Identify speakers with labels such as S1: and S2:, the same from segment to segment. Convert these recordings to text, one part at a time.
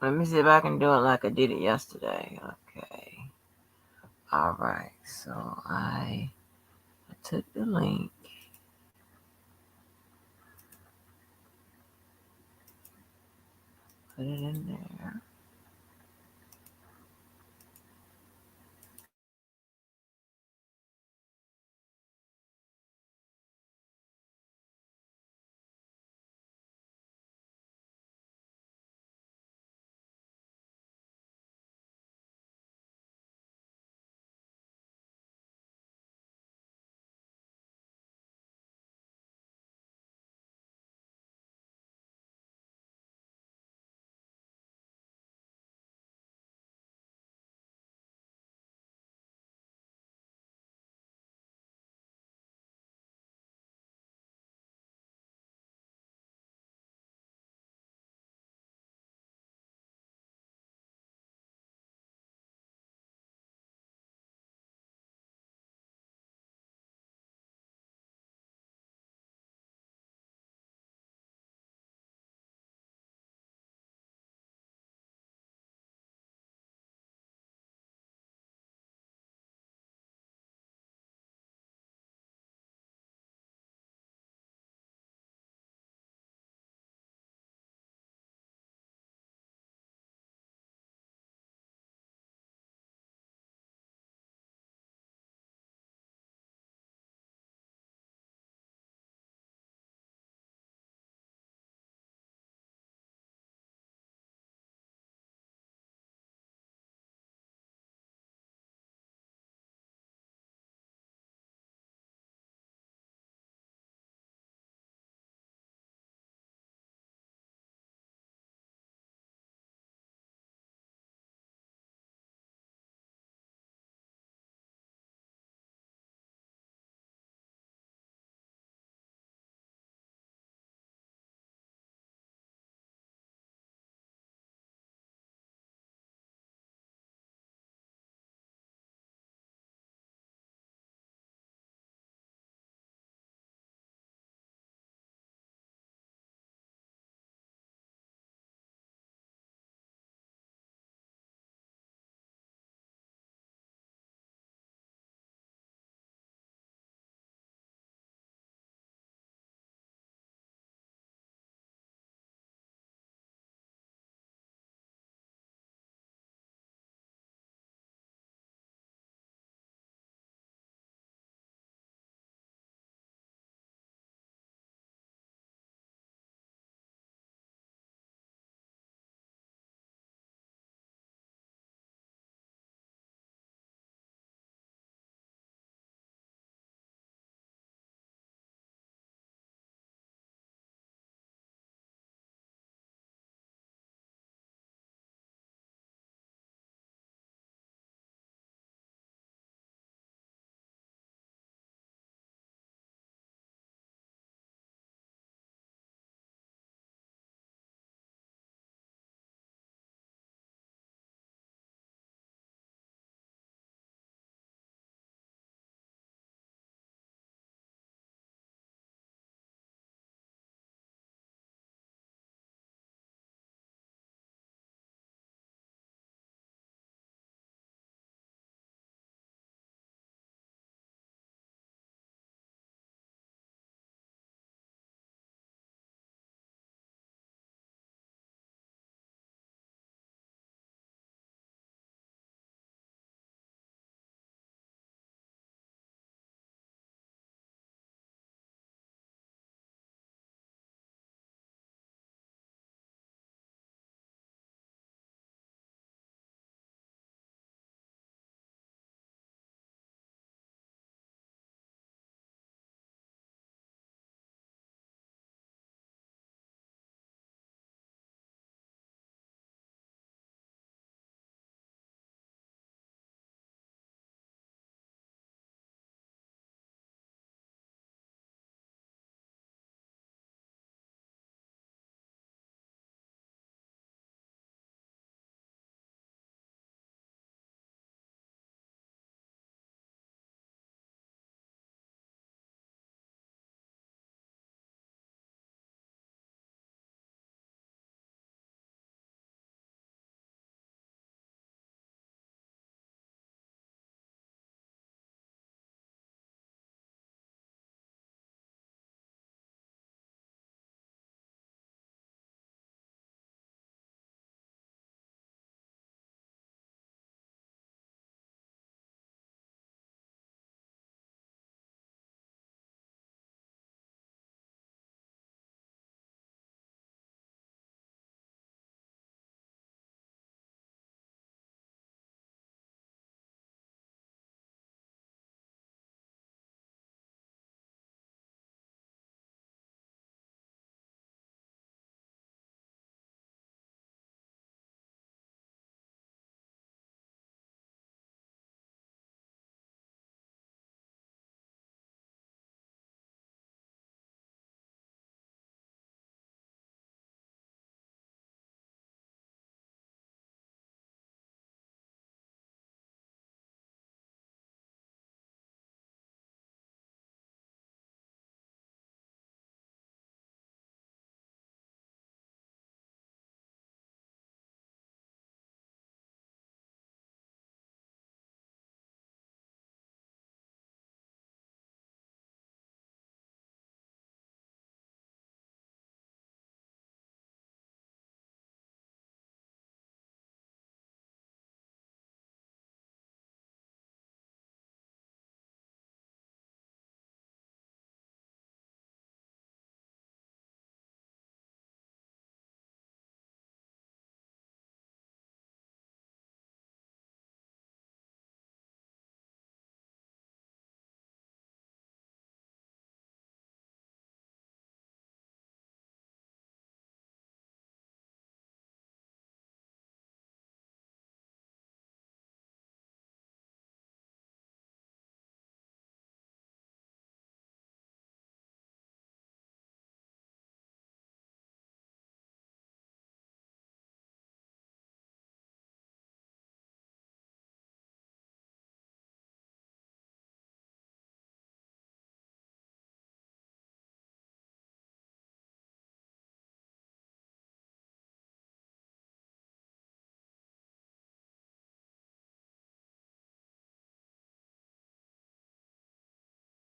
S1: Let me see if I can do it like I did it yesterday. Okay. All right. So I took the link. Put it in there.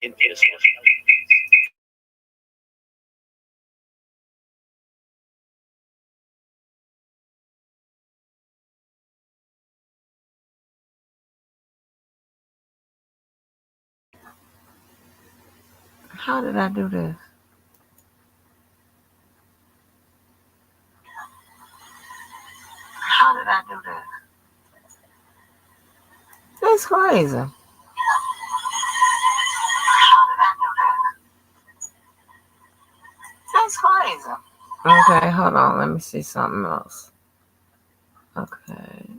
S1: How did I do this? How did I do this? That's crazy. That's crazy. Okay, hold on. Let me see something else. Okay.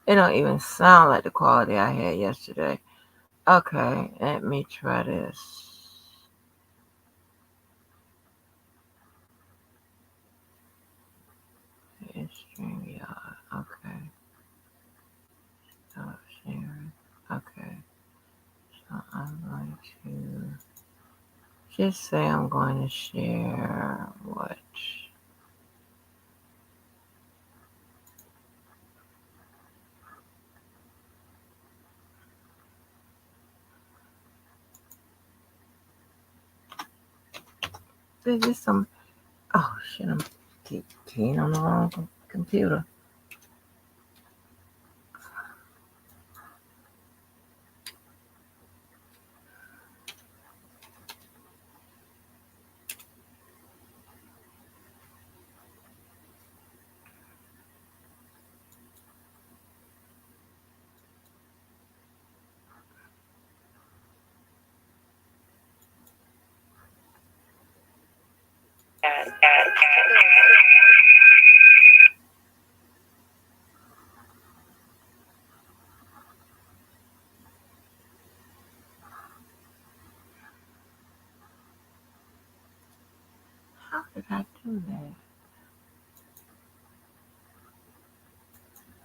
S1: It don't even sound like the quality I had yesterday. Okay, let me try this. StreamYard. Okay. Stop sharing. Okay. So I'm going to just say I'm going to share what? There's just some. Oh shit! I'm keying on the wrong computer. How did I do that?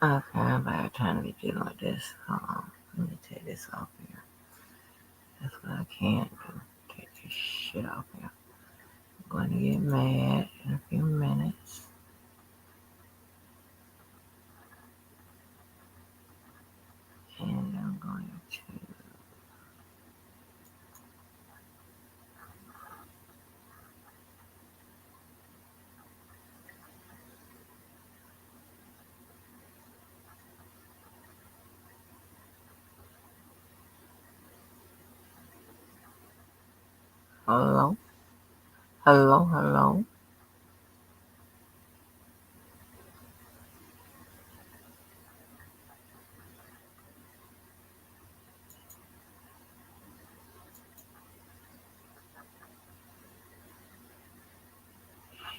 S1: Okay, I'm about time to be dealing with this. Hold on. Let me take this off here. That's what I can't do. Take this shit off here. I'm going to get mad in a few minutes. And I'm going to. Hello? Hello? Hello?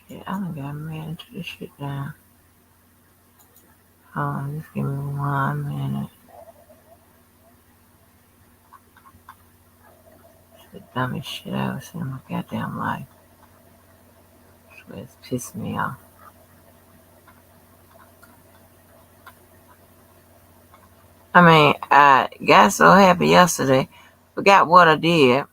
S1: Yeah, I done got mad into this shit down. Hold on, just give me 1 minute. It's the dumbest shit I ever seen in my goddamn life. It's pissing me off. I mean, I got so happy yesterday. Forgot what I did.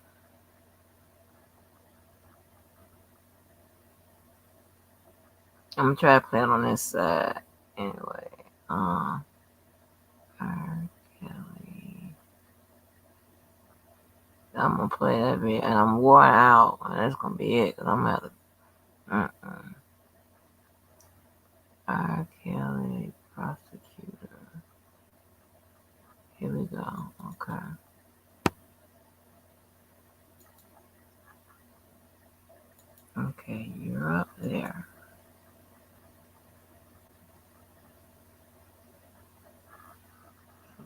S1: I'm gonna try to play it on this side. Anyway, R. Kelly. I'm gonna play that bit, and I'm worn out, and that's gonna be it. Cause I'm at the R. Kelly prosecutor. Here we go. Okay. Okay, you're up there.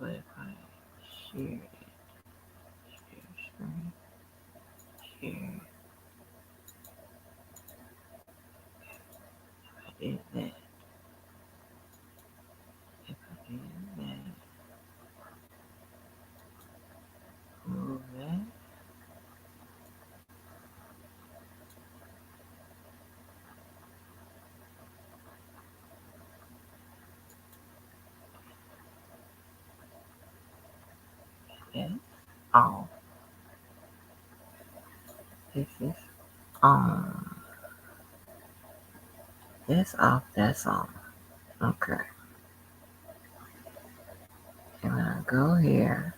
S1: But if I share it, share screen, share, if I did that, if I did that, move that, that, off. This is on. That's off, that's on. Okay. And when I go here,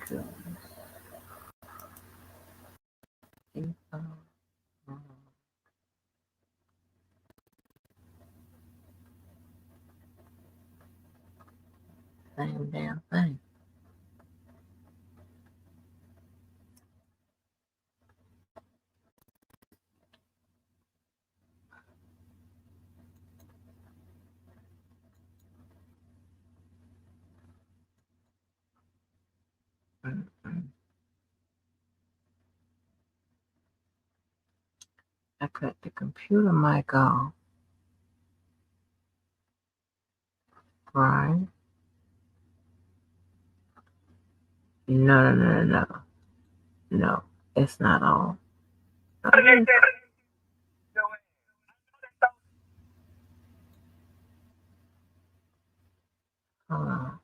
S1: Same damn thing. I cut the computer mic off. Right? No. No, it's not all. Hold on.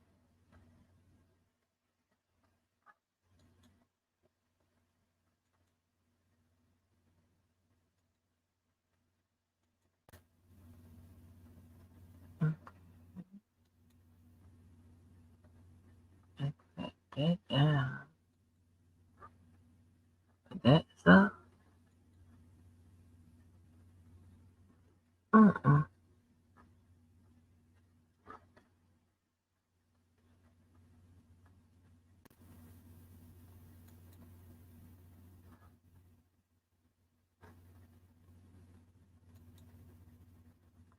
S1: Put that down. That's up. Mm-mm.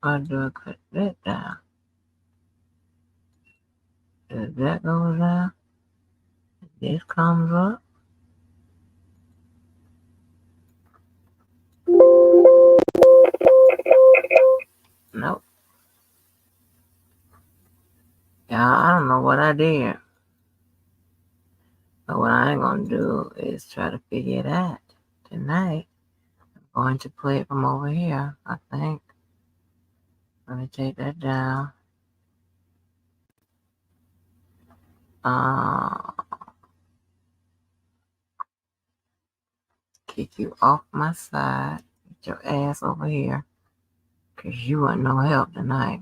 S1: I do cut that down. If that goes down, this comes up. Nope. Yeah, I don't know what I did. But what I ain't gonna do is try to figure it out tonight. I'm going to play it from over here, I think. Let me take that down. Uh, Kick you off my side. Get your ass over here. Cause you want no help tonight.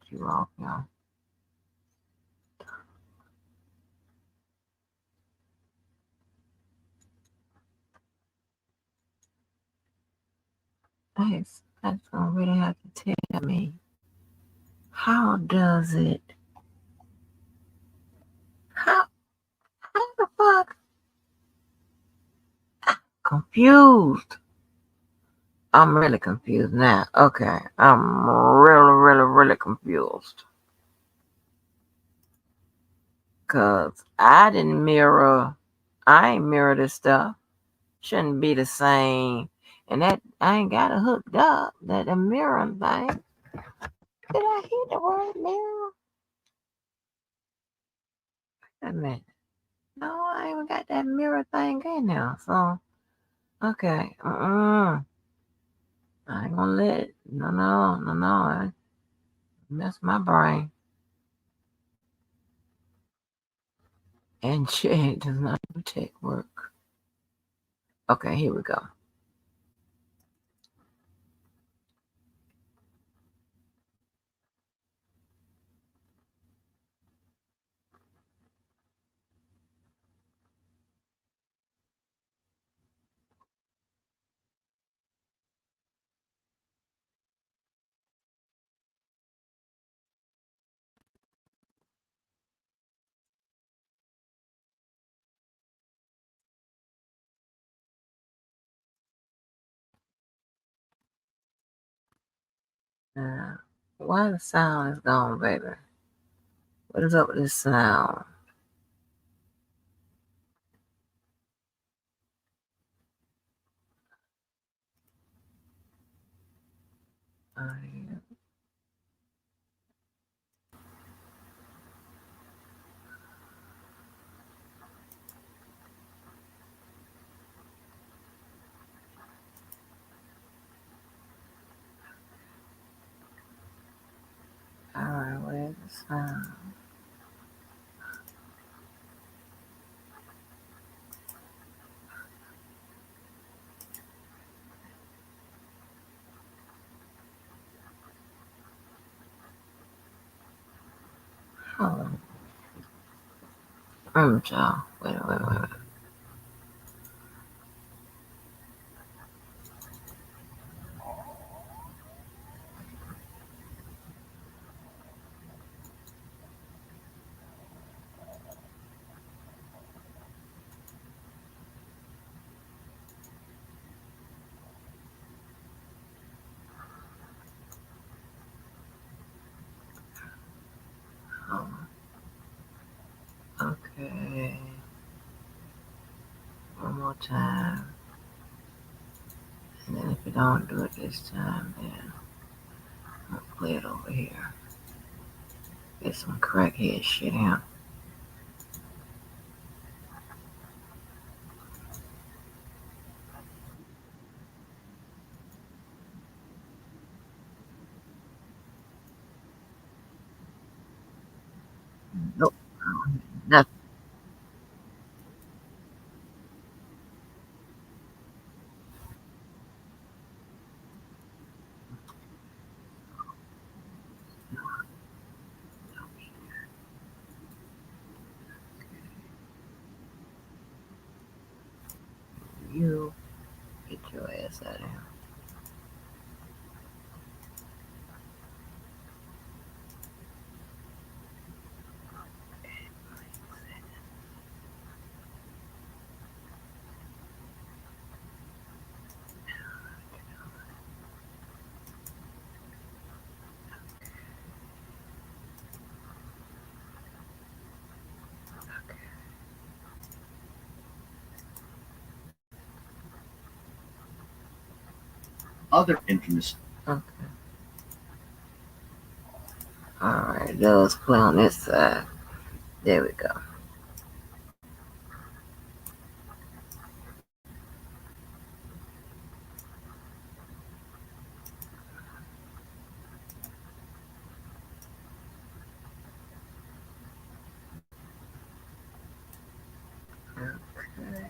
S1: Get you off, y'all. That's gonna really have to tell me. How does it? How the fuck? Confused. I'm really confused now. Okay. I'm really confused. Cause I didn't mirror. I ain't mirror this stuff. Shouldn't be the same. And that I ain't got it hooked up. That the mirror thing. Did I hear the word mirror? Wait a minute. No, I ain't got that mirror thing in there. So okay. I ain't gonna let it. No. Mess my brain. And check does not do tech work. Okay, here we go. Why the sound is gone, baby? What is up with this sound? Alright, where's the sound? Hold on. Child. Wait. Okay. One more time. And then if you don't do it this time, then I'll play it over here. Get some crackhead shit out. Nope. Nothing. You get your ass out of here.
S2: Other infamous.
S1: Okay. Alright, let's play on this side. There we go. Okay.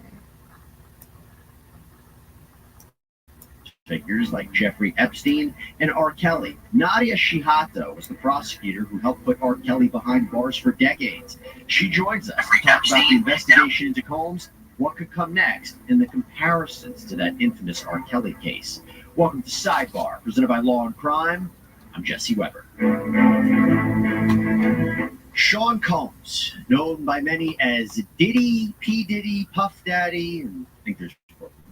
S2: Figures like Jeffrey Epstein and R. Kelly. Nadia Shihata was the prosecutor who helped put R. Kelly behind bars for decades. She joins us to talk about the investigation into Combs, what could come next, and the comparisons to that infamous R. Kelly case. Welcome to Sidebar, presented by Law and Crime. I'm Jesse Weber. Sean Combs, known by many as Diddy, P. Diddy, Puff Daddy, and I think there's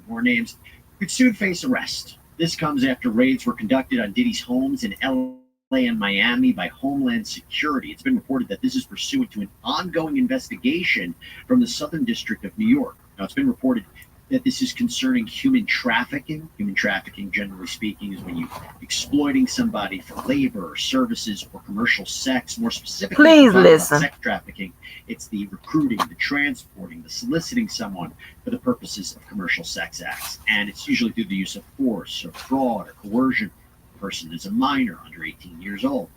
S2: more names, could soon face arrest. This comes after raids were conducted on Diddy's homes in LA and Miami by Homeland Security. It's been reported that this is pursuant to an ongoing investigation from the Southern District of New York. Now, it's been reported that this is concerning human trafficking. Human trafficking, generally speaking, is when you're exploiting somebody for labor or services or commercial sex. More specifically,
S1: please listen.
S2: Sex trafficking, it's the recruiting, the transporting, the soliciting someone for the purposes of commercial sex acts. And it's usually through the use of force or fraud or coercion. The person is a minor under 18 years old.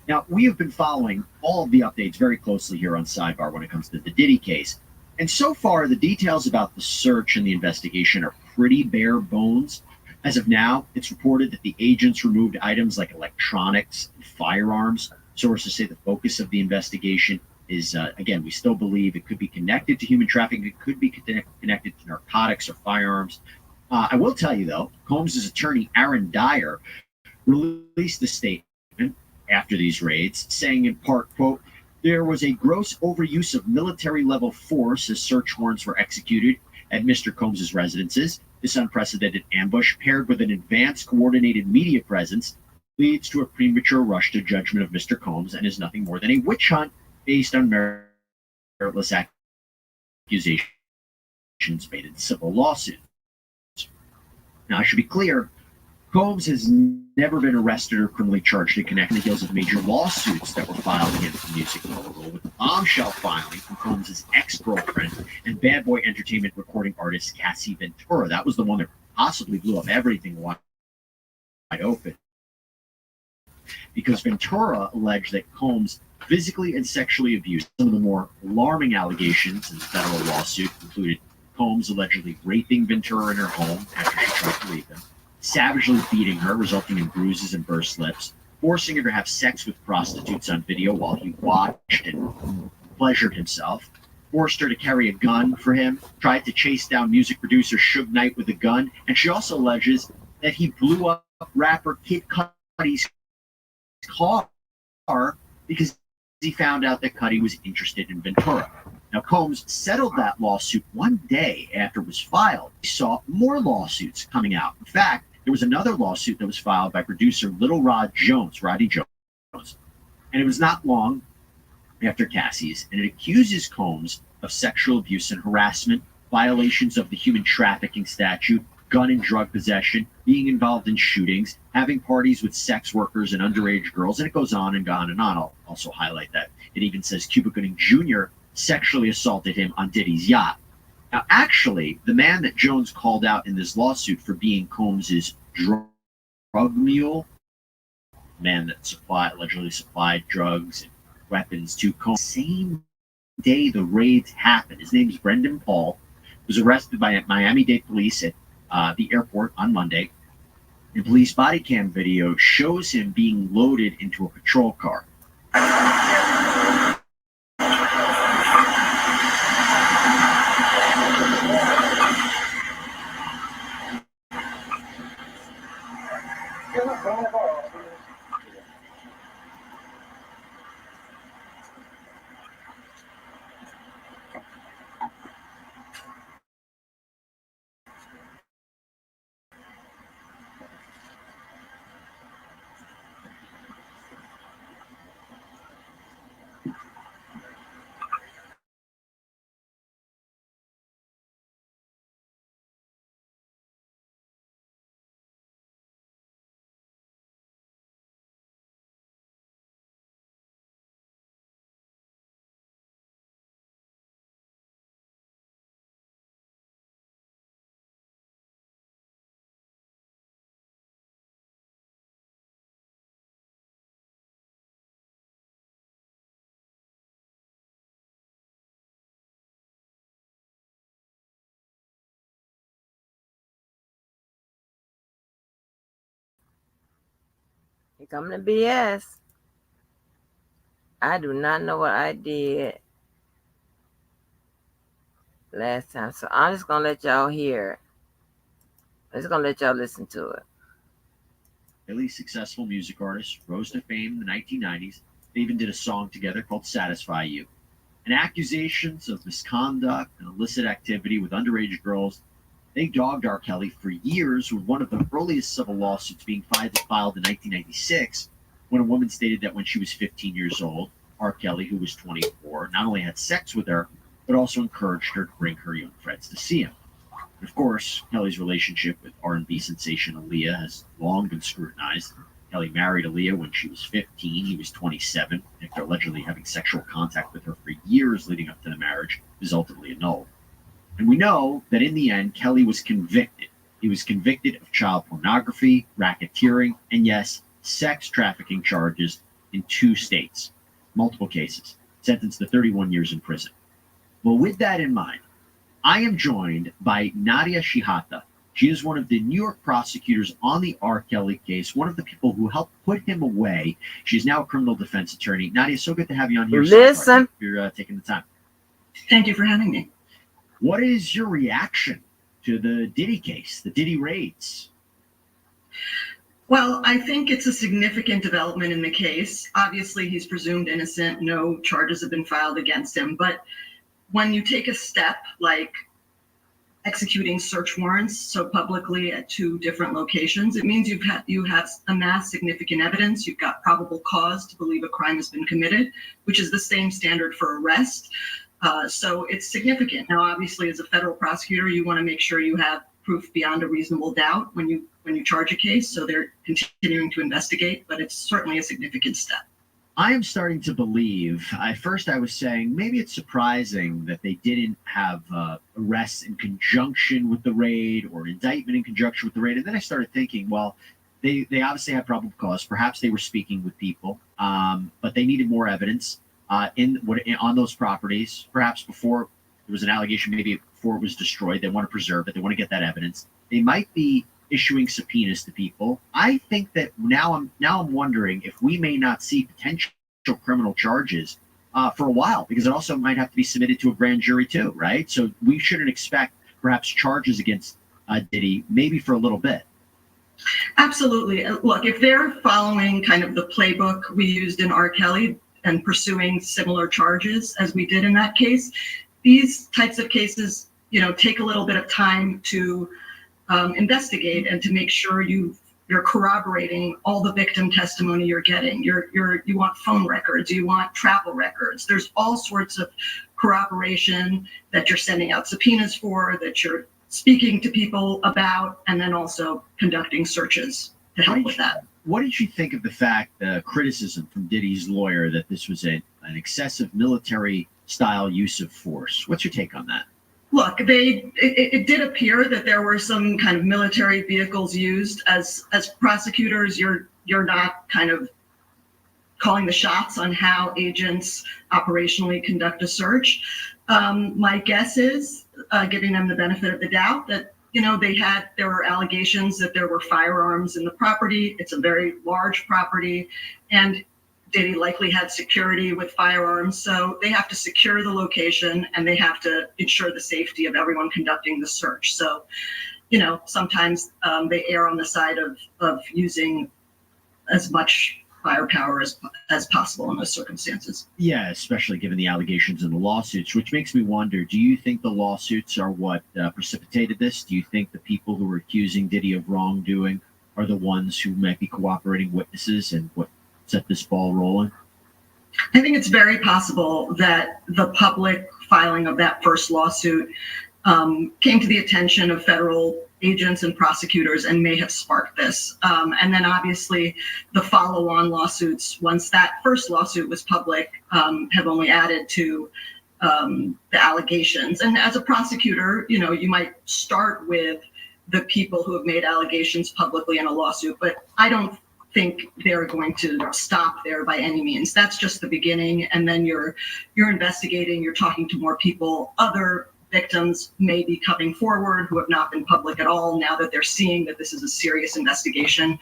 S2: Now, we have been following all of the updates very closely here on Sidebar when it comes to the Diddy case. And so far, the details about the search and the investigation are pretty bare bones. As of now, it's reported that the agents removed items like electronics and firearms. Sources say the focus of the investigation is, again, we still believe it could be connected to human trafficking. It could be connected to narcotics or firearms. I will tell you, though, Combs' attorney, Aaron Dyer, released a statement after these raids, saying in part, quote, there was a gross overuse of military-level force as search warrants were executed at Mr. Combs' residences. This unprecedented ambush, paired with an advanced coordinated media presence, leads to a premature rush to judgment of Mr. Combs and is nothing more than a witch hunt based on meritless accusations made in civil lawsuits. Now, I should be clear, Combs has never been arrested or criminally charged in connection to the heels of major lawsuits that were filed against the music mogul, with the bombshell filing from Combs' ex-girlfriend and Bad Boy Entertainment recording artist Cassie Ventura. That was the one that possibly blew up everything wide open, because Ventura alleged that Combs physically and sexually abused. Some of the more alarming allegations in the federal lawsuit included Combs allegedly raping Ventura in her home after she tried to leave him, savagely beating her, resulting in bruises and burst lips, forcing her to have sex with prostitutes on video while he watched and pleasured himself, forced her to carry a gun for him, tried to chase down music producer Suge Knight with a gun, and she also alleges that he blew up rapper Kid Cudi's car because he found out that Cudi was interested in Ventura. Now, Combs settled that lawsuit one day after it was filed. He saw more lawsuits coming out. In fact, there was another lawsuit that was filed by producer Little Roddy Jones, and it was not long after Cassie's, and it accuses Combs of sexual abuse and harassment, violations of the human trafficking statute, gun and drug possession, being involved in shootings, having parties with sex workers and underage girls, and it goes on and on and on. I'll also highlight that. It even says Cuba Gooding Jr. sexually assaulted him on Diddy's yacht. Now, actually, the man that Jones called out in this lawsuit for being Combs's drug mule, man that allegedly supplied drugs and weapons to Combs, same day the raids happened. His name is Brendan Paul. Was arrested by Miami-Dade police at the airport on Monday. The police body cam video shows him being loaded into a patrol car.
S1: Here come the BS. I do not know what I did last time, so I'm just gonna let y'all hear it. I'm just gonna let y'all listen to it.
S2: Highly successful music artists rose to fame in the 1990s. They even did a song together called Satisfy You. And accusations of misconduct and illicit activity with underage girls, they dogged R. Kelly for years, with one of the earliest civil lawsuits being filed in 1996, when a woman stated that when she was 15 years old, R. Kelly, who was 24, not only had sex with her, but also encouraged her to bring her young friends to see him. And of course, Kelly's relationship with R&B sensation Aaliyah has long been scrutinized. Kelly married Aaliyah when she was 15. He was 27, after allegedly having sexual contact with her for years leading up to the marriage, was ultimately annulled. And we know that in the end, Kelly was convicted. He was convicted of child pornography, racketeering, and yes, sex trafficking charges in 2 states, multiple cases, sentenced to 31 years in prison. Well, with that in mind, I am joined by Nadia Shihata. She is one of the New York prosecutors on the R. Kelly case, one of the people who helped put him away. She's now a criminal defense attorney. Nadia, so good to have you on here.
S1: Listen.
S2: You're taking the time.
S3: Thank you for having me.
S2: What is your reaction to the Diddy case, the Diddy raids?
S3: Well, I think it's a significant development in the case. Obviously, he's presumed innocent. No charges have been filed against him. But when you take a step like executing search warrants so publicly at 2 different locations, it means you have amassed significant evidence. You've got probable cause to believe a crime has been committed, which is the same standard for arrest. So it's significant. Now, obviously, as a federal prosecutor, you want to make sure you have proof beyond a reasonable doubt when you charge a case. So they're continuing to investigate, but it's certainly a significant step.
S2: I am starting to believe, at first I was saying maybe it's surprising that they didn't have arrests in conjunction with the raid or indictment in conjunction with the raid. And then I started thinking, well, they obviously had probable cause. Perhaps they were speaking with people, but they needed more evidence on those properties. Perhaps before there was an allegation, maybe before it was destroyed, they want to preserve it. They want to get that evidence. They might be issuing subpoenas to people. I think that now I'm wondering if we may not see potential criminal charges for a while, because it also might have to be submitted to a grand jury too, right? So we shouldn't expect perhaps charges against Diddy maybe for a little bit.
S3: Absolutely. Look, if they're following kind of the playbook we used in R. Kelly and pursuing similar charges as we did in that case, these types of cases, take a little bit of time to investigate and to make sure you're corroborating all the victim testimony you're getting. You want phone records, you want travel records. There's all sorts of corroboration that you're sending out subpoenas for, that you're speaking to people about, and then also conducting searches to help with that.
S2: What did you think of the criticism from Diddy's lawyer that this was an excessive military style use of force? What's your take on that?
S3: Look, it did appear that there were some kind of military vehicles used. As prosecutors, you're not kind of calling the shots on how agents operationally conduct a search. My guess is, giving them the benefit of the doubt, that there were allegations that there were firearms in the property. It's a very large property, and Diddy likely had security with firearms. So they have to secure the location, and they have to ensure the safety of everyone conducting the search. So, sometimes they err on the side of using as much firepower as possible in those circumstances.
S2: Yeah, especially given the allegations in the lawsuits, which makes me wonder, do you think the lawsuits are what precipitated this? Do you think the people who are accusing Diddy of wrongdoing are the ones who might be cooperating witnesses and what set this ball rolling?
S3: I think it's very possible that the public filing of that first lawsuit came to the attention of federal agents and prosecutors and may have sparked this. And then obviously the follow-on lawsuits, once that first lawsuit was public, have only added to the allegations. And as a prosecutor, you might start with the people who have made allegations publicly in a lawsuit, but I don't think they're going to stop there by any means. That's just the beginning. And then you're investigating, you're talking to more people. Other victims may be coming forward who have not been public at all now that they're seeing that this is a serious investigation.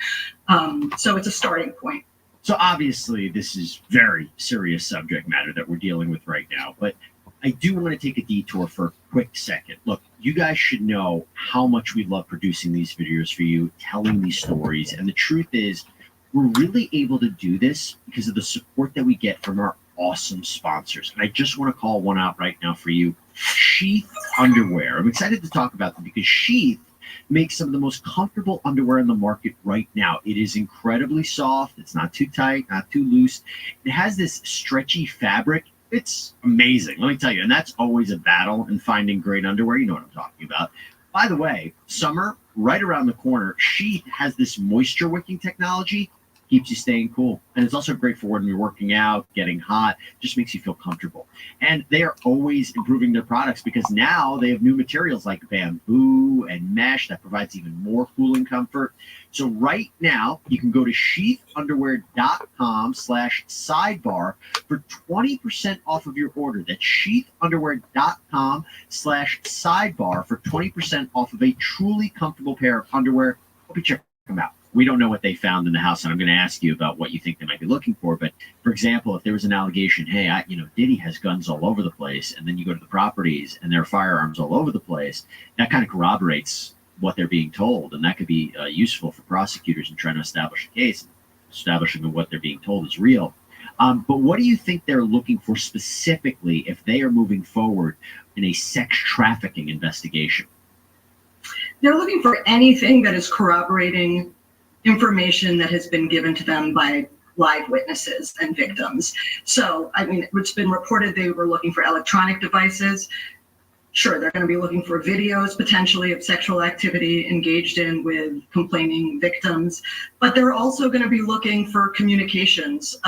S3: So it's a starting point.
S2: So obviously this is very serious subject matter that we're dealing with right now, but I do want to take a detour for a quick second. Look, you guys should know how much we love producing these videos for you, telling these stories. And the truth is, we're really able to do this because of the support that we get from our awesome sponsors. And I just want to call one out right now for you, Sheath Underwear. I'm excited to talk about them because Sheath makes some of the most comfortable underwear in the market right now. It is incredibly soft. It's not too tight, not too loose. It has this stretchy fabric. It's amazing, let me tell you. And that's always a battle in finding great underwear. You know what I'm talking about. By the way, summer right around the corner. Sheath has this moisture wicking technology. Keeps you staying cool. And it's also great for when you're working out, getting hot, just makes you feel comfortable. And they are always improving their products because now they have new materials like bamboo and mesh that provides even more cooling comfort. So right now you can go to sheathunderwear.com/sidebar for 20% off of your order. That's sheathunderwear.com/sidebar for 20% off of a truly comfortable pair of underwear. Hope you check them out. We don't know what they found in the house, and I'm going to ask you about what you think they might be looking for. But for example, if there was an allegation, hey, Diddy has guns all over the place, and then you go to the properties and there are firearms all over the place, that kind of corroborates what they're being told, and that could be useful for prosecutors in trying to establish a case, establishing that what they're being told is real. But what do you think they're looking for specifically if they are moving forward in a sex trafficking investigation?
S3: They're looking for anything that is corroborating information that has been given to them by live witnesses and victims. So, it's been reported they were looking for electronic devices. Sure, they're going to be looking for videos potentially of sexual activity engaged in with complaining victims, but they're also going to be looking for communications,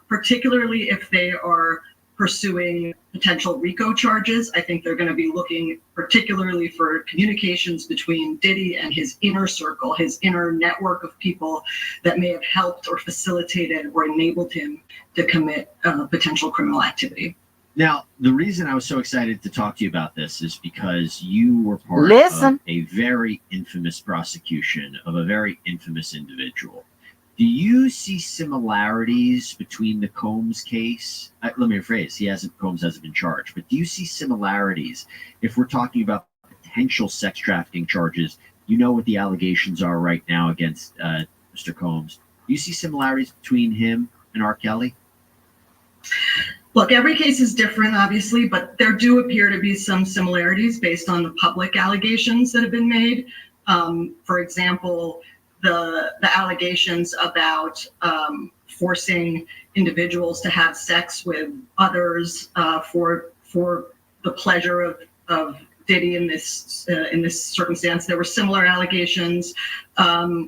S3: particularly if they are pursuing potential RICO charges. I think they're going to be looking particularly for communications between Diddy and his inner circle, his inner network of people that may have helped or facilitated or enabled him to commit potential criminal activity.
S2: Now, the reason I was so excited to talk to you about this is because you were part of a very infamous prosecution of a very infamous individual. Do you see similarities between the Combs case? Let me rephrase. Combs hasn't been charged, but do you see similarities if we're talking about potential sex trafficking charges? You know what the allegations are right now against Mr. Combs. Do you see similarities between him and R. Kelly?
S3: Look, every case is different, obviously, but there do appear to be some similarities based on the public allegations that have been made. For example, the allegations about forcing individuals to have sex with others for the pleasure of Diddy in this circumstance. There were similar allegations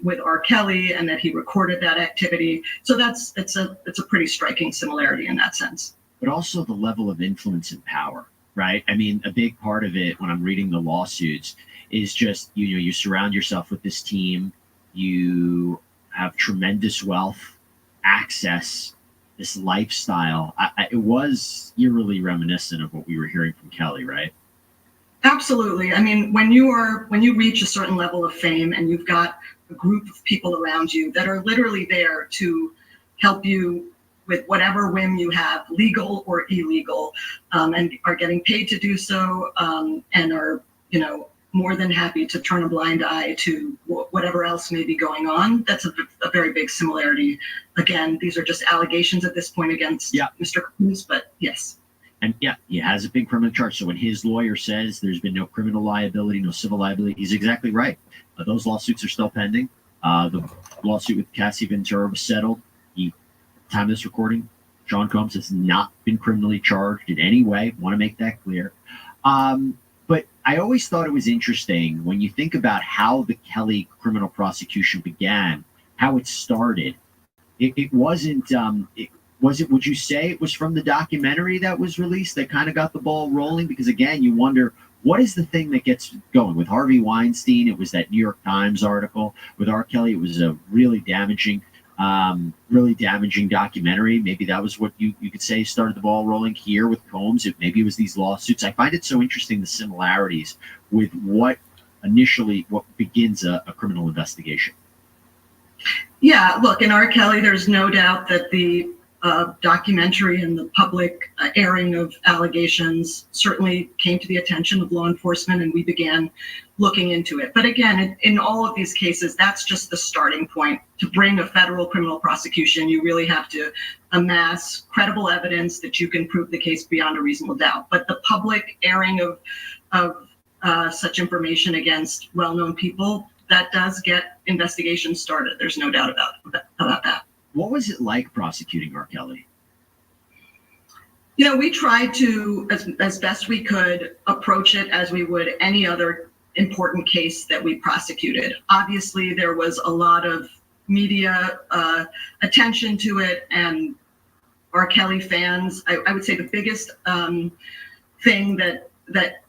S3: with R. Kelly, and that he recorded that activity. So it's a pretty striking similarity in that sense.
S2: But also the level of influence and power, right? I mean, a big part of it when I'm reading the lawsuits is just, you surround yourself with this team, you have tremendous wealth, access, this lifestyle. It was eerily reminiscent of what we were hearing from Kelly, right?
S3: Absolutely. I mean, when you reach a certain level of fame and you've got a group of people around you that are literally there to help you with whatever whim you have, legal or illegal, and are getting paid to do so, and are, more than happy to turn a blind eye to whatever else may be going on. That's a very big similarity. Again, these are just allegations at this point against Mr. Combs, but yes.
S2: And he has a big criminal charge. So when his lawyer says there's been no criminal liability, no civil liability, he's exactly right. Those lawsuits are still pending. The lawsuit with Cassie Ventura was settled. Time of this recording, Sean Combs has not been criminally charged in any way. Want to make that clear. But I always thought it was interesting when you think about how the Kelly criminal prosecution began, how it started. It wasn't. Would you say it was from the documentary that was released that kind of got the ball rolling? Because again, you wonder, what is the thing that gets going? With Harvey Weinstein, it was that New York Times article. With R. Kelly, it was a really damaging documentary. Maybe that was what you could say started the ball rolling. Here with Combs, maybe it was these lawsuits. I find it so interesting, the similarities with what begins a criminal investigation.
S3: Yeah, look, in R. Kelly, there's no doubt that the documentary and the public airing of allegations certainly came to the attention of law enforcement, and we began looking into it. But again, in all of these cases, that's just the starting point. To bring a federal criminal prosecution, you really have to amass credible evidence that you can prove the case beyond a reasonable doubt. But the public airing of such information against well-known people, that does get investigations started. There's no doubt about that.
S2: What was it like prosecuting R. Kelly?
S3: We tried to, as best we could, approach it as we would any other important case that we prosecuted. Obviously, there was a lot of media attention to it, and R. Kelly fans. I would say the biggest thing that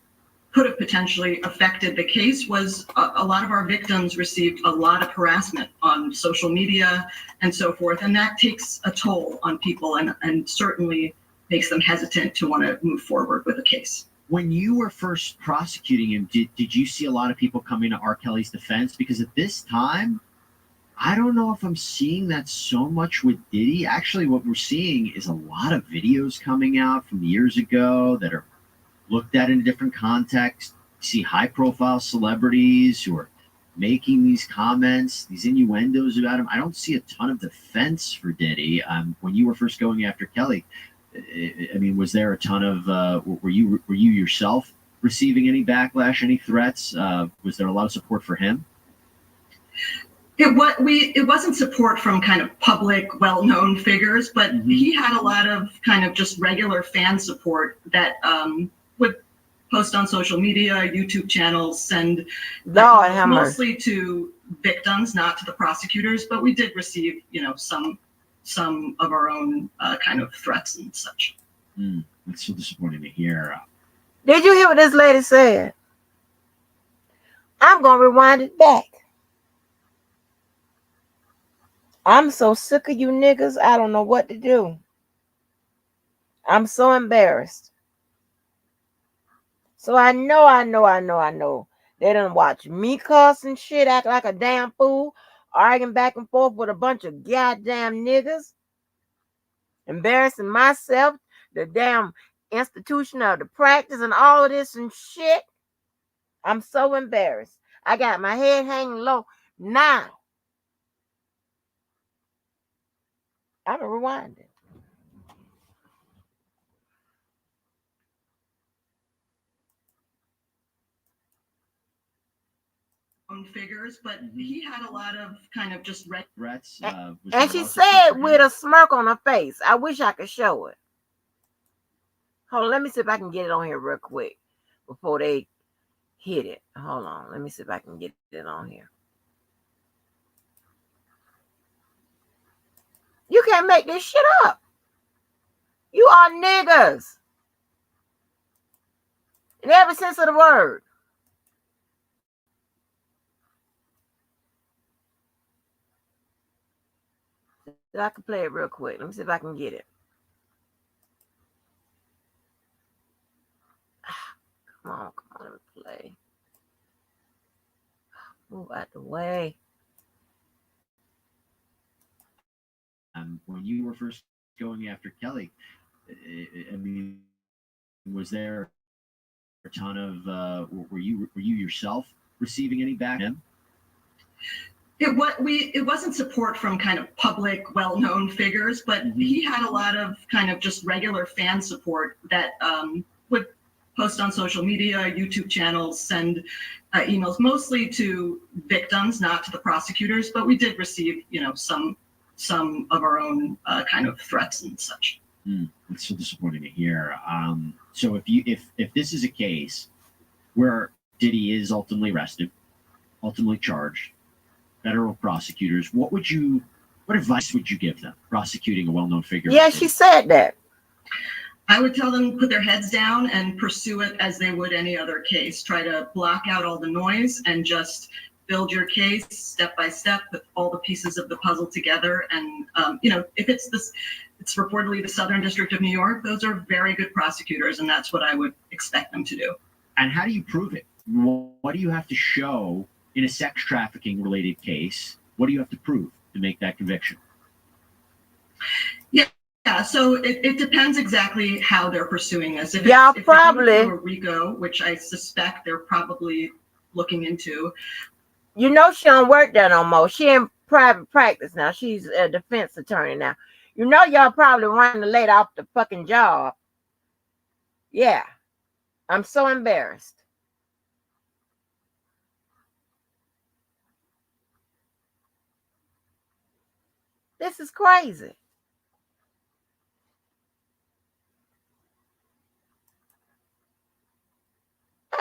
S3: could have potentially affected the case was a lot of our victims received a lot of harassment on social media and so forth, and that takes a toll on people and certainly makes them hesitant to want to move forward with a case.
S2: When you were first prosecuting him, did you see a lot of people coming to R. Kelly's defense? Because at this time, I don't know if I'm seeing that so much with Diddy. Actually, what we're seeing is a lot of videos coming out from years ago that are looked at in a different context. You see high-profile celebrities who are making these comments, these innuendos about him. I don't see a ton of defense for Diddy. When you were first going after Kelly, I mean, was there a ton of? Were you yourself receiving any backlash, any threats? Was there a lot of support for him?
S3: It wasn't support from kind of public, well-known figures, but he had a lot of kind of just regular fan support that would post on social media, YouTube channels, send mostly to victims, not to the prosecutors. But we did receive, some of our own kind of threats and such.
S2: That's so disappointing to hear.
S1: Did you hear what this lady said? I'm going to rewind it back. I'm so sick of you niggas, I don't know what to do. I'm so embarrassed. So I know. They done watch me cuss and shit, act like a damn fool. arguing back and forth with a bunch of goddamn niggas, embarrassing myself, the damn institution of the practice and all of this and shit. I'm so embarrassed. I got my head hanging low. Now, I'm going to rewind it.
S3: Figures, but he had a lot of kind of just
S2: threats.
S1: And she said with a smirk on her face. I wish I could show it. Hold on, let me see if I can get it on here real quick before they hit it. Hold on, let me see if I can get it on here. You can't make this shit up. You are niggas. In every sense of the word. I can play it real quick. Let me see if I can get it. Come on, let me play. Move out the way.
S2: When you were first going after Kelly, I mean, was there a ton of? Were you yourself receiving any back end?
S3: It wasn't support from kind of public, well-known figures, but he had a lot of kind of just regular fan support that would post on social media, YouTube channels, send emails, mostly to victims, not to the prosecutors. But we did receive, some of our own kind of threats and such.
S2: It's so disappointing to hear. So if this is a case where Diddy is ultimately arrested, ultimately charged, federal prosecutors, what advice would you give them prosecuting a well-known figure?
S1: Yeah, she said that.
S3: I would tell them to put their heads down and pursue it as they would any other case. Try to block out all the noise and just build your case step by step, put all the pieces of the puzzle together. And, if it's reportedly the Southern District of New York, those are very good prosecutors, and that's what I would expect them to do.
S2: And how do you prove it? What do you have to show in a sex trafficking related case? What do you have to prove to make that conviction?
S3: Yeah, so it depends exactly how they're pursuing this. If
S1: probably
S3: a RICO, which I suspect they're probably looking into.
S1: She don't work there no more. She in private practice now. She's a defense attorney now. Y'all probably running the lady off the fucking job. Yeah, I'm so embarrassed. This is crazy.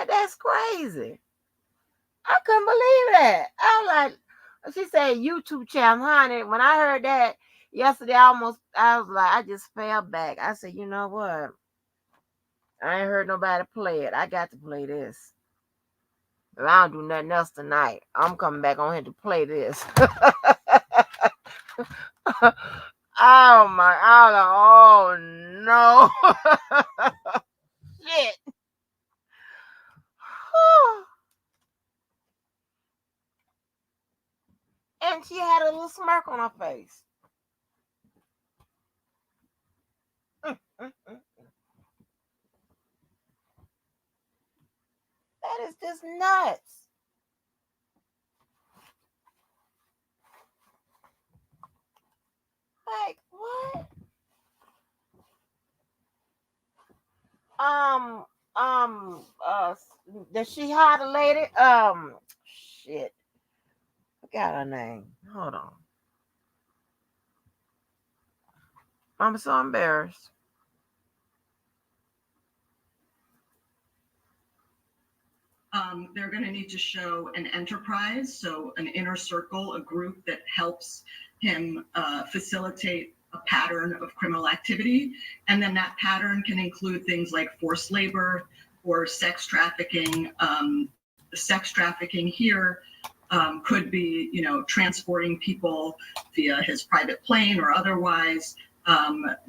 S1: That's crazy. I couldn't believe that. I was like, she said YouTube channel, honey. When I heard that yesterday, I was like, I just fell back. I said, you know what? I ain't heard nobody play it. I got to play this. If I don't do nothing else tonight, I'm coming back on here to play this. Oh my, oh no. Shit. And she had a little smirk on her face. That is just nuts. Like, what? Does she hire the lady? Shit. Forgot her name. Hold on. I'm so embarrassed.
S3: They're going to need to show an enterprise, so an inner circle, a group that helps him facilitate a pattern of criminal activity. And then that pattern can include things like forced labor or sex trafficking. The sex trafficking here could be, transporting people via his private plane or otherwise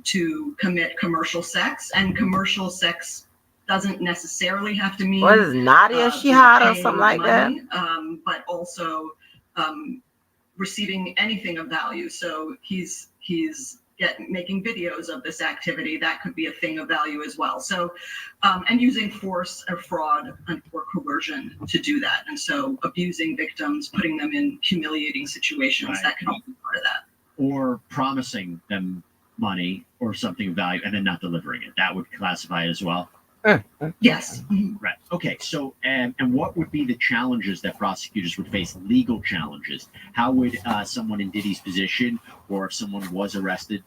S3: to commit commercial sex. And commercial sex doesn't necessarily have to mean
S1: what is Nadia Shihada or something like
S3: money,
S1: that,
S3: but also receiving anything of value. So he's making videos of this activity. That could be a thing of value as well. So, and using force or fraud or coercion to do that. And so abusing victims, putting them in humiliating situations,
S2: Right.
S3: That could be part of that.
S2: Or promising them money or something of value and then not delivering it. That would classify as well.
S3: Yes. Mhm.
S2: Right. Okay. So, and what would be the challenges that prosecutors would face? Legal challenges. How would someone in Diddy's position, or if someone was arrested,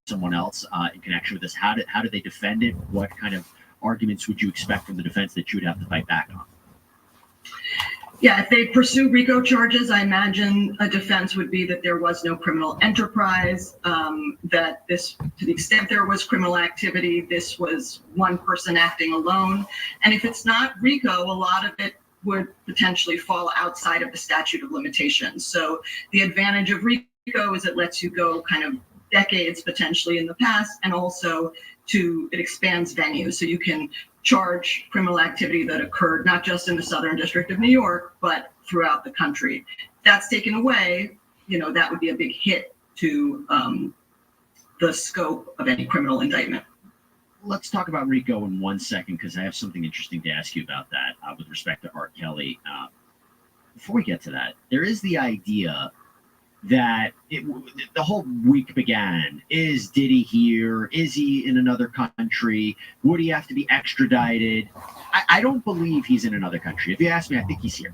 S2: someone else in connection with this, how do they defend it? What kind of arguments would you expect from the defense that you would have to fight back on?
S3: Yeah, if they pursue RICO charges, I imagine a defense would be that there was no criminal enterprise, that this, to the extent there was criminal activity, this was one person acting alone. And if it's not RICO, a lot of it would potentially fall outside of the statute of limitations. So the advantage of RICO is it lets you go kind of decades potentially in the past, and also it expands venue. So you can charge criminal activity that occurred not just in the Southern District of New York, but throughout the country. That's taken away, that would be a big hit to the scope of any criminal indictment.
S2: Let's talk about RICO in 1 second, because I have something interesting to ask you about that with respect to R. Kelly. Before we get to that, there is the idea that the whole week began. Is Diddy here? Is he in another country? Would he have to be extradited? I don't believe he's in another country. If you ask me, I think he's here.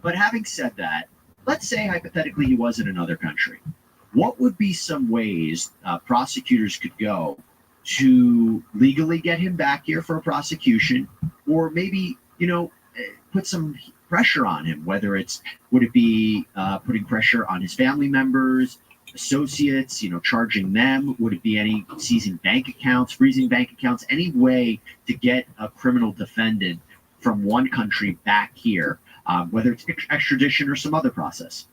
S2: But having said that, let's say hypothetically he was in another country. What would be some ways prosecutors could go to legally get him back here for a prosecution, or maybe, put some pressure on him, would it be putting pressure on his family members, associates, charging them? Would it be any seizing bank accounts, freezing bank accounts, any way to get a criminal defendant from one country back here, whether it's extradition or some other process?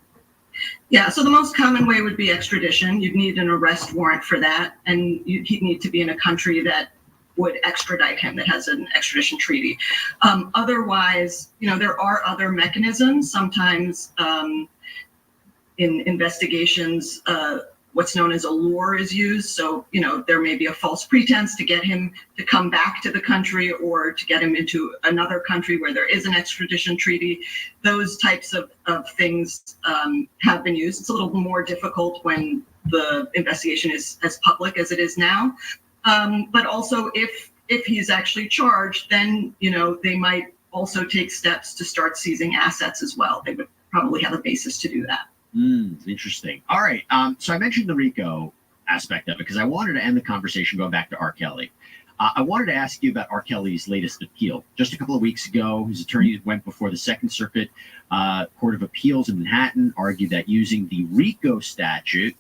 S3: Yeah, so the most common way would be extradition. You'd need an arrest warrant for that, and he'd need to be in a country that would extradite him, that has an extradition treaty. Otherwise, there are other mechanisms. Sometimes in investigations, what's known as a lure is used. So, there may be a false pretense to get him to come back to the country, or to get him into another country where there is an extradition treaty. Those types of things have been used. It's a little more difficult when the investigation is as public as it is now. But also if he's actually charged, then, they might also take steps to start seizing assets as well. They would probably have a basis to do that.
S2: Interesting. All right. So I mentioned the RICO aspect of it because I wanted to end the conversation going back to R. Kelly. I wanted to ask you about R. Kelly's latest appeal. Just a couple of weeks ago, his attorney went before the Second Circuit Court of Appeals in Manhattan, argued that using the RICO statute,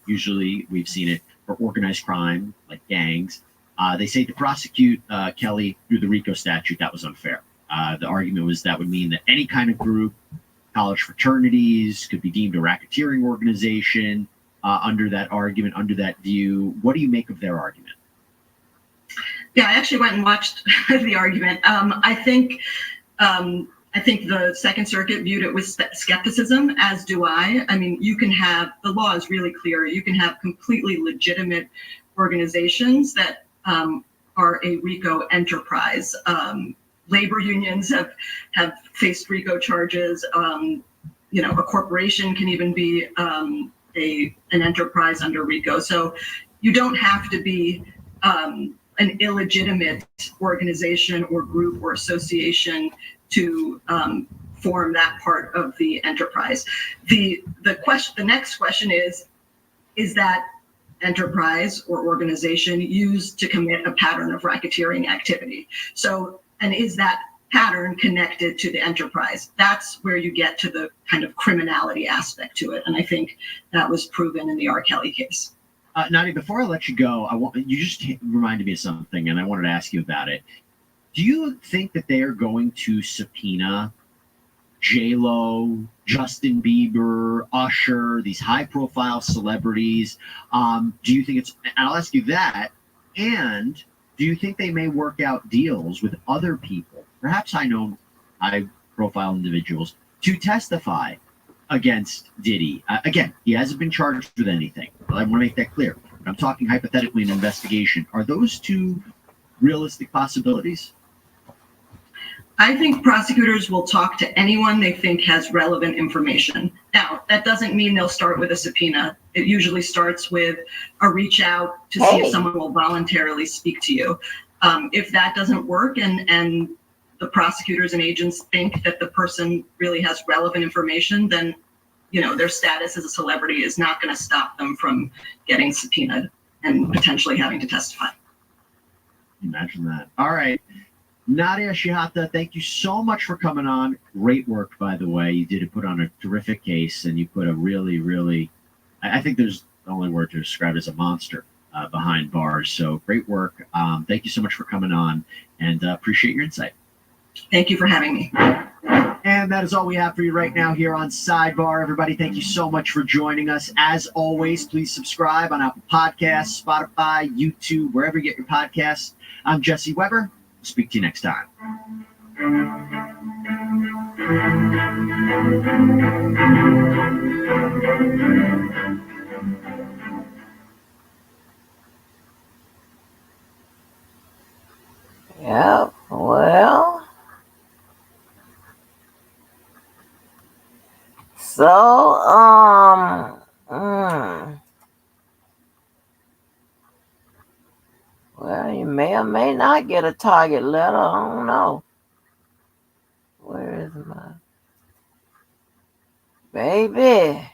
S2: usually we've seen it for organized crime like gangs, they say to prosecute Kelly through the RICO statute, that was unfair. The argument was that would mean that any kind of group, college fraternities, could be deemed a racketeering organization under that argument, under that view. What do you make of their argument?
S3: Yeah, I actually went and watched the argument. I think the Second Circuit viewed it with skepticism, as do I. I mean, the law is really clear. You can have completely legitimate organizations that are a RICO enterprise. Labor unions have faced RICO charges. A corporation can even be an enterprise under RICO. So you don't have to be an illegitimate organization or group or association to form that part of the enterprise. The next question is that enterprise or organization used to commit a pattern of racketeering activity? And is that pattern connected to the enterprise? That's where you get to the kind of criminality aspect to it. And I think that was proven in the R. Kelly case.
S2: Nani, before I let you go, you just reminded me of something, and I wanted to ask you about it. Do you think that they are going to subpoena J-Lo, Justin Bieber, Usher, these high-profile celebrities? Do you think and I'll ask you that, and do you think they may work out deals with other people, perhaps high-profile individuals, to testify against Diddy. Again, he hasn't been charged with anything. I want to make that clear. But I'm talking hypothetically an investigation. Are those two realistic possibilities?
S3: I think prosecutors will talk to anyone they think has relevant information. Now, that doesn't mean they'll start with a subpoena. It usually starts with a reach out to see if someone will voluntarily speak to you. If that doesn't work and the prosecutors and agents think that the person really has relevant information, then their status as a celebrity is not going to stop them from getting subpoenaed and potentially having to testify.
S2: Imagine that. All right. Nadia Shihata, thank you so much for coming on. Great work, by the way. You did put on a terrific case, and you put a really, really, I think there's the only word to describe it as a monster behind bars. So great work. Thank you so much for coming on, and appreciate your insight.
S3: Thank you for having me.
S2: And that is all we have for you right now here on Sidebar. Everybody, thank you so much for joining us. As always, please subscribe on Apple Podcasts, Spotify, YouTube, wherever you get your podcasts. I'm Jesse Weber. Speak to you next time.
S1: Yeah, well, so, well, you may or may not get a target letter. I don't know. Where is my baby?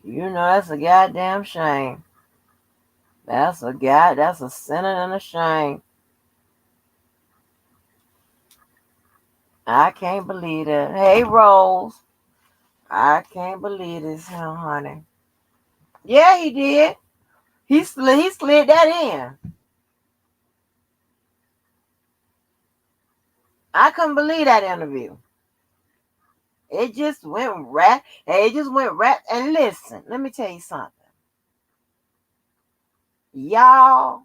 S1: That's a goddamn shame. That's a sin and a shame. I can't believe that. Hey, Rose. I can't believe this, honey. Yeah, he did. He slid that in. I couldn't believe that interview. It just went rat. And listen, let me tell you something. Y'all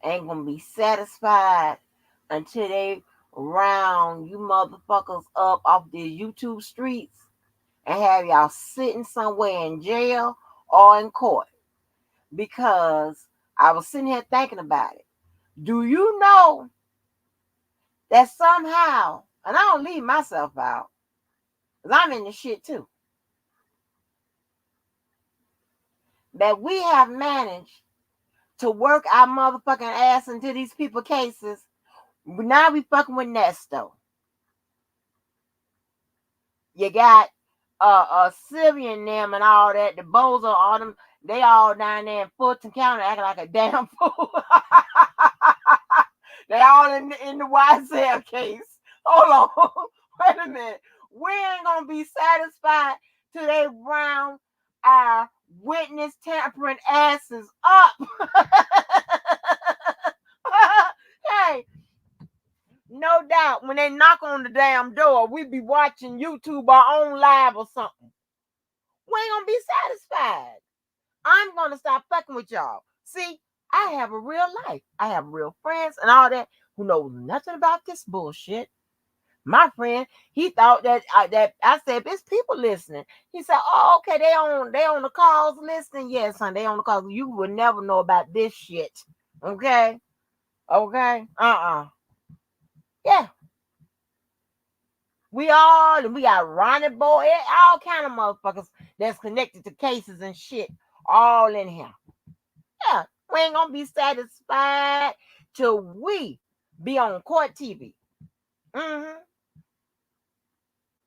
S1: ain't gonna be satisfied until they round you motherfuckers up off these YouTube streets and have y'all sitting somewhere in jail or in court. Because I was sitting here thinking about it. Do you know that somehow, and I don't leave myself out, because I'm in the shit too, that we have managed to work our motherfucking ass into these people cases. Now we fucking with Nesto. You got Sylvia and them and all that, the Bozo, all them, they all down there in Fulton County acting like a damn fool. They all in the YSL case. Hold on. Wait a minute. We ain't gonna be satisfied till they round our witness tampering asses up. Hey, no doubt when they knock on the damn door, we be watching YouTube or on live or something. We ain't gonna be satisfied. I'm gonna stop fucking with y'all. See, I have a real life. I have real friends and all that who knows nothing about this bullshit. My friend, he thought that I said, there's people listening. He said, oh, okay, they on the calls listening. Yes, son, they on the calls. You would never know about this shit. Okay? Yeah. We got Ronnie Boy, all kind of motherfuckers that's connected to cases and shit all in here. Yeah, we ain't gonna be satisfied till we be on court TV.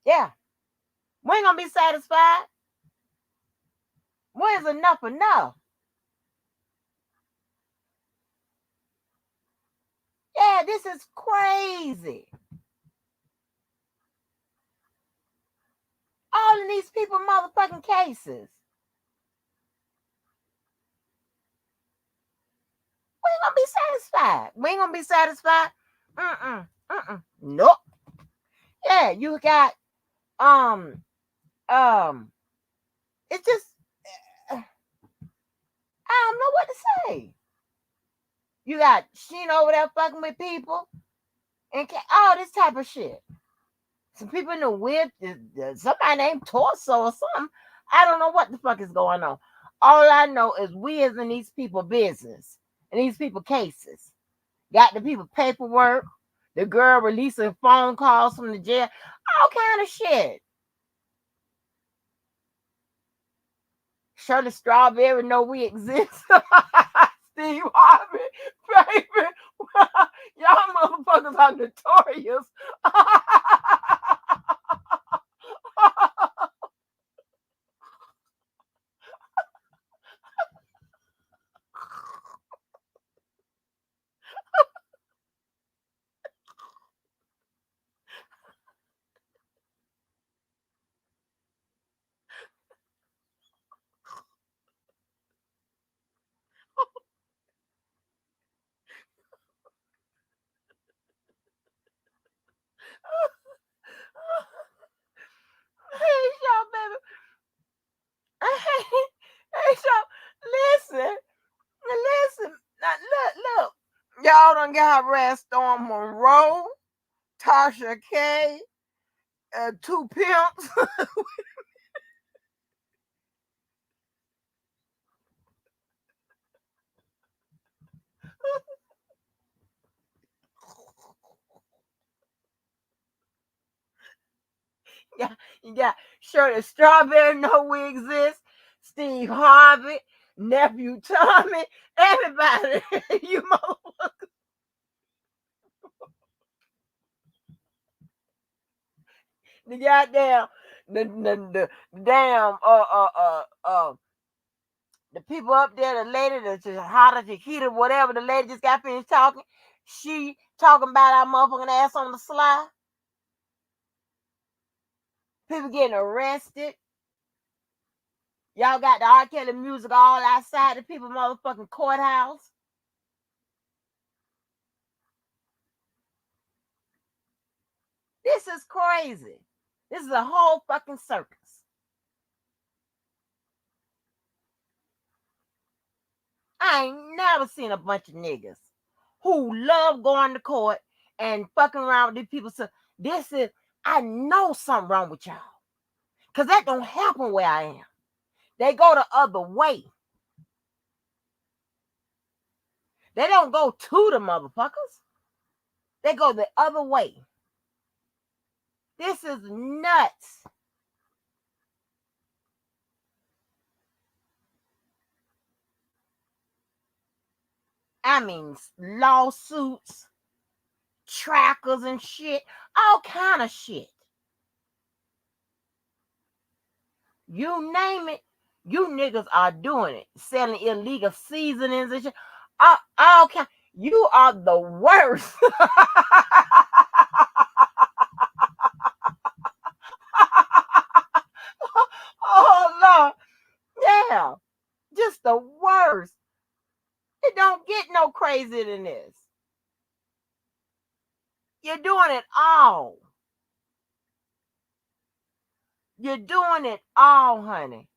S1: Yeah, we ain't gonna be satisfied. When's enough enough? Yeah, this is crazy. All of these people motherfucking cases. We ain't gonna be satisfied. We ain't gonna be satisfied. Nope. Yeah, you got it's just I don't know what to say. You got Sheena over there fucking with people and all this type of shit. Some people in the whip, somebody named Torso or something. I don't know what the fuck is going on. All I know is we is in these people business and these people cases. Got the people paperwork, the girl releasing phone calls from the jail, all kind of shit. Shirley Strawberry know we exist. Steve Harvey, baby. Y'all motherfuckers are notorious. Hey, y'all, baby. Hey, y'all. Listen. Now, look. Y'all done got harassed Storm Monroe, Tasha K, two pimps. Yeah, you got Shirley Strawberry know we exist, Steve Harvey, nephew Tommy, everybody. You motherfucker. The goddamn the damn the people up there, the lady that's hotter Chiquita, whatever, the lady just got finished talking. She talking about our motherfucking ass on the sly. People getting arrested. Y'all got the R. Kelly music all outside the people motherfucking courthouse. This is crazy. This is a whole fucking circus. I ain't never seen a bunch of niggas who love going to court and fucking around with these people. So this is, I know something wrong with y'all. Because that don't happen where I am. They go the other way. They don't go to the motherfuckers. They go the other way. This is nuts. I mean, lawsuits, trackers and shit, all kind of shit. You name it, you niggas are doing it. Selling illegal seasonings and shit. All kind. You are the worst. Oh Lord, yeah, just the worst. It don't get no crazier than this. You're doing it all. You're doing it all, honey.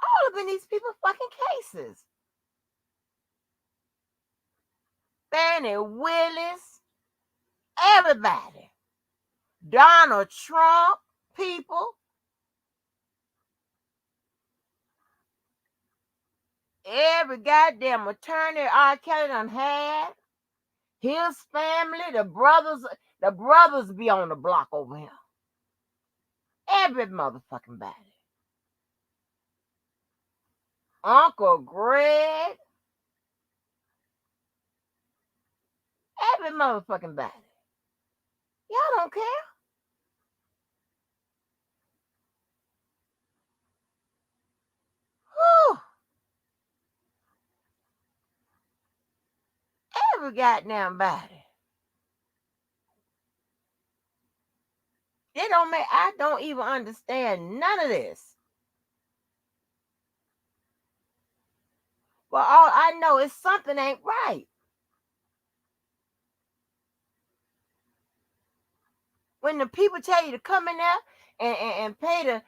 S1: All up in these people's fucking cases. Fannie Willis, everybody. Donald Trump, people. Every goddamn attorney R. Kelly done had. His family, the brothers be on the block over here. Every motherfucking body. Uncle Greg. Every motherfucking body. Y'all don't care. Whew. Every goddamn body. It don't make, I don't even understand none of this. But all I know is something ain't right. When the people tell you to come in there and pay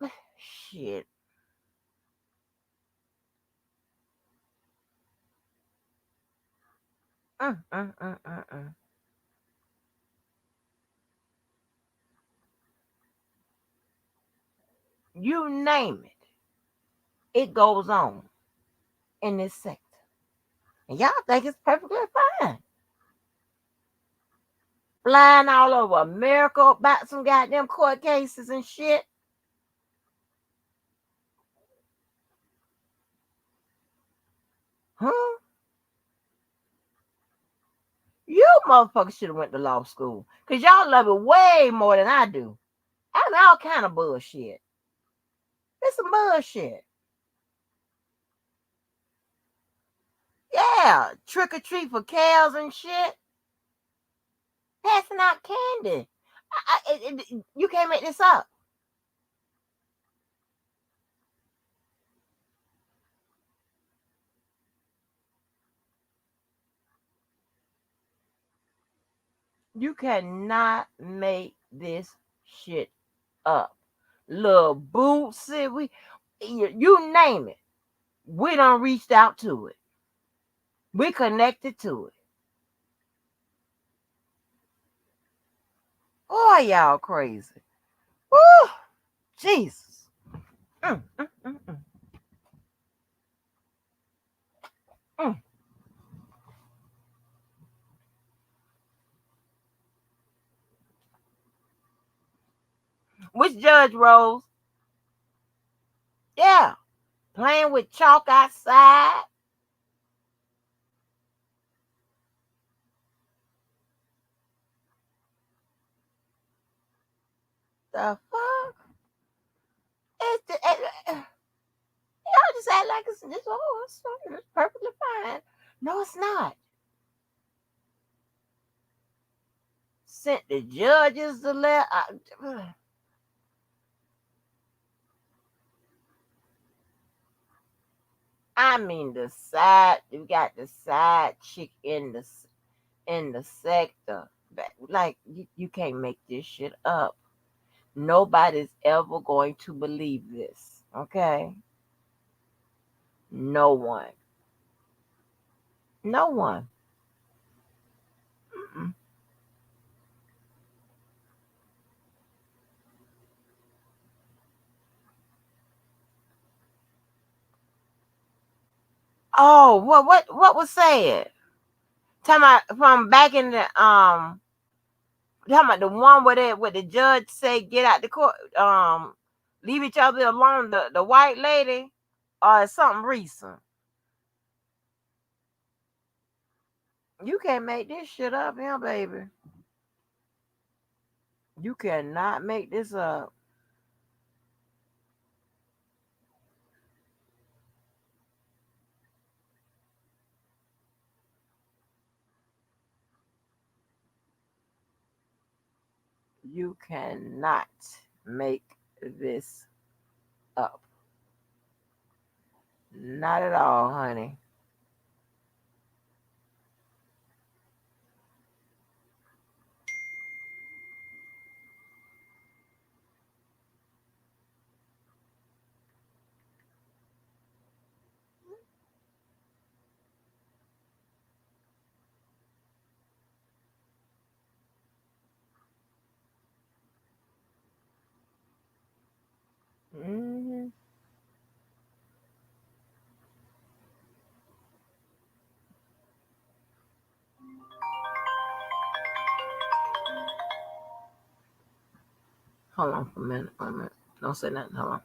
S1: the shit. You name it. It goes on in this sector. And y'all think it's perfectly fine. Flying all over America about some goddamn court cases and shit. Huh? You motherfuckers should have went to law school. Because y'all love it way more than I do. I mean, all kind of bullshit. It's some bullshit. Yeah. Trick or treat for cows and shit. Passing out candy. You can't make this up. You cannot make this shit up. Little Bootsy, you name it. We done reached out to it. We connected to it. Boy, y'all crazy. Woo! Jesus. Mm, mm, mm, mm. Mm. Which Judge Rose? Yeah. Playing with chalk outside. The fuck? Y'all just act like it's perfectly fine. No, it's not. Sent the judges the letter. I mean you got the side chick in the sector. Like you can't make this shit up. Nobody's ever going to believe this. Okay? No one. No one. Mm-mm. Oh, what was said? Talking about from back in the talking about the one where the judge say get out the court, leave each other alone, the white lady, or something recent. You can't make this shit up here, baby. You cannot make this up. You cannot make this up. Not at all, honey. Mm-hmm. Hold on for a minute. Wait a minute. Don't say nothing. Hold on.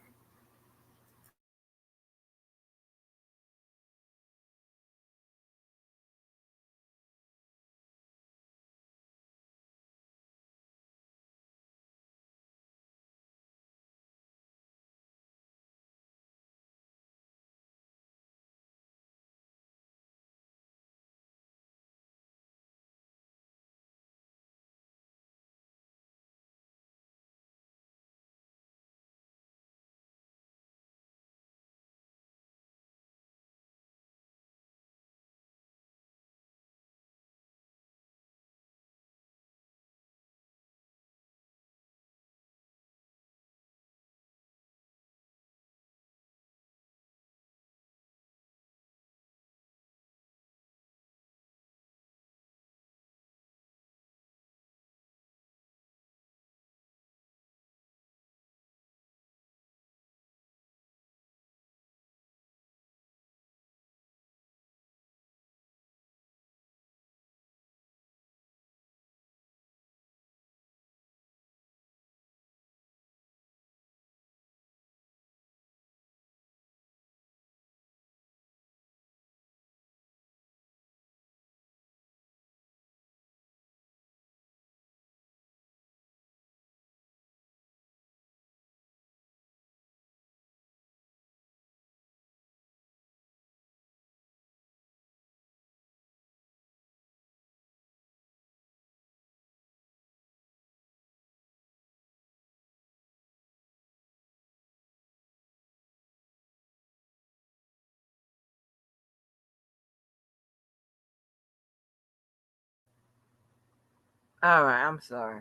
S1: All right, I'm sorry.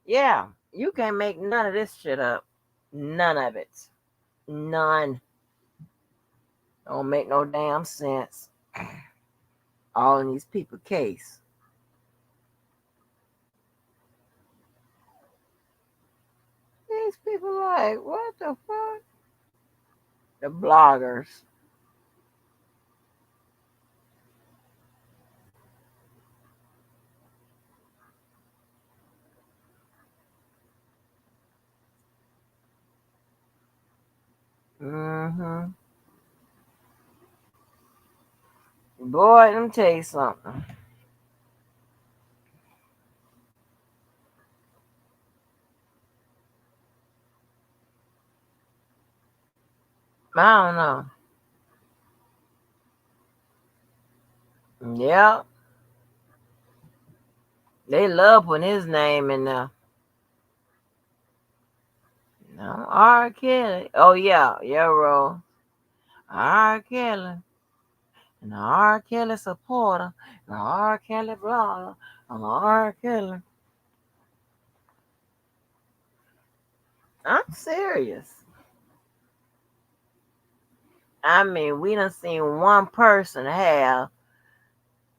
S1: Yeah, you can't make none of this shit up. None of it. None. Don't make no damn sense. All in these people case. These people like, what the fuck? The bloggers. Mm-hmm. Boy, let me tell you something. I don't know. Yeah, they love putting his name in there. No, R. Kelly. Oh yeah, yeah, bro. R. Kelly. And R. Kelly supporter. And R. Kelly blogger. And R. Kelly. I'm serious. I mean, we done seen one person have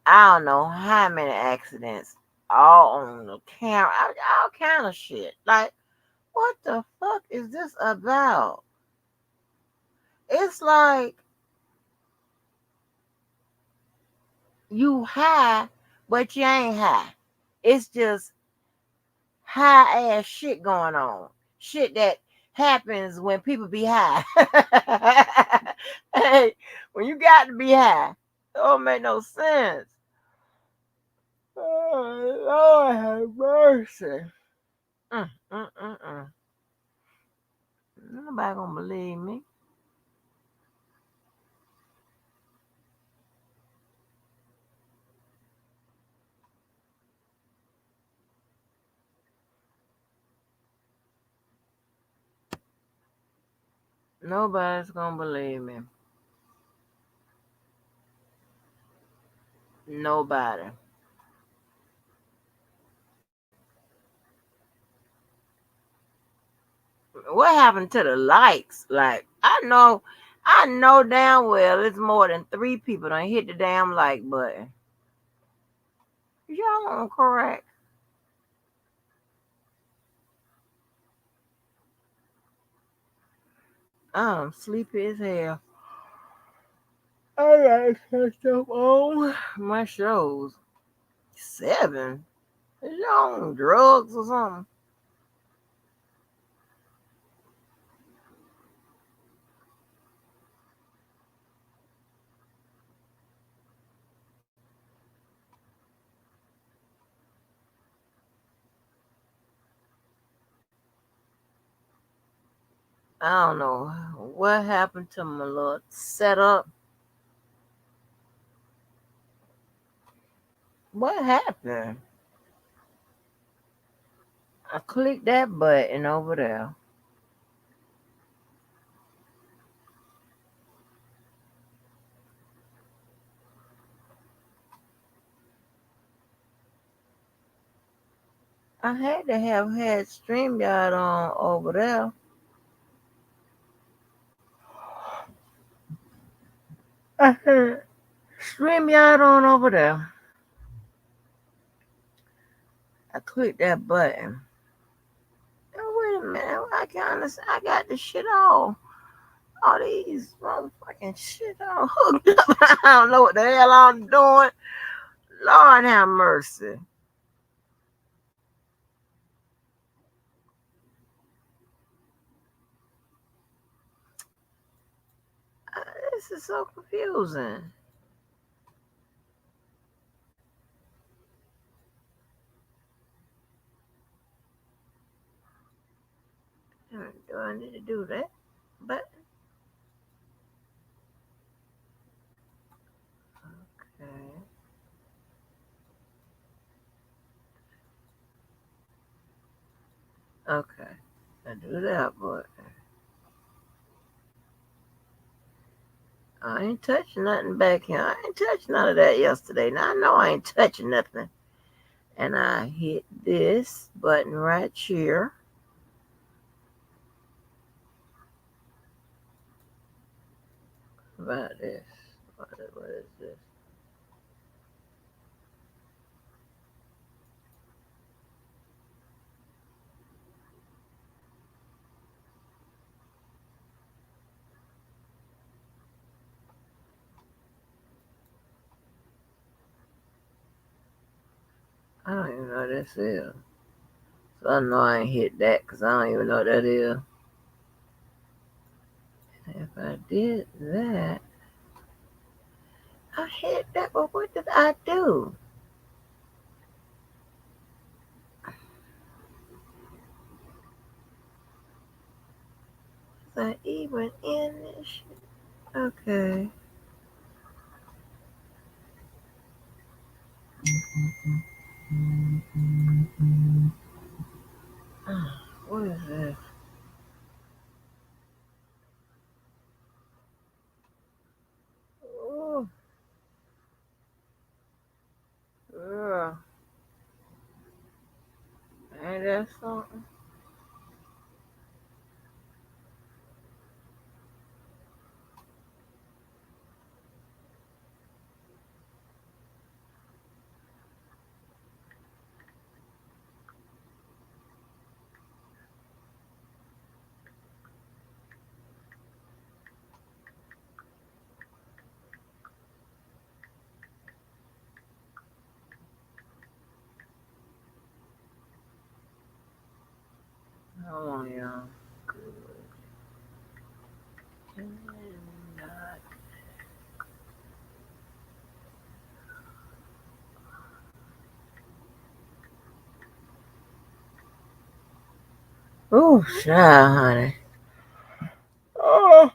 S1: I don't know how many accidents all on the camera, all kind of shit. Like, what the fuck is this about? It's like you high, but you ain't high. It's just high ass shit going on. Shit that happens when people be high. Hey, when you got to be high, it don't make no sense. Oh, Lord have mercy. Mm, mm, mm, mm. Nobody gonna believe me. Nobody's gonna believe me. Nobody. What happened to the likes? Like, I know damn well it's more than 3 people done hit the damn like button. Y'all on correct. I'm sleepy as hell. I gotta catch up on my shows. 7? Is y'all on drugs or something? I don't know what happened to my little setup. What happened? I clicked that button over there. I had to have had StreamYard on over there. I had StreamYard on over there. I clicked that button. Oh, wait a minute. I got this shit all these motherfucking shit all hooked up. I don't know what the hell I'm doing. Lord have mercy. This is so confusing. Do I need to do that? But okay, okay. I do that, but I ain't touching nothing back here. I ain't touched none of that yesterday. Now I know I ain't touching nothing. and I hit this button right here. About this. What is this? I don't even know what this is. So I know I ain't hit that because I don't even know what that is. If I did that, I hit that, but what did I do? Was I even in this shit? Okay. What is this? Oh, girl. Ain't that something? Hold on, y'all. Oh, child, honey. Oh,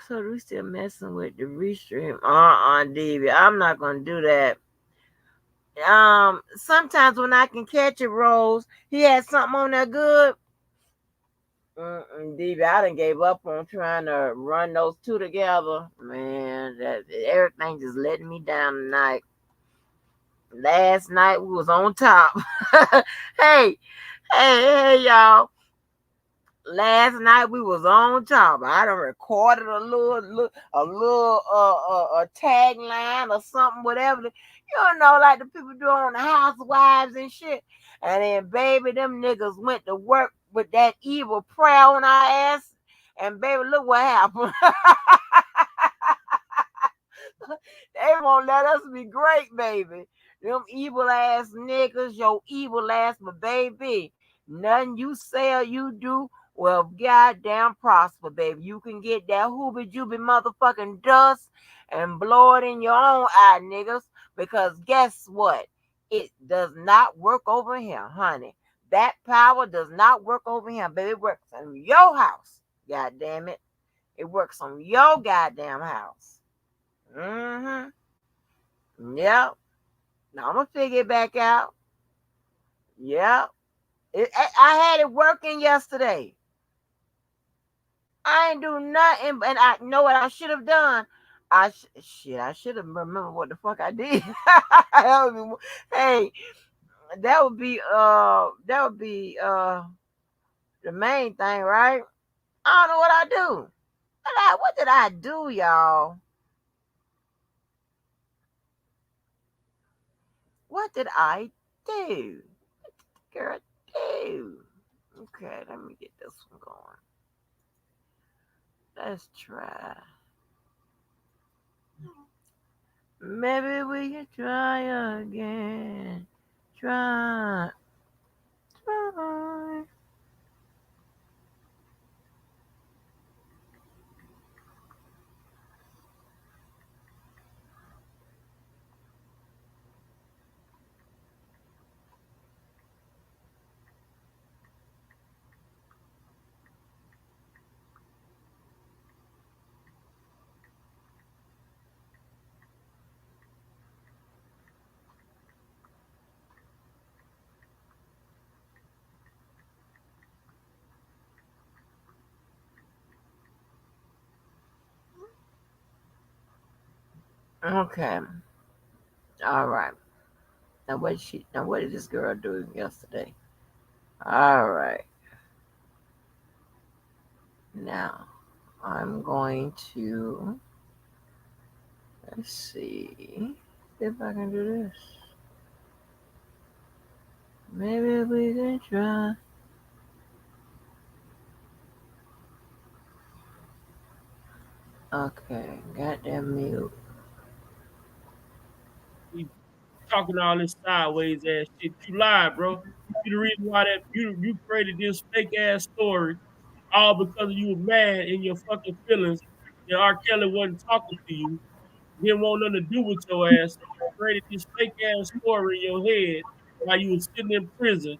S1: so we still messing with the restream. Davy. I'm not gonna do that. Sometimes when I can catch it, Rose, he had something on there good. Davy, I done gave up on trying to run those two together. Man, that everything just letting me down tonight. Last night we was on top. hey, hey, y'all. Last night we was on top. I done recorded a little tagline or something, whatever. You know, like the people do on the Housewives and shit. And then, baby, them niggas went to work with that evil prayer on our ass. And baby, look what happened. They won't let us be great, baby. Them evil ass niggas, your evil ass, but baby, nothing you say or you do will goddamn prosper, baby. You can get that hooby jooby motherfucking dust and blow it in your own eye, niggas. Because guess what? It does not work over here, honey. That power does not work over here, baby. It works in your house. God damn it. It works on your goddamn house. Mm-hmm. Yep. Now I'm gonna figure it back out. Yep. I had it working yesterday. I ain't do nothing, and I know what I should have done. I should have remembered what the fuck I did. Hey, that would be the main thing, right? I don't know what I do. What did I do, y'all? What did I do? Girl, do. Okay, let me get this one going. Let's try. Maybe we can try again. Try. Try. Okay. All right. Now what did this girl do yesterday? All right. Now I'm going to let's see if I can do this. Maybe we can try. Okay, goddamn mute.
S4: You talking all this sideways ass shit. You lied, bro. You the reason why that you created this fake ass story, all because you were mad in your fucking feelings that R. Kelly wasn't talking to you, didn't want nothing to do with your ass. So you created this fake ass story in your head while you was sitting in prison,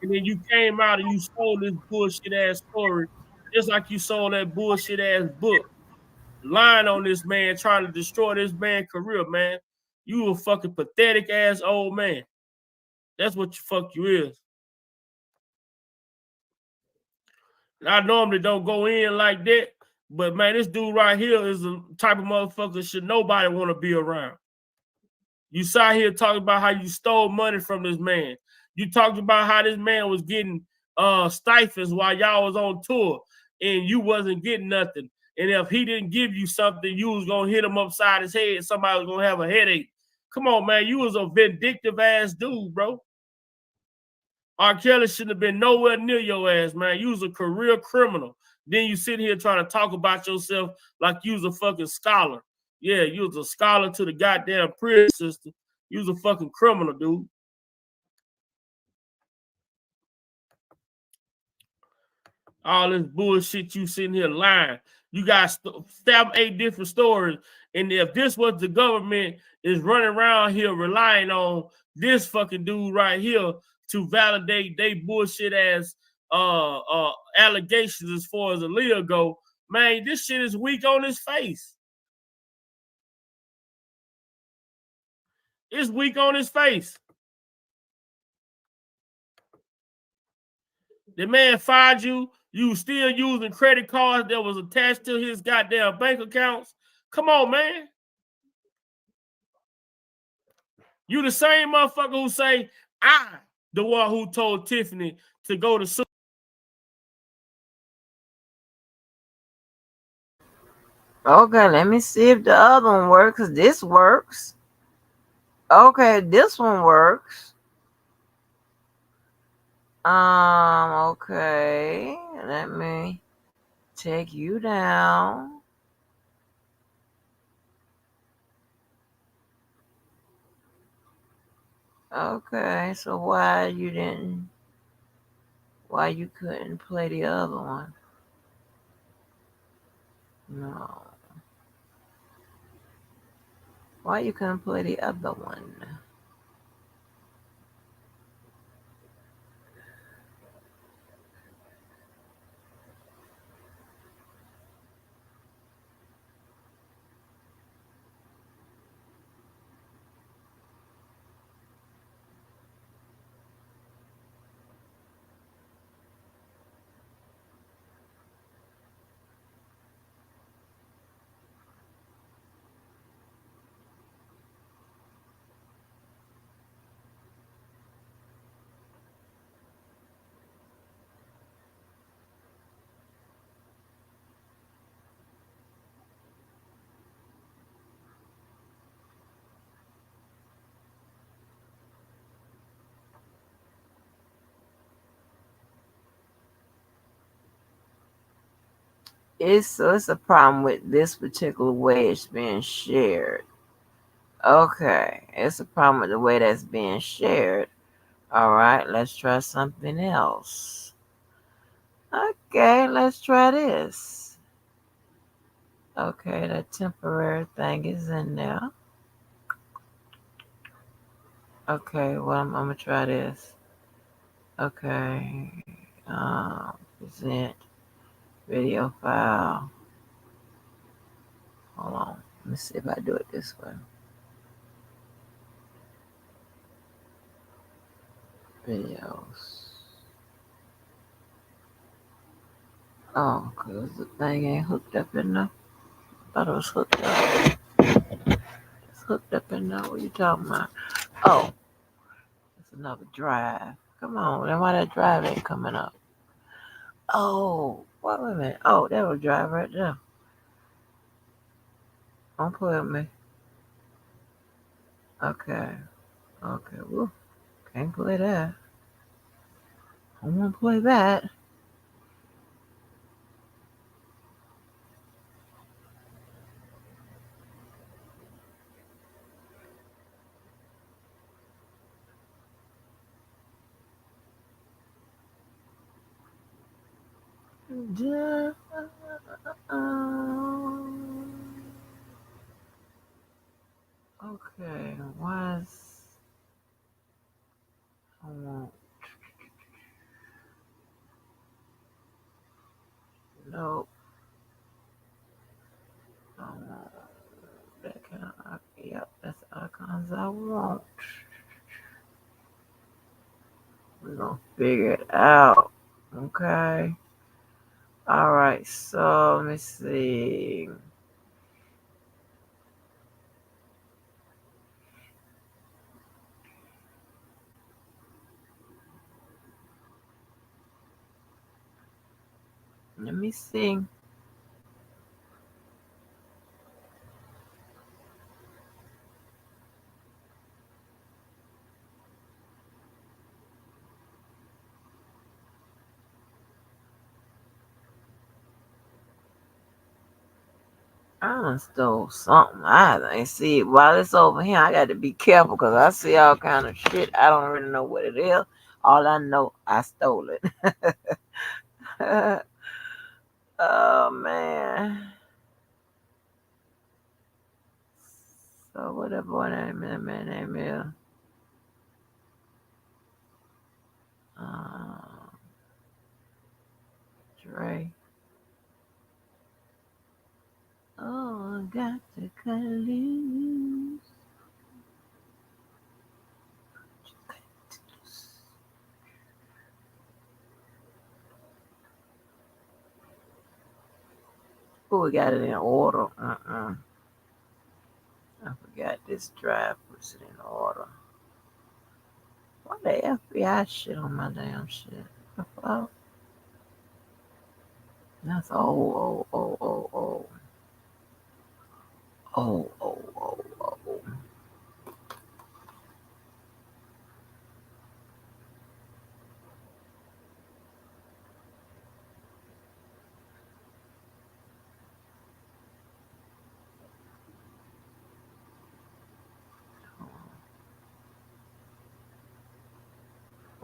S4: and then you came out and you sold this bullshit ass story, just like you sold that bullshit ass book, lying on this man, trying to destroy this man's career, man. You a fucking pathetic ass old man. That's what you fuck you is. And I normally don't go in like that, but man, this dude right here is the type of motherfucker should nobody want to be around. You sat here talking about how you stole money from this man. You talked about how this man was getting stipends while y'all was on tour and you wasn't getting nothing. And if he didn't give you something, you was gonna hit him upside his head. Somebody was gonna have a headache. Come on, man. You was a vindictive ass dude, bro. R. Kelly shouldn't have been nowhere near your ass, man. You was a career criminal. Then you sit here trying to talk about yourself like you was a fucking scholar. Yeah, you was a scholar to the goddamn prison system. You was a fucking criminal, dude. All this bullshit you sitting here lying. You got stab 8 different stories. And if this was the government is running around here relying on this fucking dude right here to validate they bullshit ass allegations as far as a Aaliyah go, man, this shit is weak on his face. It's weak on his face. The man fired you. You still using credit cards that was attached to his goddamn bank accounts. Come on, man. You the same motherfucker who say, I, the one who told Tiffany to go to school.
S1: Okay, let me see if the other one works, because this works. Okay, this one works. Okay, let me take you down. Okay, so why you couldn't play the other one? No. Why you couldn't play the other one? It's a problem with this particular way it's being shared. Okay, it's a problem with the way that's being shared. All right, let's try something else. Okay, let's try this. Okay, that temporary thing is in there. Okay, well, I'm gonna try this. Okay, present video file. Hold on, let me see if I do it this way. Videos. Oh, cause the thing ain't hooked up enough. I thought it was hooked up. It's hooked up in there. What you talking about? Oh, it's another drive. Come on, then why that drive ain't coming up? Oh, wait a minute. Oh, that was drive right there. Don't play with me. Okay. Okay. Woo. Can't play that. I won't play that. Okay, why is I won't nope. I won't that kind of yep, that's icons I want. We're gonna figure it out. Okay. Alright, so let me see. Let me see. I done stole something. I ain't see it. While it's over here, I got to be careful because I see all kind of shit. I don't really know what it is. All I know, I stole it. Oh man. So what that boy name is? That man name is Dre. Oh, I got to cut loose. Oh, we got it in order. I forgot this drive was in order. What the FBI shit on my damn shit? Oh, that's oh.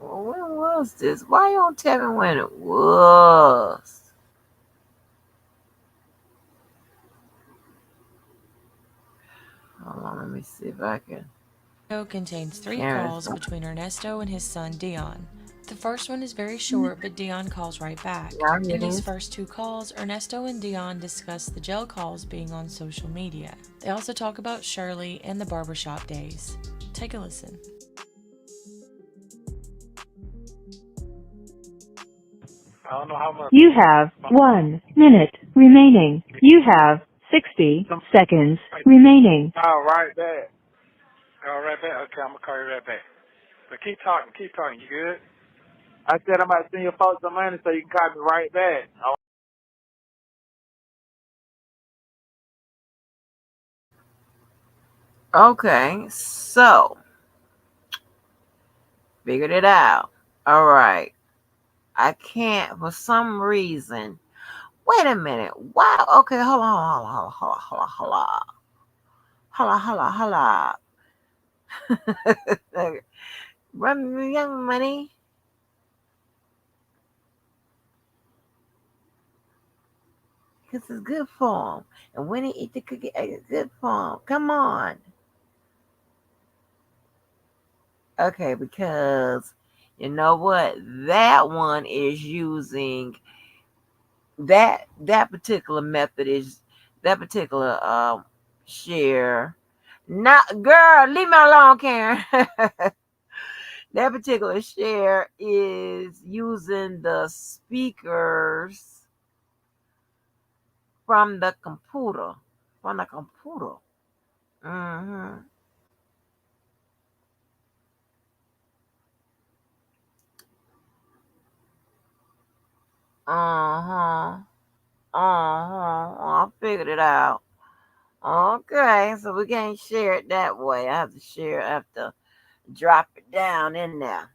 S1: Well, when was this? Why you don't tell me when it was? Hold on, let me see if I can.
S5: Contains 3 calls between Ernesto and his son Dion. The first one is very short, but Dion calls right back. In these first 2 calls, Ernesto and Dion discuss the jail calls being on social media. They also talk about Shirley and the barbershop days. Take a listen.
S6: You have 1 minute remaining. You have 60 seconds remaining.
S7: All right back. All right back. Okay, I'm gonna call you right back. But keep talking. You good? I said I'm about to send your folks some money so you can call me right back.
S1: Okay, so figured it out. All right. I can't for some reason. Wait a minute. Wow. Okay, hold on. Hold on. Run me young money. Because it's good for him. And when he eat the cookie, it's good for him. Come on. Okay, because you know what? That one is using that particular method is that particular share. Not girl, leave me alone, Karen. That particular share is using the speakers from the computer. Mm-hmm. Uh-huh. I figured it out. Okay, so we can't share it that way. I have to share. I have to drop it down in there.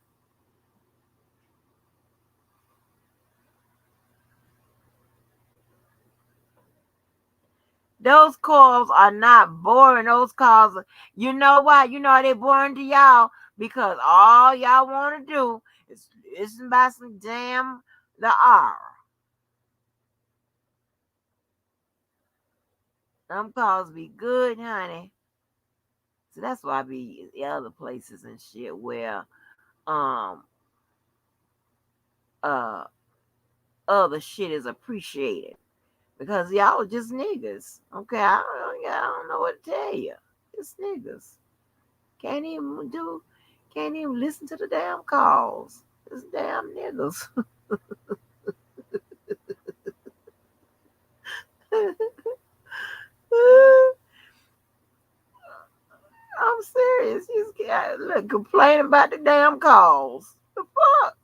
S1: Those calls are not boring. Those calls, you know why? You know they boring to y'all because all y'all want to do is listen about some damn the R. Them calls be good, honey. So that's why I be in other places and shit where um uh other shit is appreciated because y'all just niggas. Okay, I don't know what to tell you. Just niggas. Can't even listen to the damn calls. Just damn niggas. I'm serious. You just can't look complain about the damn calls. The fuck?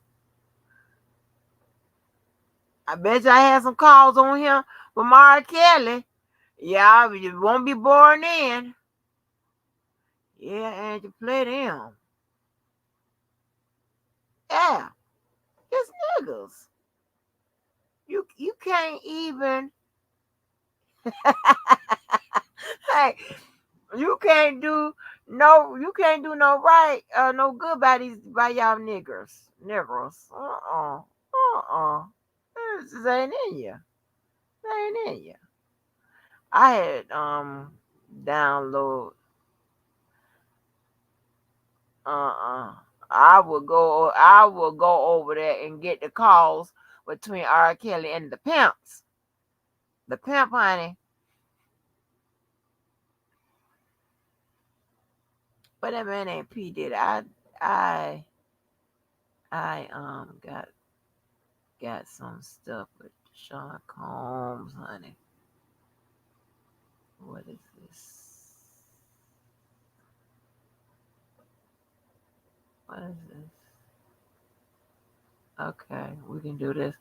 S1: I bet you I had some calls on here from R. Kelly. Yeah, you won't be born in. Yeah, and you play them. Yeah, just niggas. You can't even. Hey, you can't do no right, no good by y'all niggers. This ain't in you. Ain't in you. I had download. I will go over there and get the calls between R. Kelly and the pimps. The pimp, honey. But that man ain't P Diddy. I got some stuff with Sean Combs, honey. What is this? What is this? Okay, we can do this.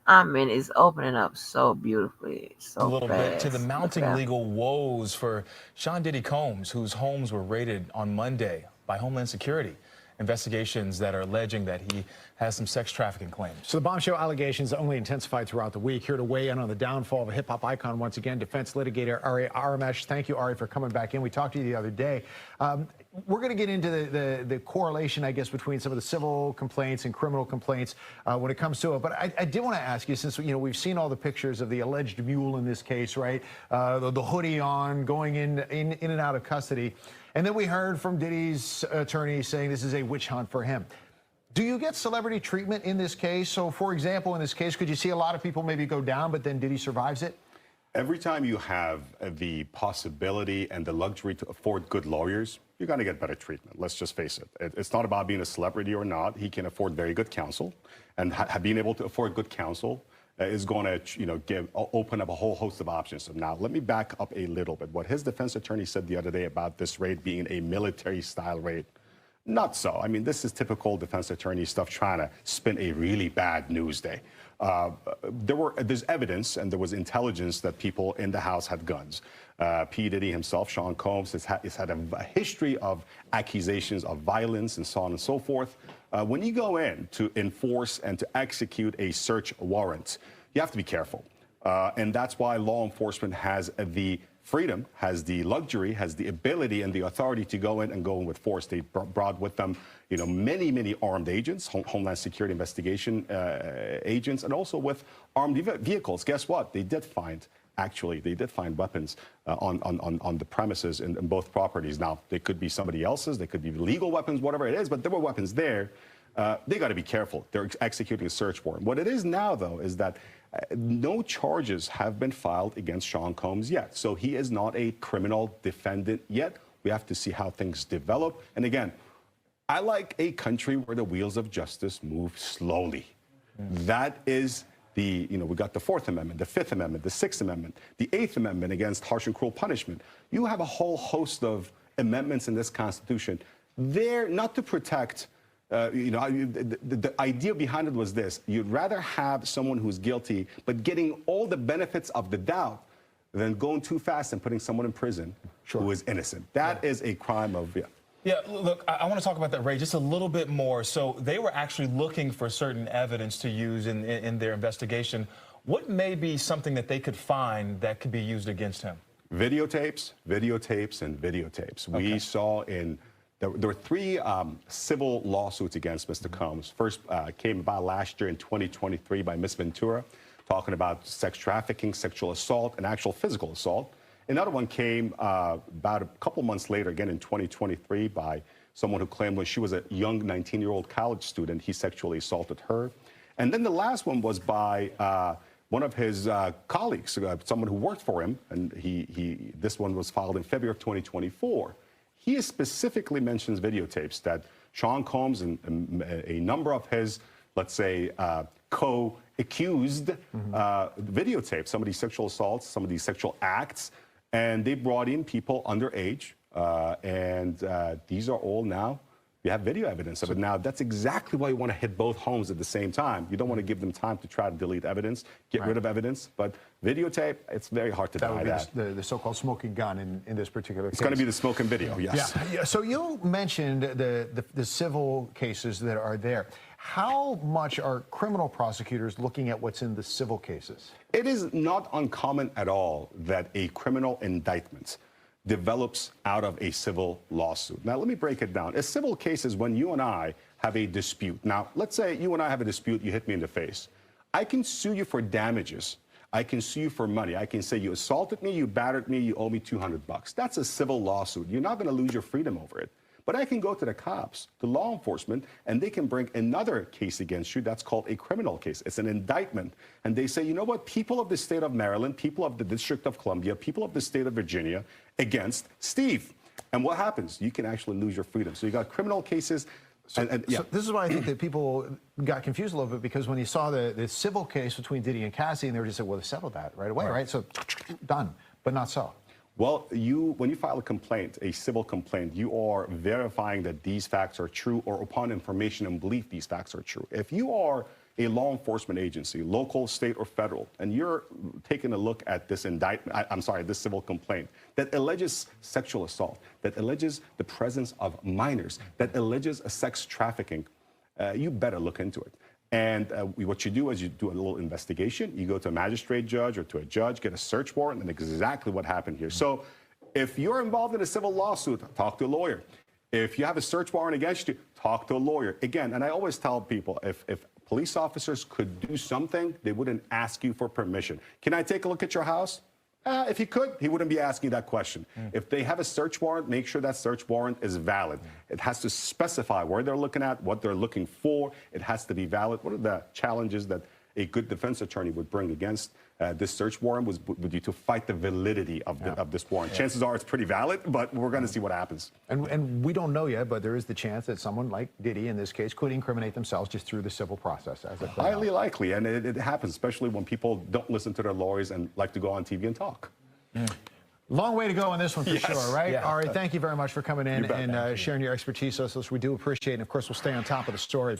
S1: I mean, it's opening up so beautifully, so
S8: A little
S1: fast.
S8: bit to the mounting legal woes for Sean Diddy Combs, whose homes were raided on Monday by Homeland Security. Investigations that are alleging that he has some sex trafficking claims.
S9: So the bombshell allegations only intensified throughout the week. Here to weigh in on the downfall of a hip-hop icon once again, defense litigator Ari Aramesh. Thank you, Ari, for coming back in. We talked to you the other day. We're going to get into the correlation, I guess, between some of the civil complaints and criminal complaints when it comes to it. But I did want to ask you, since we've seen all the pictures of the alleged mule in this case, right? The hoodie on, going in and out of custody. And then we heard from Diddy's attorney saying this is a witch hunt for him. Do you get celebrity treatment in this case? So, for example, in this case, could you see a lot of people maybe go down, but then Diddy survives it?
S10: Every time you have the possibility and the luxury to afford good lawyers, you're going to get better treatment. Let's just face it. It's not about being a celebrity or not. He can afford very good counsel, and being able to afford good counsel is going to, open up a whole host of options. So now, let me back up a little bit. What his defense attorney said the other day about this raid being a military-style raid, not so. I mean, this is typical defense attorney stuff, trying to spin a really bad news day. There's evidence and there was intelligence that people in the house had guns. P. Diddy himself, Sean Combs, has had a history of accusations of violence and so on and so forth. When you go in to enforce and to execute a search warrant, you have to be careful. And that's why law enforcement has the freedom, has the luxury, has the ability and the authority to go in with force. They brought with them, many armed agents, Homeland Security investigation agents, and also with armed vehicles. Guess what? They did find weapons on the premises in both properties. Now, they could be somebody else's, they could be legal weapons, whatever it is, but there were weapons there. They got to be careful. They're executing a search warrant. What it is now, though, is that no charges have been filed against Sean Combs yet. So he is not a criminal defendant yet. We have to see how things develop. And again, I like a country where the wheels of justice move slowly. That is we got the Fourth Amendment, the Fifth Amendment, the Sixth Amendment, the Eighth Amendment against harsh and cruel punishment. You have a whole host of amendments in this Constitution. They're not to protect. The idea behind it was this: you'd rather have someone who's guilty but getting all the benefits of the doubt than going too fast and putting someone in prison who is innocent. That is a crime of
S8: Yeah, look, I want to talk about that, Ray, just a little bit more. So they were actually looking for certain evidence to use in their investigation. What may be something that they could find that could be used against him?
S10: Videotapes, videotapes, and videotapes. Okay. We saw there were 3 civil lawsuits against Mr. Combs. First came about last year in 2023 by Ms. Ventura, talking about sex trafficking, sexual assault, and actual physical assault. Another one came about a couple months later, again in 2023, by someone who claimed when she was a young 19-year-old college student, he sexually assaulted her. And then the last one was by one of his colleagues, someone who worked for him, and this one was filed in February of 2024. He specifically mentions videotapes that Sean Combs and a number of his, let's say, co-accused videotapes, some of these sexual assaults, some of these sexual acts, and they brought in people underage, and these are all now, we have video evidence of it. Now, that's exactly why you want to hit both homes at the same time. You don't want to give them time to try to delete evidence, get rid of evidence, but videotape, it's very hard to deny that.
S9: That would be the so-called smoking gun in this particular case.
S10: It's going to be the smoking video, yes.
S9: Yeah. So you mentioned the civil cases that are there. How much are criminal prosecutors looking at what's in the civil cases?
S10: It is not uncommon at all that a criminal indictment develops out of a civil lawsuit. Now, let me break it down. A civil case is when you and I have a dispute. Now, let's say you and I have a dispute, you hit me in the face. I can sue you for damages. I can sue you for money. I can say you assaulted me, you battered me, you owe me $200. That's a civil lawsuit. You're not going to lose your freedom over it. But I can go to the cops, to law enforcement, and they can bring another case against you. That's called a criminal case. It's an indictment. And they say, you know what, people of the state of Maryland, people of the District of Columbia, people of the state of Virginia against Steve. And what happens? You can actually lose your freedom. So you got criminal cases.
S9: So this is why I think that people got confused a little bit, because when you saw the civil case between Diddy and Cassie, and they were just like, well, they settled that right away, right? So done, but not so.
S10: Well, when you file a complaint, a civil complaint, you are verifying that these facts are true, or upon information and belief these facts are true. If you are a law enforcement agency, local, state, or federal, and you're taking a look at this this civil complaint that alleges sexual assault, that alleges the presence of minors, that alleges a sex trafficking, you better look into it. And what you do is you do a little investigation. You go to a magistrate judge or to a judge, get a search warrant, and exactly what happened here. So if you're involved in a civil lawsuit, talk to a lawyer. If you have a search warrant against you, talk to a lawyer. Again, and I always tell people, if police officers could do something, they wouldn't ask you for permission. Can I take a look at your house? If he could, he wouldn't be asking that question. If they have a search warrant, make sure that search warrant is valid. It has to specify where they're looking at, what they're looking for. It has to be valid. What are the challenges that a good defense attorney would bring against this search warrant would be to fight the validity of this warrant. Chances are it's pretty valid, but we're going to see what happens.
S9: And we don't know yet, but there is the chance that someone like Diddy, in this case, could incriminate themselves just through the civil process.
S10: Highly likely, and it happens, especially when people don't listen to their lawyers and like to go on TV and talk.
S9: Long way to go on this one for sure, right? Yeah. All right, thank you very much for coming in and sharing your expertise with us. We do appreciate it, and of course, we'll stay on top of the story.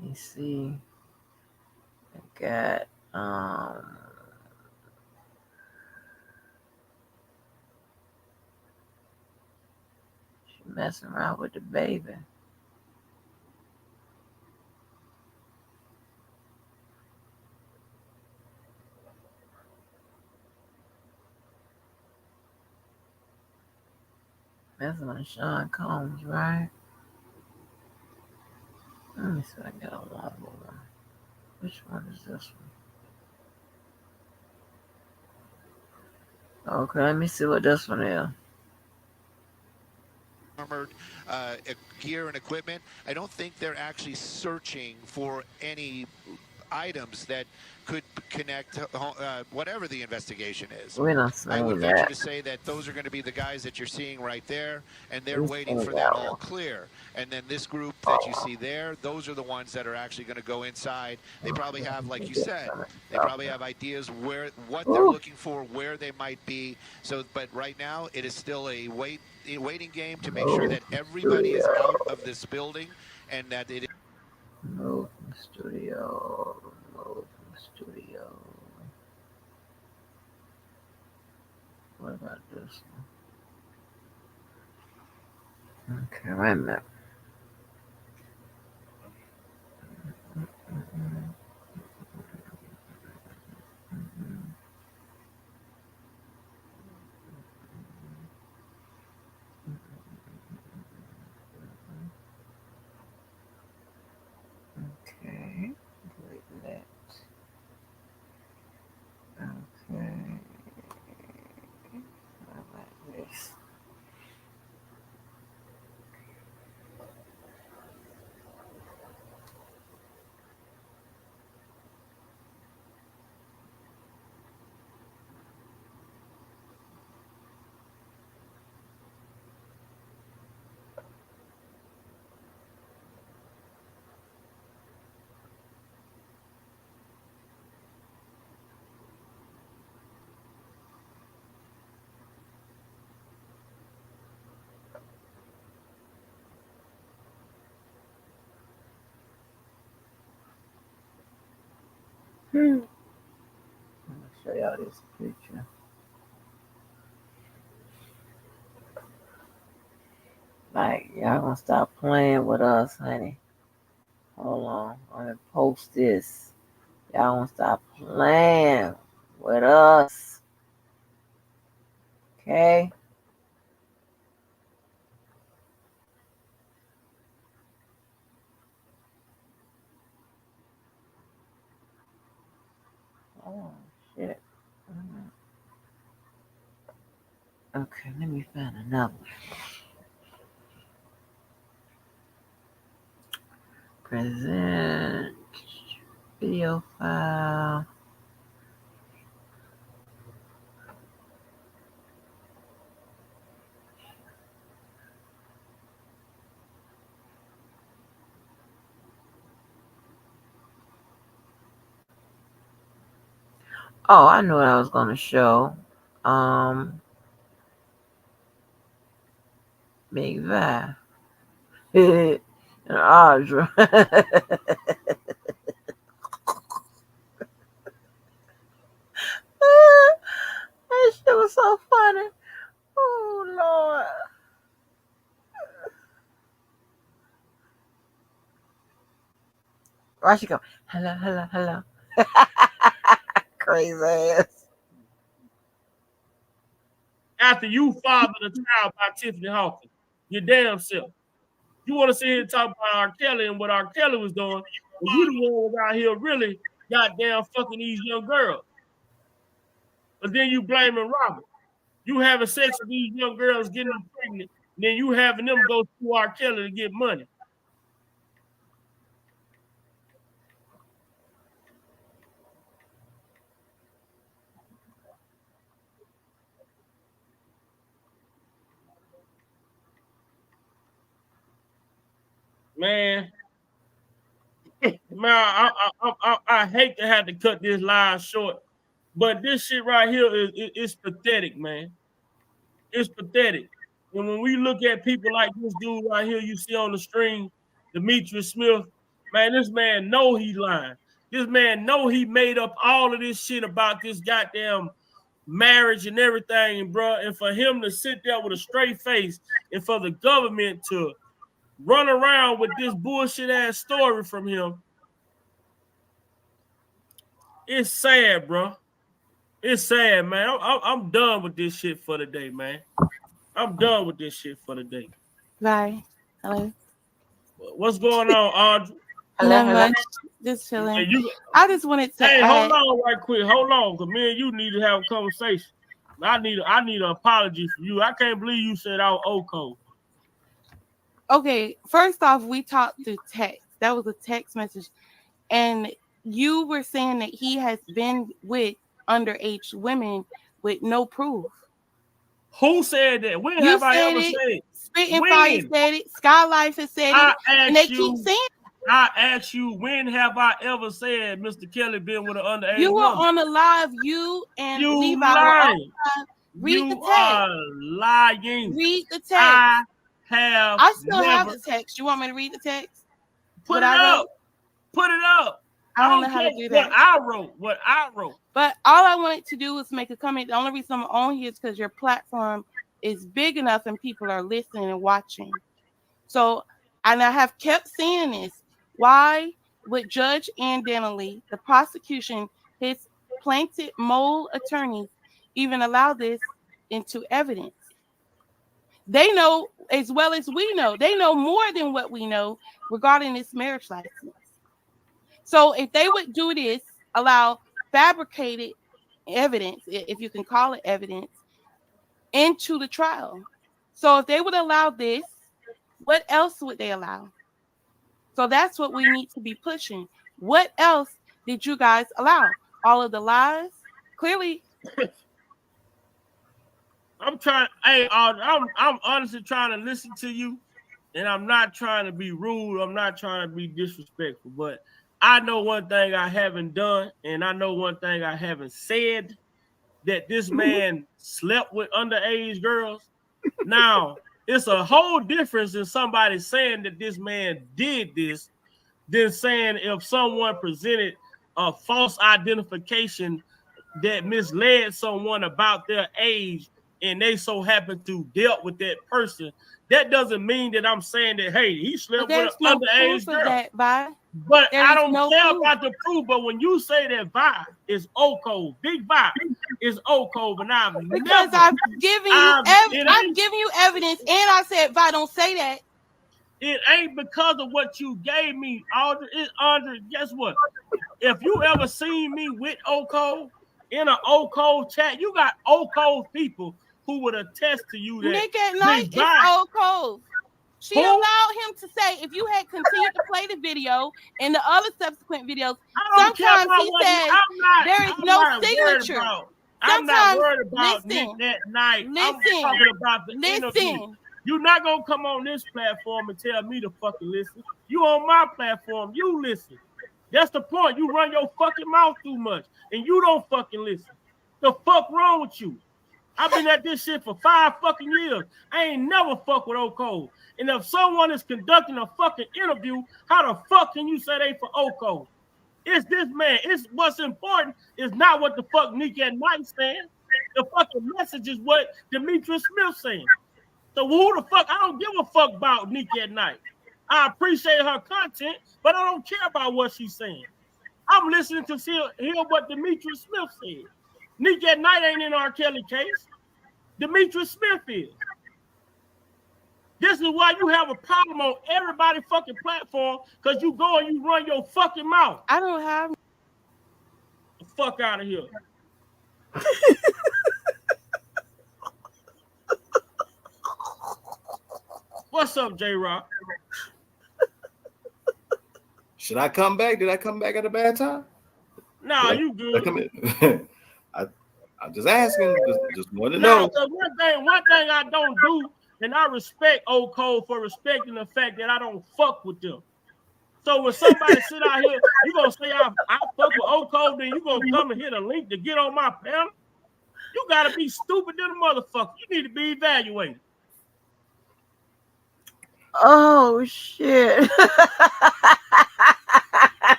S1: Let me see. I got she messing around with the baby. Messing on Sean Combs, right? Let me see if I got a longer one. Which one is this one? Okay, let me see what this one is.
S11: armored gear and equipment, I don't think they're actually searching for any items that could connect whatever the investigation is.
S1: We don't say
S11: I would venture
S1: that.
S11: to say that those are going to be the guys that you're seeing right there, and they're
S1: We
S11: waiting
S1: say
S11: for
S1: that
S11: that all
S1: one.
S11: clear. And then this group that you see there, those are the ones that are actually going to go inside. They probably have, like you said, they probably have ideas what they're looking for, where they might be. So, but right now it is still a waiting game to make sure that everybody is out of this building and that it.
S1: Move from the studio. Move from the studio. What about this one? Okay, wait a minute. Okay, delete that. Okay, how about this? I'm gonna show y'all this picture. Like, y'all gonna stop playing with us, honey. Hold on, I'm gonna post this. Y'all gonna stop playing with us. Okay? Oh, shit. Okay, let me find another one. Present video file. Oh, I knew what I was gonna show. Big Vi. And Audra. That shit was so funny. Oh, Lord. Why she go, hello, hello, hello. Crazy ass.
S4: After you fathered a child by Tiffany Hawkins, your damn self. You want to sit here and talk about R. Kelly and what R. Kelly was doing, and you the one was out here really goddamn fucking these young girls. But then you blaming Robert. You having sex with these young girls, getting them pregnant, and then you having them go to R. Kelly to get money. Man, I hate to have to cut this live short, but this shit right here is pathetic, man. It's pathetic. And when we look at people like this dude right here, you see on the stream, Demetrius Smith, man, this man know he lying. This man know he made up all of this shit about this goddamn marriage and everything, and bro, and for him to sit there with a straight face, and for the government to run around with this bullshit ass story from him, it's sad, bro. It's sad, man. I'm done with this shit for the day, man. I'm done with this shit for the day.
S12: Bye. Hello.
S4: What's going on, Audrey?
S12: Not much. Just chilling. I just wanted to.
S4: Hey, hold on right quick. Hold on, because me and you need to have a conversation. I need an apology from you. I can't believe you said I was Oko.
S12: Okay, first off, we talked through text. That was a text message. And you were saying that he has been with underage women with no proof.
S4: Who said that? When
S12: You
S4: have I
S12: said
S4: ever
S12: it.
S4: said it?
S12: Spitting Fire said it. Skylife has said it. And they keep saying it.
S4: I asked you, when have I ever said Mr. Kelly been with an underage
S12: You were
S4: woman?
S12: on the live. You and
S4: You
S12: Levi
S4: lying.
S12: Read
S4: You
S12: the text.
S4: are lying.
S12: Read the text.
S4: I
S12: still have the text. You want me to read the text?
S4: Put it up. Put it up.
S12: I don't know how to do that.
S4: What I wrote.
S12: But all I wanted to do was make a comment. The only reason I'm on here is because your platform is big enough and people are listening and watching. So, and I have kept saying this. Why would Judge Ann Denley, the prosecution, his plaintiff mole attorneys, even allow this into evidence? They know as well as we know. They know more than what we know regarding this marriage license. So if they would do this, allow fabricated evidence, if you can call it evidence, into the trial. So if they would allow this, what else would they allow? So that's what we need to be pushing. What else did you guys allow? All of the lies? Clearly.
S4: I'm trying. Hey, I'm honestly trying to listen to you, and I'm not trying to be rude. I'm not trying to be disrespectful, but I know one thing I haven't done, and I know one thing I haven't said, that this man slept with underage girls. Now, it's a whole difference in somebody saying that this man did this than saying if someone presented a false identification that misled someone about their age and they so happen to dealt with that person. That doesn't mean that I'm saying that, hey, he slept with an underage girl. But I don't care about the proof. But when you say that Vi is Oko, Big Vi is Oko, and I've
S12: given you evidence, and I said, Vi, don't say that.
S4: It ain't because of what you gave me, Audrey. Audrey, guess what? If you ever seen me with Oko in an Oko chat, you got Oko people who would attest to you that
S12: Nick at Night is Oko. She allowed him to say, if you had continued to play the video and the other subsequent videos, sometimes he says there is no signature.
S4: I'm not worried about Nick that night. I'm talking about the interview. You're not going to come on this platform and tell me to fucking listen. You on my platform, you listen. That's the point. You run your fucking mouth too much and you don't fucking listen. The fuck wrong with you? I've been at this shit for 5 fucking years. I ain't never fuck with Oko. And if someone is conducting a fucking interview, how the fuck can you say they for Oko? It's this man. It's what's important is not what the fuck Nick at Night saying. The fucking message is what Demetrius Smith saying. So who the fuck? I don't give a fuck about Nick at Night. I appreciate her content, but I don't care about what she's saying. I'm listening to hear what Demetrius Smith said. Nick at Night ain't in R. Kelly case. Demetrius Smith is. This is why you have a problem on everybody's fucking platform, because you go and you run your fucking mouth.
S12: I don't have.
S4: The fuck out of here. What's up, J-Rock?
S13: Should I come back? Did I come back at a bad time?
S4: Nah, you good.
S13: I'm just asking. Just want to know.
S4: One thing I don't do, and I respect Oko for respecting the fact that I don't fuck with them. So when somebody sit out here, you gonna say I fuck with Oko, then you gonna come and hit a link to get on my panel? You gotta be stupid than a motherfucker. You need to be evaluated.
S1: Oh shit.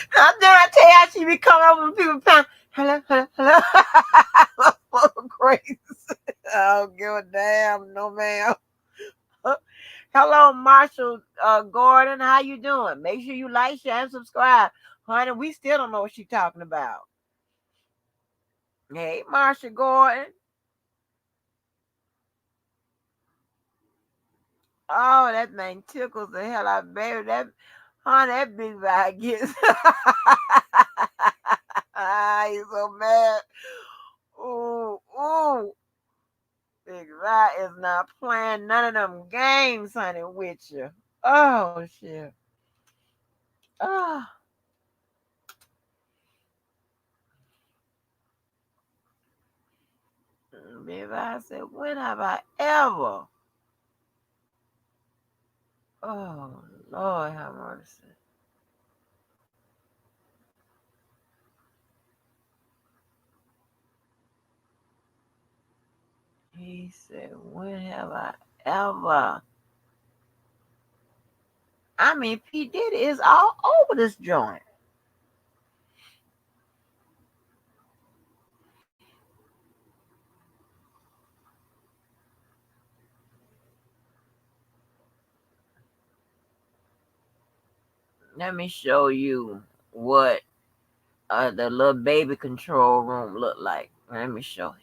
S1: How did I tell you how she be coming over with people pound? Hello. Crazy. I don't give a damn, no ma'am. Hello, Marshall Gordon. How you doing? Make sure you like, share, and subscribe. Honey, we still don't know what she's talking about. Hey, Marshall Gordon. Oh, that thing tickles the hell out of baby. That big vibe gets. He's so mad. Ooh. Big vibe. I is not playing none of them games, honey, with you. Oh, shit. Oh. Baby, I said, when have I ever? Oh, Lord have mercy. He said, when have I ever? I mean, P. Diddy is all over this joint. Let me show you what the little baby control room looked like. Let me show you.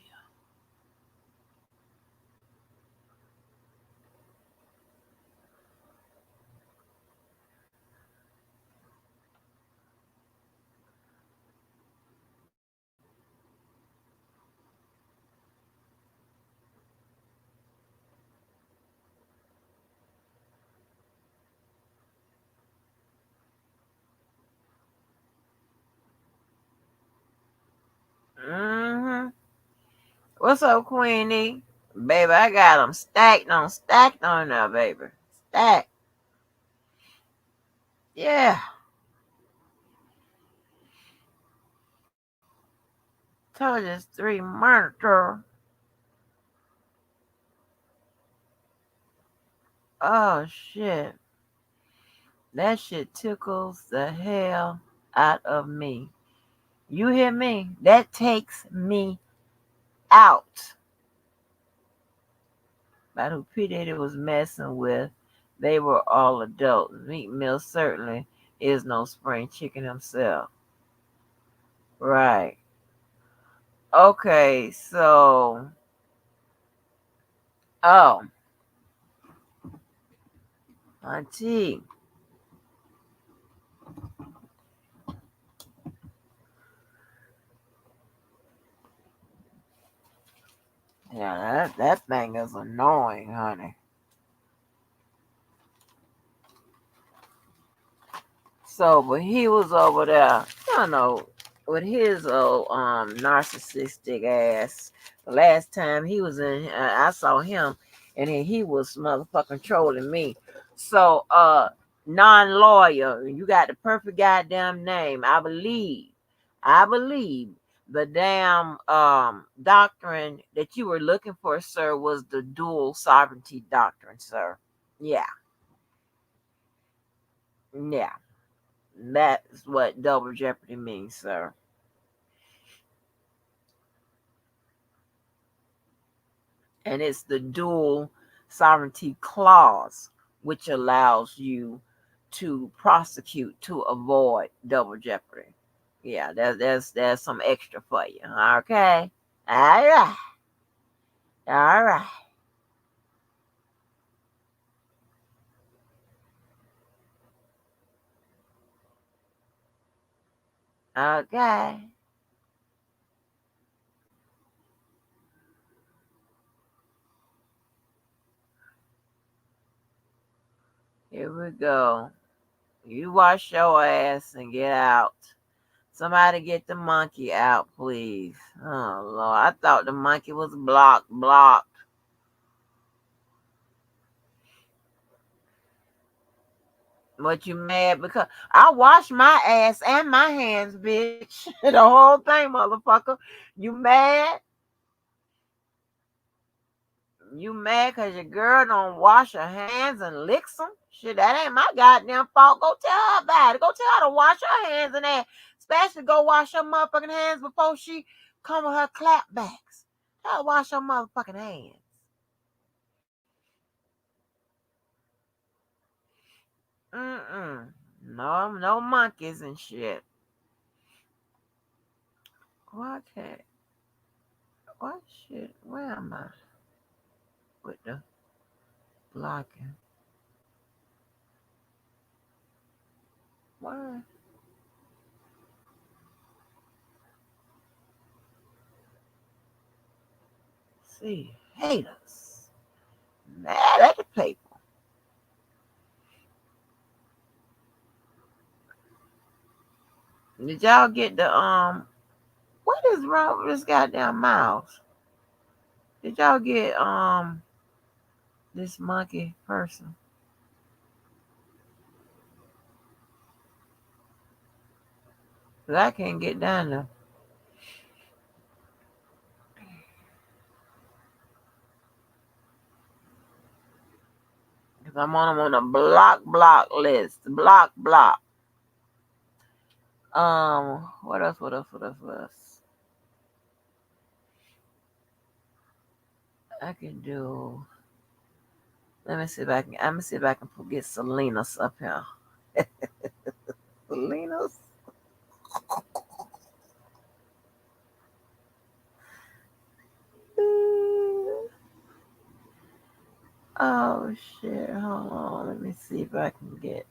S1: Mm-hmm. What's up, Queenie? Baby, I got them stacked on there, baby. Stacked. Yeah. Told you it's 3 monitor. Oh, shit. That shit tickles the hell out of me. You hear me? That takes me out. About who P. Diddy was messing with. They were all adults. Meat Mill certainly is no spring chicken himself. Right. Okay, so. Oh. Auntie. Yeah, that thing is annoying, honey. So, but he was over there, with his old narcissistic ass. The last time he was in, I saw him, and he was motherfucking trolling me. So, non-lawyer, you got the perfect goddamn name. I believe the damn doctrine that you were looking for, sir, was the dual sovereignty doctrine, sir. Yeah, yeah. That's what double jeopardy means, sir. And it's the dual sovereignty clause, which allows you to prosecute to avoid double jeopardy. Yeah, there's some extra for you. Okay. All right. All right. Okay. Here we go. You wash your ass and get out. Somebody get the monkey out, please. Oh, Lord. I thought the monkey was blocked. But you mad because I wash my ass and my hands, bitch. The whole thing, motherfucker. You mad? You mad because your girl don't wash her hands and licks them? Shit, that ain't my goddamn fault. Go tell her about it. Go tell her to wash her hands and that. Especially go wash her motherfucking hands before she come with her clapbacks. Tell her to wash her motherfucking hands. No monkeys and shit. Okay. What shit? Where am I with the blocking? Why? See, haters. mad at the people. Did y'all get the what is wrong with this goddamn mouse? Did y'all get this monkey person? Cause I can't get down there. Cause I'm on them on a block list. Block. What else? I can do. Let me see if I can. I'm gonna see if I can get Selena's up here. Selena's. Oh shit! Hold on. Let me see if I can get.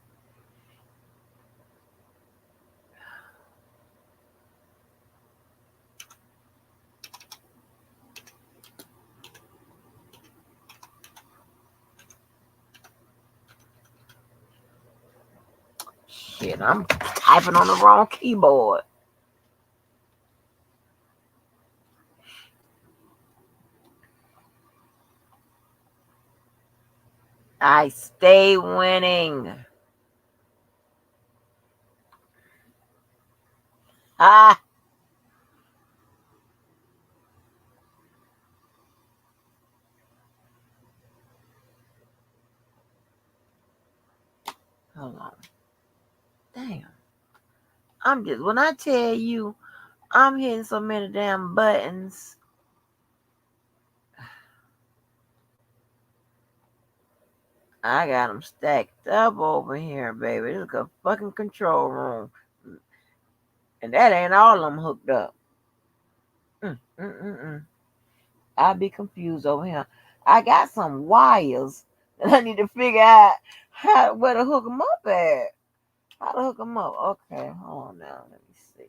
S1: Shit! I'm typing on the wrong keyboard. I stay winning. Ah. Hold on. Damn. When I tell you I'm hitting so many damn buttons. I got them stacked up over here, baby. This is a fucking control room. And that ain't all of them hooked up. I'll be confused over here. I got some wires that I need to figure out where to hook them up at. How to hook them up. Okay, hold on now. Let me see.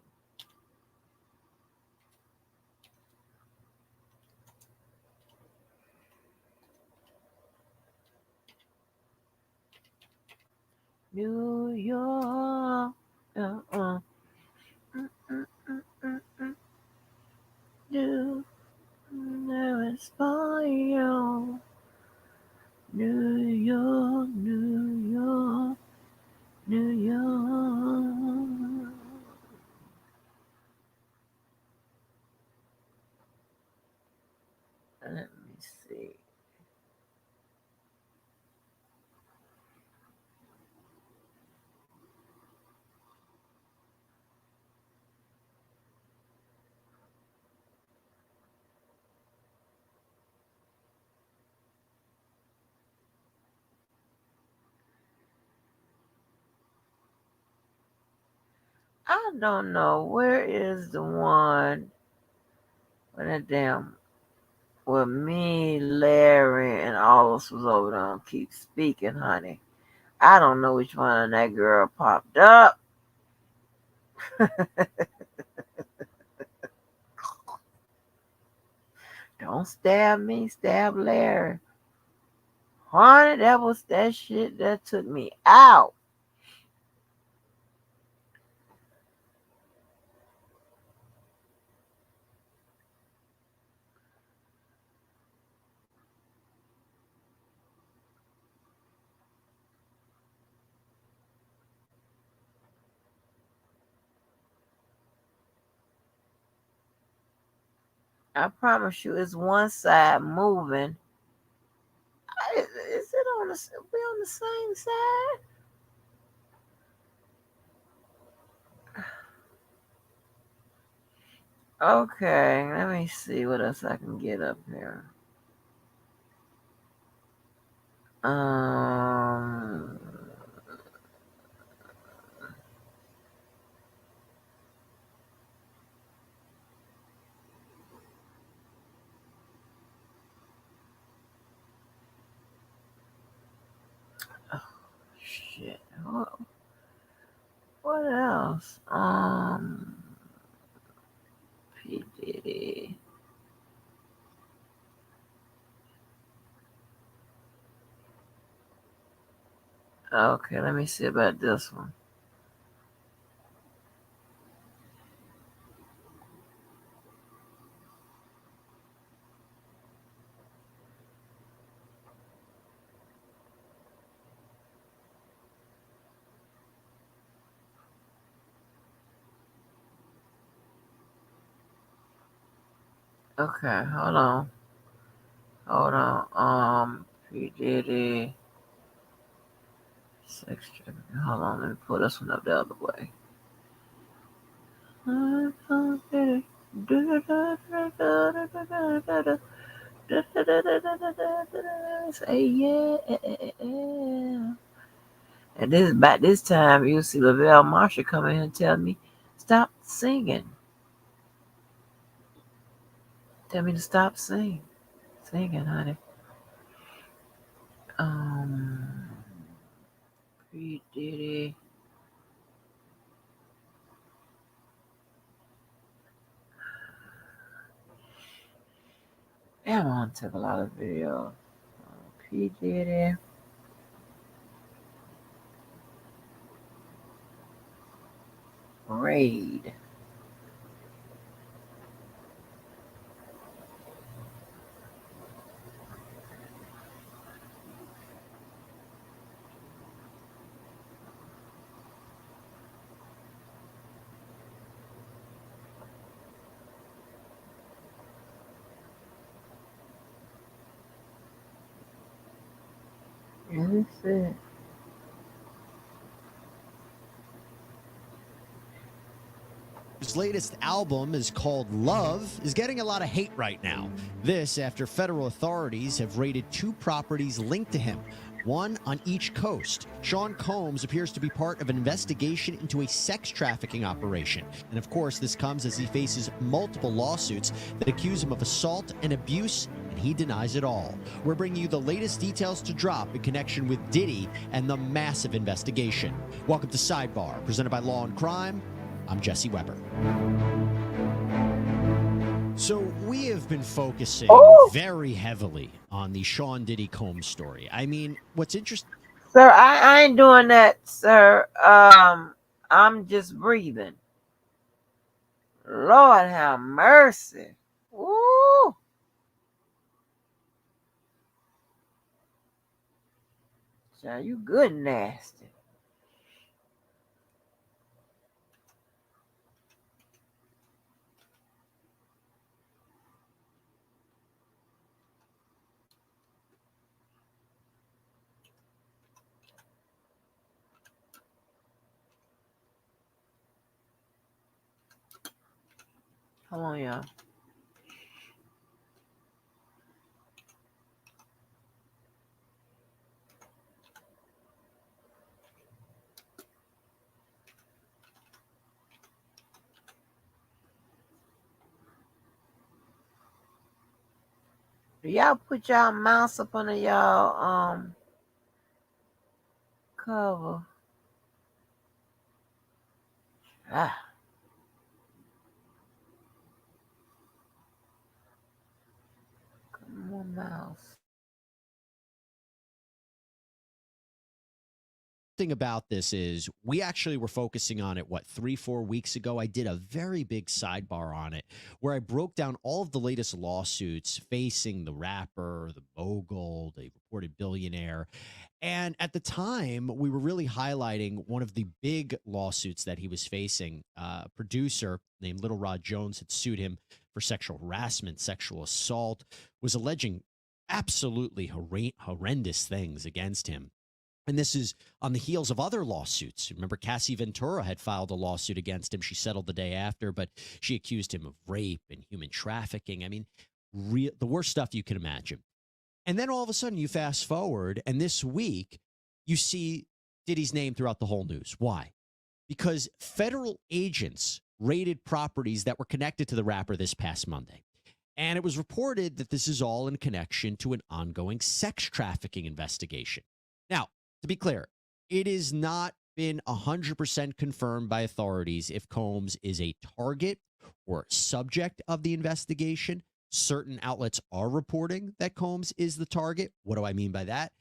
S1: New York. New York for you. New York, New York, New York. Let me see. I don't know. Where is the one when that damn with me, Larry, and all us was over there and keep speaking, honey. I don't know which one that girl popped up. Don't stab me, stab Larry. Honey, that was that shit that took me out. I promise you, it's one side moving. Is it on we on the same side? Okay, let me see what else I can get up here. Shit. What else? P. Diddy. Okay, let me see about this one. Okay, hold on. Hold on. P. Diddy. Sex trafficking. Hold on, let me pull this one up the other way. Say yeah. And this about this time, you'll see Lavelle Marshall come in and tell me, stop singing. Tell me to stop singing, honey. P. Diddy. Damn, I want to take a lot of videos. P. Diddy. Raid. Let me see.
S14: His latest album is called Love, is getting a lot of hate right now. This after federal authorities have raided 2 properties linked to him, one on each coast. Sean Combs appears to be part of an investigation into a sex trafficking operation. And of course, this comes as he faces multiple lawsuits that accuse him of assault and abuse, and he denies it all. We're bringing you the latest details to drop in connection with Diddy and the massive investigation. Welcome to Sidebar, presented by Law and Crime. I'm Jesse Weber. So we have been focusing very heavily on the Sean Diddy Combs story. I mean, what's interesting...
S1: Sir, I ain't doing that, sir. I'm just breathing. Lord have mercy. Woo! Child, you good and nasty. Come on, y'all. Do y'all put y'all mouse up under y'all cover? Ah. Come on, mouse.
S14: Thing about this is we actually were focusing on it 3-4 weeks ago. I did a very big sidebar on it where I broke down all of the latest lawsuits facing the rapper, the mogul, the reported billionaire. And at the time, we were really highlighting one of the big lawsuits that he was facing. A producer named Little Rod Jones had sued him for sexual harassment, sexual assault, was alleging absolutely horrendous things against him. And this is on the heels of other lawsuits. Remember, Cassie Ventura had filed a lawsuit against him. She settled the day after, but she accused him of rape and human trafficking. I mean, the worst stuff you can imagine. And then all of a sudden you fast forward, and this week you see Diddy's name throughout the whole news. Why? Because federal agents raided properties that were connected to the rapper this past Monday. And it was reported that this is all in connection to an ongoing sex trafficking investigation. Now, to be clear, it has not been 100% confirmed by authorities if Combs is a target or subject of the investigation. Certain outlets are reporting that Combs is the target. What do I mean by that?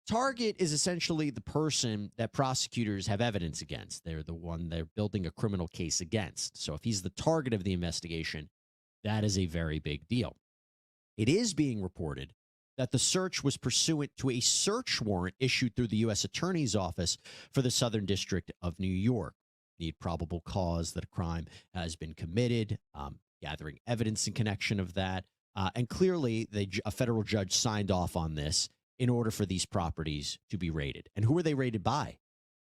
S14: target is essentially the person that prosecutors have evidence against. They're the one they're building a criminal case against. So if he's the target of the investigation, that is a very big deal. It is being reported that the search was pursuant to a search warrant issued through the U.S. Attorney's Office for the Southern District of New York. Need probable cause that a crime has been committed, gathering evidence in connection of that. And clearly, a federal judge signed off on this in order for these properties to be raided. And who were they raided by?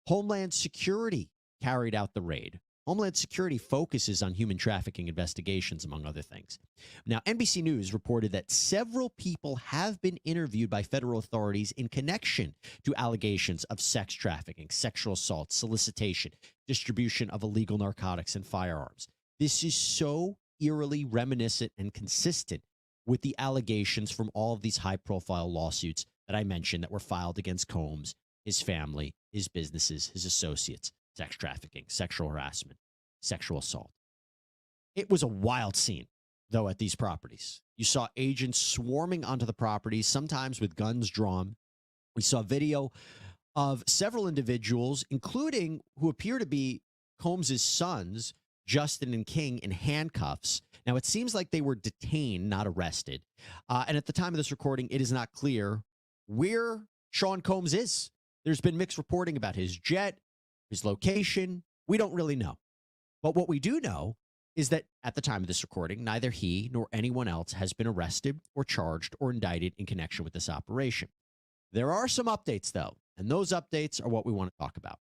S14: Homeland Security carried out the raid. Homeland Security focuses on human trafficking investigations, among other things. Now, NBC News reported that several people have been interviewed by federal authorities in connection to allegations of sex trafficking, sexual assault, solicitation, distribution of illegal narcotics and firearms. This is so eerily reminiscent and consistent with the allegations from all of these high-profile lawsuits that I mentioned that were filed against Combs, his family, his businesses, his associates. Sex trafficking, sexual harassment, sexual assault. It was a wild scene, though, at these properties. You saw agents swarming onto the properties, sometimes with guns drawn. We saw video of several individuals, including who appear to be Combs' sons, Justin and King, in handcuffs. Now, it seems like they were detained, not arrested. And at the time of this recording, it is not clear where Sean Combs is. There's been mixed reporting about his jet, his location. We don't really know. But what we do know is that at the time of this recording, neither he nor anyone else has been arrested or charged or indicted in connection with this operation. There are some updates, though, and those updates are what we want to talk about.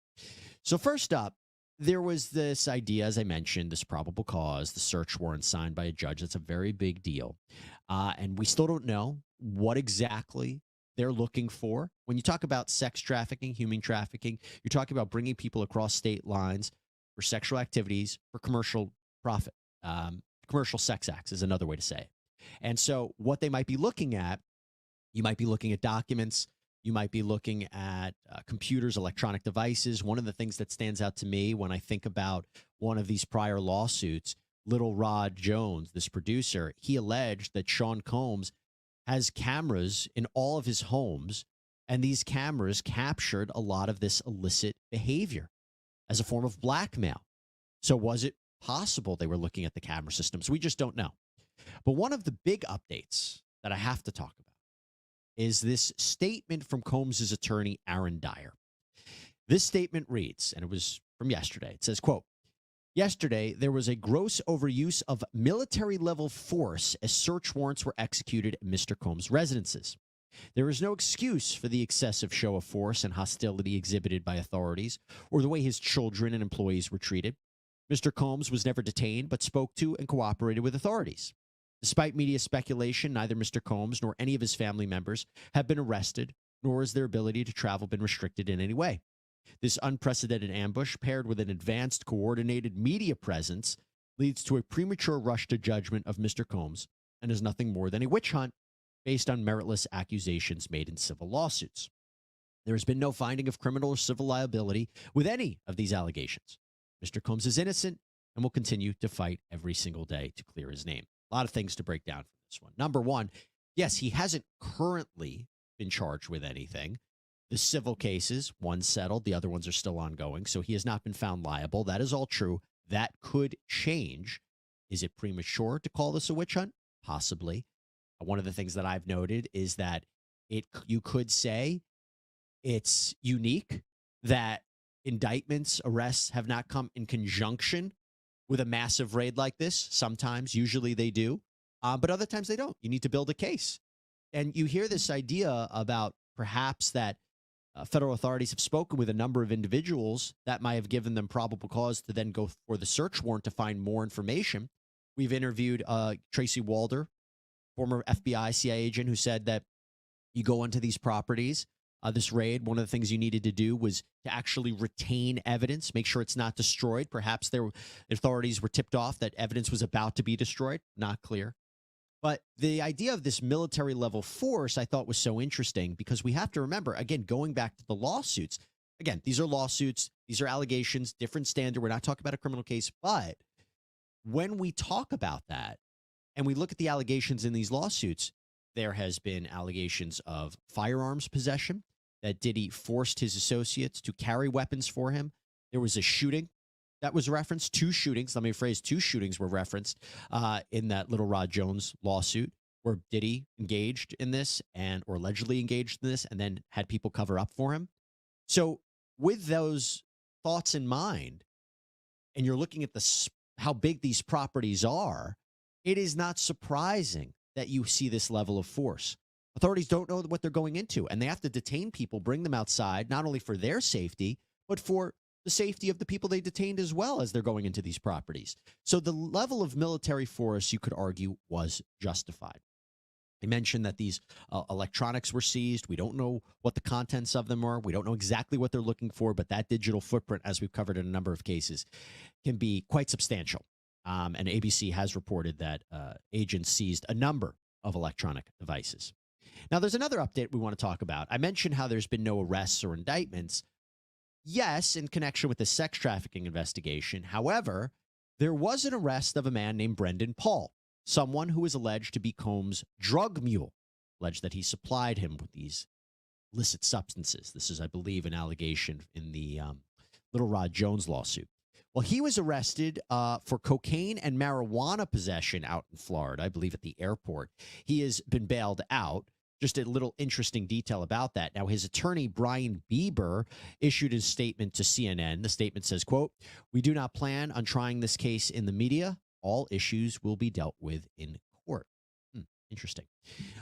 S14: So first up, there was this idea, as I mentioned, this probable cause, the search warrant signed by a judge. That's a very big deal. And we still don't know what exactly they're looking for. When you talk about sex trafficking, human trafficking, you're talking about bringing people across state lines for sexual activities, for commercial profit. Commercial sex acts is another way to say it. And so what they might be looking at, you might be looking at documents, you might be looking at computers, electronic devices. One of the things that stands out to me when I think about one of these prior lawsuits, Little Rod Jones, this producer, he alleged that Sean Combs has cameras in all of his homes, and these cameras captured a lot of this illicit behavior as a form of blackmail. So was it possible they were looking at the camera systems? We just don't know. But one of the big updates that I have to talk about is this statement from Combs' attorney, Aaron Dyer. This statement reads, and it was from yesterday, it says, quote, "Yesterday, there was a gross overuse of military-level force as search warrants were executed at Mr. Combs' residences. There is no excuse for the excessive show of force and hostility exhibited by authorities or the way his children and employees were treated. Mr. Combs was never detained but spoke to and cooperated with authorities. Despite media speculation, neither Mr. Combs nor any of his family members have been arrested, nor has their ability to travel been restricted in any way. This unprecedented ambush, paired with an advanced, coordinated media presence, leads to a premature rush to judgment of Mr. Combs and is nothing more than a witch hunt based on meritless accusations made in civil lawsuits. There has been no finding of criminal or civil liability with any of these allegations. Mr. Combs is innocent and will continue to fight every single day to clear his name." A lot of things to break down from this one. Number one, yes, he hasn't currently been charged with anything. The civil cases, one settled, the other ones are still ongoing, so he has not been found liable. That is all true. That could change. Is it premature to call this a witch hunt? Possibly. One of the things that I've noted is that you could say it's unique that indictments, arrests have not come in conjunction with a massive raid like this. Sometimes, usually they do, but other times they don't. You need to build a case. And you hear this idea about perhaps that federal authorities have spoken with a number of individuals that might have given them probable cause to then go for the search warrant to find more information. We've interviewed Tracy Walder, former FBI CIA agent, who said that you go into these properties, this raid, one of the things you needed to do was to actually retain evidence, make sure it's not destroyed. Perhaps authorities were tipped off that evidence was about to be destroyed. Not clear. But the idea of this military level force I thought was so interesting because we have to remember, again, going back to the lawsuits, again, these are lawsuits, these are allegations, different standard. We're not talking about a criminal case. But when we talk about that and we look at the allegations in these lawsuits, there has been allegations of firearms possession. that Diddy forced his associates to carry weapons for him. There was a shooting that was referenced, 2 shootings. Let me rephrase, 2 shootings were referenced in that Little Rod Jones lawsuit, where Diddy engaged in this or allegedly engaged in this and then had people cover up for him. So with those thoughts in mind, and you're looking at how big these properties are, it is not surprising that you see this level of force. Authorities don't know what they're going into, and they have to detain people, bring them outside, not only for their safety, but for the safety of the people they detained as well as they're going into these properties. So the level of military force, you could argue, was justified. I mentioned that these electronics were seized. We don't know what the contents of them are. We don't know exactly what they're looking for, but that digital footprint, as we've covered in a number of cases, can be quite substantial. And ABC has reported that agents seized a number of electronic devices. Now, there's another update we want to talk about. I mentioned how there's been no arrests or indictments. Yes, in connection with the sex trafficking investigation. However, there was an arrest of a man named Brendan Paul, someone who is alleged to be Combs' drug mule, alleged that he supplied him with these illicit substances. This is, I believe, an allegation in the Little Rod Jones lawsuit. Well, he was arrested for cocaine and marijuana possession out in Florida, I believe at the airport. He has been bailed out. Just a little interesting detail about that. Now, his attorney, Brian Bieber, issued a statement to CNN. The statement says, quote, "We do not plan on trying this case in the media. All issues will be dealt with in court." Interesting.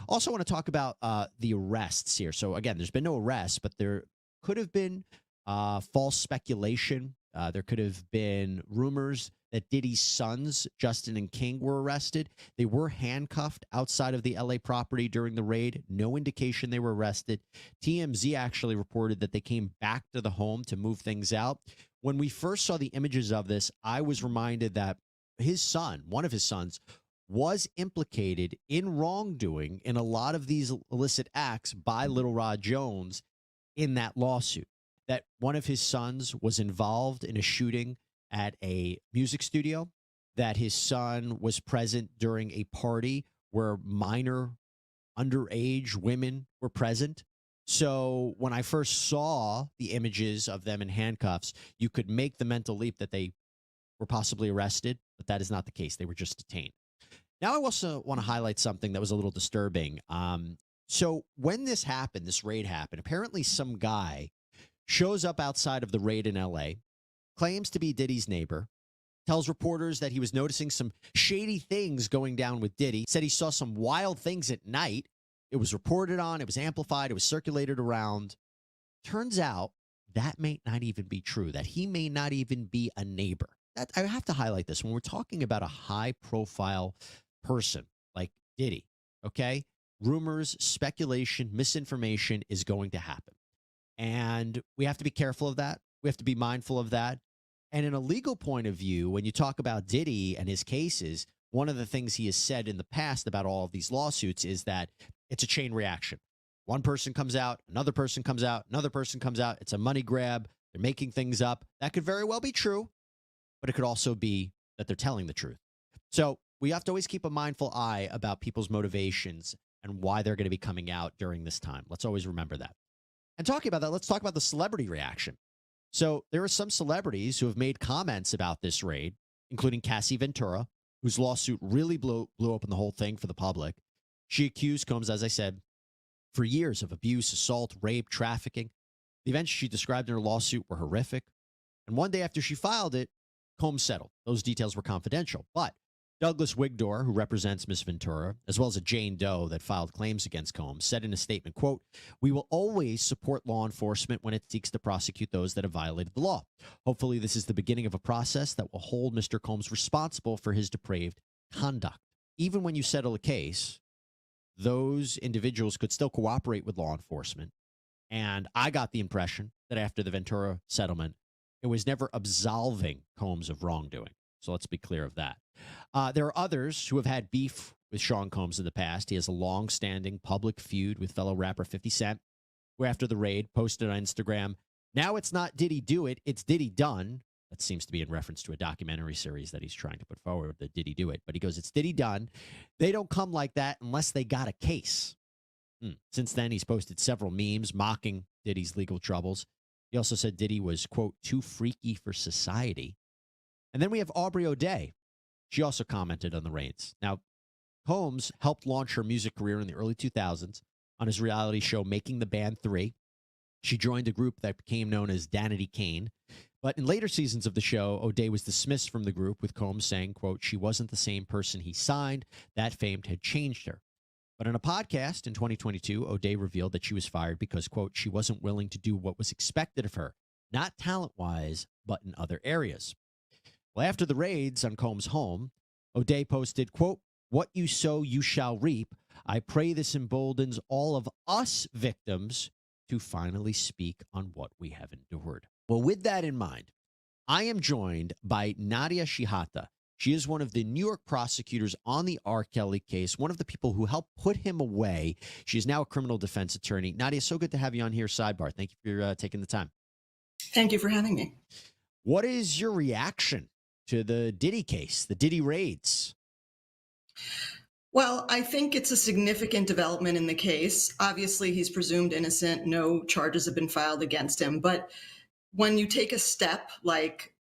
S14: Also want to talk about the arrests here. So, again, there's been no arrests, but there could have been false speculation. There could have been rumors that Diddy's sons, Justin and King, were arrested. They were handcuffed outside of the LA property during the raid. No indication they were arrested. TMZ actually reported that they came back to the home to move things out. When we first saw the images of this, I was reminded that his son, one of his sons, was implicated in wrongdoing in a lot of these illicit acts by Little Rod Jones in that lawsuit. That one of his sons was involved in a shooting at a music studio, that his son was present during a party where minor underage women were present. So when I first saw the images of them in handcuffs, you could make the mental leap that they were possibly arrested, but that is not the case. They were just detained. Now, I also want to highlight something that was a little disturbing. So when this happened, this raid happened, apparently some guy shows up outside of the raid in LA, claims to be Diddy's neighbor, tells reporters that he was noticing some shady things going down with Diddy, said he saw some wild things at night. It was reported on, it was amplified, it was circulated around. Turns out that may not even be true, that he may not even be a neighbor. I have to highlight this when we're talking about a high-profile person like Diddy, okay? Rumors, speculation, misinformation is going to happen. And we have to be careful of that. We have to be mindful of that. And in a legal point of view, when you talk about Diddy and his cases, one of the things he has said in the past about all of these lawsuits is that it's a chain reaction. One person comes out, another person comes out, another person comes out. It's a money grab. They're making things up. That could very well be true, but it could also be that they're telling the truth. So we have to always keep a mindful eye about people's motivations and why they're going to be coming out during this time. Let's always remember that. And talking about that, let's talk about the celebrity reaction. So there are some celebrities who have made comments about this raid, including Cassie Ventura, whose lawsuit really blew open the whole thing for the public. She accused Combs, as I said, for years of abuse, assault, rape, trafficking. The events she described in her lawsuit were horrific. And one day after she filed it, Combs settled. Those details were confidential. But Douglas Wigdor, who represents Ms. Ventura, as well as a Jane Doe that filed claims against Combs, said in a statement, quote, "We will always support law enforcement when it seeks to prosecute those that have violated the law. Hopefully, this is the beginning of a process that will hold Mr. Combs responsible for his depraved conduct." Even when you settle a case, those individuals could still cooperate with law enforcement. And I got the impression that after the Ventura settlement, it was never absolving Combs of wrongdoing. So let's be clear of that. There are others who have had beef with Sean Combs in the past. He has a long-standing public feud with fellow rapper 50 Cent, who after the raid posted on Instagram, "Now it's not Diddy do it, it's Diddy done." That seems to be in reference to a documentary series that he's trying to put forward, the Diddy do it. But he goes, "It's Diddy done. They don't come like that unless they got a case." Since then, he's posted several memes mocking Diddy's legal troubles. He also said Diddy was, quote, too freaky for society. And then we have Aubrey O'Day. She also commented on the raids. Now, Combs helped launch her music career in the early 2000s on his reality show Making the Band 3. She joined a group that became known as Danity Kane. But in later seasons of the show, O'Day was dismissed from the group, with Combs saying, quote, she wasn't the same person he signed. That fame had changed her. But in a podcast in 2022, O'Day revealed that she was fired because, quote, she wasn't willing to do what was expected of her, not talent-wise, but in other areas. Well, after the raids on Combs' home, O'Day posted, quote, what you sow, you shall reap. I pray this emboldens all of us victims to finally speak on what we have endured. Well, with that in mind, I am joined by Nadia Shihata. She is one of the New York prosecutors on the R. Kelly case, one of the people who helped put him away. She is now a criminal defense attorney. Nadia, so good to have you on here, Sidebar. Thank you for taking the time.
S3: Thank you for having me.
S14: What is your reaction to the Diddy case, the Diddy raids?
S3: Well, I think it's a significant development in the case. Obviously, he's presumed innocent. No charges have been filed against him. But when you take a step like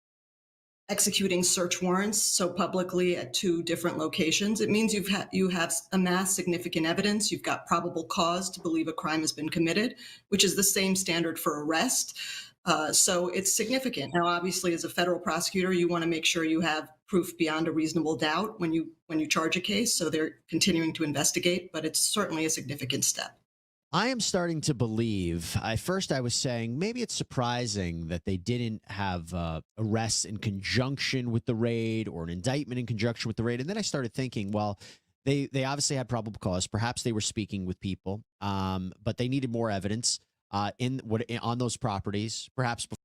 S3: executing search warrants so publicly at two different locations, it means you have amassed significant evidence. You've got probable cause to believe a crime has been committed, which is the same standard for arrest. So it's significant. Now, obviously, as a federal prosecutor, you want to make sure you have proof beyond a reasonable doubt when you charge a case. So they're continuing to investigate, but it's certainly a significant step.
S14: I am starting to believe. At first, I was saying maybe it's surprising that they didn't have arrests in conjunction with the raid or an indictment in conjunction with the raid. And then I started thinking, well, they obviously had probable cause. Perhaps they were speaking with people, but they needed more evidence on those properties. Perhaps before.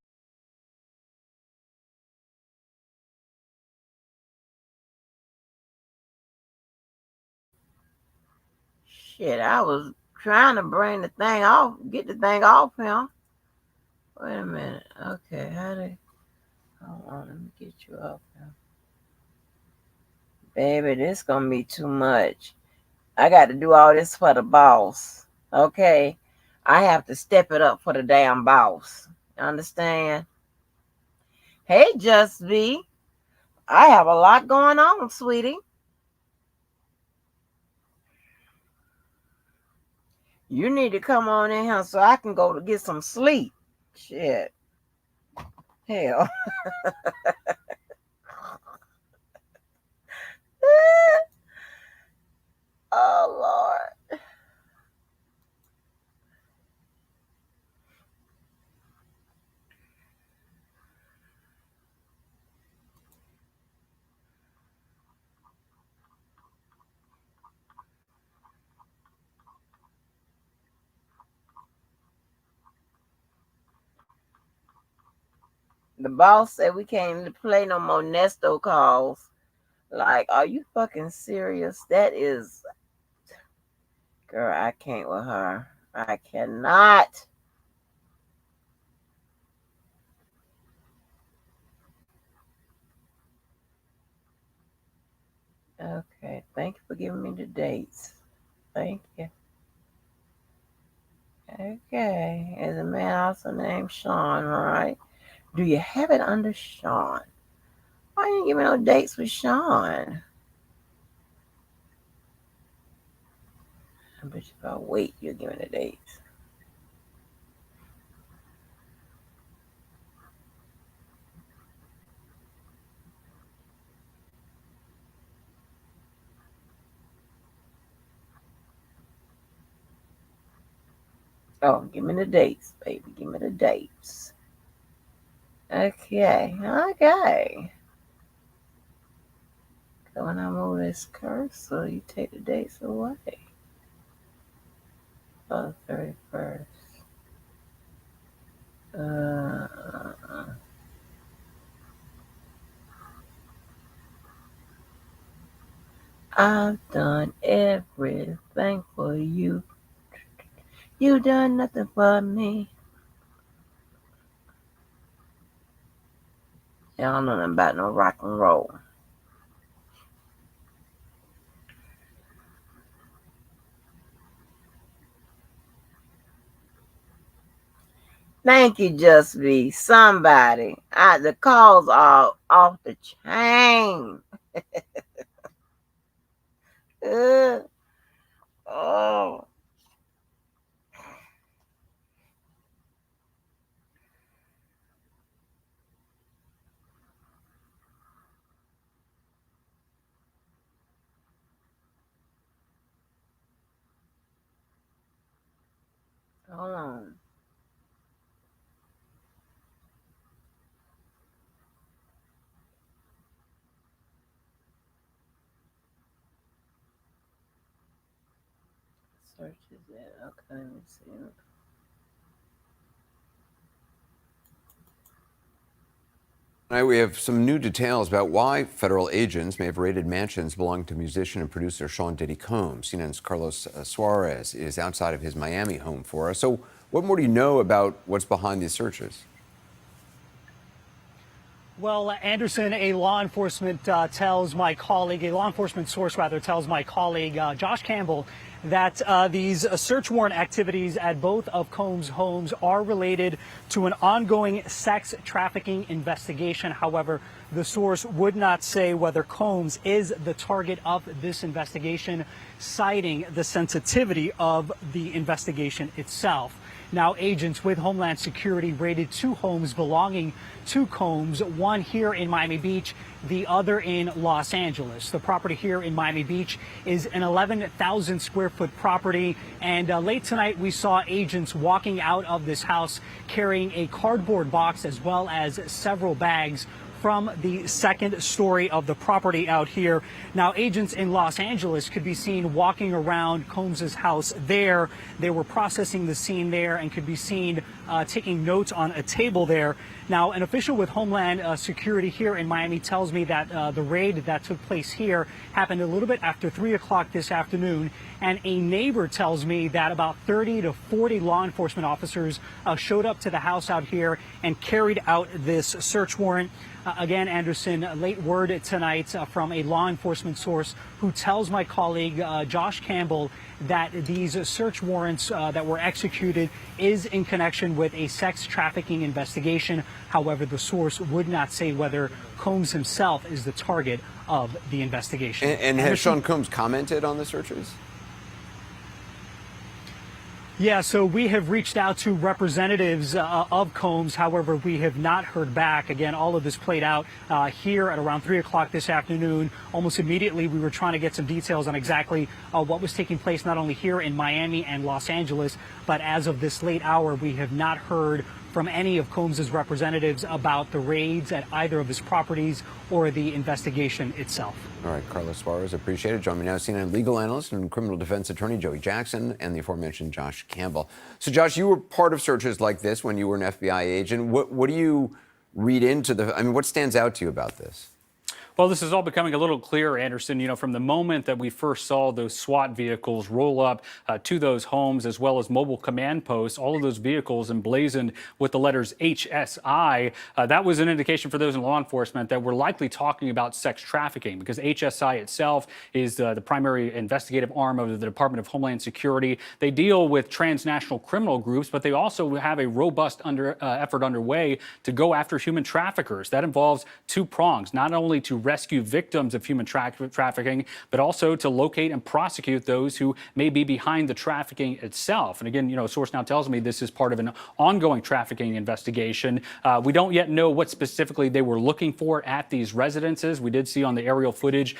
S1: Shit, I was trying to bring the thing off, get the thing off him. Wait a minute. Okay, hold on, let me get you up here. Baby, this gonna be too much. I got to do all this for the boss. Okay? I have to step it up for the damn boss. You understand? Hey, Just B. I have a lot going on, sweetie. You need to come on in here so I can go to get some sleep. Shit. Hell. Oh, Lord. The boss said we can't play no more Nesto calls. Like, are you fucking serious? That is... Girl, I can't with her. I cannot. Okay, thank you for giving me the dates. Thank you. Okay, is a man also named Sean, right? Do you have it under Sean? Why didn't you give me no dates with Sean? I bet you if I wait, you'll give me the dates. Oh, give me the dates, baby. Give me the dates. Okay. So when I move this cursor, you take the dates away. Oh, 31st. I've done everything for you. You done nothing for me. I don't know nothing about no rock and roll. Thank you, Just Be somebody. The calls are off the chain. Oh. Hold on. Search is it? Okay, let me see.
S15: Tonight we have some new details about why federal agents may have raided mansions belonging to musician and producer Sean Diddy Combs. CNN's Carlos Suarez is outside of his Miami home for us. So what more do you know about what's behind these searches?
S16: Well, Anderson, a law enforcement source tells my colleague, Josh Campbell, that these search warrant activities at both of Combs' homes are related to an ongoing sex trafficking investigation. However, the source would not say whether Combs is the target of this investigation, citing the sensitivity of the investigation itself. Now, agents with Homeland Security raided 2 homes belonging to Combs, one here in Miami Beach, the other in Los Angeles. The property here in Miami Beach is an 11,000 square foot property. And late tonight, we saw agents walking out of this house carrying a cardboard box as well as several bags from the second story of the property out here. Now, agents in Los Angeles could be seen walking around Combs' house there. They were processing the scene there and could be seen taking notes on a table there. Now, an official with Homeland Security here in Miami tells me that the raid that took place here happened a little bit after 3 o'clock this afternoon. And a neighbor tells me that about 30 to 40 law enforcement officers showed up to the house out here and carried out this search warrant. Again, Anderson, late word tonight from a law enforcement source who tells my colleague Josh Campbell that these search warrants that were executed is in connection with a sex trafficking investigation. However, the source would not say whether Combs himself is the target of the investigation.
S15: And has Sean Combs commented on the searches?
S16: Yeah, so we have reached out to representatives of Combs. However, we have not heard back. Again, all of this played out here at around 3 o'clock this afternoon. Almost immediately, we were trying to get some details on exactly what was taking place, not only here in Miami and Los Angeles, but as of this late hour, we have not heard from any of Combs' representatives about the raids at either of his properties or the investigation itself.
S15: All right, Carlos Suarez, appreciate it. Join me now, CNN legal analyst and criminal defense attorney Joey Jackson and the aforementioned Josh Campbell. So, Josh, you were part of searches like this when you were an FBI agent. What do you read into what stands out to you about this?
S17: Well, this is all becoming a little clearer, Anderson. You know, from the moment that we first saw those SWAT vehicles roll up to those homes, as well as mobile command posts, all of those vehicles emblazoned with the letters HSI, that was an indication for those in law enforcement that we're likely talking about sex trafficking, because HSI itself is the primary investigative arm of the Department of Homeland Security. They deal with transnational criminal groups, but they also have a robust effort underway to go after human traffickers. That involves 2 prongs, not only to rescue victims of human trafficking, but also to locate and prosecute those who may be behind the trafficking itself. And again, you know, a source now tells me this is part of an ongoing trafficking investigation. We don't yet know what specifically they were looking for at these residences. We did see on the aerial footage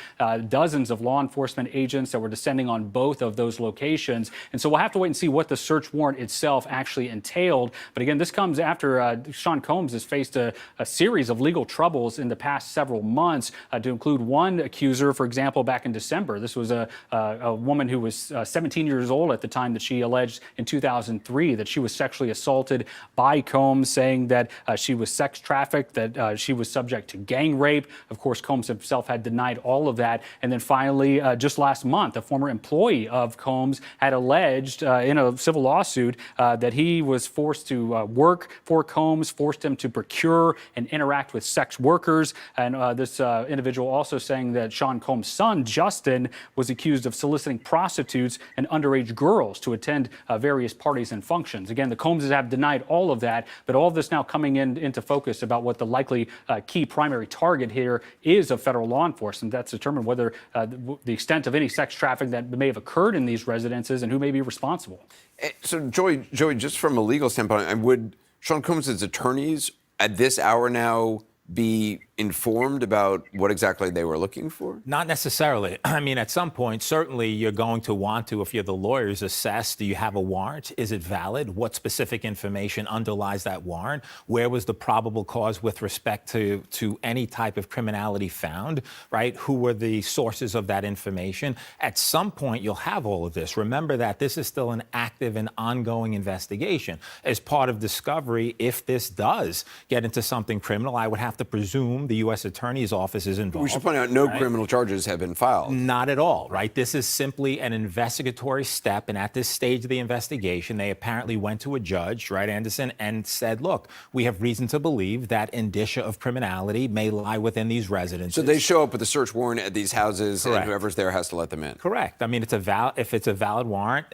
S17: dozens of law enforcement agents that were descending on both of those locations. And so we'll have to wait and see what the search warrant itself actually entailed. But again, this comes after Sean Combs has faced a series of legal troubles in the past several months. To include one accuser, for example, back in December. This was a woman who was 17 years old at the time that she alleged in 2003 that she was sexually assaulted by Combs, saying that she was sex trafficked, that she was subject to gang rape. Of course, Combs himself had denied all of that. And then finally, just last month, a former employee of Combs had alleged in a civil lawsuit that he was forced to work for Combs, forced him to procure and interact with sex workers. And this individual also saying that Sean Combs' son, Justin, was accused of soliciting prostitutes and underage girls to attend various parties and functions. Again, the Combses have denied all of that, but all of this now coming into focus about what the likely key primary target here is of federal law enforcement. That's determined whether the extent of any sex trafficking that may have occurred in these residences and who may be responsible.
S15: So, Joey, just from a legal standpoint, would Sean Combs' attorneys at this hour now be informed about what exactly they were looking for?
S18: Not necessarily. I mean, at some point, certainly you're going to want to, if you're the lawyers, assess, do you have a warrant? Is it valid? What specific information underlies that warrant? Where was the probable cause with respect to any type of criminality found, right? Who were the sources of that information? At some point, you'll have all of this. Remember that this is still an active and ongoing investigation. As part of discovery, if this does get into something criminal, I would have to presume the U.S. Attorney's Office is involved.
S15: We should point out no criminal charges have been filed.
S18: Not at all, right? This is simply an investigatory step, and at this stage of the investigation, they apparently went to a judge, right, Anderson, and said, look, we have reason to believe that indicia of criminality may lie within these residences.
S15: So they show up with a search warrant at these houses,
S18: Correct.
S15: And whoever's there has to let them in.
S18: Correct. I mean, if it's a valid warrant,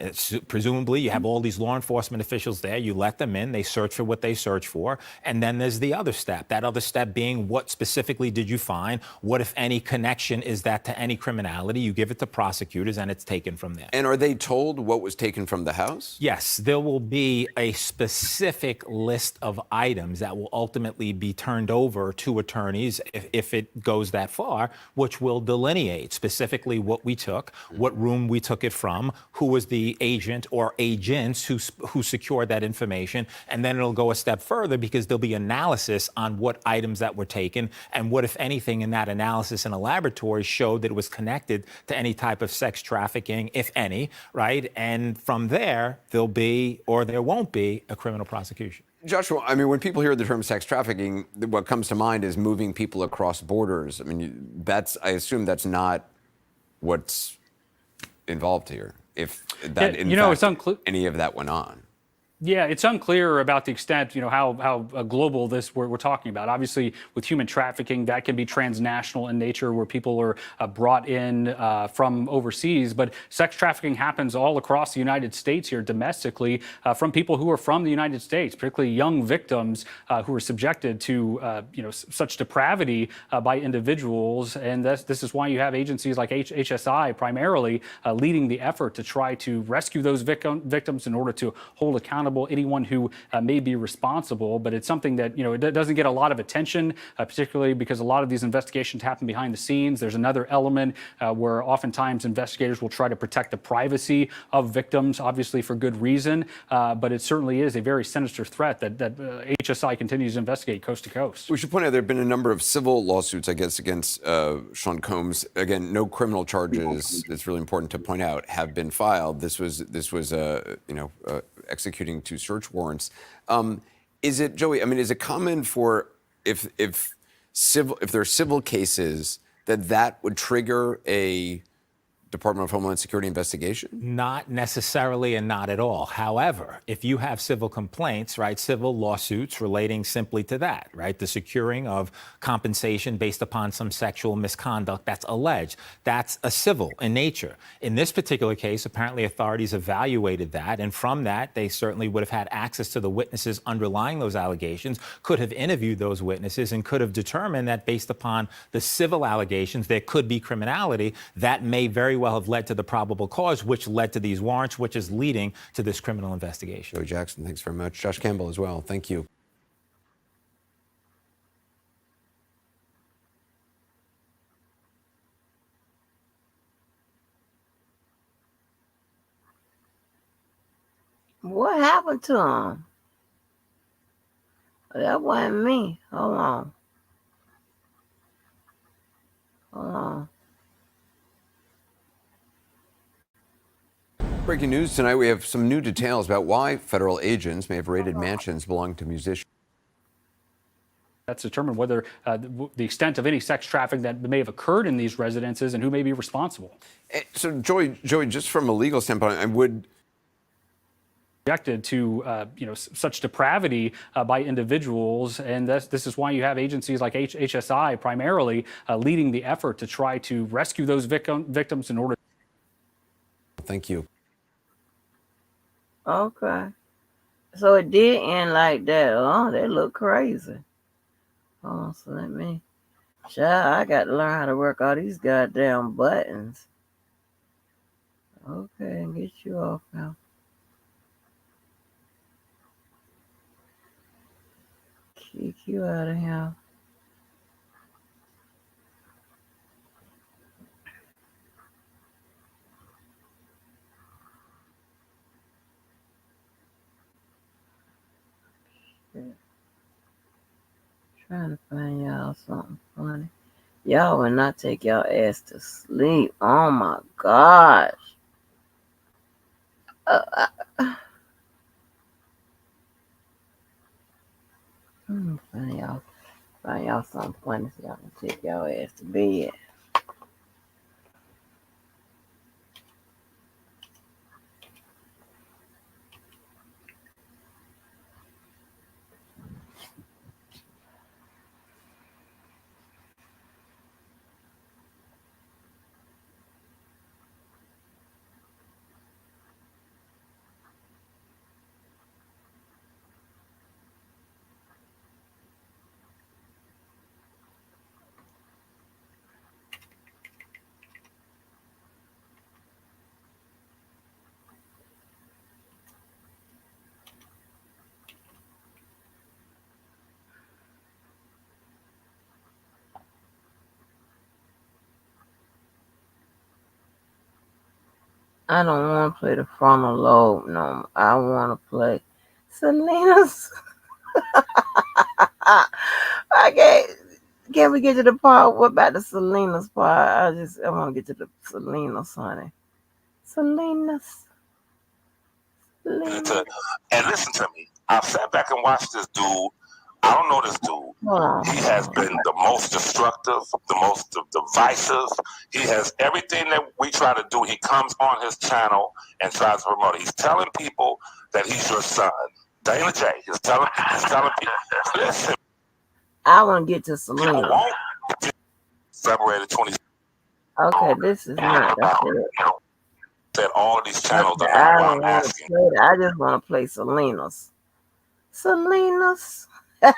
S18: presumably you have all these law enforcement officials there, you let them in, they search for what they search for, and then there's the other step. That other step being, what specifically did you find? What, if any, connection is that to any criminality? You give it to prosecutors, and it's taken from there.
S15: And are they told what was taken from the house?
S18: Yes, there will be a specific list of items that will ultimately be turned over to attorneys if it goes that far, which will delineate specifically what we took, what room we took it from, who was the agent or agents who secured that information, and then it'll go a step further because there'll be analysis on what items that were taken and what, if anything, in that analysis in a laboratory showed that it was connected to any type of sex trafficking, if any, right? And from there, there'll be, or there won't be, a criminal prosecution.
S15: Joshua, I mean, when people hear the term sex trafficking, what comes to mind is moving people across borders. I mean, I assume that's not what's involved here. If that, in fact,
S17: it's unclear
S15: any of that went on.
S17: Yeah, it's unclear about the extent, how global this we're talking about. Obviously, with human trafficking, that can be transnational in nature, where people are brought in from overseas. But sex trafficking happens all across the United States here domestically from people who are from the United States, particularly young victims who are subjected to such depravity by individuals. And this is why you have agencies like HSI primarily leading the effort to try to rescue those victims in order to hold accountable anyone who may be responsible. But it's something that it doesn't get a lot of attention, particularly because a lot of these investigations happen behind the scenes. There's another element where oftentimes investigators will try to protect the privacy of victims, obviously for good reason. But it certainly is a very sinister threat that HSI continues to investigate coast to coast.
S15: We should point out there have been a number of civil lawsuits, I guess, against Sean Combs. Again, no criminal charges. It's really important to point out have been filed. This was executing 2 search warrants. Is it, Joey? I mean, is it common for if there are civil cases that would trigger a Department of Homeland Security investigation?
S18: Not necessarily, and not at all. However, if you have civil complaints, right, civil lawsuits relating simply to that, right, the securing of compensation based upon some sexual misconduct that's alleged, that's a civil in nature. In this particular case, apparently authorities evaluated that, and from that, they certainly would have had access to the witnesses underlying those allegations, could have interviewed those witnesses, and could have determined that based upon the civil allegations, there could be criminality that may very well have led to the probable cause, which led to these warrants, which is leading to this criminal investigation.
S15: Joey Jackson, thanks very much. Josh Campbell as well. Thank you.
S1: What happened to him? That wasn't me. Hold on.
S15: Breaking news tonight, we have some new details about why federal agents may have raided mansions belonging to musicians.
S17: That's determined whether the extent of any sex trafficking that may have occurred in these residences and who may be responsible.
S15: So, Joey, just from a legal standpoint,
S17: subjected to such depravity by individuals, and this is why you have agencies like HSI primarily leading the effort to try to rescue those victims in order.
S15: Thank you.
S1: Okay. So it did end like that. Oh, they look crazy. Oh, so let me. Child, I got to learn how to work all these goddamn buttons. Okay, get you off now. Kick you out of here. Shit. Trying to find y'all something funny. Y'all will not take y'all ass to sleep. Oh my gosh. I'm gonna find y'all something funny so y'all can take y'all ass to bed. I don't want to play the frontal lobe no more. I want to play Selena's. Can we get to the part? What about the Selena's part? I want to get to the Selena's, honey. Selena's.
S19: And listen to me. I've sat back and watched this dude. I don't know this dude. He has been the most destructive, the most divisive. He has everything that we try to do. He comes on his channel and tries to promote it. He's telling people that he's your son. Dana J. He's telling people, listen.
S1: I want to get to
S19: People
S1: Selena.
S19: won't February the 20th.
S1: Okay, this is not. That's it.
S19: That all of these channels
S1: Okay,
S19: are not
S1: I
S19: what
S1: don't
S19: I'm
S1: want to
S19: asking.
S1: play it. I just want to play Selena's. Selena's. That's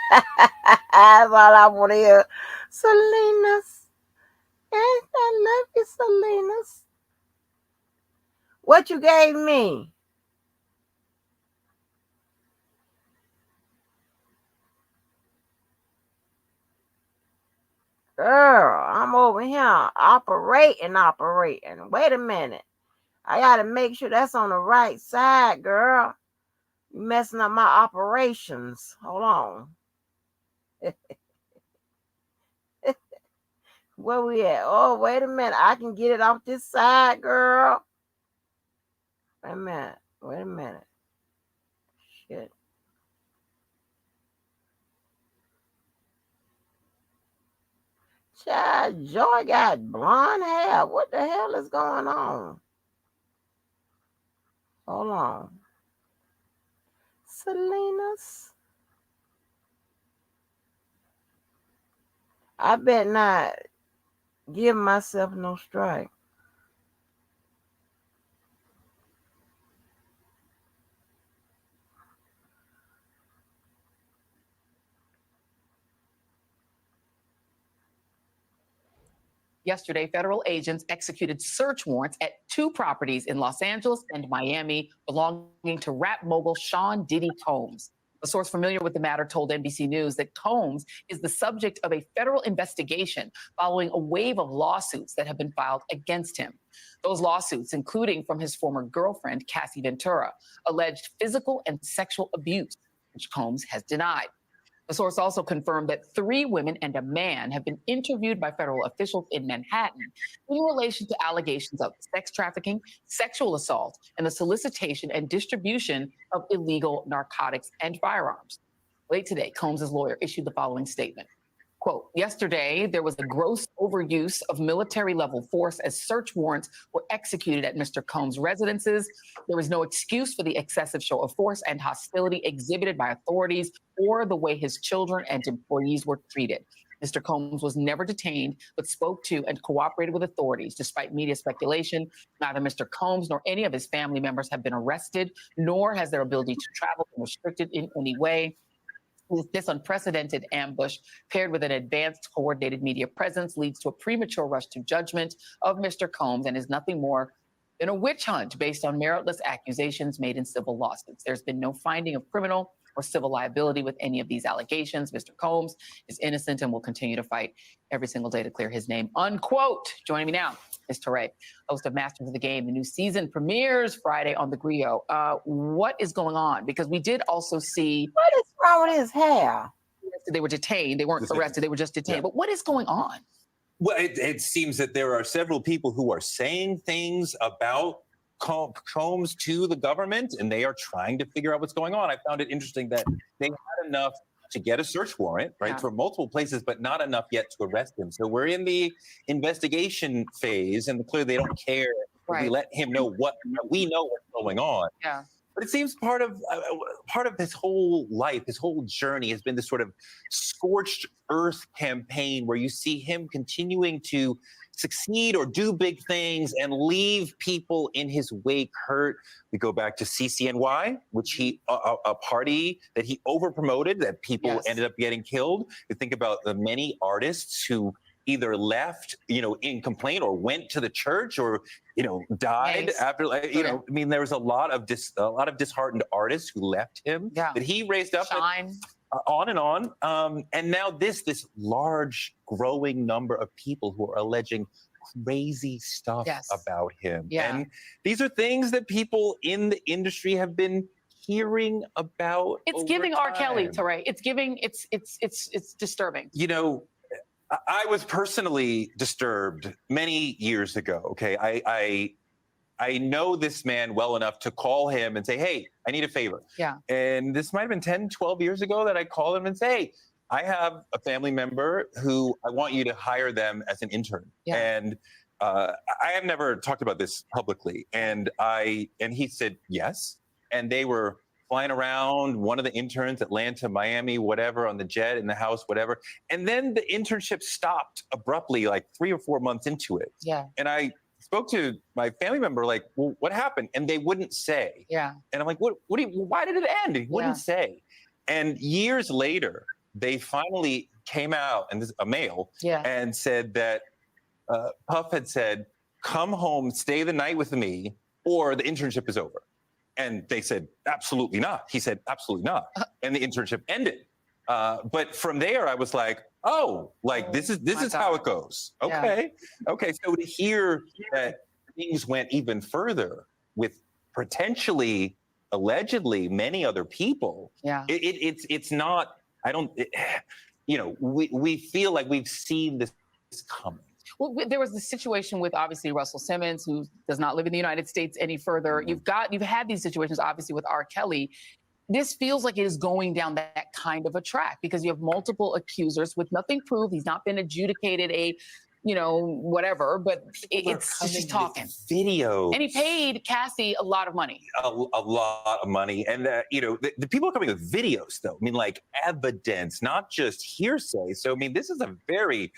S1: all I want to hear. Selena's. Yes, I love you, Selena's. What you gave me? Girl, I'm over here operating. Wait a minute. I got to make sure that's on the right side, girl. You messing up my operations. Hold on. Where we at? Oh, wait a minute. I can get it off this side, girl. Wait a minute. Shit. Child, Joy got blonde hair. What the hell is going on? Hold on. Selena's. I bet not give myself no strike.
S20: Yesterday, federal agents executed search warrants at 2 properties in Los Angeles and Miami belonging to rap mogul Sean Diddy Combs. A source familiar with the matter told NBC News that Combs is the subject of a federal investigation following a wave of lawsuits that have been filed against him. Those lawsuits, including from his former girlfriend, Cassie Ventura, alleged physical and sexual abuse, which Combs has denied. The source also confirmed that 3 women and a man have been interviewed by federal officials in Manhattan in relation to allegations of sex trafficking, sexual assault, and the solicitation and distribution of illegal narcotics and firearms. Late today, Combs' lawyer issued the following statement. Quote, yesterday, there was a gross overuse of military-level force as search warrants were executed at Mr. Combs' residences. There was no excuse for the excessive show of force and hostility exhibited by authorities or the way his children and employees were treated. Mr. Combs was never detained, but spoke to and cooperated with authorities. Despite media speculation, neither Mr. Combs nor any of his family members have been arrested, nor has their ability to travel been restricted in any way. This unprecedented ambush, paired with an advanced coordinated media presence, leads to a premature rush to judgment of Mr. Combs and is nothing more than a witch hunt based on meritless accusations made in civil lawsuits. There's been no finding of criminal or civil liability with any of these allegations. Mr. Combs is innocent and will continue to fight every single day to clear his name, unquote. Joining me now is Teray, host of Masters of the Game. The new season premieres Friday on the Griot. What is going on? Because we did also see—
S1: What is wrong with his hair?
S20: They were detained. They weren't arrested. They were just detained.
S21: Yeah.
S20: But what is going on?
S21: Well, it seems that there are several people who are saying things about Combs to the government, and they are trying to figure out what's going on. I found it interesting that they had enough to get a search warrant, right, for multiple places, but not enough yet to arrest him. So we're in the investigation phase, and clearly they don't care if we let him know what we know what's going on.
S20: Yeah.
S21: But it seems part of his whole life, his whole journey has been this sort of scorched earth campaign where you see him continuing to succeed or do big things and leave people in his wake hurt. We go back to CCNY, which a party that he over promoted that people ended up getting killed. You think about the many artists who either left, in complaint or went to the church or, died after, I mean, there was a lot of disheartened artists who left him that he raised up. On and on. And now this large growing number of people who are alleging crazy stuff about him. And these are things that people in the industry have been hearing about.
S20: It's giving R. Kelly, Teray. It's giving, it's disturbing.
S21: I was personally disturbed many years ago. Okay. I know this man well enough to call him and say, hey, I need a favor.
S20: Yeah.
S21: And this might have been 10, 12 years ago that I called him and say, hey, I have a family member who I want you to hire them as an intern.
S20: Yeah.
S21: And I have never talked about this publicly. And he said, yes. And they were flying around, one of the interns, Atlanta, Miami, whatever, on the jet, in the house, whatever. And then the internship stopped abruptly, like 3 or 4 months into it.
S20: Yeah.
S21: And I spoke to my family member, like, well, what happened? And they wouldn't say.
S20: Yeah.
S21: And I'm like, why did it end? He wouldn't say. And years later, they finally came out, and this is a male, and said that Puff had said, come home, stay the night with me, or the internship is over. And they said, absolutely not. He said, absolutely not. And the internship ended. But from there, I was like, oh, like this is how it goes. Okay. Yeah. Okay. So to hear that things went even further with potentially, allegedly, many other people.
S20: Yeah.
S21: It's not. I don't. We feel like we've seen this coming.
S20: Well, there was the situation with obviously Russell Simmons, who does not live in the United States any further.
S21: Mm-hmm.
S20: You've had these situations obviously with R. Kelly. This feels like it is going down that kind of a track because you have multiple accusers with nothing proved. He's not been adjudicated whatever, but it's just talking.
S21: Video.
S20: And he paid Cassie a lot of money.
S21: A lot of money. And, the people are coming with videos, though. I mean, like evidence, not just hearsay. So, I mean, this is a very,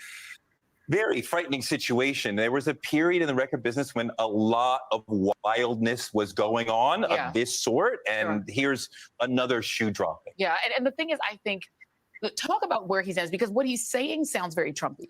S21: very frightening situation. There was a period in the record business when a lot of wildness was going on of this sort. And here's another shoe dropping.
S20: Yeah. And the thing is, I think, talk about where he stands, because what he's saying sounds very Trumpy.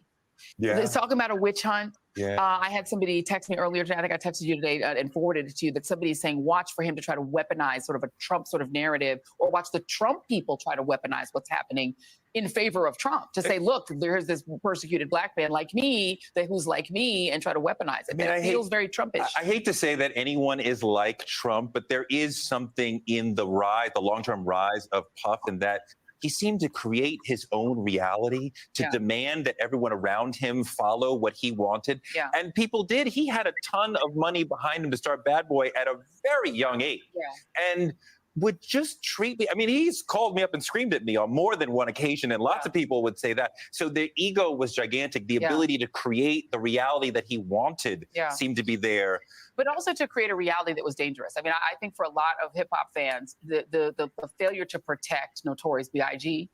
S21: Yeah.
S20: He's talking about a witch hunt.
S21: Yeah.
S20: I had somebody text me earlier today. I think I texted you today and forwarded it to you that somebody's saying, watch for him to try to weaponize sort of a Trump sort of narrative, or watch the Trump people try to weaponize what's happening in favor of Trump, to say, look, there's this persecuted black man like me who's like me, and try to weaponize it. I mean, it feels very Trumpish.
S21: I hate to say that anyone is like Trump, but there is something in the long-term rise of Puff, and that he seemed to create his own reality to demand that everyone around him follow what he wanted.
S20: Yeah.
S21: And people did. He had a ton of money behind him to start Bad Boy at a very young age.
S20: Yeah.
S21: And would just treat me. I mean, he's called me up and screamed at me on more than one occasion, and lots of people would say that. So the ego was gigantic. The ability to create the reality that he wanted seemed to be there.
S20: But also to create a reality that was dangerous. I mean, I think for a lot of hip hop fans, the failure to protect Notorious B.I.G.,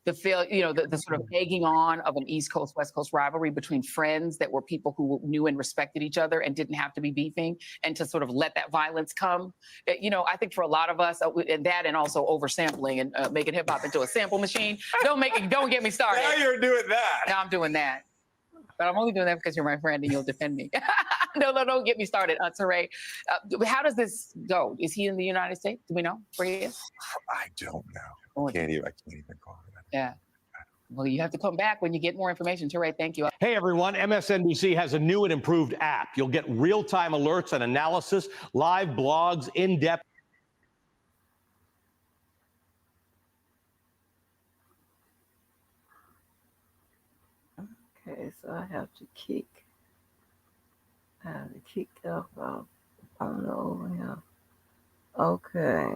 S20: the sort of egging on of an East Coast, West Coast rivalry between friends that were people who knew and respected each other and didn't have to be beefing, and to sort of let that violence come. I think for a lot of us, and that, and also oversampling and making hip hop into a sample machine. Don't get me started.
S21: Now you're doing that.
S20: Now I'm doing that. But I'm only doing that because you're my friend and you'll defend me. No, don't get me started, Teray. How does this go? Is he in the United States? Do we know where he is?
S21: I don't know. I can't even call him.
S20: Yeah. Well, you have to come back when you get more information. Teray, thank you.
S2: Hey, everyone. MSNBC has a new and improved app. You'll get real-time alerts and analysis, live blogs, in-depth.
S1: Okay, so I have to kick off on the over here. Okay.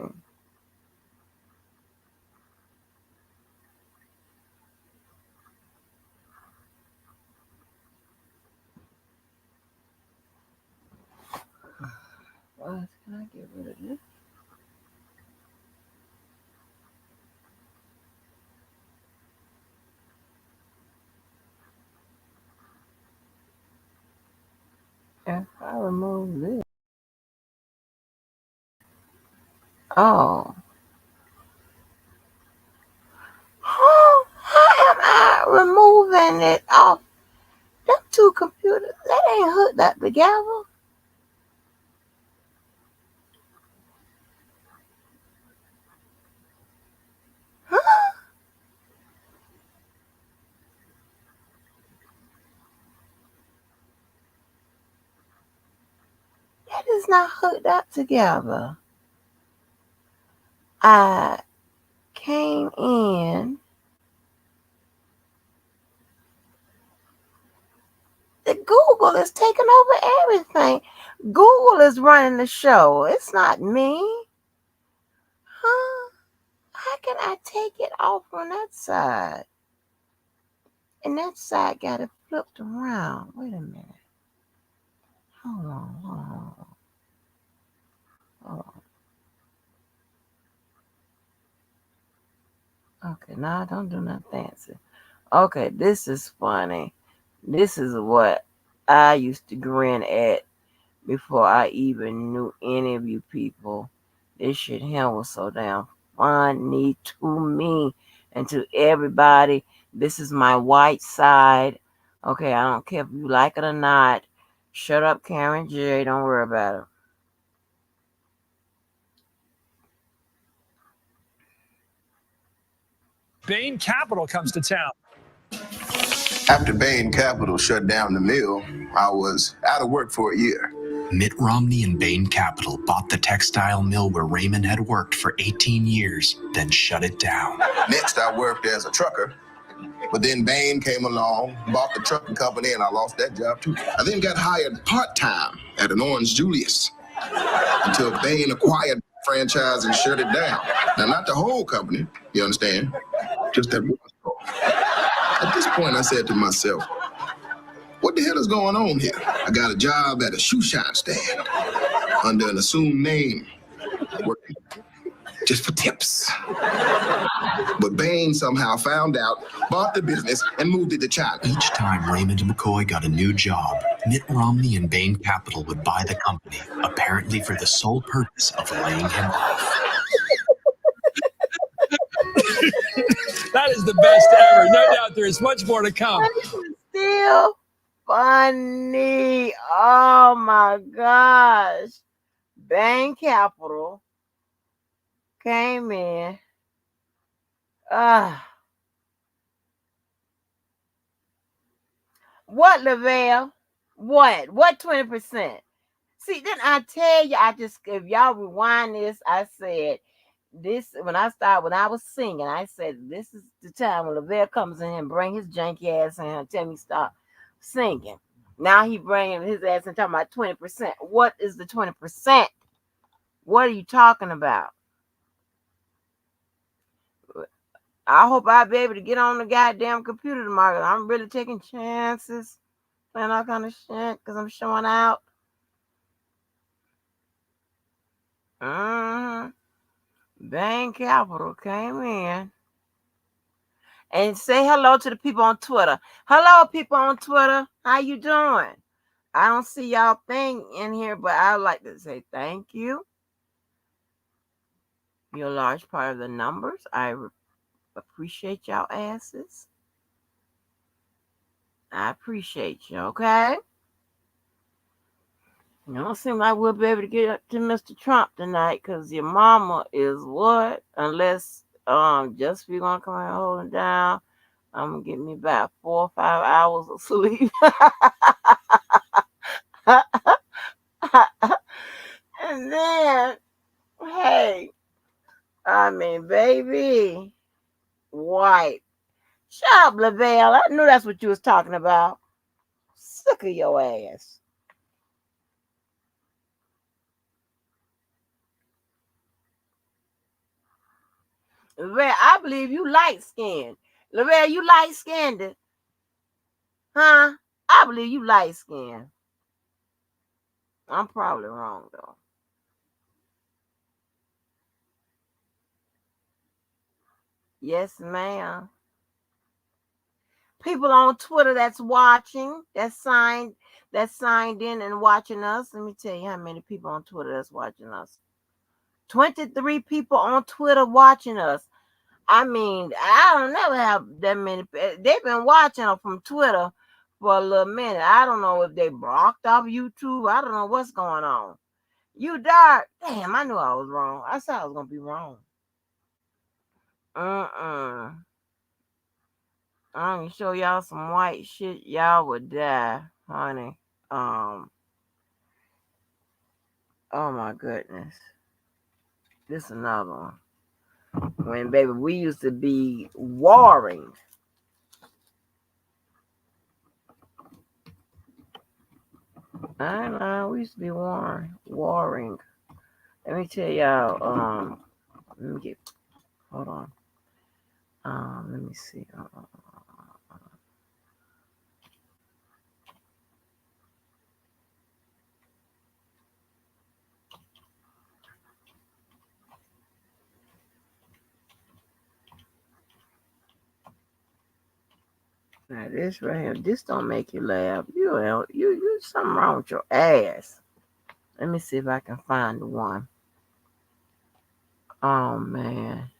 S1: What? Can I get rid of this? If I remove this. Oh. How am I removing it off? Them two computers, that ain't hooked up together. Huh? That is not hooked up together. I came in. The Google is taking over everything. Google is running the show. It's not me. Huh? How can I take it off on that side? And that side got it flipped around. Wait a minute. Hold on. Okay, now don't do nothing fancy. Okay, this is funny. This is what I used to grin at before I even knew any of you people. This shit here was so damn funny to me and to everybody. This is my white side. Okay, I don't care if you like it or not. Shut up, Karen J. Don't worry about it.
S22: Bain Capital comes to town.
S23: After Bain Capital shut down the mill, I was out of work for a year.
S24: Mitt Romney and Bain Capital bought the textile mill where Raymond had worked for 18 years, then shut it down.
S23: Next, I worked as a trucker, but then Bain came along, bought the trucking company, and I lost that job too. I then got hired part-time at an Orange Julius until Bain acquired the franchise and shut it down. Now, not the whole company, you understand? Just that one store. At this point, I said to myself, what the hell is going on here? I got a job at a shoe shine stand under an assumed name, working just for tips. But Bain somehow found out, bought the business, and moved it to China.
S24: Each time Raymond McCoy got a new job, Mitt Romney and Bain Capital would buy the company, apparently for the sole purpose of laying him off.
S22: That is the best ever. No doubt there is much more to come.
S1: Still funny. Oh my gosh. Bain Capital came in. What, Lavelle? What 20%? See, then I tell you, if y'all rewind this, I said this when I was singing, I said this is the time when Lavelle comes in and bring his janky ass in and tell me stop singing. Now he bringing his ass and talking about 20%. What is the 20%? What are you talking about? I hope I'll be able to get on the goddamn computer tomorrow. I'm really taking chances, playing all kind of shit because I'm showing out. Bain Capital came in. And say hello to the people on Twitter. Hello, people on Twitter. How you doing? I don't see y'all thing in here, but I would like to say thank you. You're a large part of the numbers. I appreciate y'all asses. I appreciate you, okay? You don't seem like we'll be able to get up to Mr. Trump tonight because your mama is what? Unless just we gonna come and hold him down. I'm gonna get me about 4 or 5 hours of sleep. And then, hey, I mean, baby, white. Shut up, Lavelle. I knew that's what you was talking about. Sick of your ass. Lavelle, I believe you light skinned. Lavelle, you light skinned. Huh? I believe you light skinned. I'm probably wrong though. Yes, ma'am. People on Twitter that's watching, that signed in and watching us. Let me tell you how many people on Twitter that's watching us. 23 people on Twitter watching us. I mean, I don't never have that many. They've been watching us from Twitter for a little minute. I don't know if they blocked off YouTube. I don't know what's going on. You dark. Damn, I knew I was wrong. I said I was going to be wrong. I'm going to show y'all some white shit. Y'all would die, honey. Oh my goodness. This is another one. When, baby, we used to be warring. I know, we used to be warring. Let me tell y'all, let me get, hold on. Let me see. Now this right here, this don't make you laugh. You something wrong with your ass. Let me see if I can find the one. Oh man.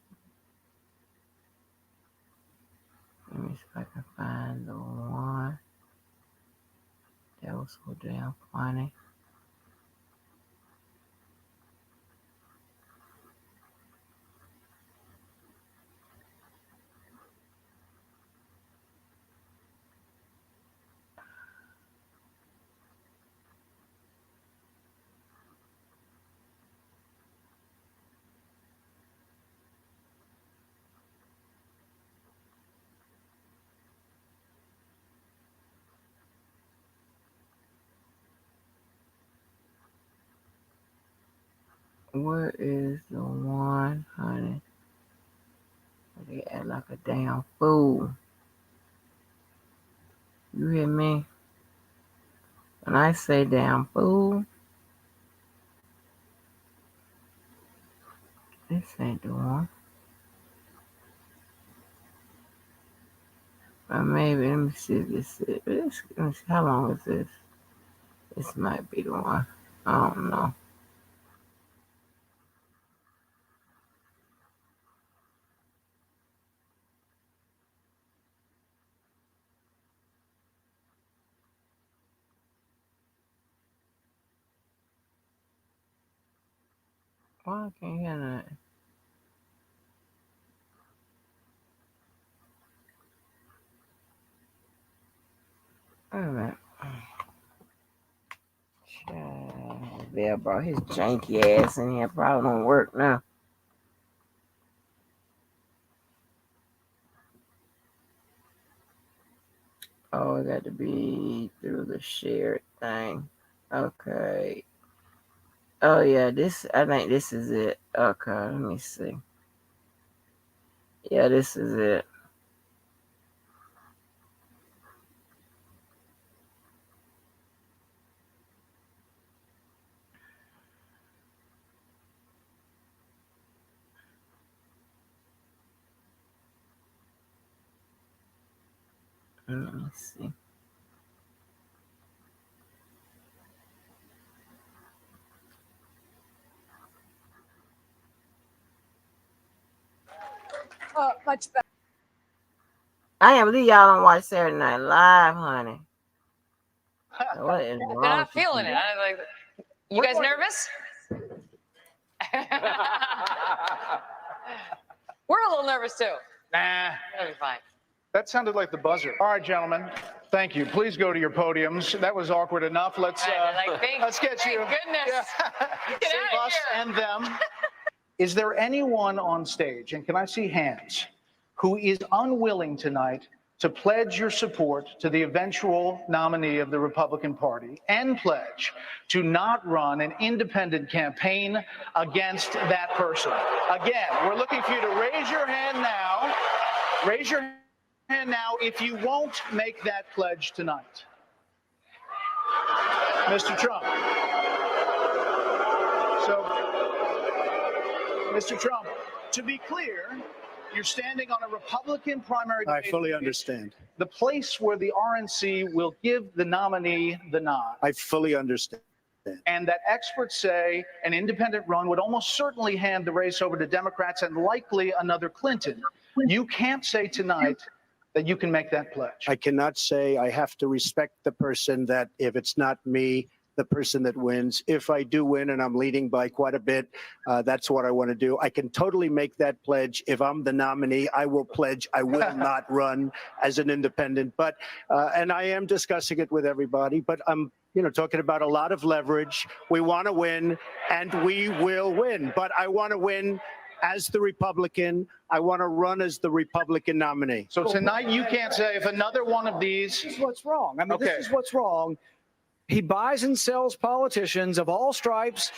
S1: Let me see if I can find the one. That was so damn funny. Where is the one, honey? They act like a damn fool. You hear me? When I say damn fool, this ain't the one. But maybe, let me see if this is this. Let me see, how long is this? This might be the one. I don't know. Why I can't hear that? Wait a minute. Bill brought his janky ass in here. Probably don't work now. Oh, it got to be through the shared thing. Okay. Oh yeah, I think this is it. Okay, let me see. Yeah, this is it. Let me see.
S5: Much better.
S1: I can't believe y'all don't watch Saturday Night Live, honey. What is
S5: They're
S1: wrong
S5: not
S1: with
S5: feeling it. I'm like, you guys nervous? We're a little nervous too.
S6: Nah.
S5: That'll be fine.
S6: That sounded like the buzzer. All right, gentlemen. Thank you. Please go to your podiums. That was awkward enough. Let's get you.
S5: Thank goodness. Get
S6: Save
S5: out of
S6: us
S5: here.
S6: and them. Is there anyone on stage, and can I see hands, who is unwilling tonight to pledge your support to the eventual nominee of the Republican Party and pledge to not run an independent campaign against that person? Again, we're looking for you to raise your hand now. Raise your hand now if you won't make that pledge tonight. Mr. Trump. So, Mr. Trump, to be clear, you're standing on a Republican primary debate.
S7: I fully understand.
S6: The place where the RNC will give the nominee the nod.
S7: I fully understand.
S6: And that experts say an independent run would almost certainly hand the race over to Democrats and likely another Clinton. You can't say tonight that you can make that pledge.
S7: I cannot say. I have to respect the person that if it's not me, the person that wins. If I do win and I'm leading by quite a bit, that's what I want to do. I can totally make that pledge. If I'm the nominee, I will pledge I will not run as an independent. But and I am discussing it with everybody, but I'm talking about a lot of leverage. We want to win, and we will win. But I want to win as the Republican. I want to run as the Republican nominee.
S6: So tonight you can't say if another one of these.
S8: This is what's wrong. I mean, This is what's wrong. He buys and sells politicians of all stripes.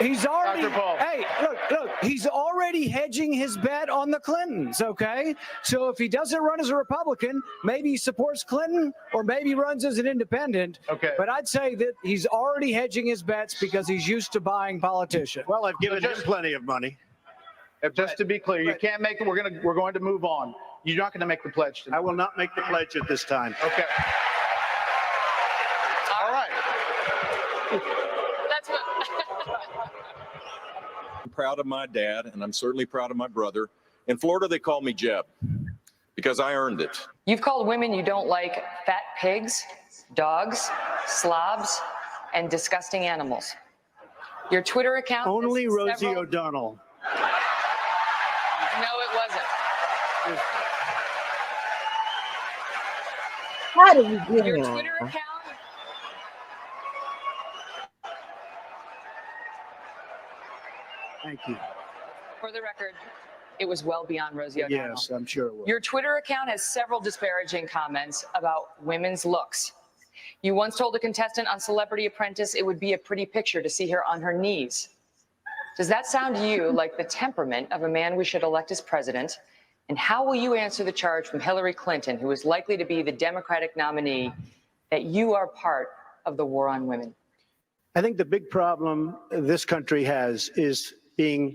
S8: He's already, hey, look, he's already hedging his bet on the Clintons, okay? So if he doesn't run as a Republican, maybe he supports Clinton or maybe runs as an independent.
S6: Okay.
S8: But I'd say that he's already hedging his bets because he's used to buying politicians.
S7: Well, I've given him plenty of money.
S6: Just to be clear, you can't make it. We're going to move on. You're not going to make the pledge tonight.
S7: I will not make the pledge at this time.
S6: Okay. All right.
S5: That's what.
S25: I'm proud of my dad, and I'm certainly proud of my brother. In Florida, they call me Jeb because I earned it.
S5: You've called women you don't like fat pigs, dogs, slobs, and disgusting animals. Your Twitter account.
S7: Only Rosie O'Donnell.
S5: No, it wasn't.
S1: How did you get
S5: Your
S1: here?
S5: Twitter account.
S7: Thank you.
S5: For the record, it was well beyond Rosie O'Donnell.
S7: Yes, I'm sure it was.
S5: Your Twitter account has several disparaging comments about women's looks. You once told a contestant on Celebrity Apprentice it would be a pretty picture to see her on her knees. Does that sound to you like the temperament of a man we should elect as president? And how will you answer the charge from Hillary Clinton, who is likely to be the Democratic nominee, that you are part of the war on women?
S7: I think the big problem this country has is being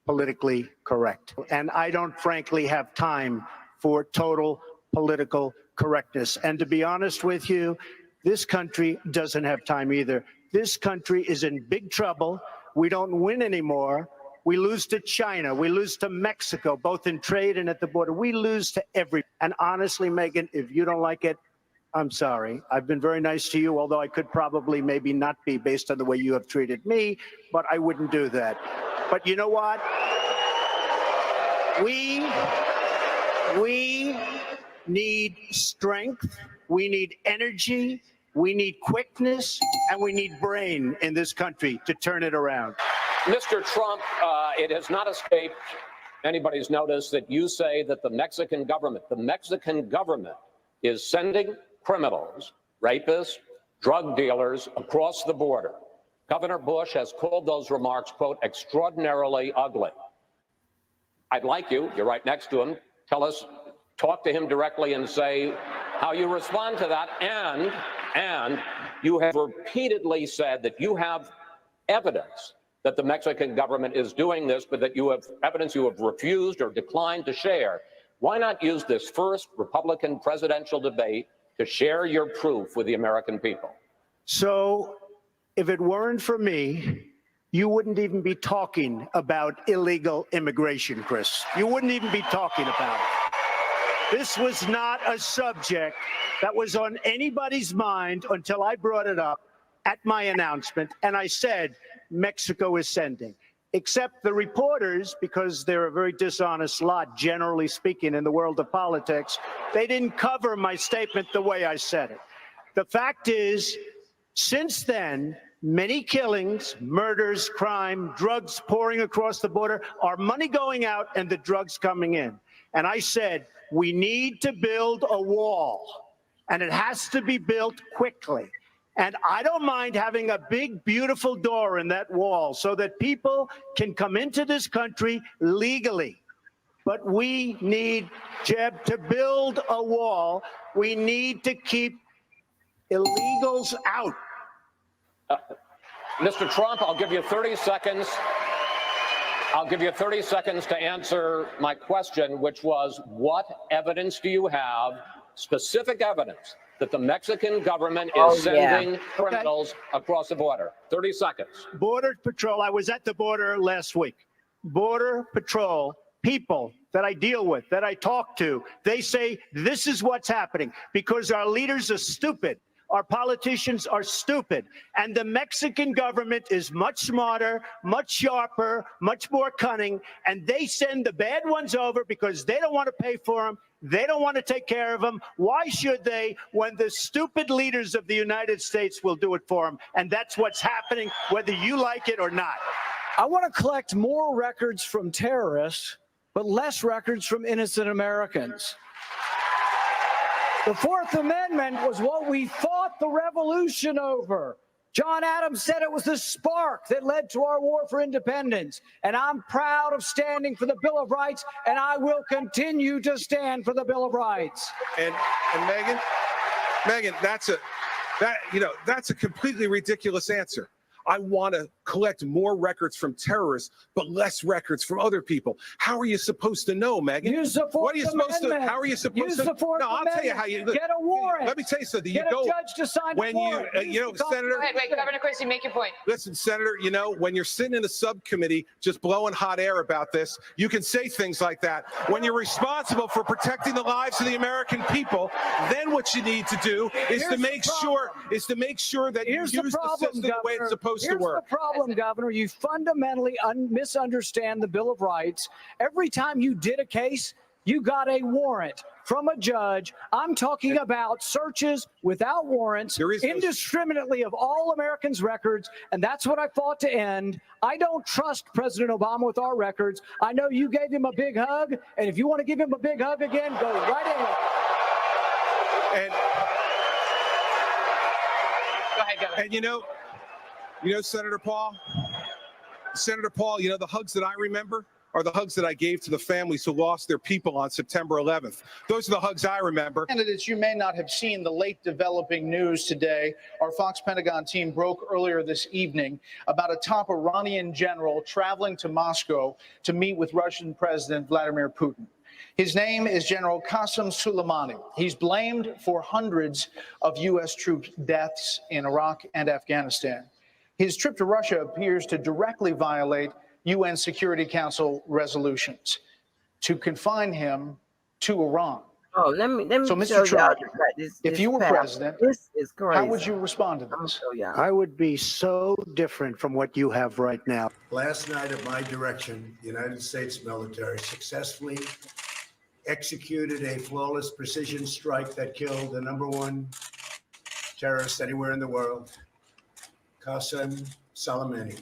S7: politically correct. And I don't frankly have time for total political correctness. And to be honest with you, this country doesn't have time either. This country is in big trouble. We don't win anymore. We lose to China. We lose to Mexico, both in trade and at the border. We lose to every. And honestly, Megyn, if you don't like it, I'm sorry. I've been very nice to you, although I could probably maybe not be based on the way you have treated me, but I wouldn't do that. But you know what? We need strength. We need energy. We need quickness, and we need brain in this country to turn it around.
S26: Mr. Trump, it has not escaped anybody's notice that you say that the Mexican government is sending criminals, rapists, drug dealers across the border. Governor Bush has called those remarks, quote, extraordinarily ugly. I'd like you're right next to him, talk to him directly and say how you respond to that. And you have repeatedly said that you have evidence that the Mexican government is doing this, but that you have evidence you have refused or declined to share. Why not use this first Republican presidential debate to share your proof with the American people?
S7: So if it weren't for me, you wouldn't even be talking about illegal immigration, Chris. You wouldn't even be talking about it. This was not a subject that was on anybody's mind until I brought it up at my announcement, and I said Mexico is sending. Except the reporters, because they're a very dishonest lot, generally speaking, in the world of politics, they didn't cover my statement the way I said it. The fact is, since then, many killings, murders, crime, drugs pouring across the border, our money going out and the drugs coming in. And I said, we need to build a wall, and it has to be built quickly. And I don't mind having a big, beautiful door in that wall so that people can come into this country legally. But we need, Jeb, to build a wall. We need to keep illegals out.
S26: Mr. Trump, I'll give you 30 seconds. I'll give you 30 seconds to answer my question, which was, what evidence do you have, specific evidence, that the Mexican government is sending criminals across the border? 30 seconds.
S7: Border Patrol, I was at the border last week. Border Patrol, people that I deal with, that I talk to, they say this is what's happening because our leaders are stupid. Our politicians are stupid. And the Mexican government is much smarter, much sharper, much more cunning. And they send the bad ones over because they don't want to pay for them. They don't want to take care of them. Why should they when the stupid leaders of the United States will do it for them? And that's what's happening, whether you like it or not.
S8: I want to collect more records from terrorists, but less records from innocent Americans. The Fourth Amendment was what we fought the revolution over. John Adams said it was the spark that led to our war for independence. And I'm proud of standing for the Bill of Rights, and I will continue to stand for the Bill of Rights.
S4: And Megan, that's a completely ridiculous answer. I want to collect more records from terrorists, but less records from other people. How are you supposed to know, Megan?
S8: Use the Fourth Amendment.
S4: How are you supposed
S8: Use
S4: to?
S8: the Fourth
S4: No, I'll tell you
S8: Amendment.
S4: how you
S8: Get a warrant.
S4: Let me tell you something.
S8: Get a judge to sign
S4: when
S8: a warrant.
S4: Senator.
S5: Wait, Governor Christie, make your point.
S4: Listen, Senator, when you're sitting in a subcommittee just blowing hot air about this, you can say things like that. When you're responsible for protecting the lives of the American people, then what you need to do is to make sure that you use the system the way it's supposed to work.
S8: Here's the problem, Governor. You fundamentally misunderstand the Bill of Rights. Every time you did a case, you got a warrant from a judge. I'm talking about searches without warrants, indiscriminately of all Americans' records, and that's what I fought to end. I don't trust President Obama with our records. I know you gave him a big hug, and if you want to give him a big hug again, go right ahead.
S5: Go ahead, Governor.
S4: And Senator Paul, the hugs that I remember are the hugs that I gave to the families who lost their people on September 11th. Those are the hugs I remember.
S6: Candidates, you may not have seen the late developing news today. Our Fox Pentagon team broke earlier this evening about a top Iranian general traveling to Moscow to meet with Russian President Vladimir Putin. His name is General Qasem Soleimani. He's blamed for hundreds of U.S. troop deaths in Iraq and Afghanistan. His trip to Russia appears to directly violate UN Security Council resolutions to confine him to Iran.
S1: Oh, let me
S6: So, Mr. Trump, if you were president,
S1: this is crazy.
S6: how would you respond to this?
S7: I would be so different from what you have right now.
S9: Last night, at my direction, the United States military successfully executed a flawless precision strike that killed the #1 terrorist anywhere in the world, Qasem Soleimani.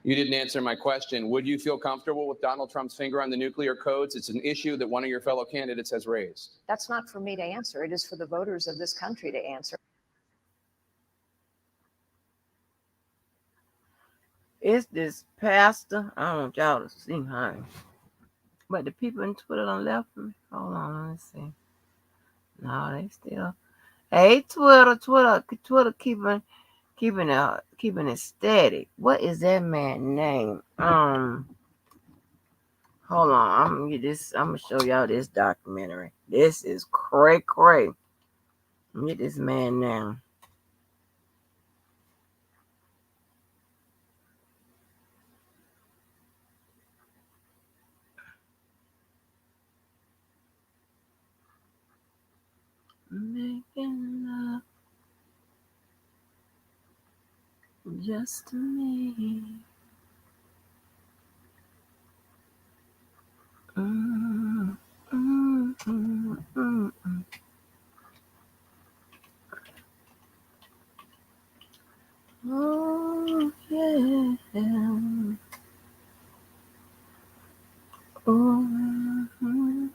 S10: You didn't answer my question. Would you feel comfortable with Donald Trump's finger on the nuclear codes? It's an issue that one of your fellow candidates has raised.
S11: That's not for me to answer. It is for the voters of this country to answer.
S1: It's this pastor. I want y'all to see her. But the people in Twitter done left me. Hold on, let me see. No, they still. Hey, Twitter keeping it steady. What is that man's name? Hold on. I'm gonna get this. I'm gonna show y'all this documentary. This is cray. Let me get this man now. Making love just me. Mm, mm, mm, mm, mm. Oh yeah. Oh, mm, mm.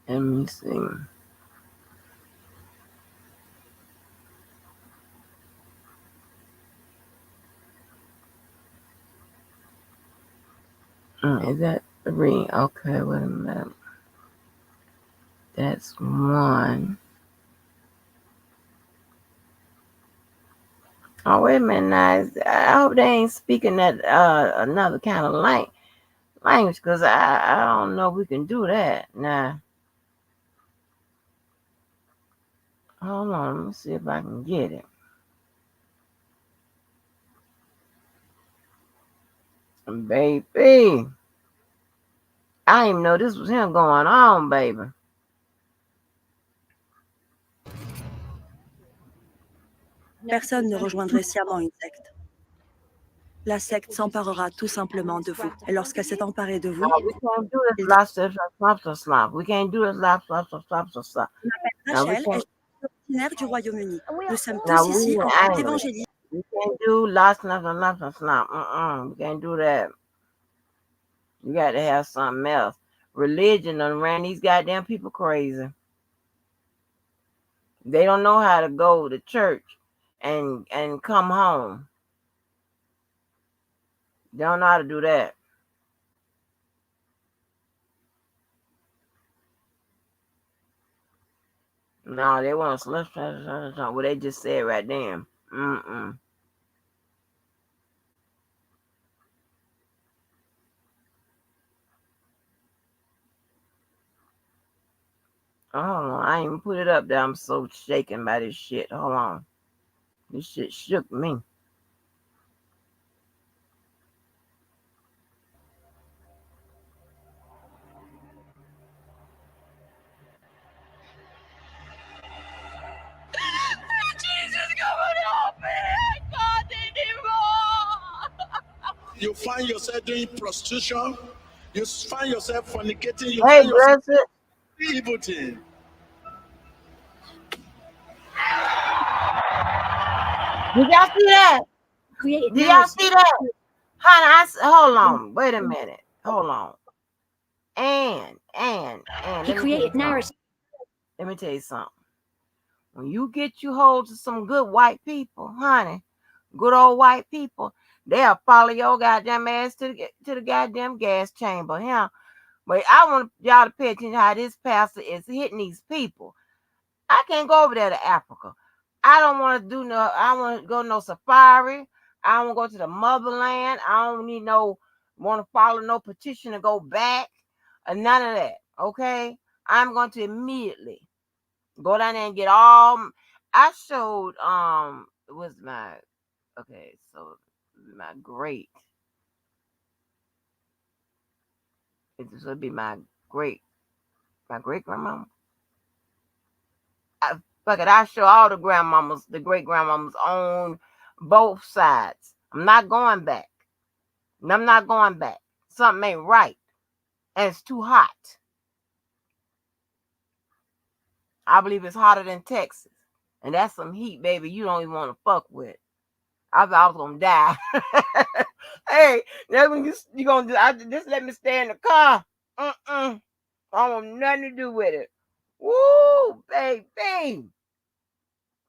S1: Let me see. Is that 3? Okay, wait a minute. That's 1. Oh, wait a minute now. I hope they ain't speaking that another kind of language, because I don't know if we can do that. Nah. Hold on, let me see if I can get it. Baby. I didn't even know this was him going on, baby.
S3: Personne ne rejoindrait sciemment une secte. La secte s'emparera tout simplement de vous. Et lorsqu'elle s'est emparée de vous,
S1: We can't do this slap. We can't do this slap.
S3: Je m'appelle Rachel et je suis originaire du Royaume-Uni. Nous sommes
S1: Now
S3: tous ici en tant qu'évangélistes.
S1: We can't do slap. We can't do that. You got to have something else. Religion done ran these goddamn people crazy. They don't know how to go to church and come home. They don't know how to do that. No, they want to slip. What they just said right there. Mm-mm. Hold on, I ain't even put it up there. I'm so shaken by this shit. Hold on. This shit shook me.
S12: Jesus, come and help me! I can't anymore!
S23: You find yourself doing prostitution. You find yourself fornicating. You
S1: Hey,
S23: find yourself
S1: bless it.
S23: doing evil thing.
S1: Did y'all see that? Did y'all see that? Honey, hold on. Wait a minute. Hold on. And
S12: He created narrative.
S1: Let me tell you something. When you get you hold to some good white people, honey, good old white people, they'll follow your goddamn ass to the goddamn gas chamber. Yeah. But I want y'all to pay attention to how this pastor is hitting these people. I can't go over there to Africa. I don't want to do I want to go no safari. I don't want to go to the motherland. I don't want to follow no petition to go back or none of that. Okay? I'm going to immediately go down there and get all. I showed it was my my great. This would be my great grandmama. I show all the grandmamas, the great grandmamas on both sides. I'm not going back. I'm not going back. Something ain't right. And it's too hot. I believe it's hotter than Texas. And that's some heat, baby, you don't even want to fuck with. I thought I was gonna die. Hey, that's when you gonna just let me stay in the car. I want nothing to do with it. Woo, baby.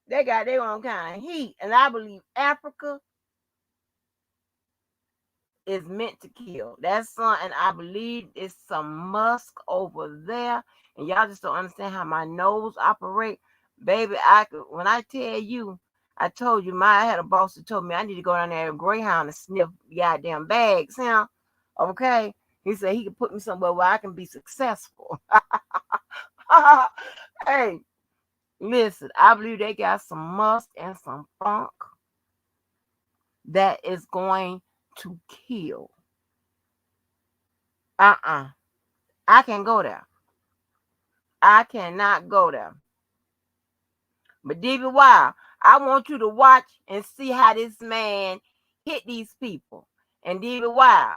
S1: They got their own kind of heat, and I believe Africa is meant to kill. That's something I believe it's some musk over there, and y'all just don't understand how my nose operate, baby. When I tell you, I told you, I had a boss that told me I need to go down there to Greyhound and sniff goddamn bags, okay? He said he could put me somewhere where I can be successful. Hey, listen, I believe they got some musk and some funk that is going to kill. I can't go there. I cannot go there. But Diddy, wow, I want you to watch and see how this man hit these people. And Diddy, wow,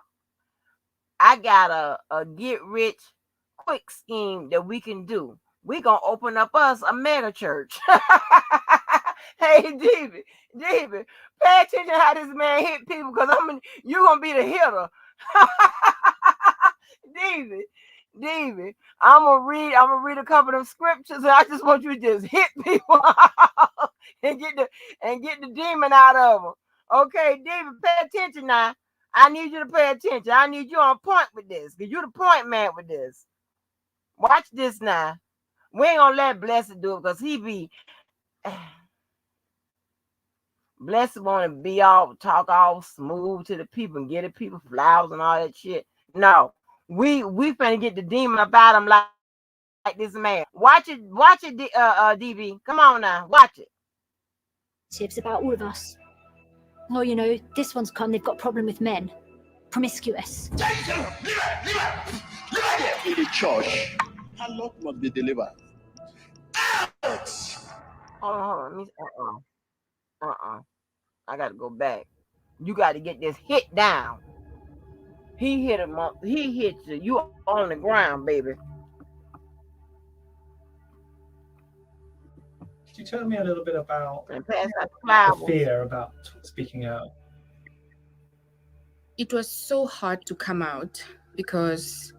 S1: I got a get rich quick scheme that we can do. We're going to open up us a mega church. Hey, Diddy, pay attention to how this man hit people, because you're going to be the hitter. Diddy, I'm gonna read a couple of scriptures, and I just want you to just hit people and get the demon out of them. Okay, Diddy, pay attention now. I need you to pay attention. I need you on point with this, because you're the point man with this. Watch this now. We ain't gonna let Blessed do it, because he be Blessed want to be talk all smooth to the people and get the people flowers and all that shit. No, we finna get the demon about him like this man. Watch it, DB. Come on now, watch it.
S13: It's about all of us. Oh, this one's come. They've got a problem with men, promiscuous.
S14: In the church, a lot must be delivered.
S1: Hold on. I gotta go back. You got to get this hit down. He hit him up. He hit you. You on the ground, baby.
S15: Could you tell me a little bit about the fear about speaking out?
S16: It was so hard to come out, because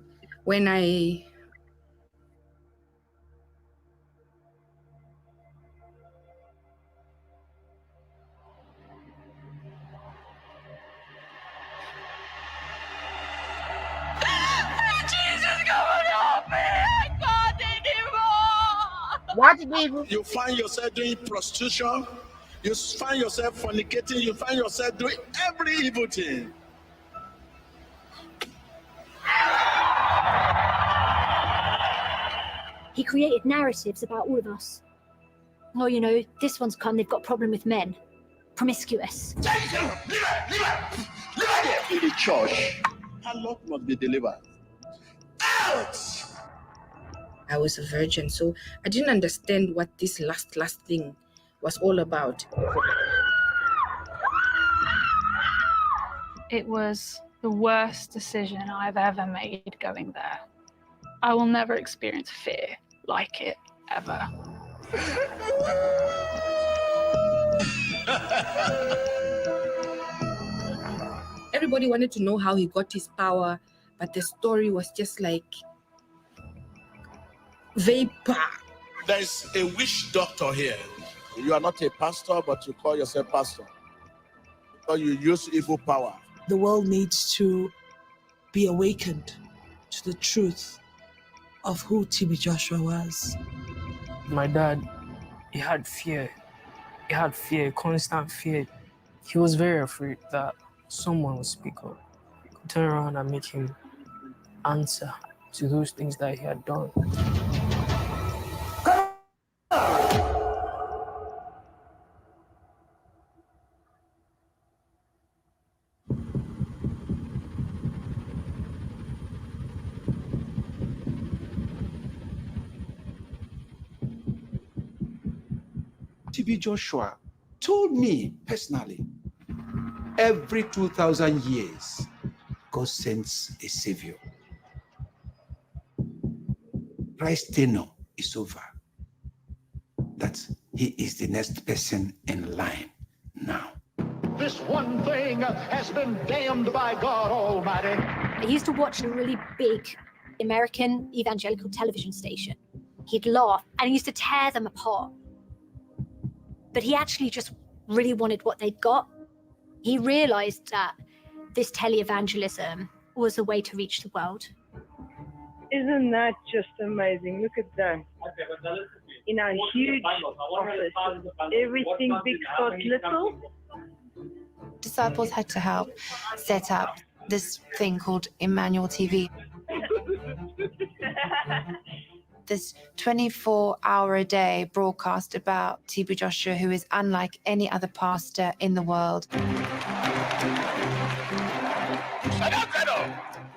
S16: when I
S1: Watch it, people.
S14: You find yourself doing prostitution. You find yourself fornicating. You find yourself doing every evil thing.
S13: He created narratives about all of us. Oh, this one's come. They've got a problem with men, promiscuous.
S14: In the church, a lot must be delivered. Out!
S16: I was a virgin, so I didn't understand what this last thing was all about.
S17: It was the worst decision I've ever made going there. I will never experience fear like it, ever.
S16: Everybody wanted to know how he got his power, but the story was just like vapor.
S14: There's a witch doctor here. You are not a pastor, but you call yourself pastor, because you use evil power.
S18: The world needs to be awakened to the truth of who TB Joshua was.
S27: My dad, he had fear. He had fear, constant fear. He was very afraid that someone would speak up, turn around and make him answer to those things that he had done.
S28: TB Joshua told me personally, every 2,000 years, God sends a savior. Christ's tenure is over. That he is the next person in line now.
S2: this one thing has been damned by God Almighty.
S13: I used to watch a really big American evangelical television station. He'd laugh and he used to tear them apart. But he actually just really wanted what they'd got. He realized that this televangelism was a way to reach the world.
S19: Isn't that just amazing? Look at that. In a huge office, everything big starts little.
S20: Disciples had to help set up this thing called Emmanuel TV. This 24-hour-a-day broadcast about TB Joshua, who is unlike any other pastor in the world.
S12: Shut up,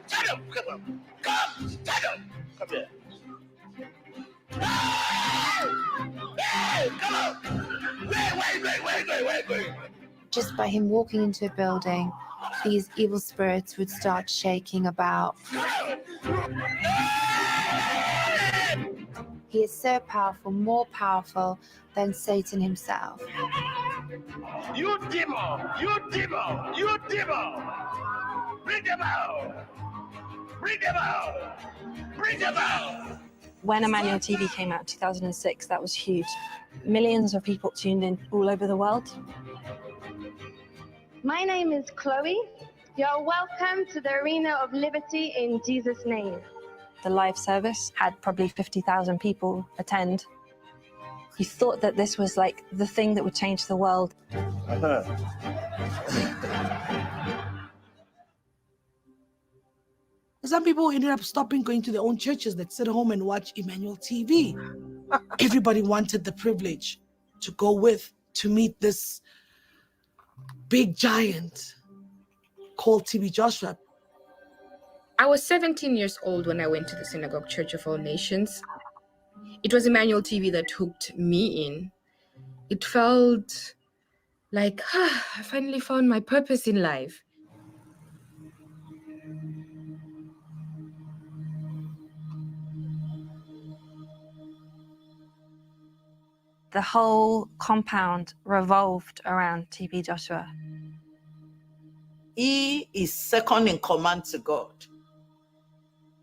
S12: Shut up! Come on! Come! Shut up! Come here. Hey! Come on! Wait!
S20: Just by him walking into a building, these evil spirits would start shaking about. He is so powerful, more powerful than Satan himself.
S12: You devil! You devil! You devil! Bring them out! Bring them out! Bring them out!
S21: When Emmanuel TV came out in 2006, that was huge. Millions of people tuned in all over the world.
S22: My name is Chloe. You're welcome to the Arena of Liberty in Jesus' name.
S21: The live service had probably 50,000 people attend. He thought that this was like the thing that would change the world.
S18: Some people ended up stopping going to their own churches that sit home and watch Emmanuel TV. Everybody wanted the privilege to go to meet this big giant called TB Joshua.
S16: I was 17 years old when I went to the Synagogue Church of All Nations. It was Emmanuel TV that hooked me in. It felt like, I finally found my purpose in life.
S21: The whole compound revolved around TB Joshua.
S24: He is second in command to God.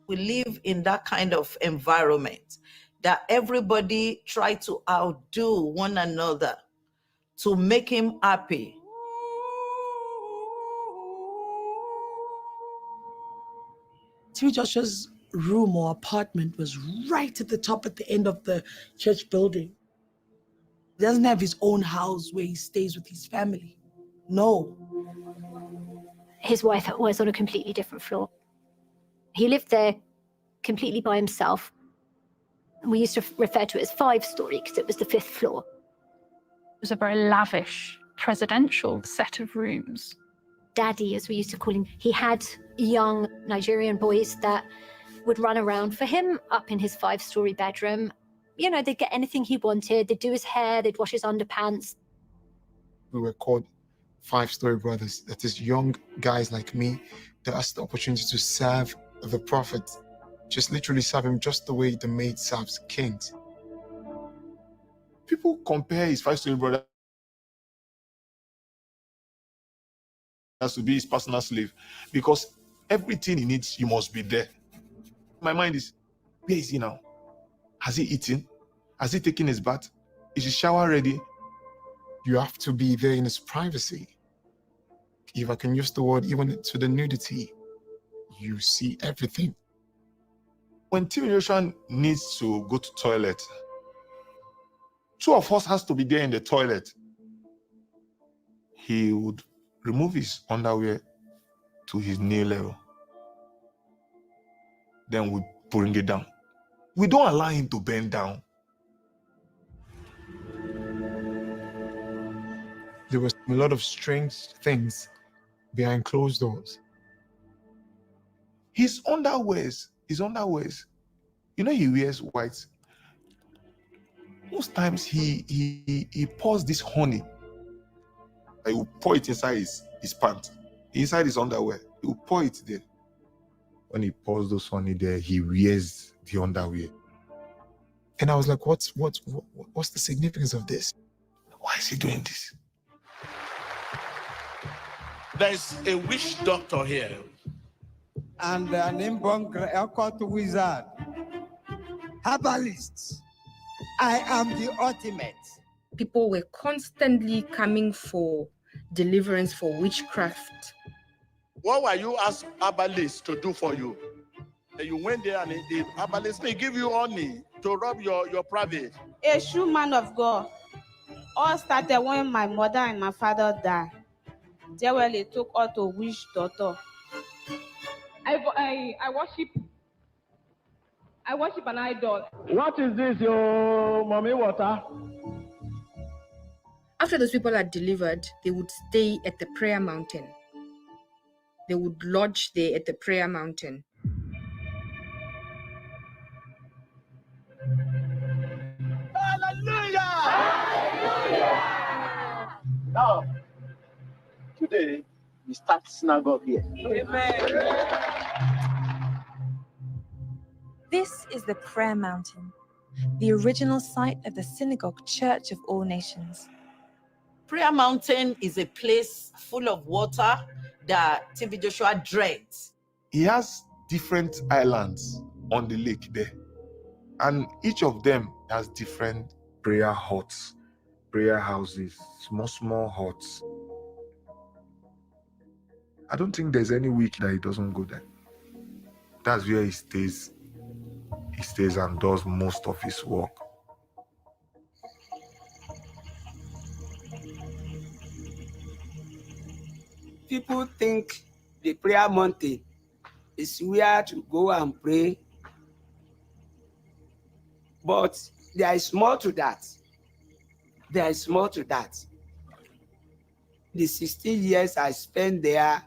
S24: We live in that kind of environment that everybody try to outdo one another to make him happy.
S18: TB Joshua's room or apartment was right at the top at the end of the church building. He doesn't have his own house where he stays with his family. No.
S13: His wife was on a completely different floor. He lived there completely by himself. And we used to refer to it as 5-story because it was the 5th floor.
S17: It was a very lavish, presidential set of rooms.
S13: Daddy, as we used to call him, he had young Nigerian boys that would run around for him up in his 5-story bedroom. You know, they'd get anything he wanted. They'd do his hair, they'd wash his underpants.
S25: We were called 5-story brothers. That is, young guys like me that has the opportunity to serve the prophet. Just literally serve him just the way the maid serves kings.
S14: People compare his 5-story brother as to be his personal slave because everything he needs, you must be there. My mind is, where is he now? Has he eaten? Has he taken his bath? Is his shower ready?
S25: You have to be there in his privacy. If I can use the word, even to the nudity, you see everything.
S14: When TB Joshua needs to go to toilet, 2 of us has to be there in the toilet. He would remove his underwear to his knee level. Then we bring it down. We don't allow him to bend down.
S25: There was a lot of strange things behind closed doors.
S14: His underwears, you know he wears white. Most times he pours this honey. He will pour it inside his pants, inside his underwear. He will pour it there. When he pours those honey there, he wears the underwear.
S25: And I was like, what's the significance of this?
S14: Why is he doing this?
S12: There's a witch doctor here.
S4: And an occult wizard. Herbalists. I am the ultimate.
S16: People were constantly coming for deliverance for witchcraft.
S12: What were you asked herbalist to do for you? You went there and the herbalist may give you honey to rub your private.
S5: A true man of God. All started when my mother and my father died. They took us to witch doctor.
S6: I worship an idol.
S2: What is this, your mommy water?
S16: After those people are delivered, they would stay at the prayer mountain. They would lodge there at the prayer mountain.
S2: Hallelujah! Hallelujah! Now, today, we start synagogue here.
S6: Amen.
S7: This is the prayer mountain, the original site of the synagogue church of all nations.
S24: Prayer Mountain is a place full of water that TB Joshua dreads.
S14: He has different islands on the lake there, and each of them has different prayer huts, prayer houses, small huts. I don't think there's any week that he doesn't go there. That's where he stays. He stays and does most of his work.
S4: People think the prayer mountain is where to go and pray. But there is more to that. There is more to that. The 16 years I spent there,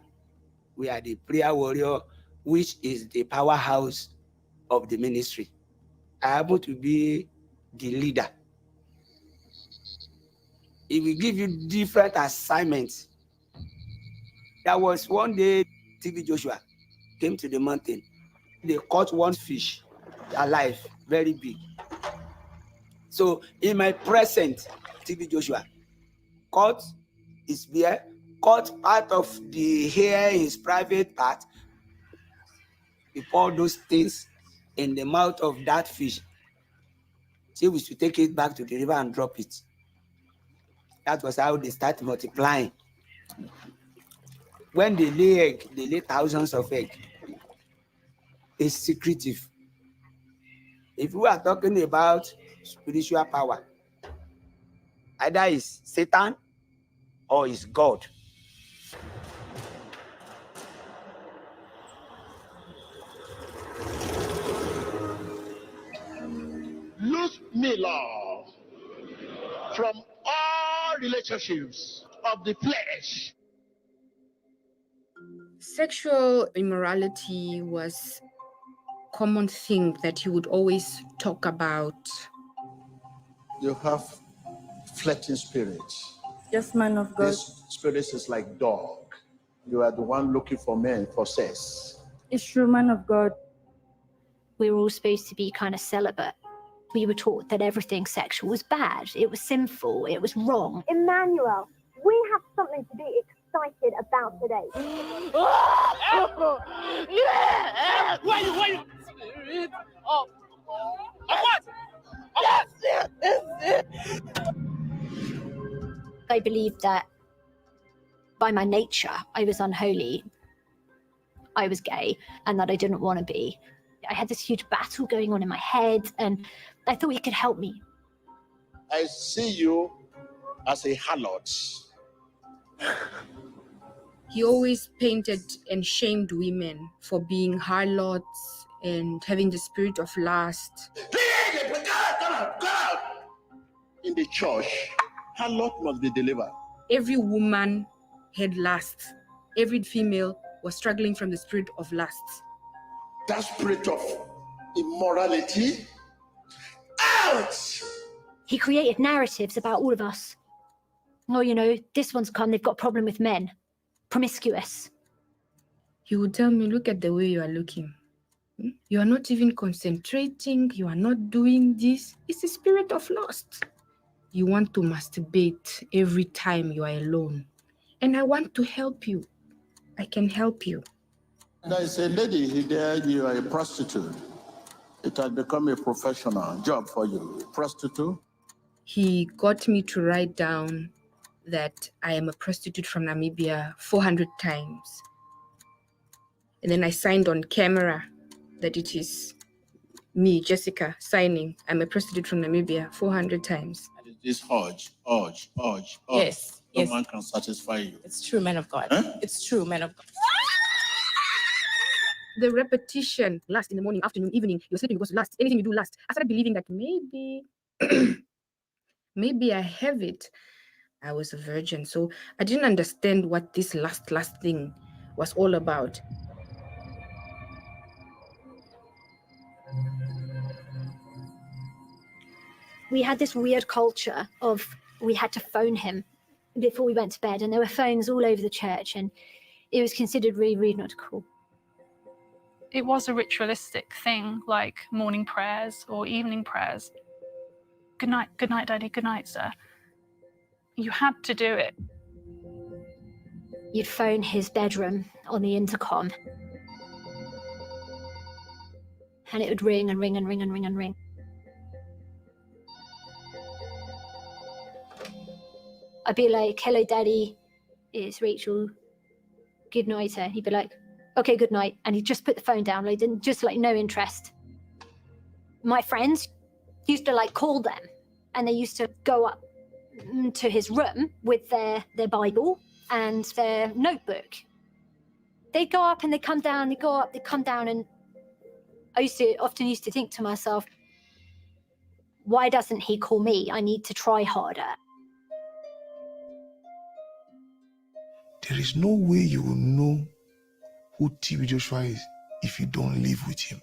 S4: we are the prayer warrior, which is the powerhouse of the ministry. I happen to be the leader. It will give you different assignments. There was one day, TB Joshua came to the mountain. They caught one fish alive, very big. So in my present, TB Joshua caught his beard, cut part of the hair in his private part. We poured those things in the mouth of that fish. See, we should take it back to the river and drop it. That was how they start multiplying. When they lay egg, they lay thousands of eggs. It's secretive. If we are talking about spiritual power, either it's Satan or it's God.
S2: Loose me, Lord, from all relationships of the flesh.
S16: Sexual immorality was a common thing that he would always talk about.
S2: You have flirting spirits.
S21: Yes, man of God.
S2: This spirit is like dog. You are the one looking for men for sex.
S21: It's true, man of God.
S13: We were all supposed to be kind of celibate. We were taught that everything sexual was bad, it was sinful, it was wrong.
S8: Emmanuel, we have something to be excited about today.
S2: Yeah! Why you? Spirit of what? Yes!
S13: I believed that by my nature, I was unholy, I was gay, and that I didn't want to be. I had this huge battle going on in my head, and I thought it could help me.
S2: I see you as a harlot.
S16: He always painted and shamed women for being harlots and having the spirit of lust.
S2: In the church, harlot must be delivered.
S16: Every woman had lust. Every female was struggling from the spirit of lust.
S2: That spirit of immorality, out!
S13: He created narratives about all of us. Oh, you know, this one's come, they've got a problem with men. Promiscuous.
S16: He would tell me, look at the way you are looking. You are not even concentrating. You are not doing this. It's a spirit of lust. You want to masturbate every time you are alone. And I want to help you. I can help you.
S2: There is a lady there, you are a prostitute. It has become a professional job for you. Prostitute?
S16: He got me to write down that I am a prostitute from Namibia 400 times. And then I signed on camera that it is me, Jessica, signing, I'm a prostitute from Namibia 400 times.
S2: This urge.
S1: Yes,
S2: No
S1: yes.
S2: man can satisfy you.
S1: It's true, man of God.
S2: Huh?
S1: It's true, man of God.
S16: The repetition, last in the morning, afternoon, evening, you're sleeping because last, anything you do last. I started believing that maybe, maybe I have it. I was a virgin, so I didn't understand what this last thing was all about.
S13: We had this weird culture of we had to phone him before we went to bed, and there were phones all over the church, and it was considered really, really not cool.
S17: It was a ritualistic thing, like morning prayers or evening prayers. Good night, Daddy, good night, sir. You had to do it.
S13: You'd phone his bedroom on the intercom, and it would ring and ring and ring and ring and ring. I'd be like, hello, Daddy, it's Rachel, good night, sir. He'd be like, okay, good night. And he'd just put the phone down, like, just like no interest. My friends used to like call them, and they used to go up to his room with their Bible and their notebook. They'd go up and they'd come down, they'd go up, they'd come down, and I often used to think to myself, why doesn't he call me? I need to try harder.
S14: There is no way you will know who TB Joshua is if you don't live with him.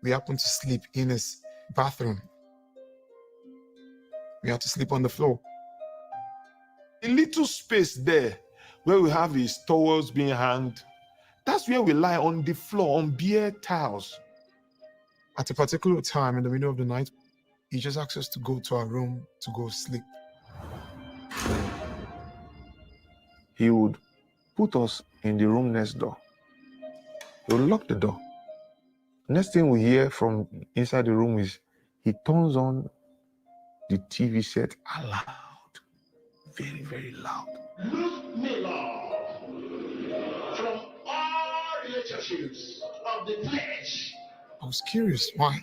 S25: We happened to sleep in his bathroom. We had to sleep on the floor.
S14: A little space there where we have his towels being hanged, that's where we lie on the floor on bare towels.
S25: At a particular time in the middle of the night, he just asked us to go to our room to go sleep.
S14: He would put us in the room next door. He would lock the door. Next thing we hear from inside the room is he turns on the TV set aloud. Very, very loud.
S12: Look me, Lord, from all relationships of the flesh.
S25: I was curious, why?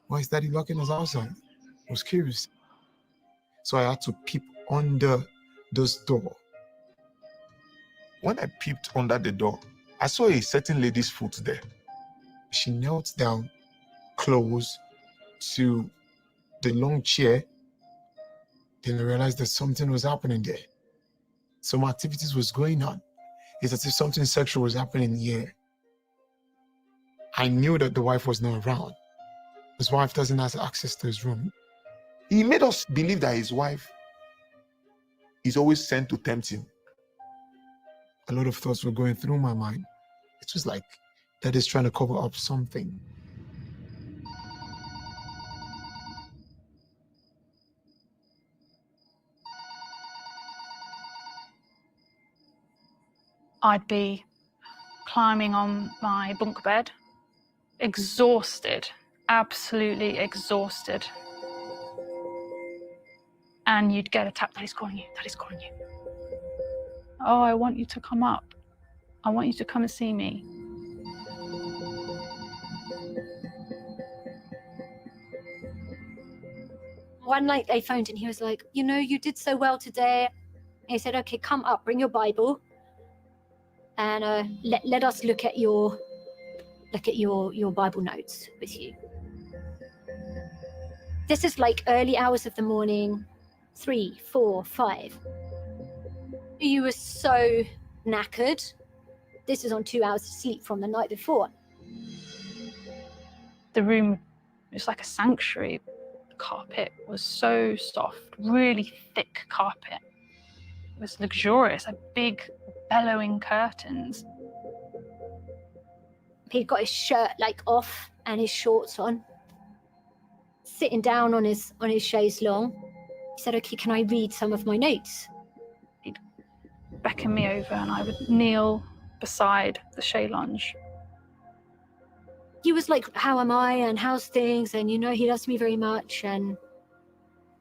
S25: Why is Daddy locking us outside? I was curious. So I had to peep under this door.
S14: When I peeped under the door, I saw a certain lady's foot there.
S25: She knelt down close to the long chair. Then I realized that something was happening there. Some activities was going on. It's as if something sexual was happening here. I knew that the wife was not around. His wife doesn't have access to his room.
S14: He made us believe that his wife is always sent to tempt him.
S25: A lot of thoughts were going through my mind. It was like that is trying to cover up something.
S17: I'd be climbing on my bunk bed, exhausted, absolutely exhausted. And you'd get a tap, Daddy's calling you, Daddy's calling you. Oh, I want you to come up. I want you to come and see me.
S13: One night they phoned and he was like, you know, you did so well today. And he said, okay, come up, bring your Bible, and let us look at your Bible notes with you. This is like early hours of the morning, 3, 4, 5. You were so knackered. This is on 2 hours of sleep from the night before.
S17: The room was like a sanctuary. The carpet was so soft, really thick carpet. It was luxurious, like big bellowing curtains.
S13: He'd got his shirt like off and his shorts on, sitting down on his chaise longue. He said, okay, can I read some of my notes?
S17: He'd beckon me over and I would kneel beside the Shay Lounge.
S13: He was like, how am I and how's things? And he loves me very much and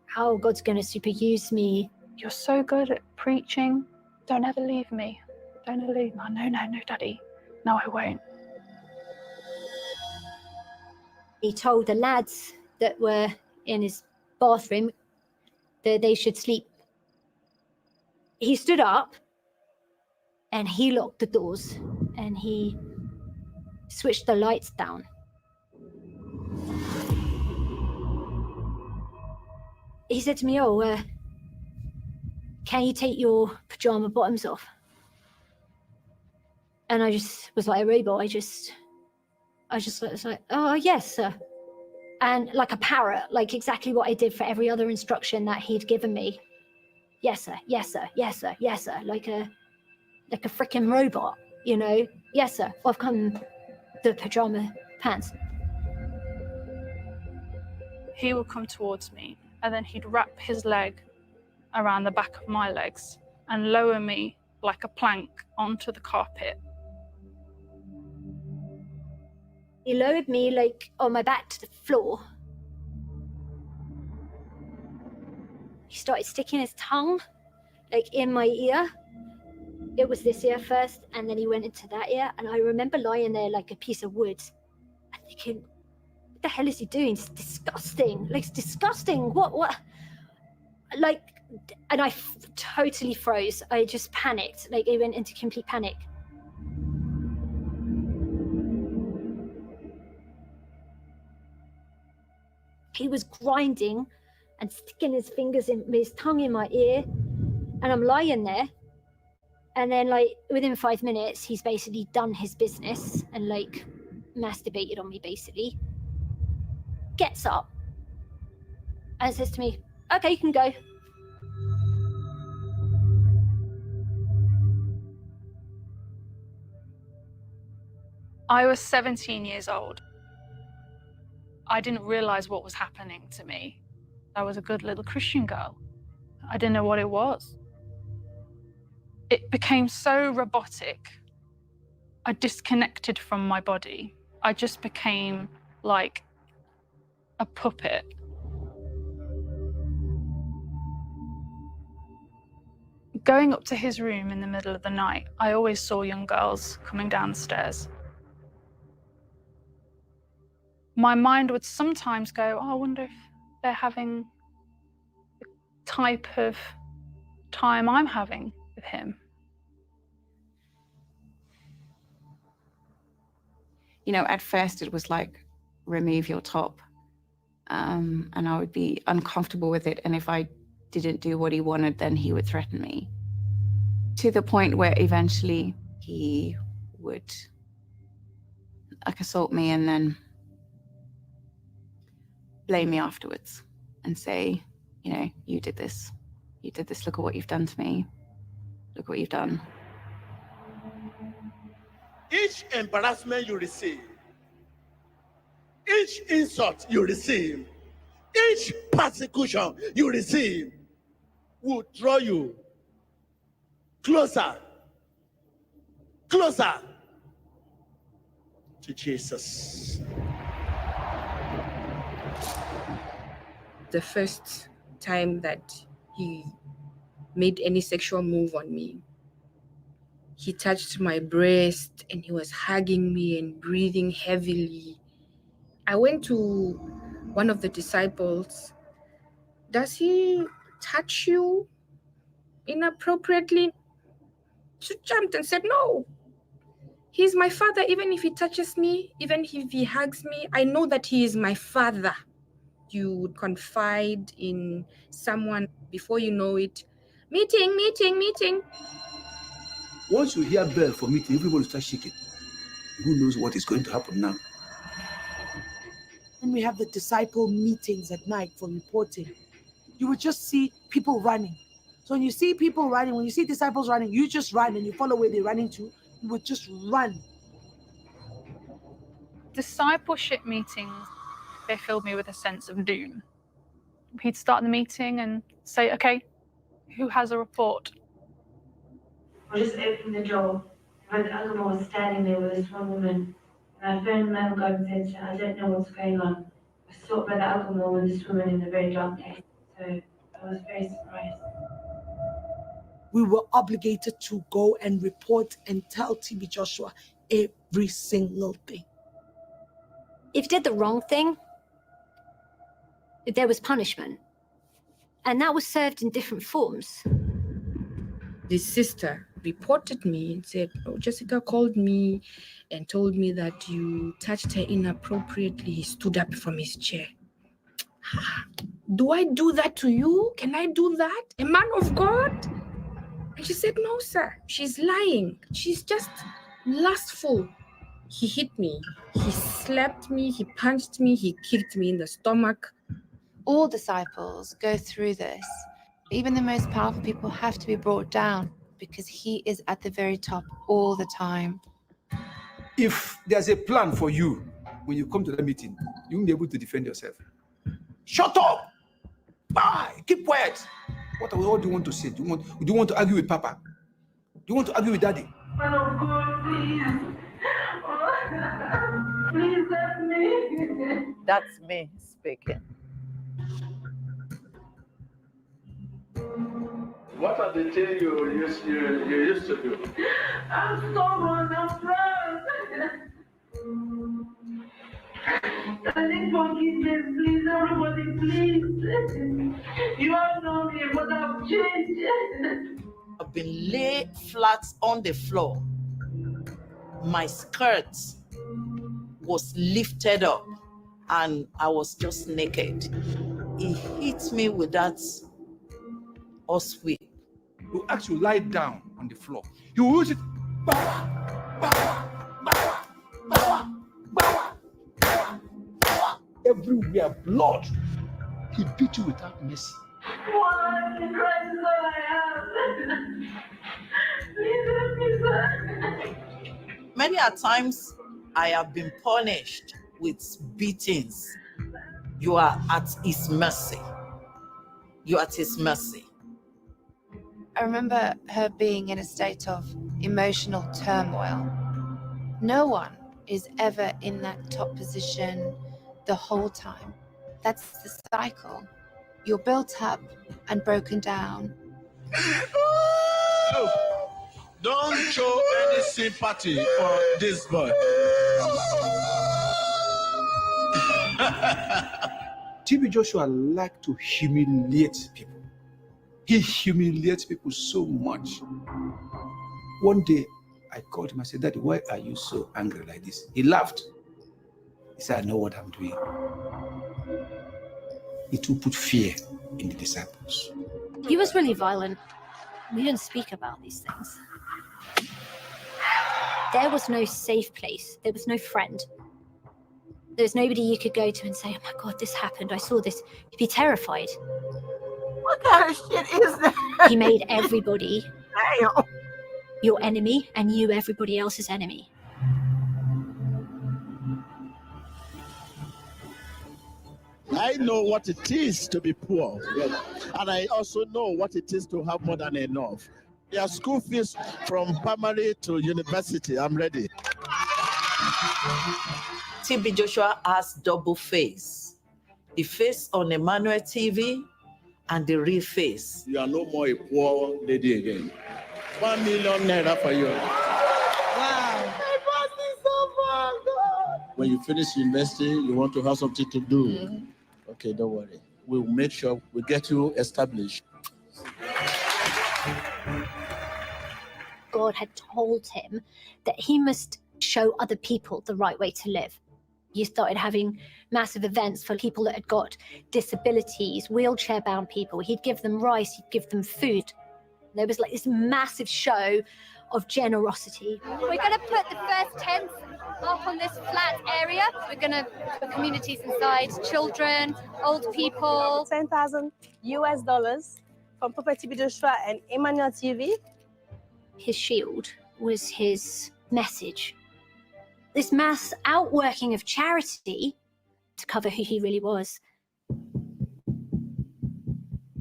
S13: how God's going to super use me.
S17: You're so good at preaching. Don't ever leave me. Don't ever leave me. No, Daddy. No, I won't.
S13: He told the lads that were in his bathroom that they should sleep. He stood up and he locked the doors and he switched the lights down. He said to me, can you take your pajama bottoms off? And I just was like a robot. I just was like, oh, yes, sir. And like a parrot, like exactly what I did for every other instruction that he'd given me. Yes, sir, yes, sir, yes, sir, yes, sir. Like a freaking robot, Yes, sir. I've come the pajama pants.
S17: He would come towards me and then he'd wrap his leg around the back of my legs and lower me like a plank onto the carpet.
S13: He lowered me like on my back to the floor. He started sticking his tongue like in my ear. It was this ear first, and then he went into that ear. And I remember lying there like a piece of wood and thinking, what the hell is he doing? It's disgusting. Like, it's disgusting. What? Like, and I totally froze. I just panicked. Like, I went into complete panic. He was grinding and sticking his fingers his tongue in my ear, and I'm lying there. And then, like, within 5 minutes, he's basically done his business and, like, masturbated on me, basically. Gets up and says to me, okay, you can go.
S17: I was 17 years old. I didn't realize what was happening to me. I was a good little Christian girl. I didn't know what it was. It became so robotic. I disconnected from my body. I just became like a puppet. Going up to his room in the middle of the night, I always saw young girls coming downstairs. My mind would sometimes go, oh, I wonder if they're having the type of time I'm having with him.
S3: At first it was like, remove your top. And I would be uncomfortable with it. And if I didn't do what he wanted, then he would threaten me. To the point where eventually he would assault me and then blame me afterwards and say, you did this. You did this. Look at what you've done to me. Look what you've done.
S12: Each embarrassment you receive, each insult you receive, each persecution you receive will draw you closer to Jesus.
S16: The first time that he made any sexual move on me, he touched my breast and he was hugging me and breathing heavily. I went to one of the disciples. Does he touch you inappropriately? She jumped and said, no. He's my father. Even if he touches me, even if he hugs me, I know that he is my father. You would confide in someone before you know it. Meeting.
S28: Once you hear bell for meeting, everybody starts shaking. Who knows what is going to happen now?
S18: When we have the disciple meetings at night for reporting, you would just see people running. So when you see people running, when you see disciples running, you just run and you follow where they're running to. You would just run.
S17: Discipleship meetings, they filled me with a sense of doom. He'd start the meeting and say, okay, who has a report?
S9: I just opened the door. Brother Agama was standing there with this one woman. And I phoned man of God and said to her, I don't know what's going on. I saw Brother Agama with this woman in a very dark place. So I was very surprised.
S18: We were obligated to go and report and tell TB Joshua every single thing.
S13: If you did the wrong thing, there was punishment. And that was served in different forms.
S16: This sister reported me and said, oh, Jessica called me and told me that you touched her inappropriately. He stood up from his chair. Do I do that to you? Can I do that? A man of God? And she said, no, sir. She's lying. She's just lustful. He hit me. He slapped me. He punched me. He kicked me in the stomach.
S20: All disciples go through this. Even the most powerful people have to be brought down because he is at the very top all the time.
S28: If there's a plan for you, when you come to the meeting, you won't be able to defend yourself. Shut up! Bye! Keep quiet! What do you want to say? Do you want to argue with Papa? Do you want to argue with Daddy?
S9: Man of God, please. Please help me.
S24: That's me speaking.
S2: What are the things you used to do?
S9: I'm stubborn, I'm proud. I need forgiveness, please, everybody, please. You all know me, but I've changed.
S24: I've been laid flat on the floor. My skirt was lifted up and I was just naked. He hit me with that horse whip.
S28: He'll actually lie down on the floor. He will use it. Everywhere, blood. He beat you without mercy.
S9: Why? Christ is all I have. Please help me, sir.
S24: Many a times I have been punished with beatings. You are at his mercy. You are at his mercy.
S20: I remember her being in a state of emotional turmoil. No one is ever in that top position the whole time. That's the cycle. You're built up and broken down.
S2: Oh, don't show any sympathy for this boy.
S28: TB Joshua liked to humiliate people. He humiliates people so much. One day, I called him. I said, Daddy, why are you so angry like this? He laughed. He said, I know what I'm doing. It will put fear in the disciples.
S13: He was really violent. We didn't speak about these things. There was no safe place. There was no friend. There was nobody you could go to and say, oh my God, this happened. I saw this. You'd be terrified.
S10: What kind of shit is that?
S13: He made everybody your enemy and you everybody else's enemy.
S2: I know what it is to be poor, and I also know what it is to have more than enough. Their school fees from primary to university, I'm ready.
S24: TB Joshua has double face. The face on Emmanuel TV and the real face.
S2: You are no more a poor lady again. 1 million naira for you.
S10: Wow.
S2: When you finish university, you want to have something to do. Okay, don't worry. We'll make sure we get you established.
S13: God had told him that he must show other people the right way to live. You started having massive events for people that had got disabilities, wheelchair-bound people. He'd give them rice, he'd give them food. There was like this massive show of generosity.
S11: We're going to put the first tents up on this flat area. We're going to put communities inside, children, old people.
S15: $10,000 US from Papa TB Joshua and Emmanuel TV.
S13: His shield was his message. This mass outworking of charity to cover who he really was.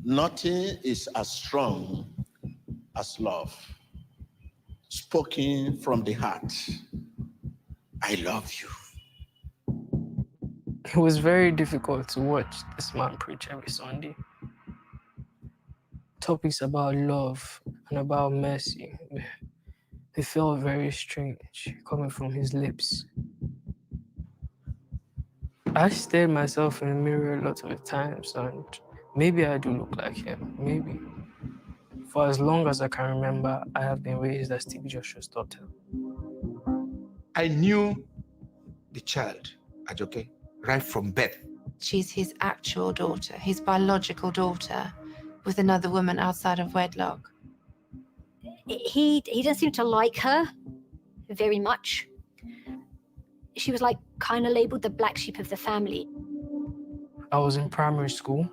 S2: Nothing is as strong as love. spoken from the heart. I love you.
S5: It was very difficult to watch this man preach every Sunday. Topics about love and about mercy, they felt very strange coming from his lips. I stared myself in the mirror a lot of the times, and maybe I do look like him, maybe. For as long as I can remember, I have been raised as TB Joshua's daughter.
S28: I knew the child, Ajoke, right from birth.
S20: She's his actual daughter, his biological daughter, with another woman outside of wedlock.
S13: He doesn't seem to like her very much. She was like kind of labeled the black sheep of the family.
S5: I was in primary school,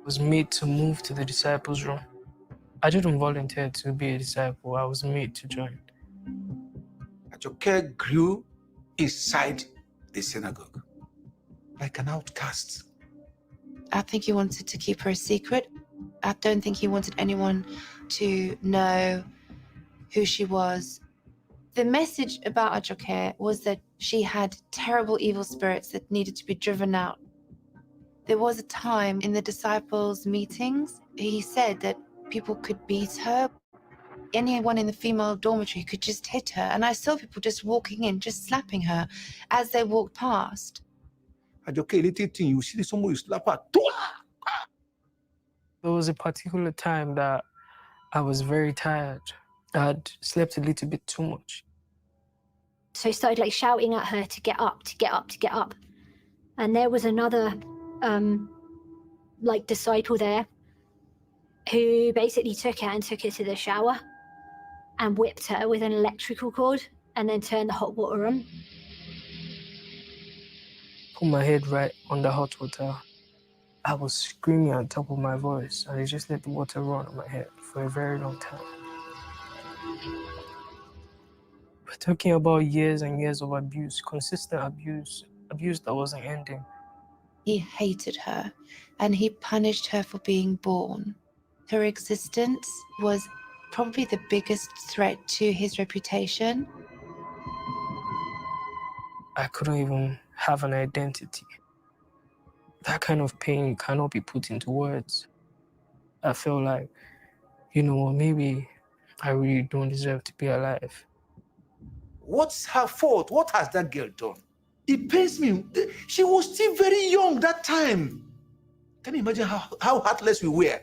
S5: was made to move to the disciples' room. I didn't volunteer to be a disciple, I was made to join.
S28: Ajoke grew inside the synagogue, like an outcast.
S20: I think he wanted to keep her a secret. I don't think he wanted anyone to know who she was. The message about Ajoke was that she had terrible evil spirits that needed to be driven out. There was a time in the disciples' meetings, he said that people could beat her. Anyone in the female dormitory could just hit her. And I saw people just walking in, just slapping her as they walked past.
S28: Ajoke, little thing, you see someone you slap her.
S5: There was a particular time that I was very tired. I'd slept a little bit too much.
S13: So he started like shouting at her to get up, to get up, to get up. And there was another like disciple there who basically took her and took her to the shower and whipped her with an electrical cord and then turned the hot water on.
S5: Put my head right on the hot water. I was screaming at the top of my voice, and they just let the water run on my head for a very long time. We're talking about years and years of abuse, consistent abuse, abuse that wasn't ending.
S20: He hated her, and he punished her for being born. Her existence was probably the biggest threat to his reputation.
S5: I couldn't even have an identity. That kind of pain cannot be put into words. I felt like, you know, maybe I really don't deserve to be alive.
S28: What's her fault? What has that girl done? It pains me. She was still very young that time. Can you imagine how heartless we were?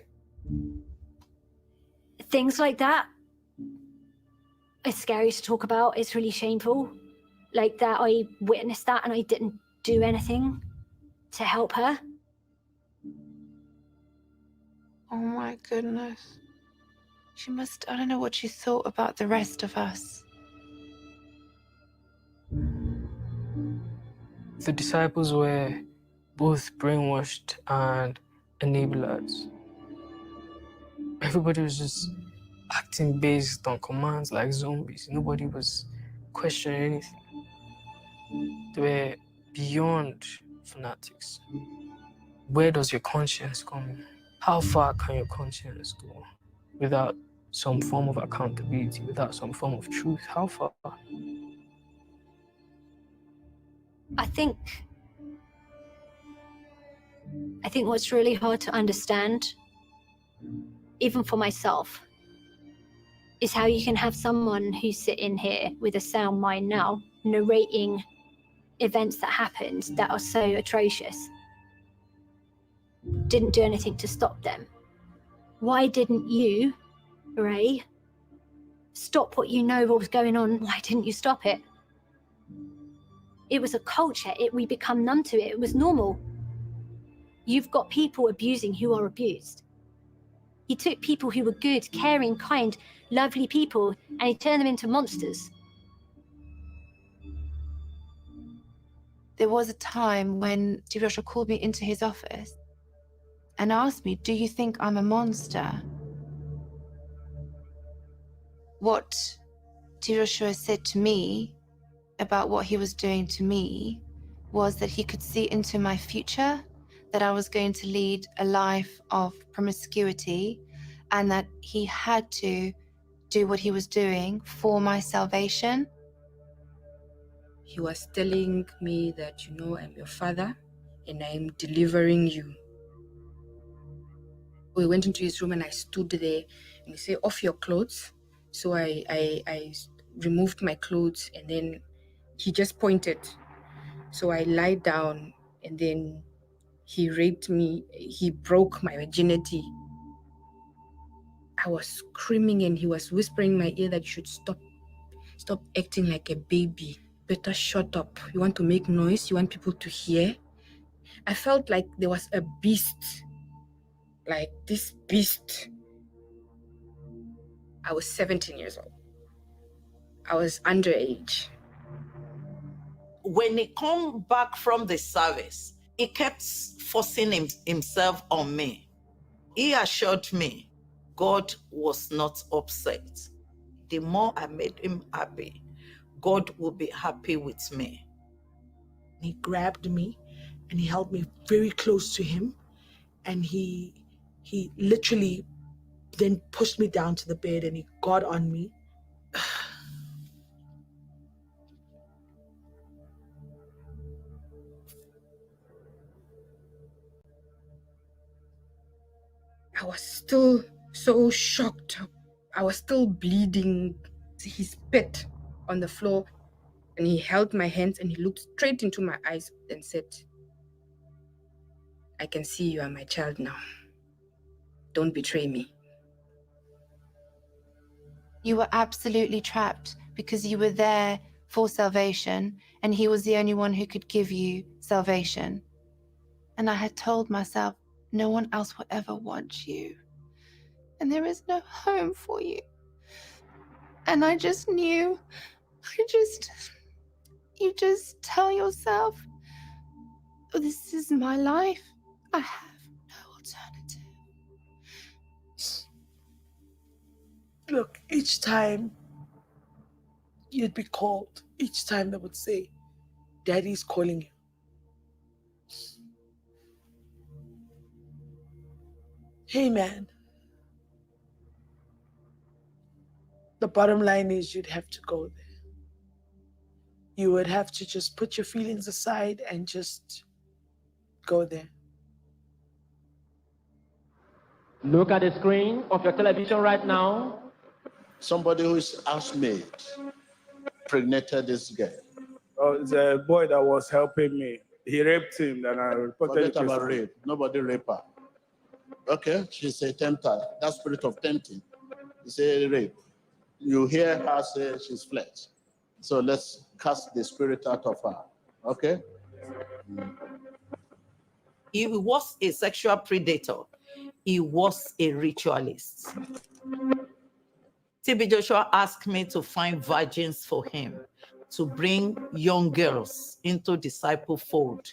S13: Things like that, it's scary to talk about. It's really shameful. Like that, I witnessed that and I didn't do anything to help her.
S20: Oh my goodness. She must, I don't know what she thought about the rest of us.
S5: The disciples were both brainwashed and enablers. Everybody was just acting based on commands like zombies. Nobody was questioning anything. They were beyond fanatics. Where does your conscience come? How far can your conscience go without some form of accountability, without some form of truth? How far?
S13: I think what's really hard to understand, even for myself, is how you can have someone who's sitting here with a sound mind now, narrating events that happened that are so atrocious, didn't do anything to stop them. Why didn't you, Ray, stop what you know what was going on? Why didn't you stop it? It was a culture. We become numb to it. It was normal. You've got people abusing who are abused. He took people who were good, caring, kind, lovely people, and he turned them into monsters.
S20: There was a time when Joshua called me into his office and asked me, do you think I'm a monster? What Joshua said to me about what he was doing to me was that he could see into my future, that I was going to lead a life of promiscuity, and that he had to do what he was doing for my salvation?
S16: He was telling me that, I'm your father and I'm delivering you. We went into his room and I stood there and he said, off your clothes. So I removed my clothes and then he just pointed. So I lied down and then he raped me. He broke my virginity. I was screaming and he was whispering in my ear that you should stop acting like a baby. Better shut up. You want to make noise? You want people to hear? I felt like there was a beast. Like this beast. I was 17 years old. I was underage.
S24: When he come back from the service, he kept forcing himself on me. He assured me God was not upset. The more I made him happy, God will be happy with me.
S18: He grabbed me and he held me very close to him, and he literally then pushed me down to the bed and he got on me.
S16: I was still so shocked. I was still bleeding. He spit on the floor and he held my hands and he looked straight into my eyes and said, I can see you are my child now. Don't betray me.
S20: You were absolutely trapped because you were there for salvation and he was the only one who could give you salvation. And I had told myself, no one else will ever want you. And there is no home for you. And I just knew, you just tell yourself, oh, this is my life. I have no alternative.
S18: Look, each time you'd be called, each time they would say, Daddy's calling you. Hey, man. The bottom line is you'd have to go there. You would have to just put your feelings aside and just go there.
S4: Look at the screen of your television right now.
S2: Somebody who is housemaid pregnated this girl.
S6: Oh, it's a boy that was helping me. He raped him, and I reported
S2: Forget
S6: it.
S2: about rape. Nobody rape her. Okay, she's a tempter. That spirit of tempting. You say rape. You hear her say she's flesh. So let's cast the spirit out of her. Okay?
S24: He was a sexual predator. He was a ritualist. TB Joshua asked me to find virgins for him, to bring young girls into disciple fold.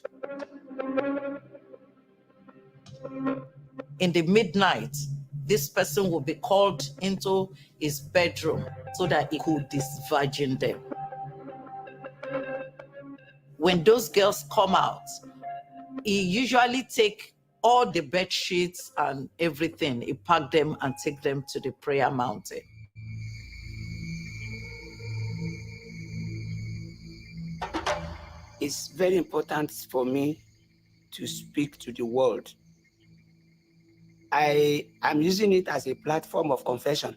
S24: In the midnight, this person would be called into his bedroom so that he could disvirgin them. When those girls come out, he usually take all the bed sheets and everything, he pack them and take them to the prayer mountain.
S7: It's very important for me to speak to the world. I am using it as a platform of confession.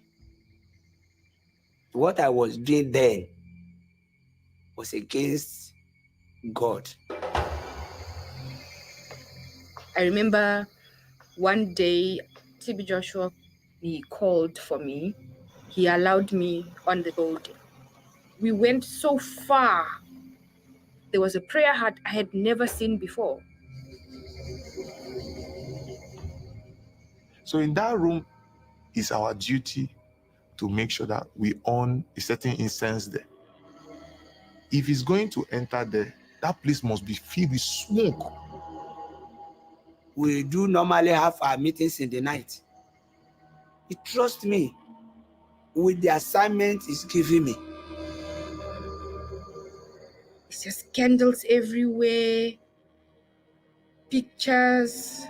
S7: What I was doing then was against God.
S16: I remember one day, TB Joshua, he called for me. He allowed me on the road. We went so far. There was a prayer hut I had never seen before.
S14: So in that room, it's our duty to make sure that we own a certain incense there. If he's going to enter there, that place must be filled with smoke.
S7: We do normally have our meetings in the night. He trusts me with the assignment he's giving me.
S16: It's just candles everywhere, pictures.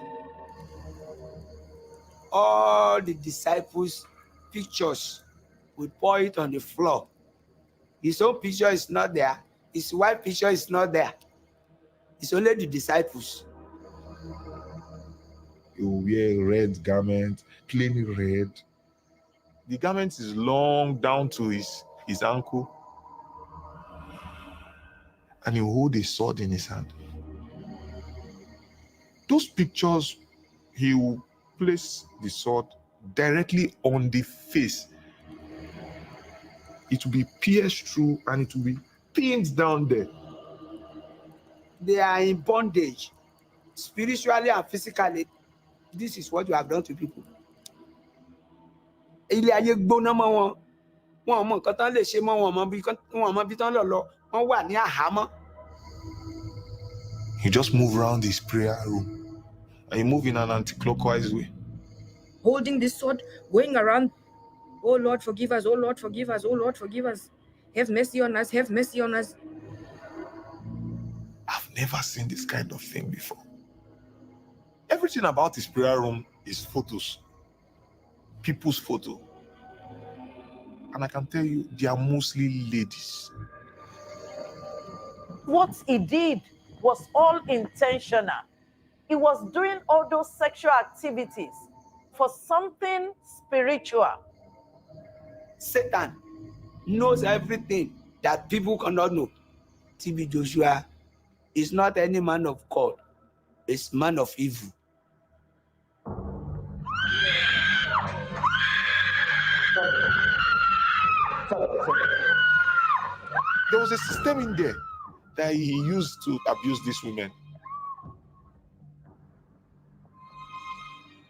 S7: All the disciples' pictures We pour it on the floor. His own picture is not there. His wife picture is not there. It's only the disciples.
S14: He will wear red garment, plain red. The garment is long down to his ankle. And he will hold a sword in his hand. Those pictures, he will place the sword directly on the face. It will be pierced through and it will be pinned down there.
S7: They are in bondage, spiritually and physically. This is what you have done to people. Ilé ayé gbóná mọ́ wọn. Wọn mọ nǹkan tán lè ṣe mọ́ wọn mọ bí tán lọ. Wọ́n wà ní àhámọ́.
S14: He just move around his prayer room and he move in an anti-clockwise way.
S16: Holding this sword, going around, oh Lord, forgive us, oh Lord, forgive us, oh Lord, forgive us. Have mercy on us, have mercy on us.
S14: I've never seen this kind of thing before. Everything about his prayer room is photos. People's photo. And I can tell you, they are mostly ladies.
S10: What he did was all intentional. He was doing all those sexual activities for something spiritual.
S7: Satan knows everything that people cannot know. TB Joshua is not any man of God. It's man of evil.
S14: There was a system in there that he used to abuse these women.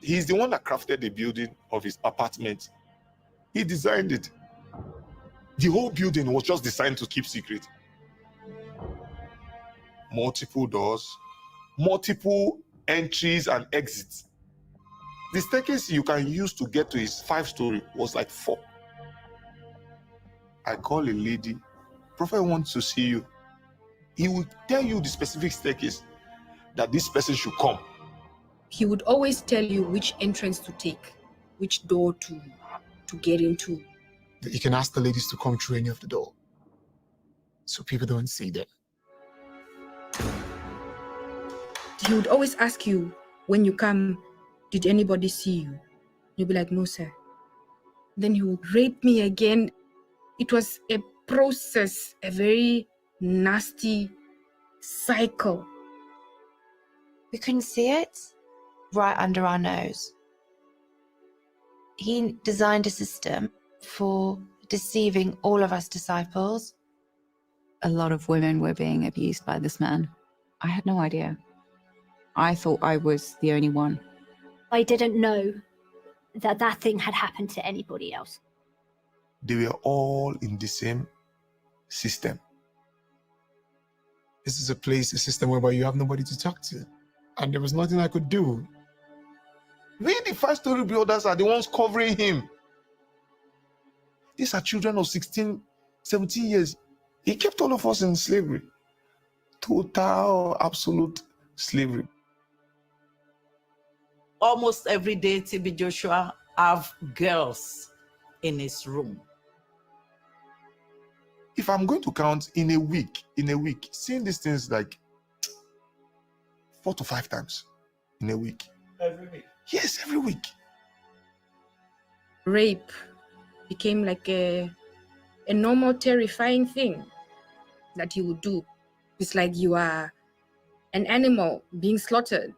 S14: He's the one that crafted the building of his apartment. He designed it. The whole building was just designed to keep secret. Multiple doors, multiple entries and exits. The staircase you can use to get to his 5-story was like 4. I call a lady, Prophet wants to see you. He will tell you the specific staircase that this person should come.
S16: He would always tell you which entrance to take, which door to get into.
S25: You can ask the ladies to come through any of the door, so people don't see them.
S16: He would always ask you, when you come, did anybody see you? You'll be like, no, sir. Then he would rape me again. It was a process, a very nasty cycle.
S20: We couldn't see it right under our nose. He designed a system for deceiving all of us disciples.
S3: A lot of women were being abused by this man. I had no idea. I thought I was the only one.
S13: I didn't know that that thing had happened to anybody else.
S14: They were all in the same system.
S25: This is a system whereby you have nobody to talk to. And there was nothing I could do.
S14: We, the 5-story builders, are the ones covering him. These are children of 16, 17 years. He kept all of us in slavery. Total, absolute slavery.
S24: Almost every day, TB Joshua have girls in his room.
S14: If I'm going to count in a week, seeing these things like 4 to 5 times in a week.
S7: Every week?
S14: Yes, every week.
S16: Rape became like a normal, terrifying thing that he would do. It's like you are an animal being slaughtered.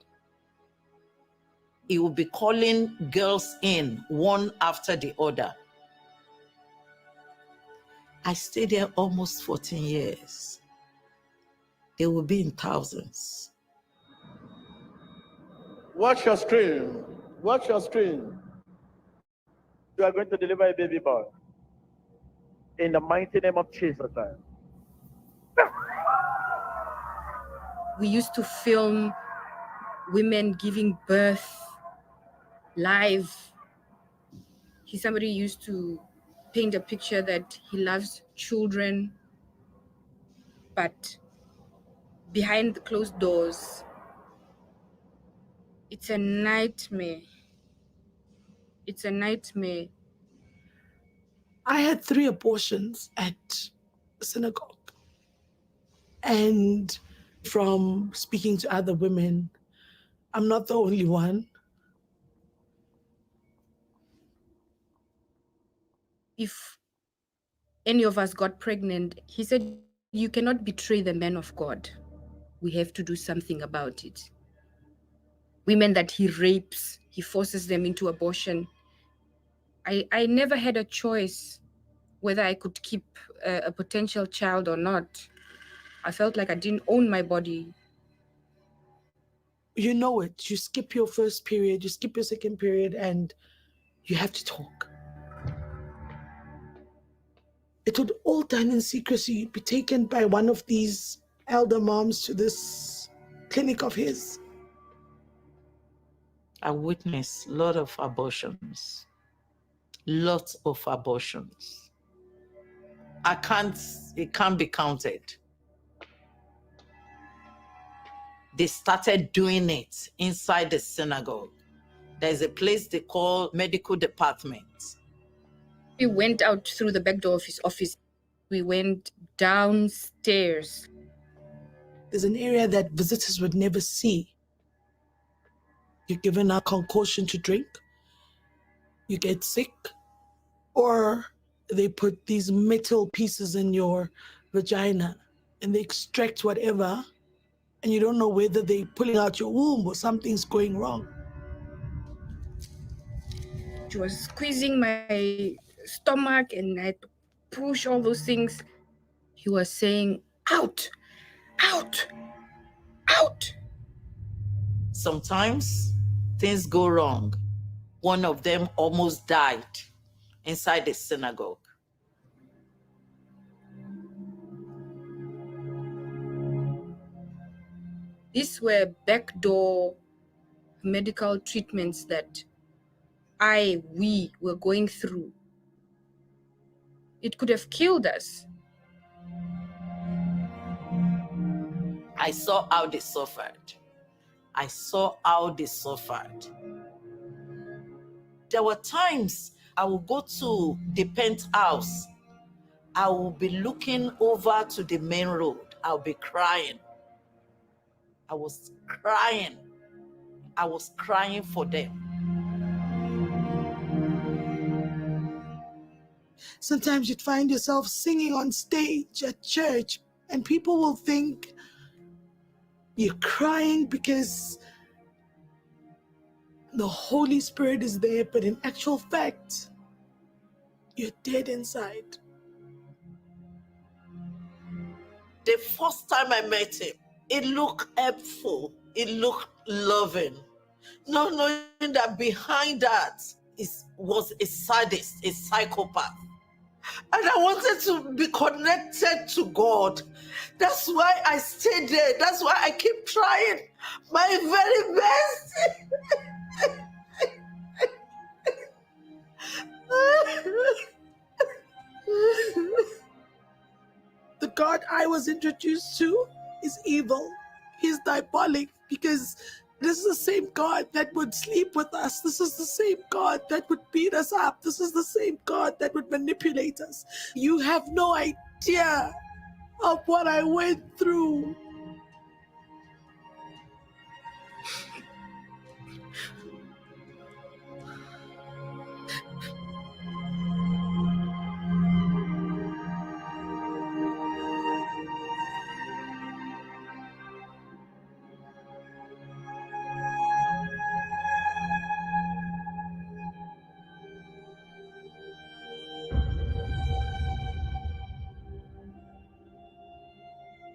S24: He would be calling girls in one after the other. I stayed there almost 14 years. They will be in thousands.
S2: Watch your screen. Watch your screen. You are going to deliver a baby boy. In the mighty name of Jesus.
S16: We used to film women giving birth live. Somebody used to paint a picture that he loves children, but behind the closed doors, it's a nightmare. It's a nightmare.
S18: I had 3 abortions at the synagogue. And from speaking to other women, I'm not the only one.
S16: If any of us got pregnant, he said, you cannot betray the man of God. We have to do something about it. Women that he rapes, he forces them into abortion. I never had a choice whether I could keep a potential child or not. I felt like I didn't own my body.
S18: You know it. You skip your first period, you skip your second period, and you have to talk. It would all done in secrecy. You'd be taken by one of these elder moms to this clinic of his.
S24: I witnessed a lot of abortions. Lots of abortions. It can't be counted. They started doing it inside the synagogue. There's a place they call medical department.
S16: We went out through the back door of his office. We went downstairs.
S18: There's an area that visitors would never see. You're given a concoction to drink, you get sick, or they put these metal pieces in your vagina and they extract whatever, and you don't know whether they're pulling out your womb or something's going wrong.
S16: She was squeezing my stomach and I had to push all those things. He was saying, out, out, out.
S24: Sometimes things go wrong. One of them almost died inside the synagogue.
S16: These were backdoor medical treatments that we were going through. It could have killed us.
S24: I saw how they suffered. I saw how they suffered. There were times I would go to the penthouse. I would be looking over to the main road. I'll be crying. I was crying. I was crying for them.
S18: Sometimes you'd find yourself singing on stage at church, and people will think you're crying because the Holy Spirit is there, but in actual fact, you're dead inside.
S24: The first time I met him, it looked helpful. It looked loving. Not knowing that behind that was a sadist, a psychopath. And I wanted to be connected to God. That's why I stayed there. That's why I keep trying my very best.
S18: The God I was introduced to is evil. He's diabolic because this is the same God that would sleep with us. This is the same God that would beat us up. This is the same God that would manipulate us. You have no idea of what I went through.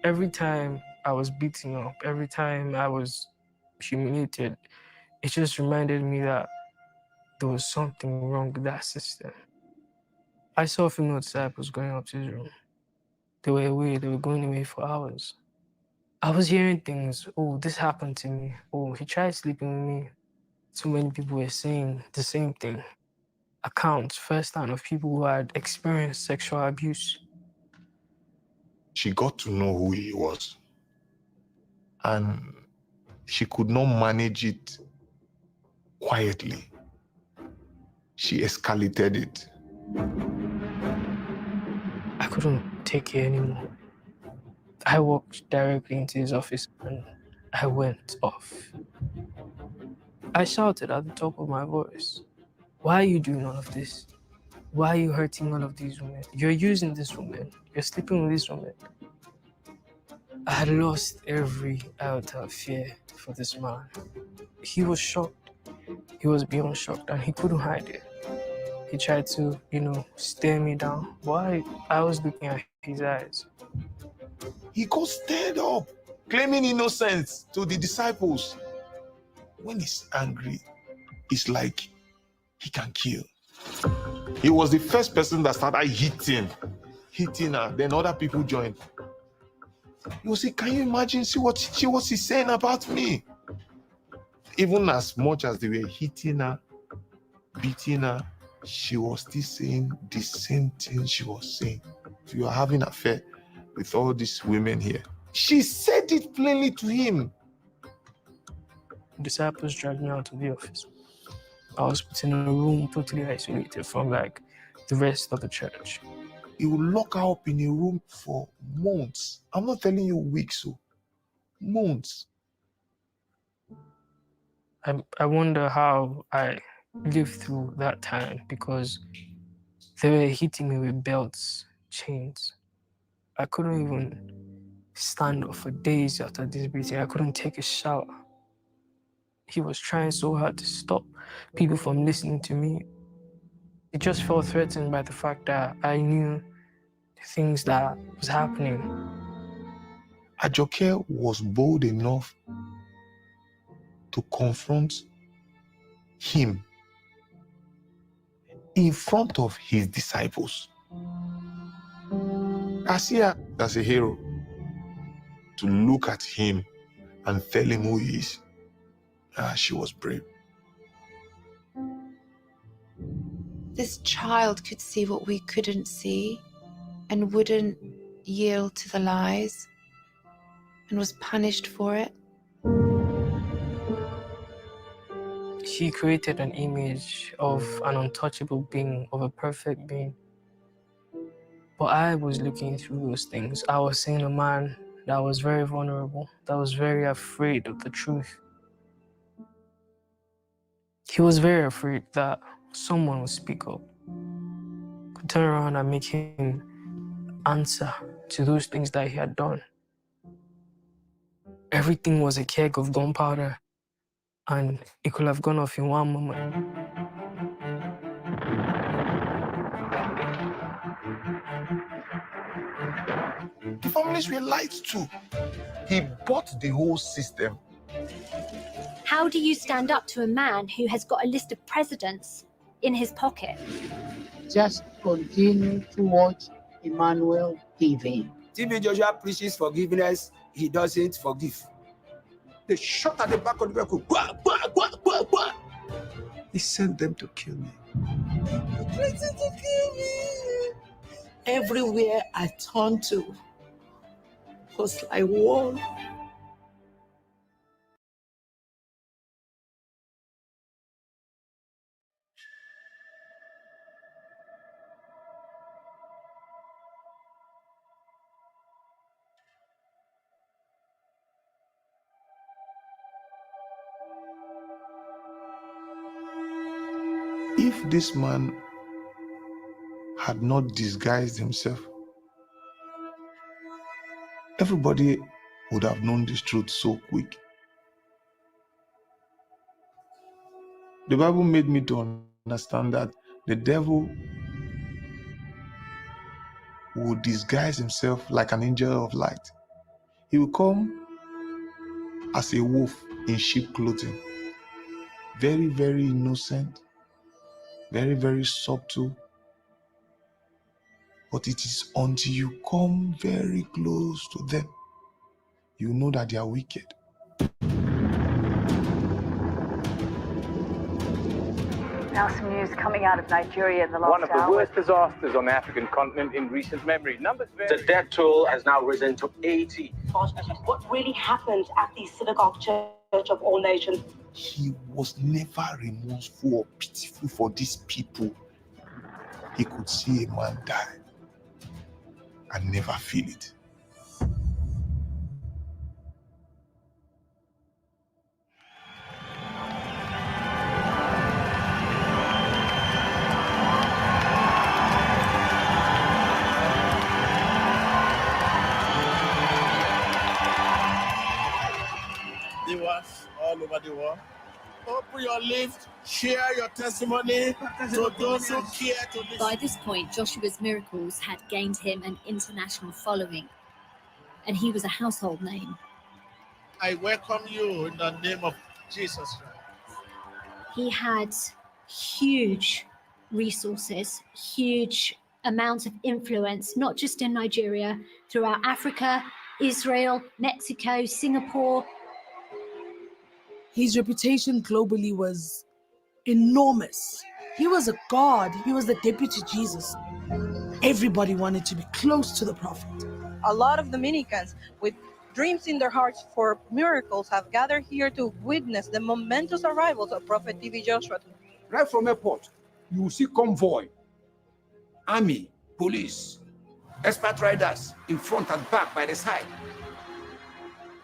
S5: Every time I was beaten up, every time I was humiliated, it just reminded me that there was something wrong with that system. I saw female disciples going up to his room. They were away, they were going away for hours. I was hearing things, oh, this happened to me. Oh, he tried sleeping with me. So many people were saying the same thing. Accounts, first-hand of people who had experienced sexual abuse.
S14: She got to know who he was. And she could not manage it quietly. She escalated it.
S5: I couldn't take it anymore. I walked directly into his office and I went off. I shouted at the top of my voice, "Why are you doing all of this? Why are you hurting all of these women? You're using this woman. You're sleeping with this woman." I had lost every iota of fear for this man. He was shocked. He was beyond shocked and he couldn't hide it. He tried to, stare me down. But I was looking at his eyes.
S14: He got stirred up, claiming innocence to the disciples. When he's angry, it's like he can kill. He was the first person that started hitting her. Then other people joined. He was saying, "Can you imagine? See what he's saying about me?" Even as much as they were hitting her, beating her, she was still saying the same thing she was saying. If you are having an affair with all these women here, she said it plainly to him.
S5: Disciples dragged me out of the office. I was put in a room totally isolated from the rest of the church.
S14: He would lock her up in a room for months. I'm not telling you weeks, so months.
S5: I wonder how I lived through that time because they were hitting me with belts, chains. I couldn't even stand up for days after this beating. I couldn't take a shower. He was trying so hard to stop people from listening to me. It just felt threatened by the fact that I knew the things that was happening.
S14: Ajoke was bold enough to confront him in front of his disciples. I see her as a hero. To look at him and tell him who he is. She was brave.
S20: This child could see what we couldn't see and wouldn't yield to the lies and was punished for it.
S5: He created an image of an untouchable being, of a perfect being. But I was looking through those things. I was seeing a man that was very vulnerable, that was very afraid of the truth. He was very afraid that someone would speak up, could turn around and make him answer to those things that he had done. Everything was a keg of gunpowder, and it could have gone off in one moment.
S14: The families were lied to. He bought the whole system.
S13: How do you stand up to a man who has got a list of presidents in his pocket?
S1: Just continue to watch Emmanuel TV.
S7: TV Joshua preaches forgiveness, he doesn't forgive. They shot at the back of the vehicle.
S28: He sent them to kill me.
S24: Threatened to kill me. Everywhere I turned to was like war.
S14: If this man had not disguised himself, everybody would have known this truth so quick. The Bible made me to understand that the devil will disguise himself like an angel of light. He will come as a wolf in sheep clothing. Very, very innocent, very, very subtle. But it is until you come very close to them, you know that they are wicked.
S8: Now some news coming out of Nigeria in the last
S19: One of the
S8: hour.
S19: worst disasters on the African continent in recent memory. Numbers vary.
S21: The death toll has now risen to 80.
S22: What really happened at the Synagogue Church of All Nations?
S14: He was never remorseful or pitiful for these people. He could see a man die. and never feel it.
S2: Viewers all over the world, open your lips, share your testimony to those who care to listen.
S13: By this point, Joshua's miracles had gained him an international following, and he was a household name.
S2: I welcome you in the name of Jesus Christ.
S13: He had huge resources, huge amounts of influence, not just in Nigeria, throughout Africa, Israel, Mexico, Singapore.
S18: His reputation globally was enormous. He was a god. He was the deputy Jesus. Everybody wanted to be close to the prophet.
S9: A lot of Dominicans with dreams in their hearts for miracles have gathered here to witness the momentous arrivals of Prophet T.B. Joshua.
S28: Right from airport, you will see convoy, army, police, expert riders in front and back by the side.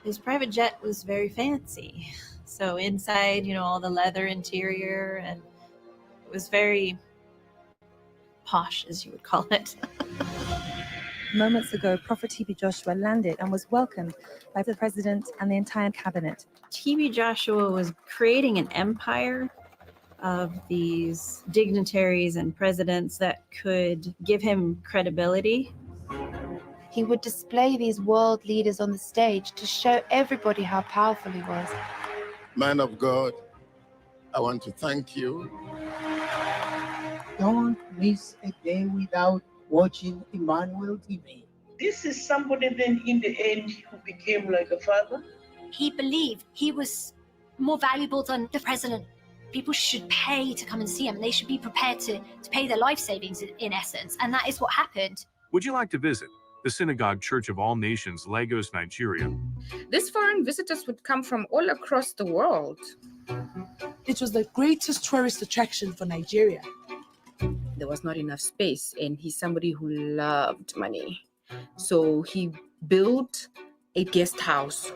S11: His private jet was very fancy. So inside, all the leather interior, and it was very posh, as you would call it.
S12: Moments ago, Prophet T.B. Joshua landed and was welcomed by the president and the entire cabinet.
S3: TB Joshua was creating an empire of these dignitaries and presidents that could give him credibility.
S20: He would display these world leaders on the stage to show everybody how powerful he was.
S2: Man of God, I want to thank you.
S1: Don't miss a day without watching Emmanuel TV.
S15: This is somebody then in the end who became like a father.
S13: He believed he was more valuable than the president. People should pay to come and see him. They should be prepared to pay their life savings in essence. And that is what happened.
S17: Would you like to visit the Synagogue Church of All Nations, Lagos, Nigeria?
S16: These foreign visitors would come from all across the world.
S18: It was the greatest tourist attraction for Nigeria.
S16: There was not enough space, and he's somebody who loved money. So he built a guest house.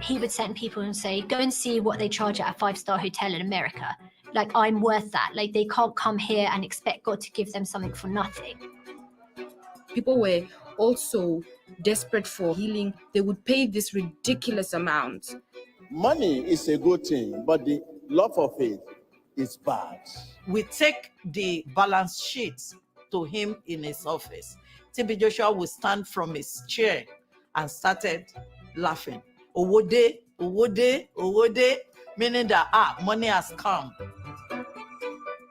S13: He would send people and say, go and see what they charge at a 5-star hotel in America. Like, I'm worth that. Like, they can't come here and expect God to give them something for nothing.
S16: People were also desperate for healing. They would pay this ridiculous amount.
S2: Money is a good thing, but the love of it is bad.
S24: We take the balance sheets to him in his office. TB Joshua would stand from his chair and started laughing. Owode, owode, owode, meaning that money has come.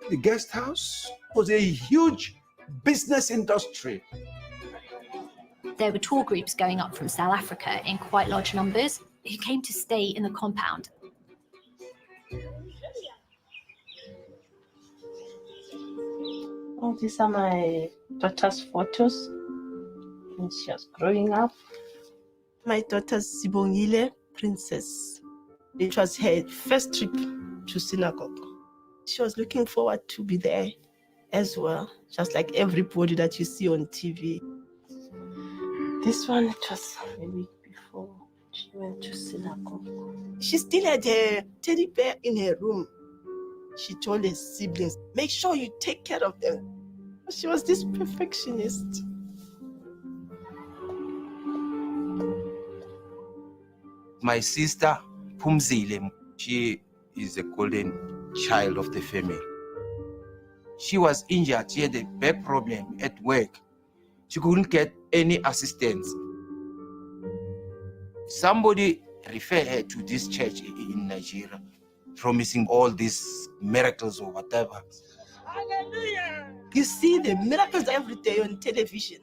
S28: The guest house was a huge business industry.
S13: There were tour groups going up from South Africa in quite large numbers who came to stay in the compound.
S15: Oh, these are my daughter's photos when she was growing up. My daughter's Sibongile princess. It was her first trip to synagogue. She was looking forward to be there as well, just like everybody that you see on TV. This one, it was a week before she went to synagogue. She still had her teddy bear in her room. She told her siblings, make sure you take care of them. She was this perfectionist.
S7: My sister, Pumzile, she is a golden child of the family. She was injured. She had a back problem at work. She couldn't get any assistance. Somebody referred her to this church in Nigeria, promising all these miracles or whatever.
S15: Hallelujah! You see the miracles every day on television,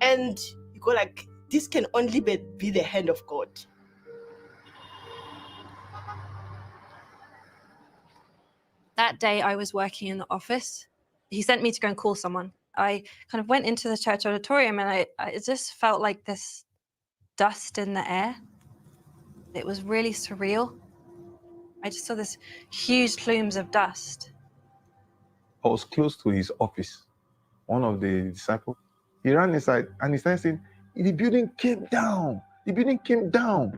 S15: and you go like, this can only be the hand of God.
S23: That day I was working in the office. He sent me to go and call someone. I kind of went into the church auditorium and it just felt like this dust in the air. It was really surreal. I just saw this huge plumes of dust.
S26: I was close to his office. One of the disciples,
S14: He ran inside and he started saying, the building came down. The building came down.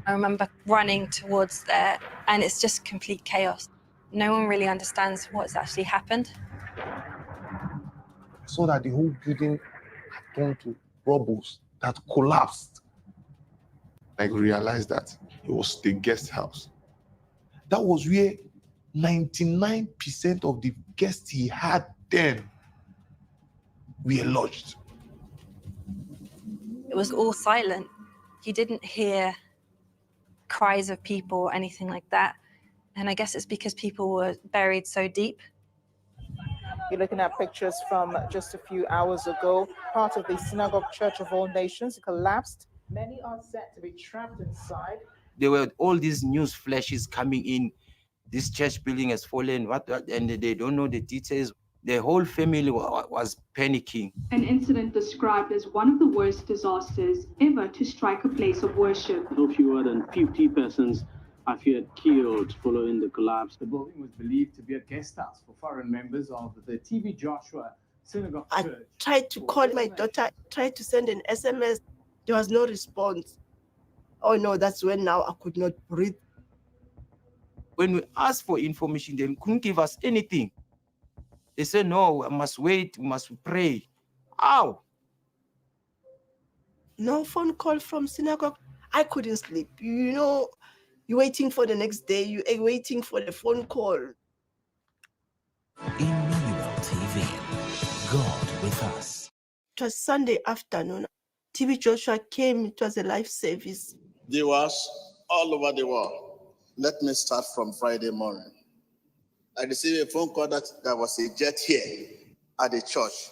S23: I remember running towards there, and it's just complete chaos. No one really understands what's actually happened.
S14: I saw that the whole building had turned to rubbles that collapsed. I realized that it was the guest house. That was where 99% of the guests he had then were lodged.
S23: It was all silent. You didn't hear cries of people or anything like that. And I guess it's because people were buried so deep.
S4: You're looking at pictures from just a few hours ago. Part of the Synagogue Church of All Nations collapsed. Many are said to be trapped inside.
S7: There were all these news flashes coming in. This church building has fallen, and they don't know the details. The whole family was panicking.
S5: An incident described as one of the worst disasters ever to strike a place of worship.
S6: No fewer than 50 persons are feared killed following the collapse.
S8: The building was believed to be a guest house for foreign members of the TB Joshua Synagogue
S15: I
S8: Church.
S15: tried to call my daughter, tried to send an SMS. There was no response. Oh no, that's when now I could not breathe.
S7: When we asked for information, they couldn't give us anything. They said, no, I must wait, we must pray. How?
S15: No phone call from synagogue. I couldn't sleep. You know, you're waiting for the next day. You're waiting for the phone call.
S10: Emmanuel TV, God with us.
S15: It was Sunday afternoon. TB Joshua came. It was a live service.
S2: There was all over the world. Let me start from Friday morning. I received a phone call that there was a jet here at the church,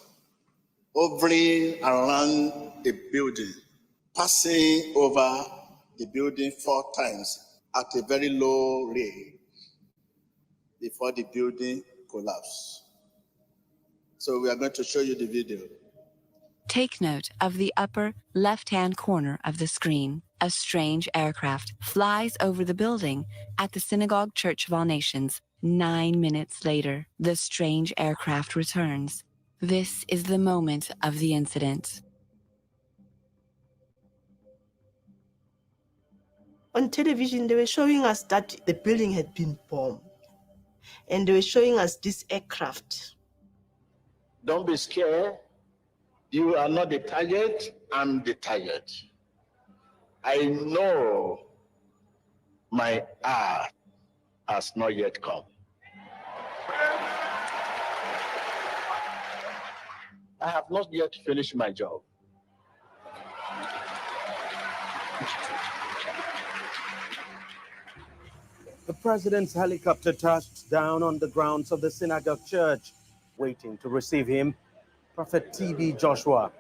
S2: hovering around the building, passing over the building 4 times at a very low rate before the building collapsed. So we are going to show you the video.
S25: Take note of the upper left-hand corner of the screen. A strange aircraft flies over the building at the Synagogue Church of All Nations. 9 minutes later, the strange aircraft returns. This is the moment of the incident.
S15: On television, they were showing us that the building had been bombed. And they were showing us this aircraft.
S2: Don't be scared. You are not the target, I'm the target. I know my hour has not yet come. I have not yet finished my job.
S26: The president's helicopter touched down on the grounds of the Synagogue Church, waiting to receive him, Prophet TB Joshua.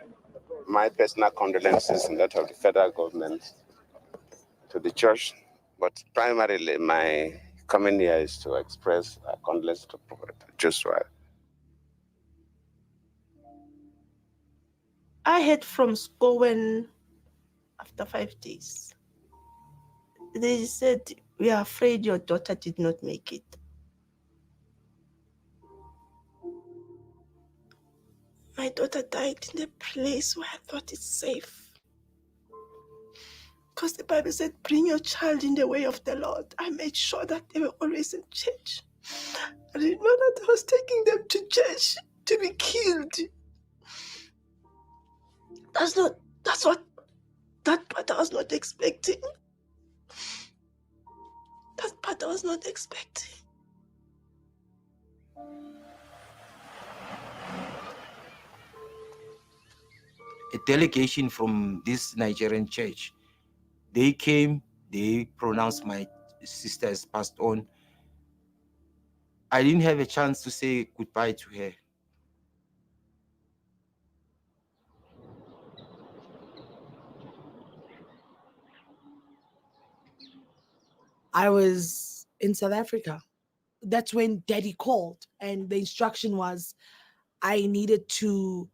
S27: My personal condolences and that of the federal government to the church, but primarily my coming here is to express condolences to Prophet Joshua.
S15: I heard from school when, after 5 days, they said, we are afraid your daughter did not make it. My daughter died in a place where I thought it's safe. Because the Bible said, bring your child in the way of the Lord. I made sure that they were always in church. I didn't know that I was taking them to church to be killed. That part I was not expecting. That part I was not expecting.
S7: A delegation from this Nigerian church, they came, they pronounced my sister as passed on. I didn't have a chance to say goodbye to her.
S18: I was in South Africa. That's when Daddy called, and the instruction was I needed to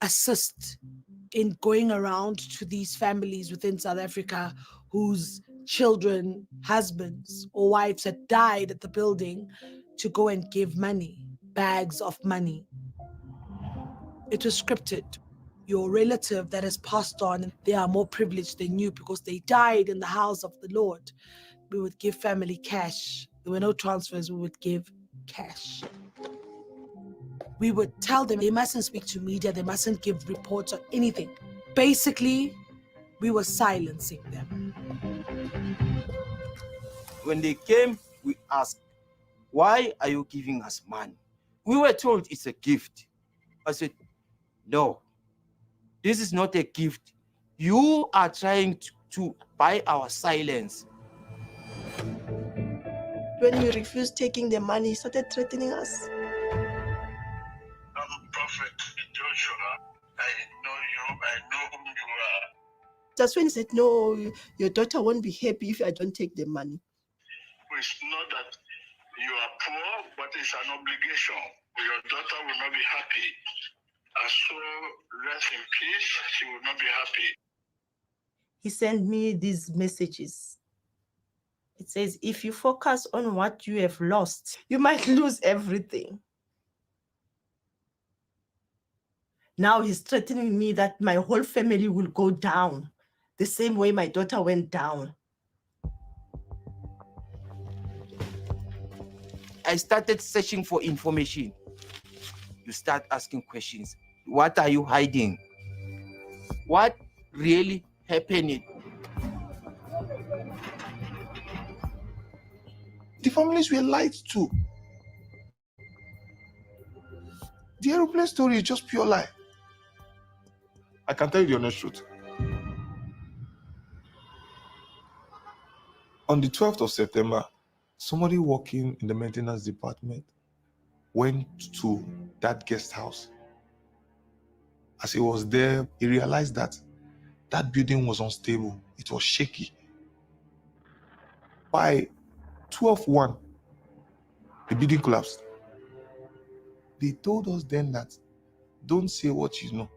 S18: assist in going around to these families within South Africa whose children, husbands, or wives had died at the building to go and give money, bags of money. It was scripted. Your relative that has passed on, they are more privileged than you because they died in the house of the Lord. We would give family cash. There were no transfers, we would give cash. We would tell them they mustn't speak to media, they mustn't give reports or anything. Basically, we were silencing them.
S7: When they came, we asked, why are you giving us money? We were told it's a gift. I said, no, this is not a gift. You are trying to buy our silence.
S15: When we refused taking the money, he started threatening us.
S3: I'm Prophet Joshua. I know you. I know whom you are.
S15: That's when he said, no, your daughter won't be happy if I don't take the money.
S3: It's not that you are poor, but it's an obligation. Your daughter will not be happy. So rest in peace. She will not be happy.
S15: He sent me these messages. It says, if you focus on what you have lost, you might lose everything. Now he's threatening me that my whole family will go down, the same way my daughter went down.
S7: I started searching for information. You start asking questions. What are you hiding? What really happened?
S14: The families were lied to. The aeroplane story is just pure lie. I can tell you the honest truth. On the 12th of September, somebody working in the maintenance department went to that guest house. As he was there, he realized that that building was unstable. It was shaky. By 12:01, the building collapsed. They told us then that don't say what you know.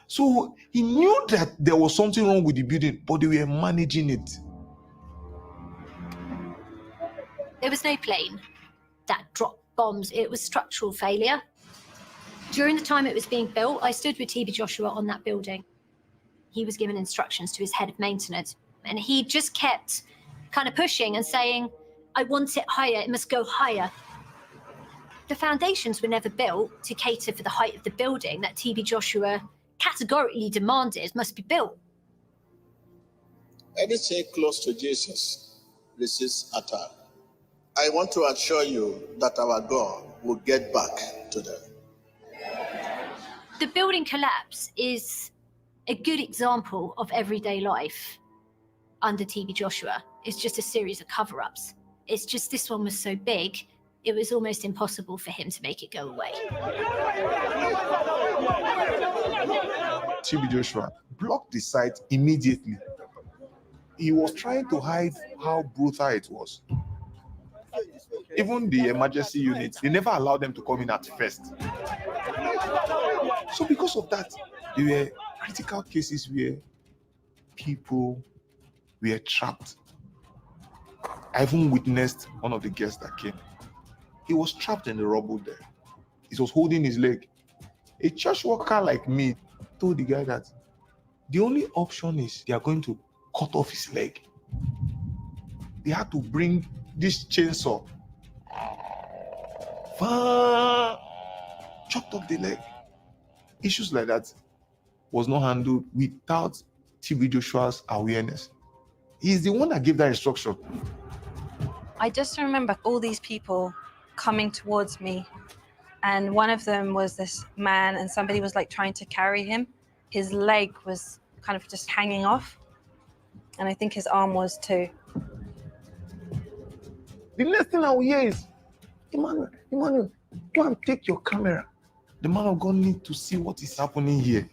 S14: So he knew that there was something wrong with the building, but they were managing it.
S13: There was no plane that dropped bombs. It was structural failure. During the time it was being built, I stood with TB Joshua on that building. He was given instructions to his head of maintenance, and he just kept kind of pushing and saying, I want it higher, it must go higher. The foundations were never built to cater for the height of the building that TB Joshua categorically demanded must be built.
S2: Anything close to Jesus resists attack. I want to assure you that our God will get back to them.
S13: The building collapse is a good example of everyday life under TB Joshua. It's just a series of cover-ups. It's just this one was so big, it was almost impossible for him to make it go away.
S14: TB Joshua blocked the site immediately. He was trying to hide how brutal it was. Even the emergency units, they never allowed them to come in at first. So because of that, there were critical cases where people were trapped. I even witnessed one of the guests that came. He was trapped in the rubble there. He was holding his leg. A church worker like me told the guy that the only option is they are going to cut off his leg. They had to bring this chainsaw, chopped off the leg. Issues like that was not handled without TB Joshua's awareness. He's the one that gave that instruction.
S23: I just remember all these people coming towards me, and one of them was this man, and somebody was like trying to carry him. His leg was kind of just hanging off, and I think his arm was too.
S14: The next thing I will hear is, Emmanuel, go and take your camera. The man of God needs to see what is happening here.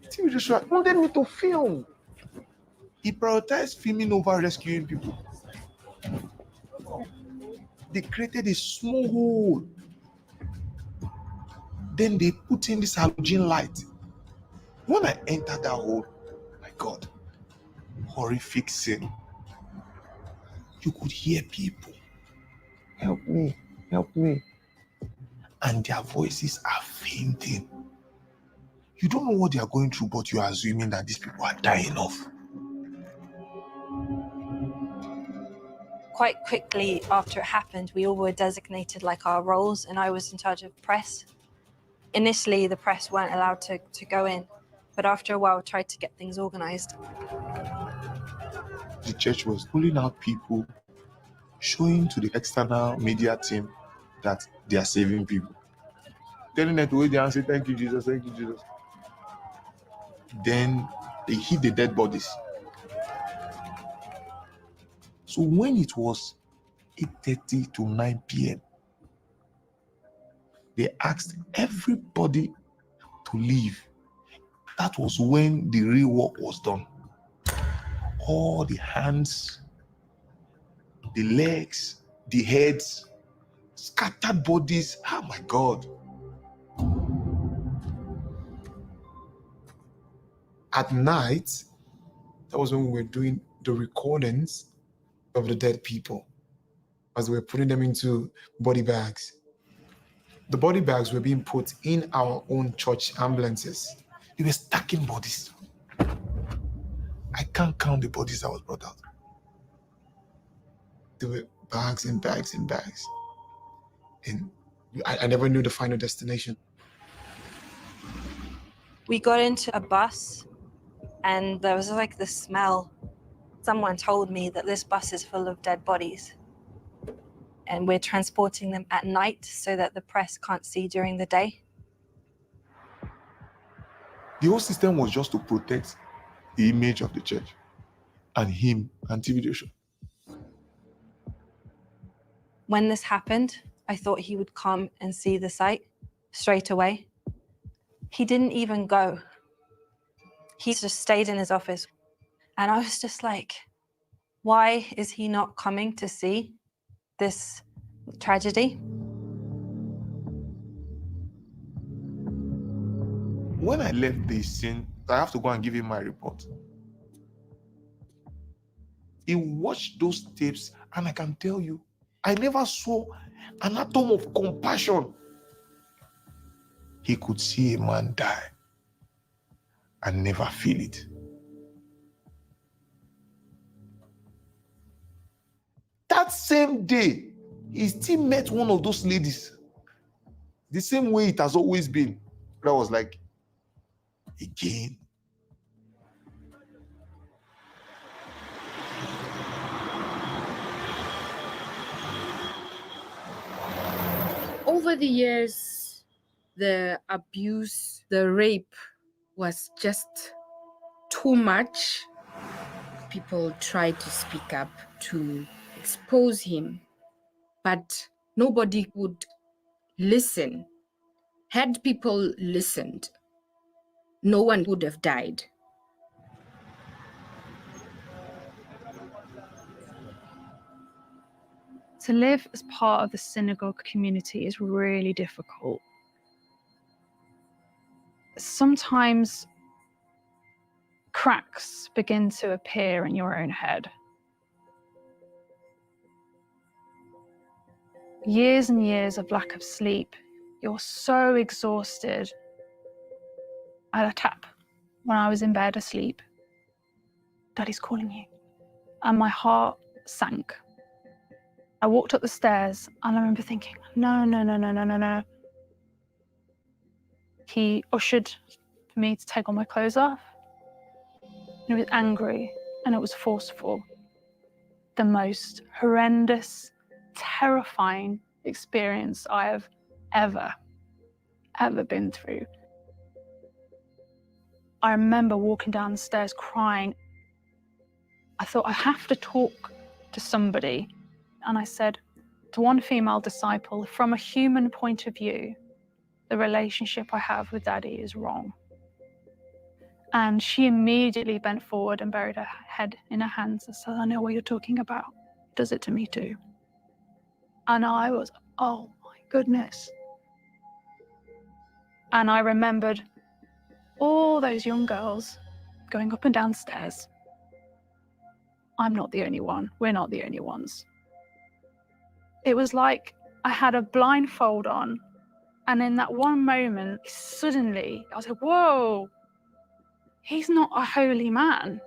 S14: TB Joshua wanted me to film. He prioritized filming over rescuing people. They created a small hole. Then they put in this halogen light. When I entered that hole, my God, horrific scene. You could hear people help me, help me. And their voices are fainting. You don't know what they are going through, but you are assuming that these people are dying off.
S23: Quite quickly after it happened, we all were designated like our roles, and I was in charge of press. Initially, the press weren't allowed to go in, but after a while, tried to get things organized.
S14: The church was pulling out people, showing to the external media team that they are saving people. Telling them to wait there and say, thank you, Jesus, thank you, Jesus. Then they hid the dead bodies. So when it was 8:30 to 9 p.m., they asked everybody to leave. That was when the real work was done. All the hands, the legs, the heads, scattered bodies. Oh my God. At night, that was when we were doing the recordings of the dead people as we were putting them into body bags. The body bags were being put in our own church ambulances. We were stacking bodies. I can't count the bodies that was brought out. There were bags and bags and bags. And I never knew the final destination.
S23: We got into a bus, and there was like the smell. Someone told me that this bus is full of dead bodies, and we're transporting them at night so that the press can't see during the day.
S14: The whole system was just to protect the image of the church and him and TV Joshua.
S23: When this happened, I thought he would come and see the site straight away. He didn't even go. He just stayed in his office. And I was just like, why is he not coming to see this tragedy?
S14: When I left the scene, I have to go and give him my report. He watched those tapes, and I can tell you, I never saw an atom of compassion. He could see a man die and never feel it. That same day, he still met one of those ladies. The same way it has always been. That was like, again.
S16: Over the years, the abuse, the rape was just too much. People tried to speak up to expose him, but nobody would listen. Had people listened, no one would have died.
S1: To live as part of the synagogue community is really difficult. Sometimes cracks begin to appear in your own head. Years and years of lack of sleep. You're so exhausted. I had a tap when I was in bed asleep. Daddy's calling you. And my heart sank. I walked up the stairs and I remember thinking, no. He ushered for me to take all my clothes off. And he was angry and it was forceful. The most horrendous, terrifying experience I have ever been through. I remember walking down the stairs crying. I thought, I have to talk to somebody. And I said to one female disciple, from a human point of view, the relationship I have with Daddy is wrong. And she immediately bent forward and buried her head in her hands and said, I know what you're talking about. He does it to me too. And I was, oh my goodness. And I remembered all those young girls going up and down stairs. I'm not the only one. We're not the only ones. It was like I had a blindfold on, and in that one moment, suddenly, I was like, whoa, he's not a holy man.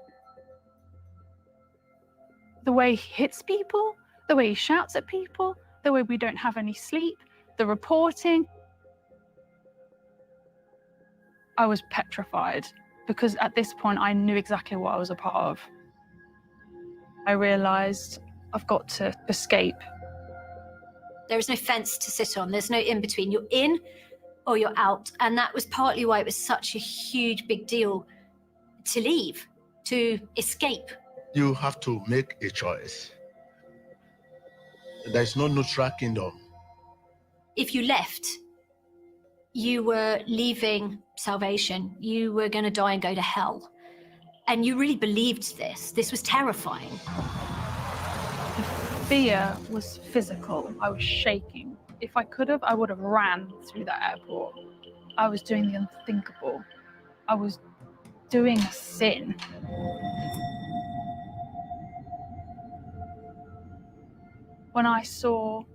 S1: The way he hits people, the way he shouts at people, the way we don't have any sleep, the reporting. I was petrified because at this point I knew exactly what I was a part of. I realized I've got to escape.
S13: There is no fence to sit on. There's no in between. You're in or you're out. And that was partly why it was such a huge, big deal to leave, to escape.
S2: You have to make a choice. There's no neutral kingdom.
S13: If you left, you were leaving salvation. You were going to die and go to hell. And you really believed this. This was terrifying.
S1: The fear was physical. I was shaking. If I could have, I would have ran through that airport. I was doing the unthinkable. I was doing a sin. When I saw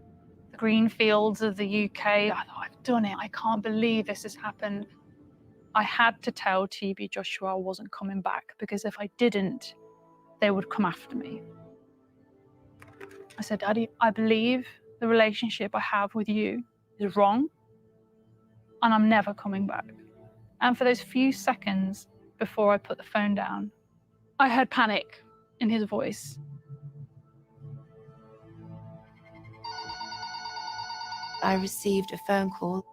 S1: the green fields of the UK, I thought, I've done it. I can't believe this has happened. I had to tell TB Joshua I wasn't coming back, because if I didn't, they would come after me. I said, Daddy, I believe the relationship I have with you is wrong, and I'm never coming back. And for those few seconds before I put the phone down, I heard panic in his voice.
S9: I received a phone call.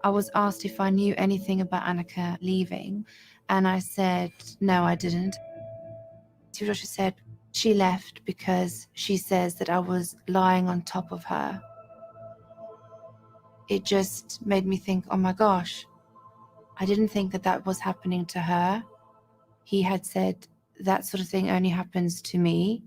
S9: I was asked if I knew anything about Annika leaving, and I said, no, I didn't. Joshua said she left because she says that I was lying on top of her. It just made me think, oh my gosh, I didn't think that that was happening to her. He had said that sort of thing only happens to me.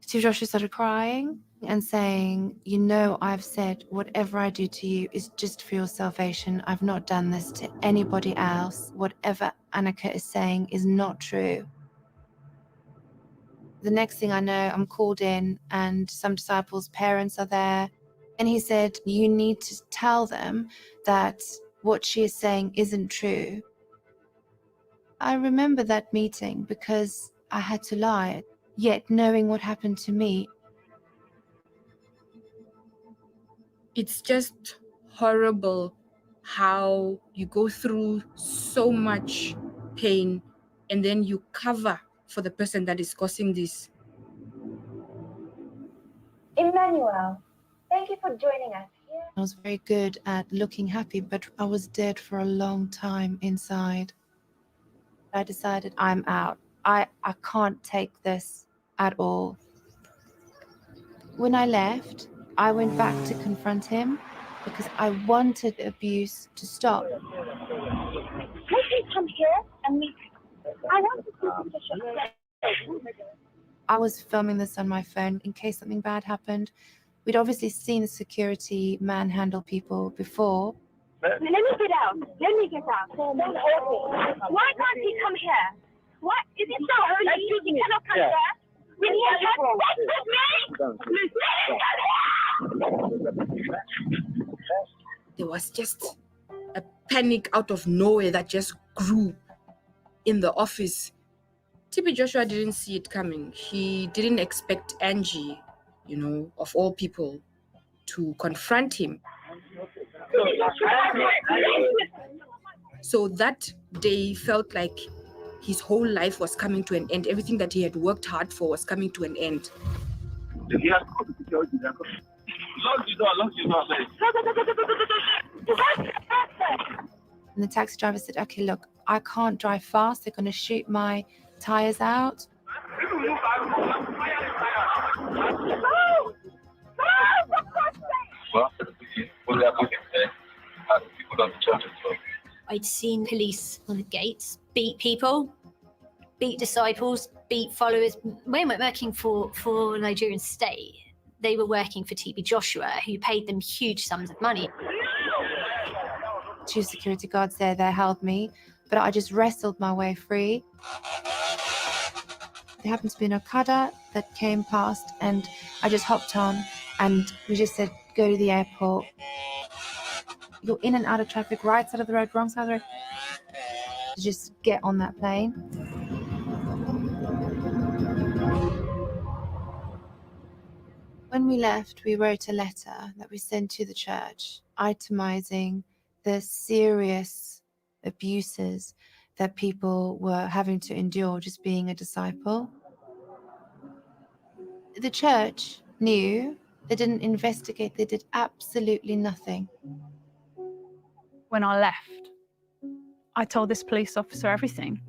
S9: Joshua started crying and saying, you know, I've said whatever I do to you is just for your salvation. I've not done this to anybody else. Whatever Annika is saying is not true. The next thing I know, I'm called in and some disciples' parents are there. And he said, you need to tell them that what she is saying isn't true. I remember that meeting because I had to lie, yet knowing what happened to me.
S16: It's just horrible how you go through so much pain and then you cover for the person that is causing this.
S11: Emmanuel, thank you for joining us here.
S9: I was very good at looking happy, but I was dead for a long time inside. I decided I'm out. I can't take this at all. When I left, I went back to confront him because I wanted abuse to stop.
S11: Can you come here and meet? I want to see.
S9: I was filming this on my phone in case something bad happened. We'd obviously seen the security manhandle people before.
S11: Let me get out. Let me get out. Don't hold me. Why can't he come here? What? Is it so early? He cannot come here. When he has
S16: There was just a panic out of nowhere that just grew in the office. TB Joshua didn't see it coming. He didn't expect Angie, you know, of all people, to confront him. So that day felt like his whole life was coming to an end. Everything that he had worked hard for was coming to an end.
S9: And the taxi driver said, okay, look, I can't drive fast. They're going to shoot my tires out.
S13: I'd seen police on the gates beat people, beat disciples, beat followers. When we were working for Nigerian state, they were working for TB Joshua, who paid them huge sums of money.
S9: 2 security guards there, they held me, but I just wrestled my way free. There happened to be an Okada that came past and I just hopped on And we just said, go to the airport. You're in and out of traffic, right side of the road, wrong side of the road. Just get on that plane. When we left, we wrote a letter that we sent to the church, itemizing the serious abuses that people were having to endure just being a disciple. The church knew. They didn't investigate. They did absolutely nothing.
S1: When I left, I told this police officer everything.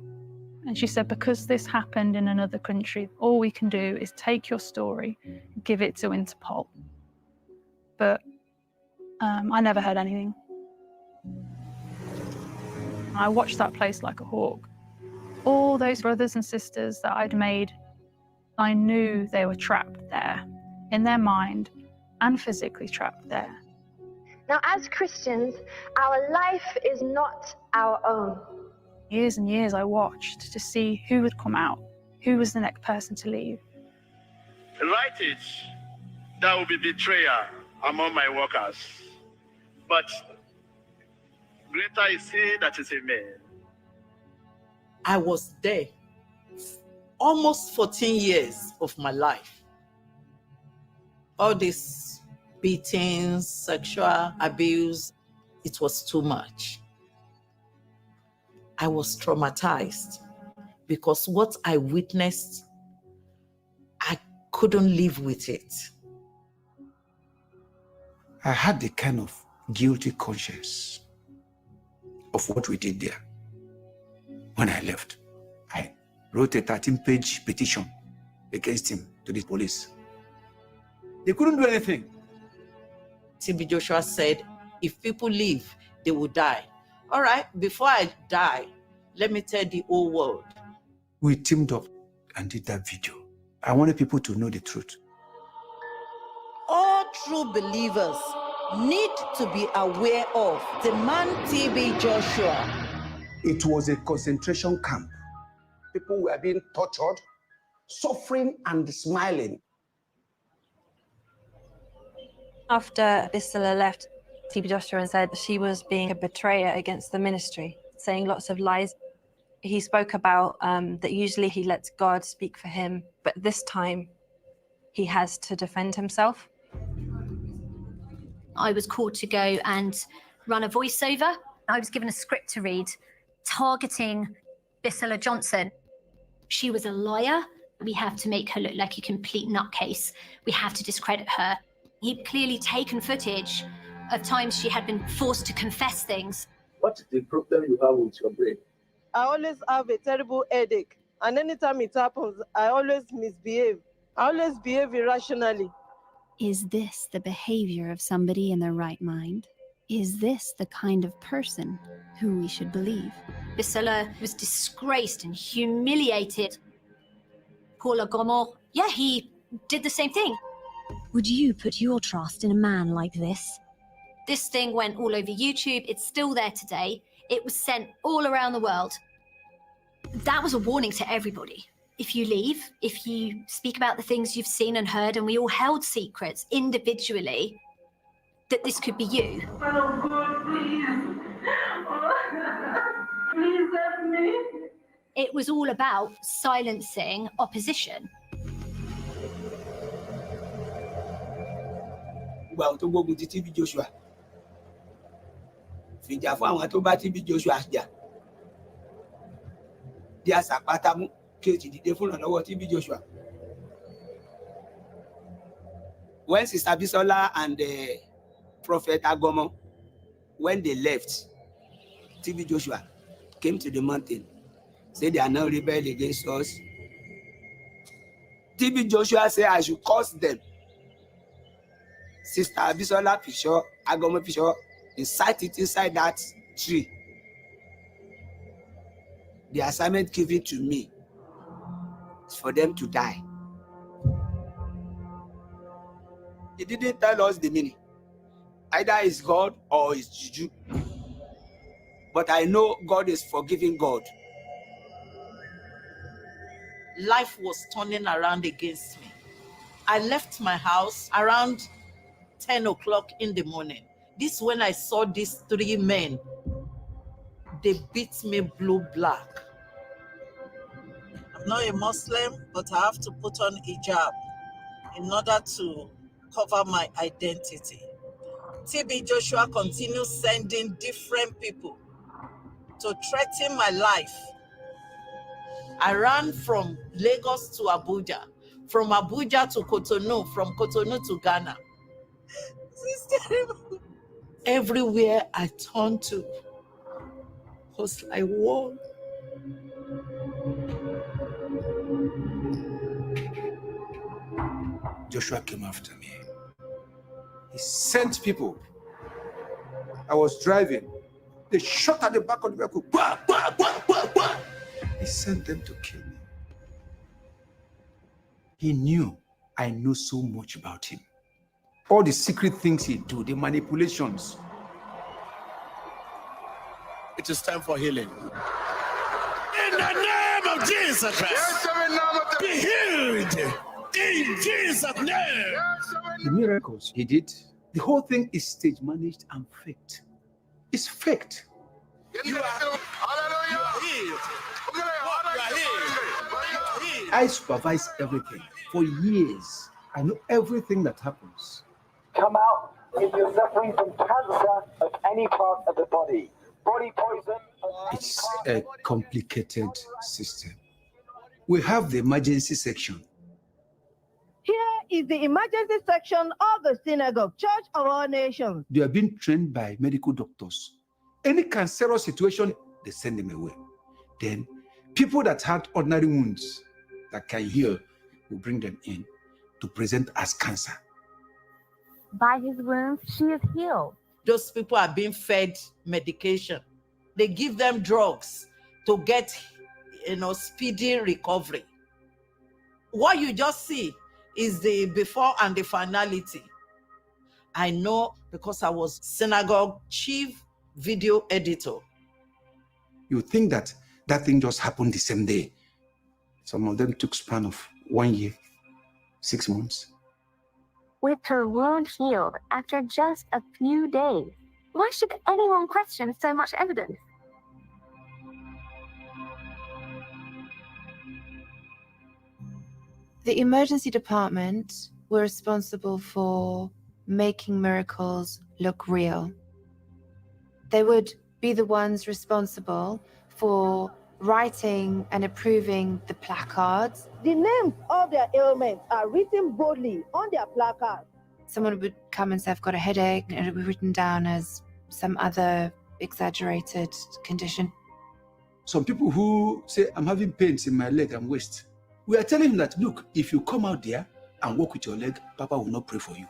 S1: And she said, because this happened in another country, all we can do is take your story, give it to Interpol. But I never heard anything. I watched that place like a hawk. All those brothers and sisters that I'd made, I knew they were trapped there, in their mind, and physically trapped there.
S11: Now, as Christians, our life is not our own.
S1: Years and years I watched to see who would come out, who was the next person to leave.
S3: Write it. There will be betrayal among my workers. But greater is he that is in me.
S12: I was there almost 14 years of my life. All these beatings, sexual abuse, it was too much. I was traumatized because what I witnessed, I couldn't live with it.
S17: I had the kind of guilty conscience of what we did there. When I left, I wrote a 13-page petition against him to the police. They couldn't do anything.
S12: TB Joshua said, if people leave, they will die. All right, before I die, let me tell the whole world.
S17: We teamed up and did that video. I wanted people to know the truth.
S12: All true believers need to be aware of the man TB Joshua.
S17: It was a concentration camp. People were being tortured, suffering and smiling.
S23: After Bissela left, TB Joshua said she was being a betrayer against the ministry, saying lots of lies. He spoke about that usually he lets God speak for him, but this time he has to defend himself.
S13: I was called to go and run a voiceover. I was given a script to read targeting Bissela Johnson. She was a liar. We have to make her look like a complete nutcase. We have to discredit her. He'd clearly taken footage of times she had been forced to confess things.
S19: What is the problem you have with your brain?
S15: I always have a terrible headache. And anytime it happens, I always misbehave. I always behave irrationally.
S20: Is this the behavior of somebody in their right mind? Is this the kind of person who we should believe?
S13: Bissela was disgraced and humiliated. Paula Gomor, yeah, he did the same thing.
S20: Would you put your trust in a man like this?
S13: This thing went all over YouTube. It's still there today. It was sent all around the world. That was a warning to everybody. If you leave, if you speak about the things you've seen and heard, and we all held secrets individually, that this could be you.
S11: Oh, God, please. Please help me.
S13: It was all about silencing opposition.
S19: Well, to go with the TB Joshua. Fìjà fún àwọn tó bá TB Joshua jà. Bí àṣàpátá mú kejì dìde fún ìrànlọ́wọ́ TB Joshua. When Sister Bisola and Prophet Agomo, when they left, TB Joshua came to the mountain, said they are now rebel against us. TB Joshua said I should curse them. Sister Bisola picture, Agomo picture, inside it inside that tree. The assignment given to me is for them to die. He didn't tell us the meaning. Either it's God or it's juju. But I know God is forgiving God.
S12: Life was turning around against me. I left my house around 10 o'clock in the morning. This when I saw these three men. They beat me blue black. I'm not a Muslim, but I have to put on hijab in order to cover my identity. TB Joshua continues sending different people to threaten my life. I ran from Lagos to Abuja, from Abuja to Cotonou, from Cotonou to Ghana. This is terrible. Everywhere I turned to was like war.
S17: Joshua came after me. He sent people. I was driving. They shot at the back of the vehicle. Bah, bah, bah, bah, bah. He sent them to kill me. He knew I know so much about him. All the secret things he do, the manipulations.
S2: It is time for healing. In the name of Jesus Christ, be healed. In Jesus' name.
S17: The miracles he did, the whole thing is stage managed and faked. It's faked.
S2: You are healed. You are healed.
S17: I supervise everything for years. I know everything that happens.
S4: Come out if you're suffering from cancer of any part of the body. Body poison.
S17: It's a complicated system. We have the emergency section.
S5: Here is the emergency section of the Synagogue Church of All Nations.
S17: They are being trained by medical doctors. Any cancerous situation, they send them away. Then people that had ordinary wounds that can heal, will bring them in to present as cancer.
S9: By his wounds, she is healed.
S12: Those people are being fed medication. They give them drugs to get, speedy recovery. What you just see is the before and the finality. I know because I was synagogue chief video editor.
S17: You think that thing just happened the same day. Some of them took span of 1 year, 6 months.
S9: With her wound healed after just a few days, why should anyone question so much evidence? The emergency department were responsible for making miracles look real. They would be the ones responsible for writing and approving the placards.
S5: The names of their ailments are written boldly on their placards.
S9: Someone would come and say, I've got a headache, and it would be written down as some other exaggerated condition.
S17: Some people who say, I'm having pains in my leg and waist, we are telling him that, look, if you come out there and walk with your leg, Papa will not pray for you.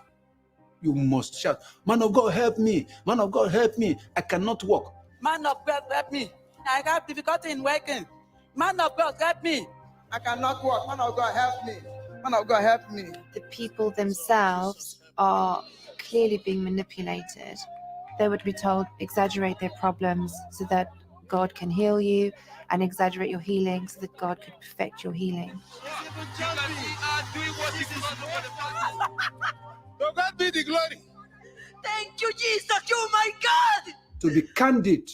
S17: You must shout, man of God, help me. Man of God, help me. I cannot walk.
S6: Man of God, help me. I have difficulty in working. Man of God, help me. I cannot walk. Man of God, help me. Man of God, help me.
S9: The people themselves are clearly being manipulated. They would be told, exaggerate their problems so that God can heal you, and exaggerate your healing so that God could perfect your healing.
S2: To God be the glory.
S6: Thank you, Jesus. Oh my God.
S17: To be candid,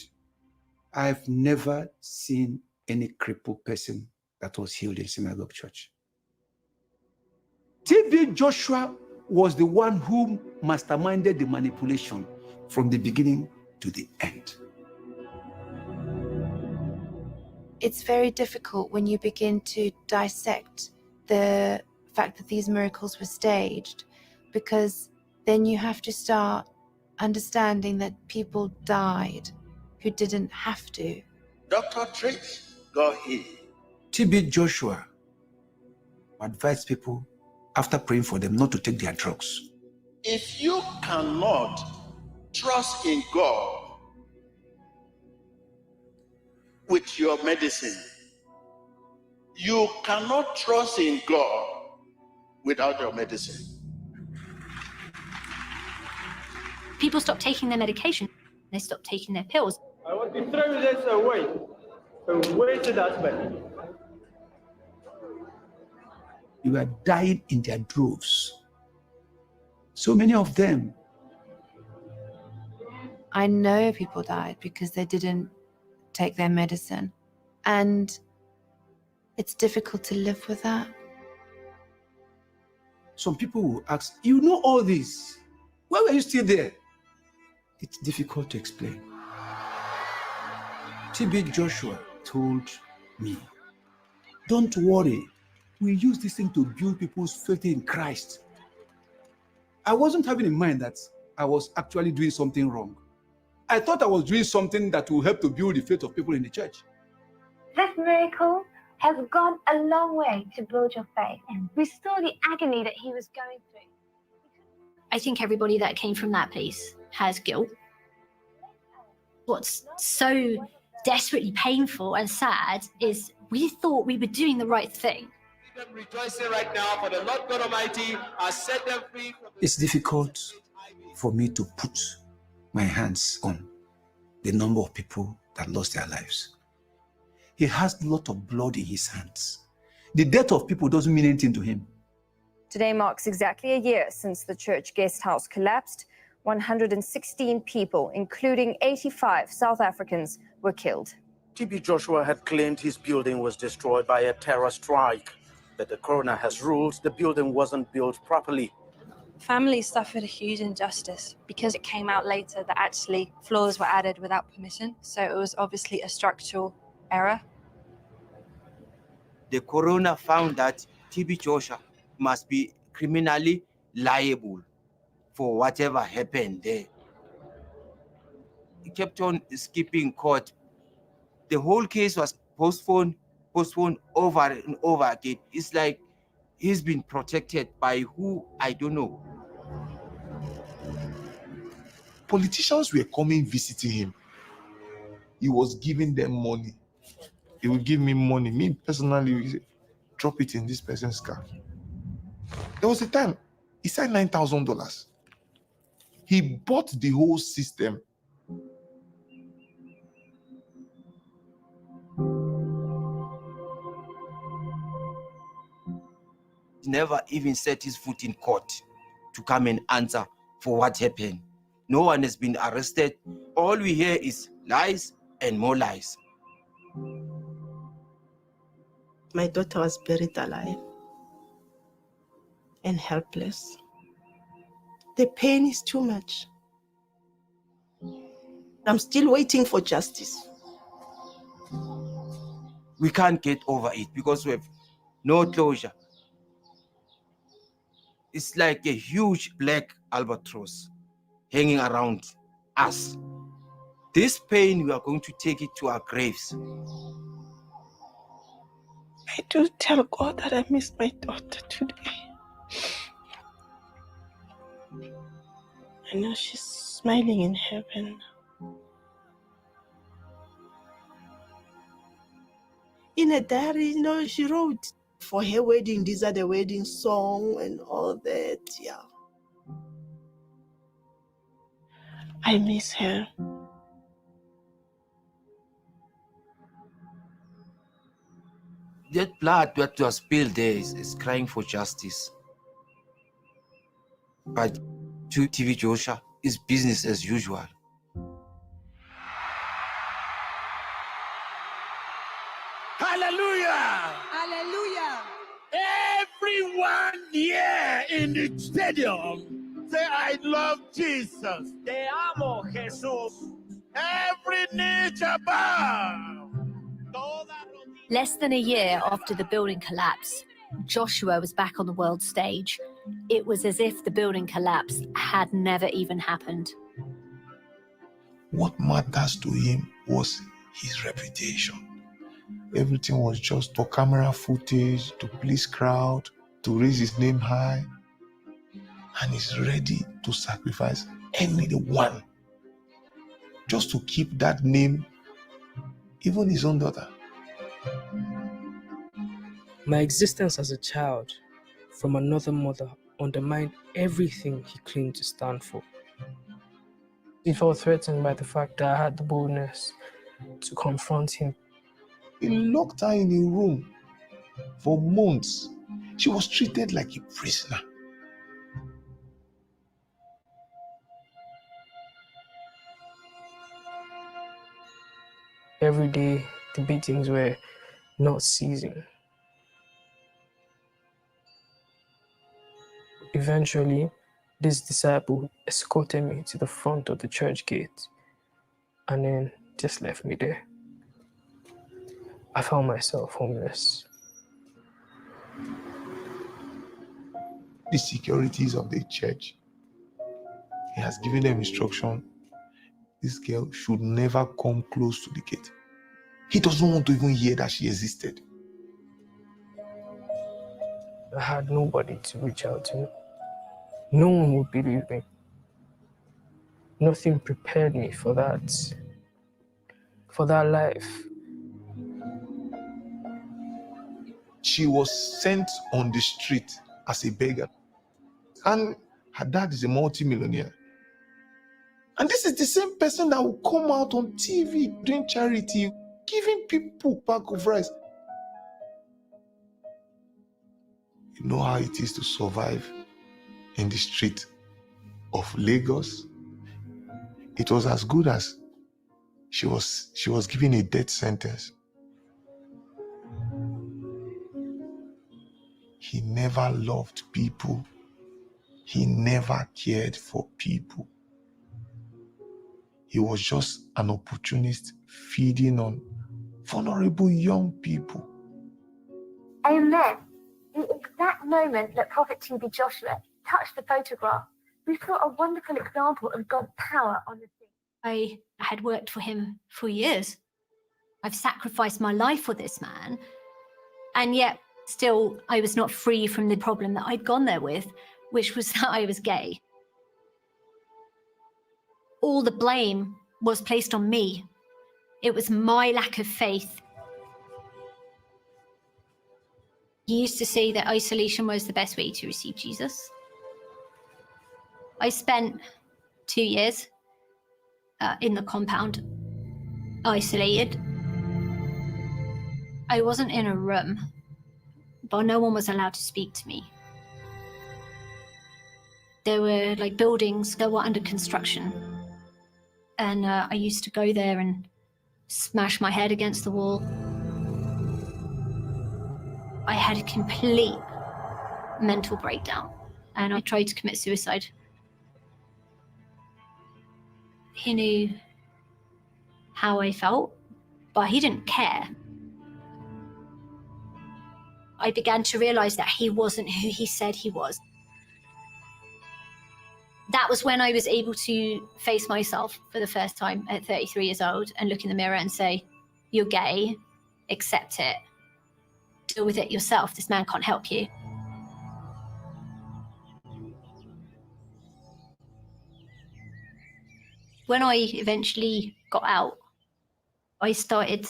S17: I've never seen any crippled person that was healed in synagogue church. TB Joshua was the one who masterminded the manipulation from the beginning to the end.
S9: It's very difficult when you begin to dissect the fact that these miracles were staged, because then you have to start understanding that people died who didn't have to.
S2: Dr. Trish got healed.
S17: TB Joshua advised people after praying for them not to take their drugs.
S2: If you cannot trust in God with your medicine, you cannot trust in God without your medicine.
S13: People stop taking their medication. They stop taking their pills.
S8: I want to throw this away. A wasted husband.
S17: You are dying in their droves. So many of them.
S9: I know people died because they didn't take their medicine. And it's difficult to live with that.
S17: Some people will ask, you know all this. Why were you still there? It's difficult to explain. TB Joshua told me, don't worry. We use this thing to build people's faith in Christ. I wasn't having in mind that I was actually doing something wrong. I thought I was doing something that will help to build the faith of people in the church.
S11: This miracle has gone a long way to build your faith and restore the agony that he was going through.
S13: I think everybody that came from that place has guilt. What's so desperately painful and sad is we thought we were doing the right thing.
S10: Rejoicing right now, for the Lord God Almighty has set them free.
S17: It's difficult for me to put my hands on the number of people that lost their lives. He has a lot of blood in his hands. The death of people doesn't mean anything to him.
S21: Today marks exactly a year since the church guest house collapsed. 116 people, including 85 South Africans, were killed.
S22: TB Joshua had claimed his building was destroyed by a terror strike, but the coroner has ruled the building wasn't built properly.
S23: Families suffered a huge injustice because it came out later that actually floors were added without permission. So it was obviously a structural error.
S7: The coroner found that TB Joshua must be criminally liable for whatever happened there. He kept on skipping court. The whole case was postponed over and over again. It's like he's been protected by who, I don't know.
S14: Politicians were coming visiting him. He was giving them money. He would give me money. Me personally, he said, drop it in this person's car. There was a time he signed $9,000. He bought the whole system.
S7: He never even set his foot in court to come and answer for what happened. No one has been arrested. All we hear is lies and more lies.
S15: My daughter was buried alive and helpless. The pain is too much. I'm still waiting for justice.
S7: We can't get over it because we have no closure. It's like a huge black albatross hanging around us. This pain, we are going to take it to our graves.
S15: I do tell God that I miss my daughter today. I know she's smiling in heaven. In a diary, she wrote for her wedding, these are the wedding song and all that, yeah. I miss her.
S7: That blood that was spilled there is crying for justice. But to TB Joshua, it's business as usual.
S2: Hallelujah!
S6: Hallelujah!
S2: Everyone here in the stadium say, I love Jesus.
S6: Te amo, Jesús.
S2: Every knee shall bow.
S13: Less than a year after the building collapse, Joshua was back on the world stage. It was as if the building collapse had never even happened.
S14: What matters to him was his reputation. Everything was just for camera footage, to please crowd, to raise his name high. And he's ready to sacrifice anyone just to keep that name, even his own daughter.
S24: My existence as a child from another mother undermined everything he claimed to stand for. He felt threatened by the fact that I had the boldness to confront him.
S14: He locked her in a room for months. She was treated like a prisoner.
S24: every day the beatings were not ceasing. Eventually, this disciple escorted me to the front of the church gate and then just left me there. I found myself homeless.
S14: The securities of the church, he has given them instruction. This girl should never come close to the gate. He doesn't want to even hear that she existed.
S24: I had nobody to reach out to. No one would believe me. Nothing prepared me for that life.
S14: She was sent on the street as a beggar. And her dad is a multi-millionaire. And this is the same person that will come out on TV doing charity, giving people a bag of rice. You know how it is to survive in the street of Lagos? It was as good as she was given a death sentence. He never loved people. He never cared for people. He was just an opportunist feeding on vulnerable young people.
S11: Amen. The exact moment that Prophet TB Joshua touched the photograph, we saw a wonderful example of God's power on the scene.
S13: I had worked for him for years. I've sacrificed my life for this man, and yet still I was not free from the problem that I'd gone there with, which was that I was gay. All the blame was placed on me. It was my lack of faith. He used to say that isolation was the best way to receive Jesus. I spent 2 years in the compound, isolated. I wasn't in a room, but no one was allowed to speak to me. There were like buildings that were under construction. And I used to go there and smash my head against the wall. I had a complete mental breakdown and I tried to commit suicide. He knew how I felt, but he didn't care. I began to realize that he wasn't who he said he was. That was when I was able to face myself for the first time at 33 years old and look in the mirror and say, you're gay, accept it, deal with it yourself, this man can't help you. When I eventually got out, I started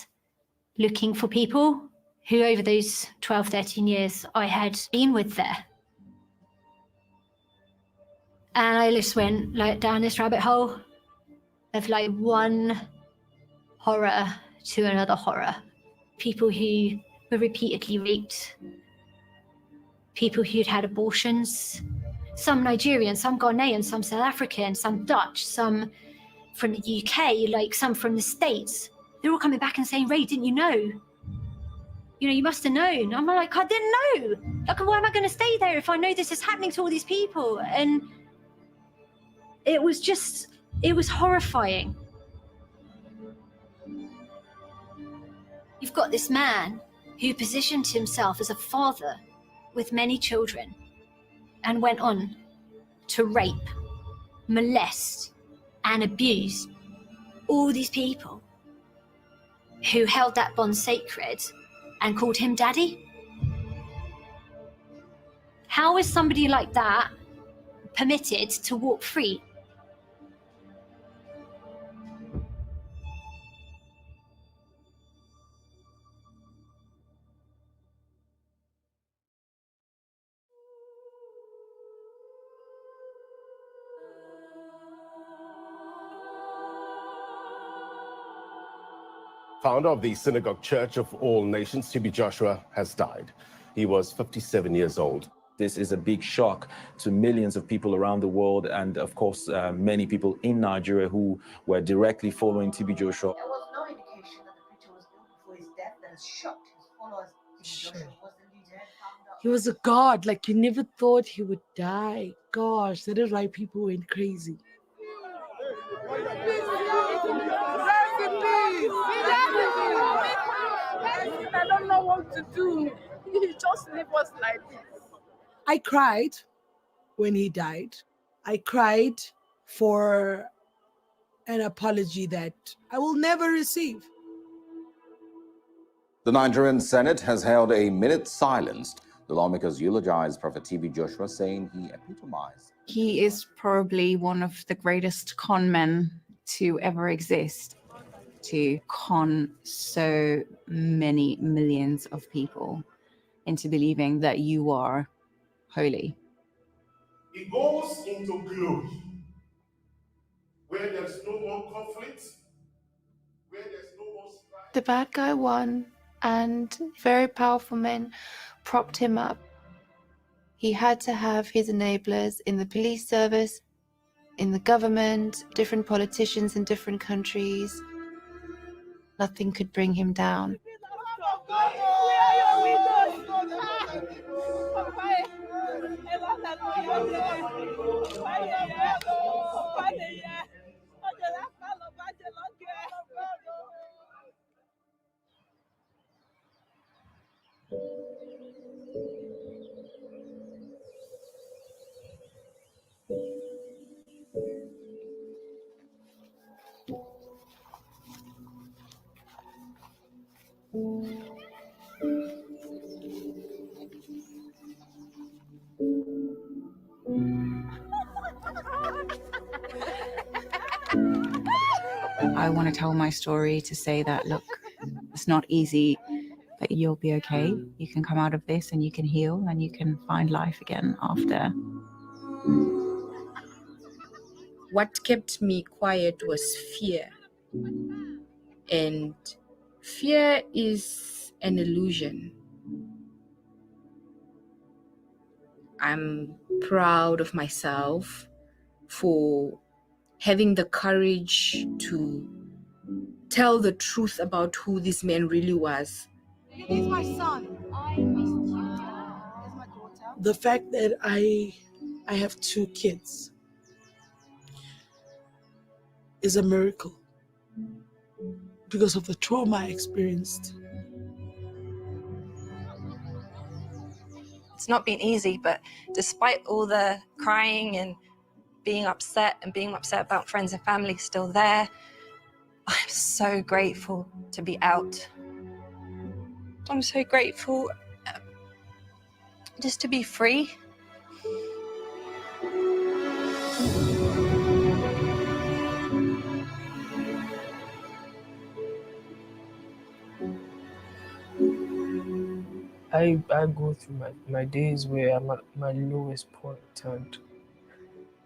S13: looking for people who over those 12, 13 years I had been with there. And I just went like down this rabbit hole of like one horror to another horror. People who were repeatedly raped, people who'd had abortions, some Nigerian, some Ghanaian, some South African, some Dutch, some from the UK, like some from the States. They're all coming back and saying, Ray, didn't you know? You know, you must have known. I'm like, I didn't know. Like, why am I going to stay there if I know this is happening to all these people? And it was horrifying. You've got this man who positioned himself as a father with many children and went on to rape, molest, and abuse all these people who held that bond sacred and called him daddy. How is somebody like that permitted to walk free?
S1: Founder of the Synagogue Church of All Nations, TB Joshua, has died. He was 57 years old.
S3: This is a big shock to millions of people around the world, and of course, many people in Nigeria who were directly following TB Joshua.
S11: There was no indication that the
S16: He was a god. Like, you never thought he would die. Gosh, that is why people went crazy.
S18: I don't know what to do. He just leave us like this.
S16: I cried when he died. I cried for an apology that I will never receive.
S19: The Nigerian Senate has held a minute's silence. The lawmakers eulogized Prophet TB Joshua, saying he epitomized.
S20: He is probably one of the greatest con men to ever exist, to con so many millions of people into believing that you are holy.
S14: He goes into glory where there's no more conflict, where there's no more strife.
S9: The bad guy won, and very powerful men propped him up. He had to have his enablers in the police service, in the government, different politicians in different countries. Nothing could bring him down. I want to tell my story to say that, look, it's not easy, but you'll be okay. You can come out of this and you can heal and you can find life again after.
S25: What kept me quiet was fear. And fear is an illusion. I'm proud of myself for having the courage to tell the truth about who this man really was.
S5: He's my son.
S16: The fact that I have 2 kids is a miracle because of the trauma I experienced.
S23: It's not been easy, but despite all the crying and being upset about friends and family still there, I'm so grateful to be out. I'm so grateful just to be free.
S24: I go through my days where I'm at my lowest point, and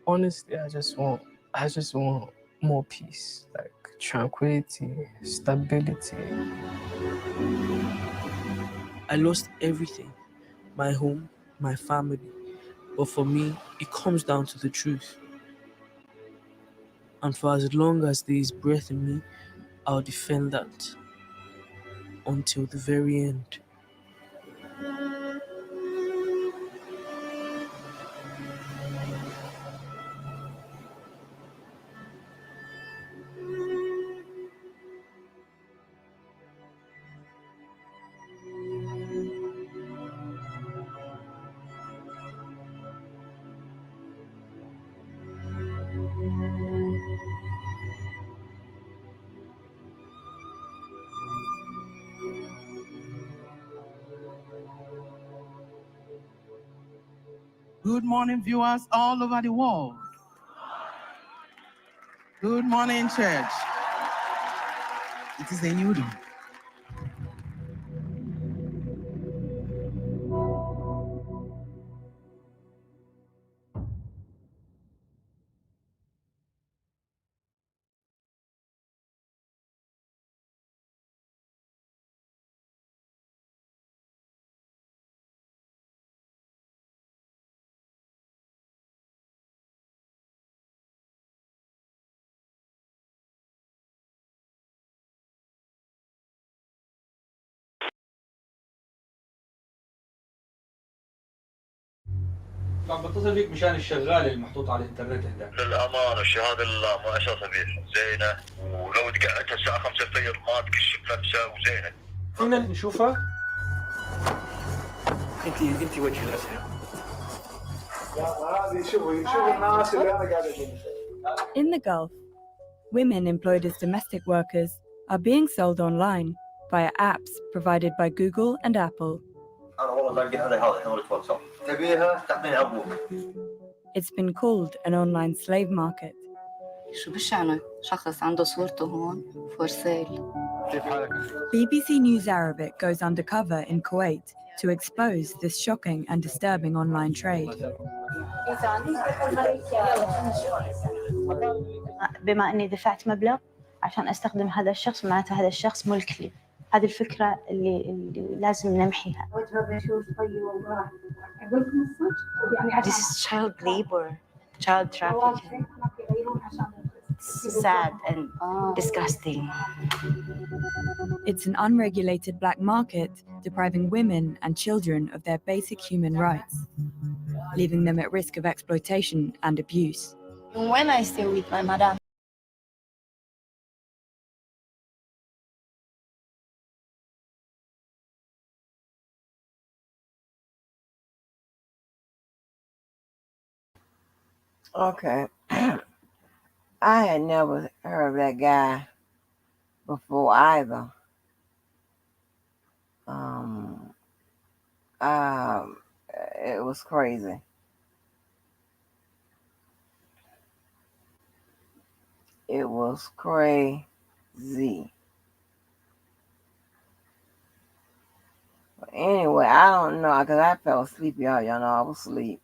S24: honestly, I just want more peace, like tranquility, stability. I lost everything, my home, my family, but for me, it comes down to the truth. And for as long as there is breath in me, I'll defend that until the very end.
S26: Good morning, viewers all over the world. Good morning, church. It is a new day.
S4: عم بتصل فيك مشان الشغاله المحطوط على الانترنت عندك.
S8: للامانه الشهاده ما اساسها بيه زينه، ولو دقعتها الساعه 5 الفجر ما تكشف نفسها وزينه.
S4: فينا نشوفها؟ انت وجه الاسئله.
S8: هذه شوفي الناس اللي انا قاعد اقول.
S10: In the Gulf, women employed as domestic workers are being sold online via apps provided by Google and Apple.
S8: انا والله باقي على هذا حمله واتساب، تبيها تعطيني ابوك.
S10: It's been called an online slave market.
S12: شو بشأنه؟ شخص عنده صورته هون for sale.
S8: كيف حالك؟
S10: BBC News Arabic goes undercover in Kuwait to expose this shocking and disturbing online trade.
S17: بما اني دفعت مبلغ عشان استخدم هذا الشخص معناته هذا الشخص ملك لي. هذه الفكرة اللي لازم نمحيها. This is child labor, child trafficking. It's sad and disgusting.
S10: It's an unregulated black market depriving women and children of their basic human rights, leaving them at risk of exploitation and abuse.
S17: When I stay with my madam,
S21: Okay. I had never heard of that guy before either. It was crazy. It was crazy. But anyway, I don't know, because I fell asleep, y'all. Y'all know I was asleep.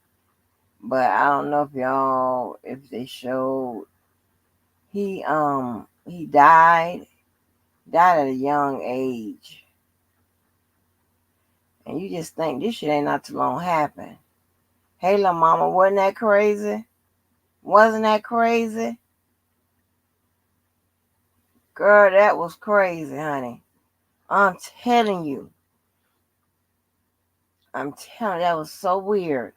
S21: But I don't know if they showed he died at a young age. And you just think this shit ain't not too long happen. Hey, little mama, wasn't that crazy? Wasn't that crazy? Girl, that was crazy, honey. I'm telling you. That was so weird.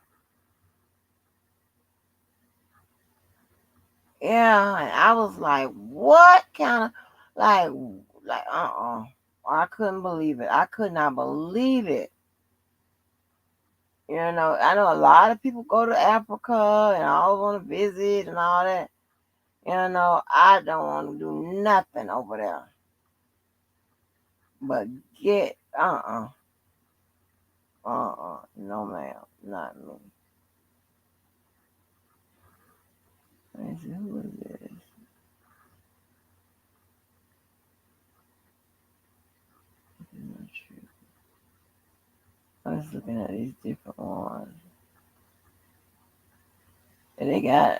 S21: Yeah, and I was like, what kind of, like, I couldn't believe it. I could not believe it. You know, I know a lot of people go to Africa and all want to visit and all that. You know, I don't want to do nothing over there. But no ma'am, not me. Let me see, who is this? I was looking at these different ones. And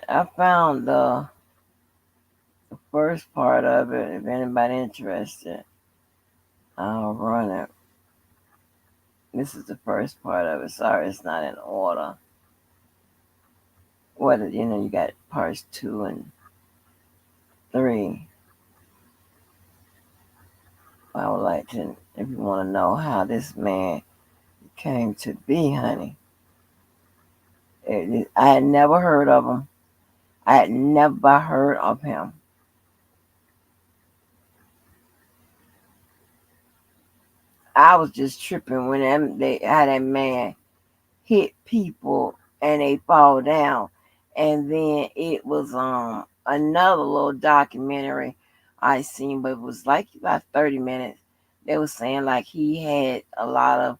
S21: I found the first part of it. If anybody interested, I'll run it. This is the first part of it. Sorry, it's not in order. You got parts 2 and 3. I would like to, if you want to know how this man came to be, honey. I had never heard of him. I had never heard of him. I was just tripping when they had that man hit people and they fall down. And then it was another little documentary I seen, but it was like about 30 minutes. They were saying like he had a lot of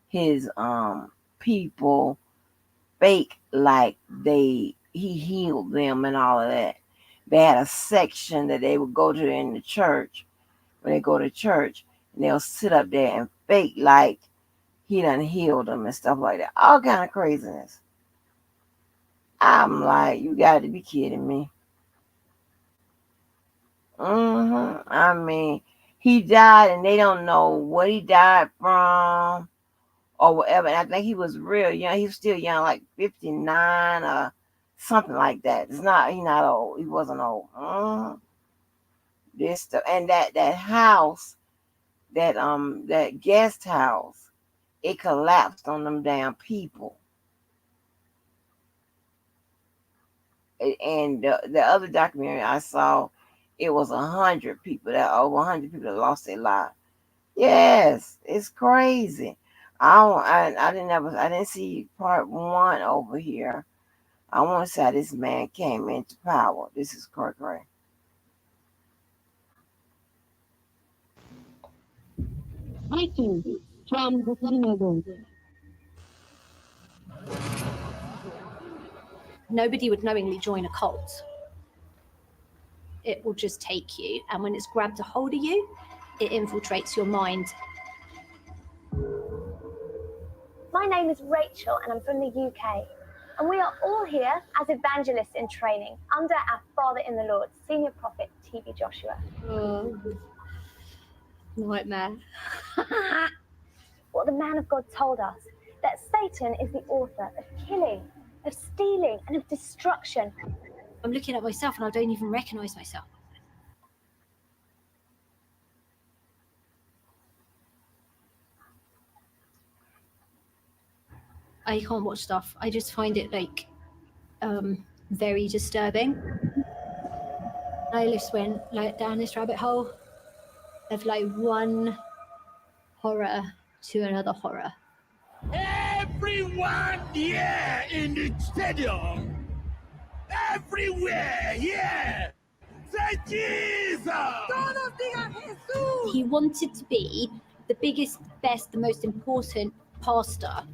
S21: his people fake like he healed them and all of that. They had a section that they would go to in the church. When they go to church, and they'll sit up there and fake like he done healed them and stuff like that. All kind of craziness. I'm like, you got to be kidding me. I mean, he died and they don't know what he died from or whatever. And I think he was real young. He was still young, like 59 or something like that. He's not old. He wasn't old. This stuff. And that house, that guest house, it collapsed on them damn people. And the other documentary I saw, it was 100 people that over 100 people that lost their lives. Yes, it's crazy. I didn't see part 1 over here. I want to see how this man came into power. This is cray.
S2: Greetings from the synagogue.
S6: Nobody would knowingly join a cult. It will just take you, and when it's grabbed a hold of you, it infiltrates your mind.
S11: My name is Rachel and I'm from the UK. And we are all here as evangelists in training under our Father in the Lord, Senior Prophet T.B. Joshua.
S6: Nightmare.
S11: What the man of God told us, that Satan is the author of killing, of stealing, and of destruction.
S6: I'm looking at myself and I don't even recognize myself. I can't watch stuff. I just find it like very disturbing. I just went like down this rabbit hole of like one horror to another horror.
S7: Everyone here in the stadium, everywhere, yeah. Say Jesus!
S6: He wanted to be the biggest, best, the most important pastor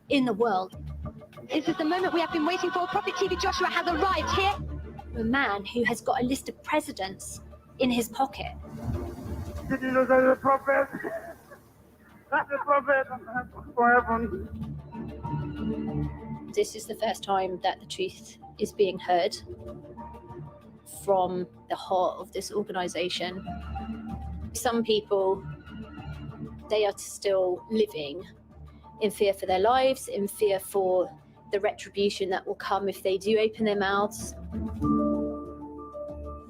S6: in the world.
S2: This is the moment we have been waiting for. Prophet T.B. Joshua has arrived here.
S6: A man who has got a list of presidents in his pocket.
S7: Did you know that the prophet? That's the prophet for heaven.
S6: This is the first time that the truth is being heard from the heart of this organization. Some people, they are still living in fear for their lives, in fear for the retribution that will come if they do open their mouths.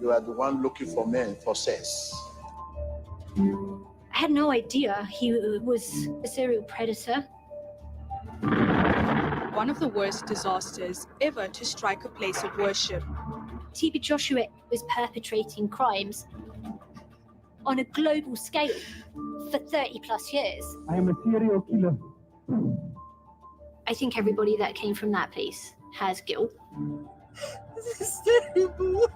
S7: You are the one looking for men for sex.
S6: I had no idea he was a serial predator.
S13: One of the worst disasters ever to strike a place of worship.
S6: T.B. Joshua was perpetrating crimes on a global scale for 30 plus years.
S7: I am a serial killer.
S6: I think everybody that came from that place has guilt.
S7: This is terrible.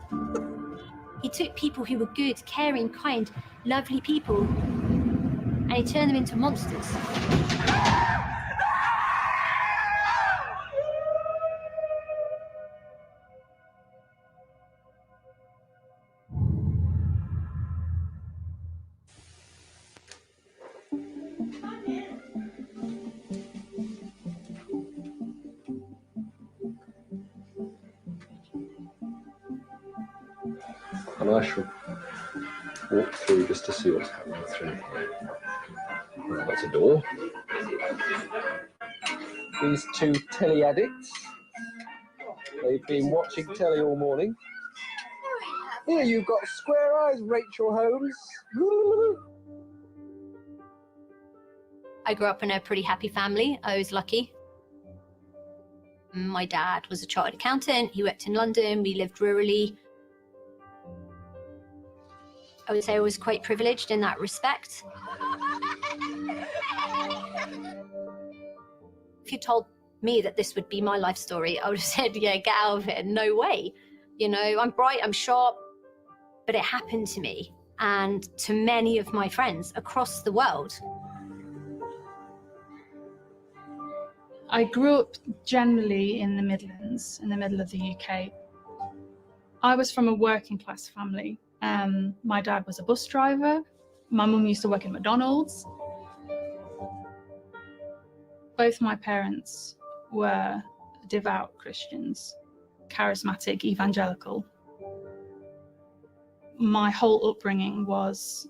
S6: He took people who were good, caring, kind, lovely people, and he turned them into monsters.
S15: And I shall walk through just to see what's happening through here. Well, that's a door. These two telly addicts, they've been watching telly all morning. Here you've got square eyes, Rachel Holmes.
S6: I grew up in a pretty happy family. I was lucky. My dad was a chartered accountant. He worked in London. We lived rurally. I would say I was quite privileged in that respect. If you told me that this would be my life story, I would have said, yeah, get out of it. No way. You know, I'm bright, I'm sharp, but it happened to me and to many of my friends across the world.
S22: I grew up generally in the Midlands, in the middle of the UK. I was from a working class family. My dad was a bus driver. My mum used to work in McDonald's. Both my parents were devout Christians, charismatic, evangelical. My whole upbringing was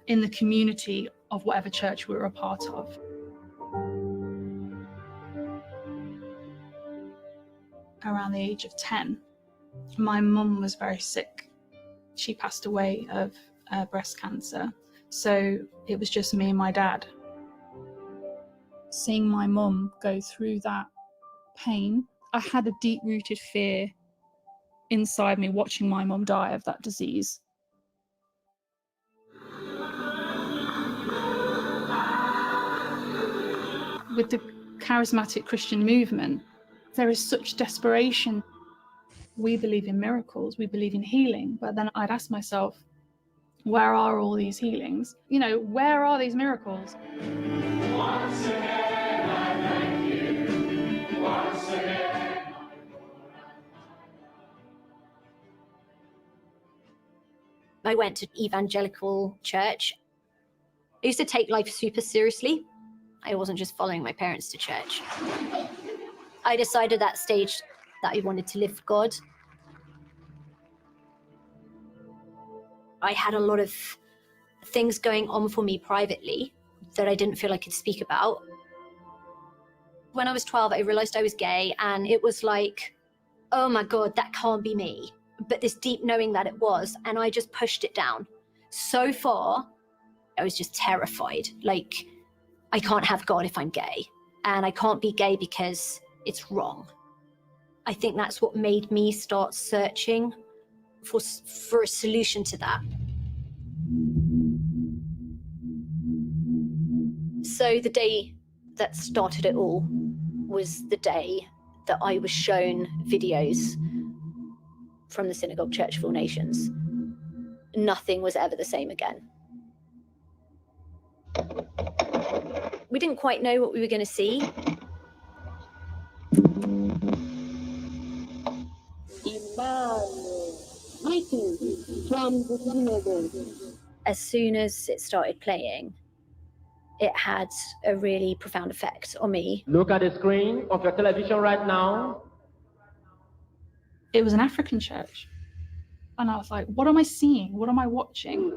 S22: in the community of whatever church we were a part of. Around the age of 10, my mum was very sick. She passed away of breast cancer. So it was just me and my dad. Seeing my mum go through that pain, I had a deep-rooted fear inside me watching my mum die of that disease. With the charismatic Christian movement, there is such desperation. We believe in miracles, we believe in healing, but then I'd ask myself, where are all these healings? You know, where are these miracles?
S1: Once again, I thank you. Once again.
S6: I went to evangelical church. I used to take life super seriously. I wasn't just following my parents to church. I decided at that stage that I wanted to live for God. I had a lot of things going on for me privately that I didn't feel I could speak about. When I was 12, I realized I was gay, and it was like, oh my God, that can't be me. But this deep knowing that it was, and I just pushed it down so far. I was just terrified. Like, I can't have God if I'm gay, and I can't be gay because it's wrong. I think that's what made me start searching for a solution to that. So the day that started it all was the day that I was shown videos from the Synagogue Church of All Nations. Nothing was ever the same again. We didn't quite know what we were going to see. As soon as it started playing, it had a really profound effect on me.
S3: Look at the screen of your television right now.
S22: It was an African church. And I was like, what am I seeing? What am I watching?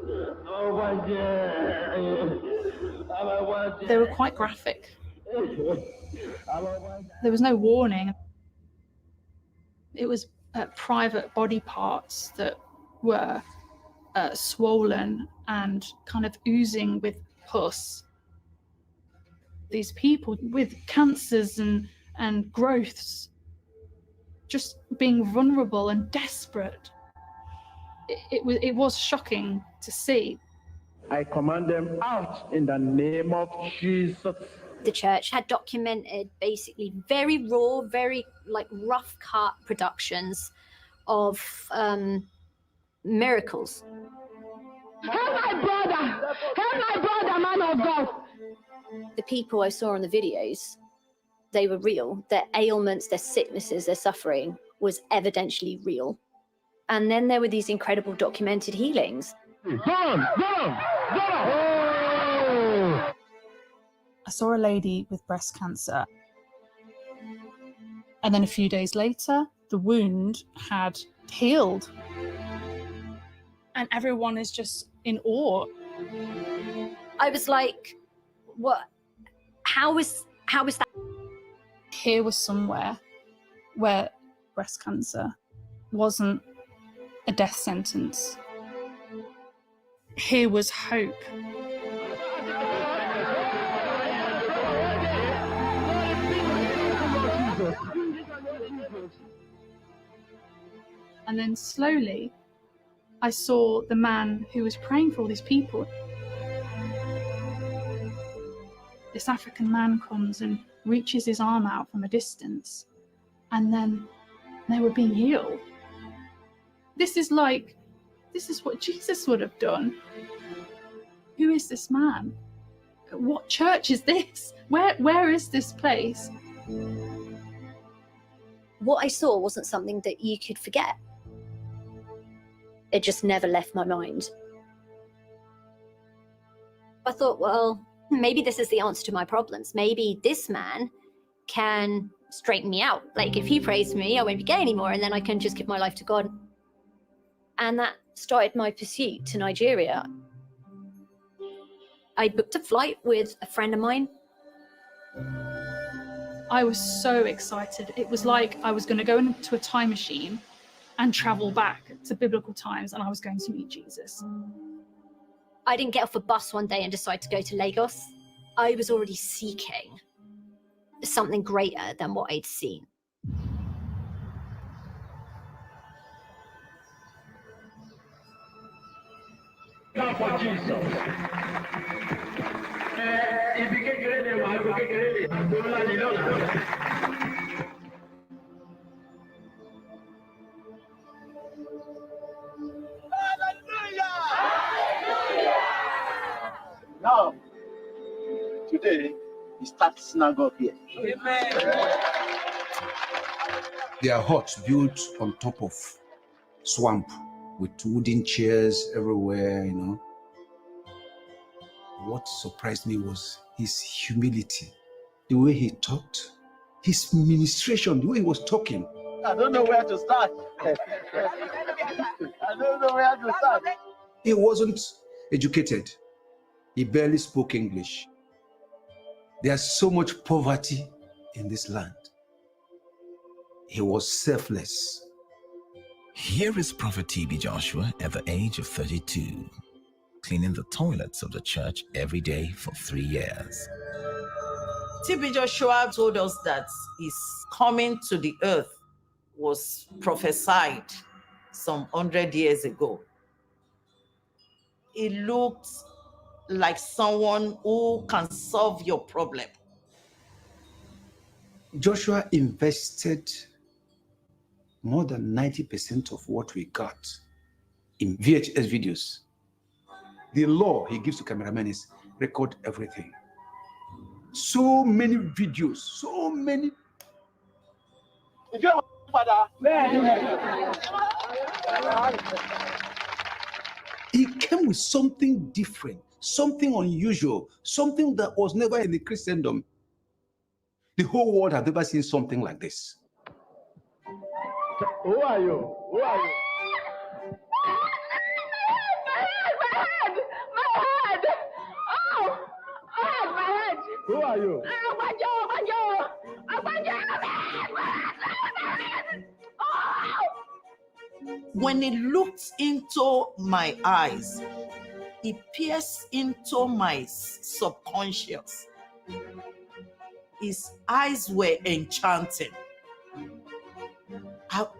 S22: They were quite graphic. There was no warning. It was private body parts that were swollen and kind of oozing with pus. These people with cancers and growths just being vulnerable and desperate. It was shocking to see.
S3: I command them out in the name of Jesus.
S6: The church had documented basically very raw, very like rough cut productions of miracles.
S1: Help my brother! Help my brother, man of God!
S6: The people I saw on the videos, they were real. Their ailments, their sicknesses, their suffering was evidentially real. And then there were these incredible documented healings.
S22: I saw a lady with breast cancer. And then a few days later, the wound had healed. And everyone is just in awe.
S6: I was like, what? How is that?
S22: Here was somewhere where breast cancer wasn't a death sentence. Here was hope. And then slowly, I saw the man who was praying for all these people. This African man comes and reaches his arm out from a distance, and then they were being healed. This is what Jesus would have done. Who is this man? What church is this? Where is this place?
S6: What I saw wasn't something that you could forget. It just never left my mind. I thought, well, maybe this is the answer to my problems. Maybe this man can straighten me out. Like, if he prays for me, I won't be gay anymore, and then I can just give my life to God. And that started my pursuit to Nigeria. I booked a flight with a friend of mine.
S22: I was so excited. It was like I was going to go into a time machine and travel back to biblical times, and I was going to meet Jesus.
S6: I didn't get off a bus one day and decide to go to Lagos. I was already seeking something greater than what I'd seen.
S3: for Jesus.
S26: Now, today, we start synagogue here.
S9: Their huts built on top of swamp with wooden chairs everywhere, you know. What surprised me was his humility, the way he talked, his ministration, the way he was talking.
S26: I don't know where to start. I don't know where to start.
S9: He wasn't educated. He barely spoke English. There's so much poverty in this land. He was selfless.
S14: Here is Prophet TB Joshua at the age of 32, cleaning the toilets of the church every day for 3 years.
S18: TB Joshua told us that his coming to the earth was prophesied some 100 years ago. He looked like someone who can solve your problem.
S9: Joshua invested more than 90% of what we got in VHS videos. The law he gives to cameramen is record everything. So many videos, so many. He came with something different, something unusual, something that was never in the Christendom. The whole world had never seen something like this.
S3: Who are you? Who are you? Who are you?
S18: When he looked into my eyes, he pierced into my subconscious. His eyes were enchanting.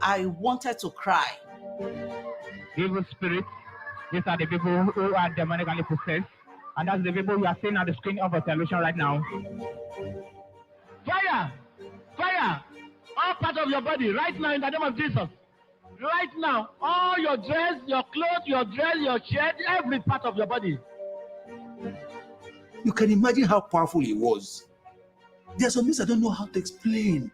S18: I wanted to cry.
S19: Evil spirits, these are the people who are demonically possessed, and that's the people we are seeing on the screen of a television right now.
S3: Fire! Fire! All parts of your body, right now, in the name of Jesus. Right now, all your dress, your clothes, your dress, your shirt, every part of your body.
S9: You can imagine how powerful he was. There are some things I don't know how to explain.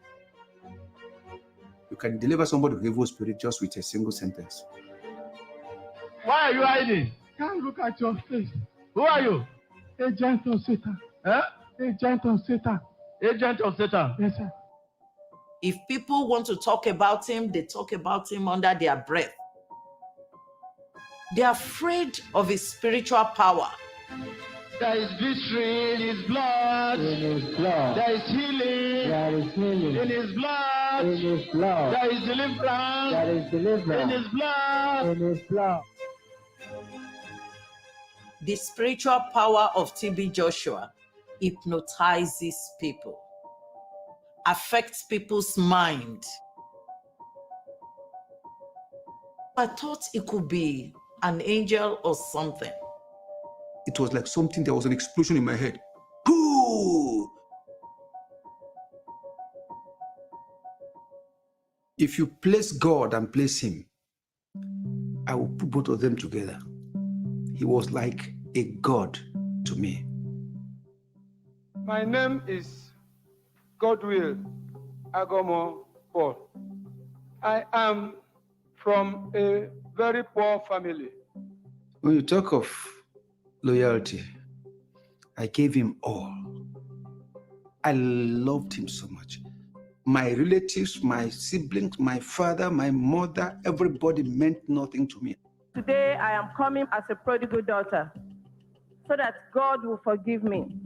S9: You can deliver somebody with evil spirit just with a single sentence.
S3: Why are you hiding? Can't look at your face. Who are you? Agent of Satan. Huh? Agent of Satan. Agent of Satan.
S19: Yes, sir.
S18: If people want to talk about him, they talk about him under their breath. They're afraid of his spiritual power.
S3: There is victory in his blood.
S20: In his blood.
S3: There is healing.
S20: There is healing.
S3: In his blood.
S20: In his blood.
S3: There is deliverance.
S20: There is deliverance.
S3: In his blood.
S20: In his blood.
S18: The spiritual power of TB Joshua hypnotizes people, affects people's mind. I thought it could be an angel or something.
S9: It was like something, there was an explosion in my head. Ooh! If you place God and place him, I will put both of them together. He was like a god to me.
S25: My name is Godwill Agomo Paul. I am from a very poor family.
S9: When you talk of loyalty, I gave him all. I loved him so much. My relatives, my siblings, my father, my mother, everybody meant nothing to me.
S5: Today I am coming as a prodigal daughter so that God will forgive me.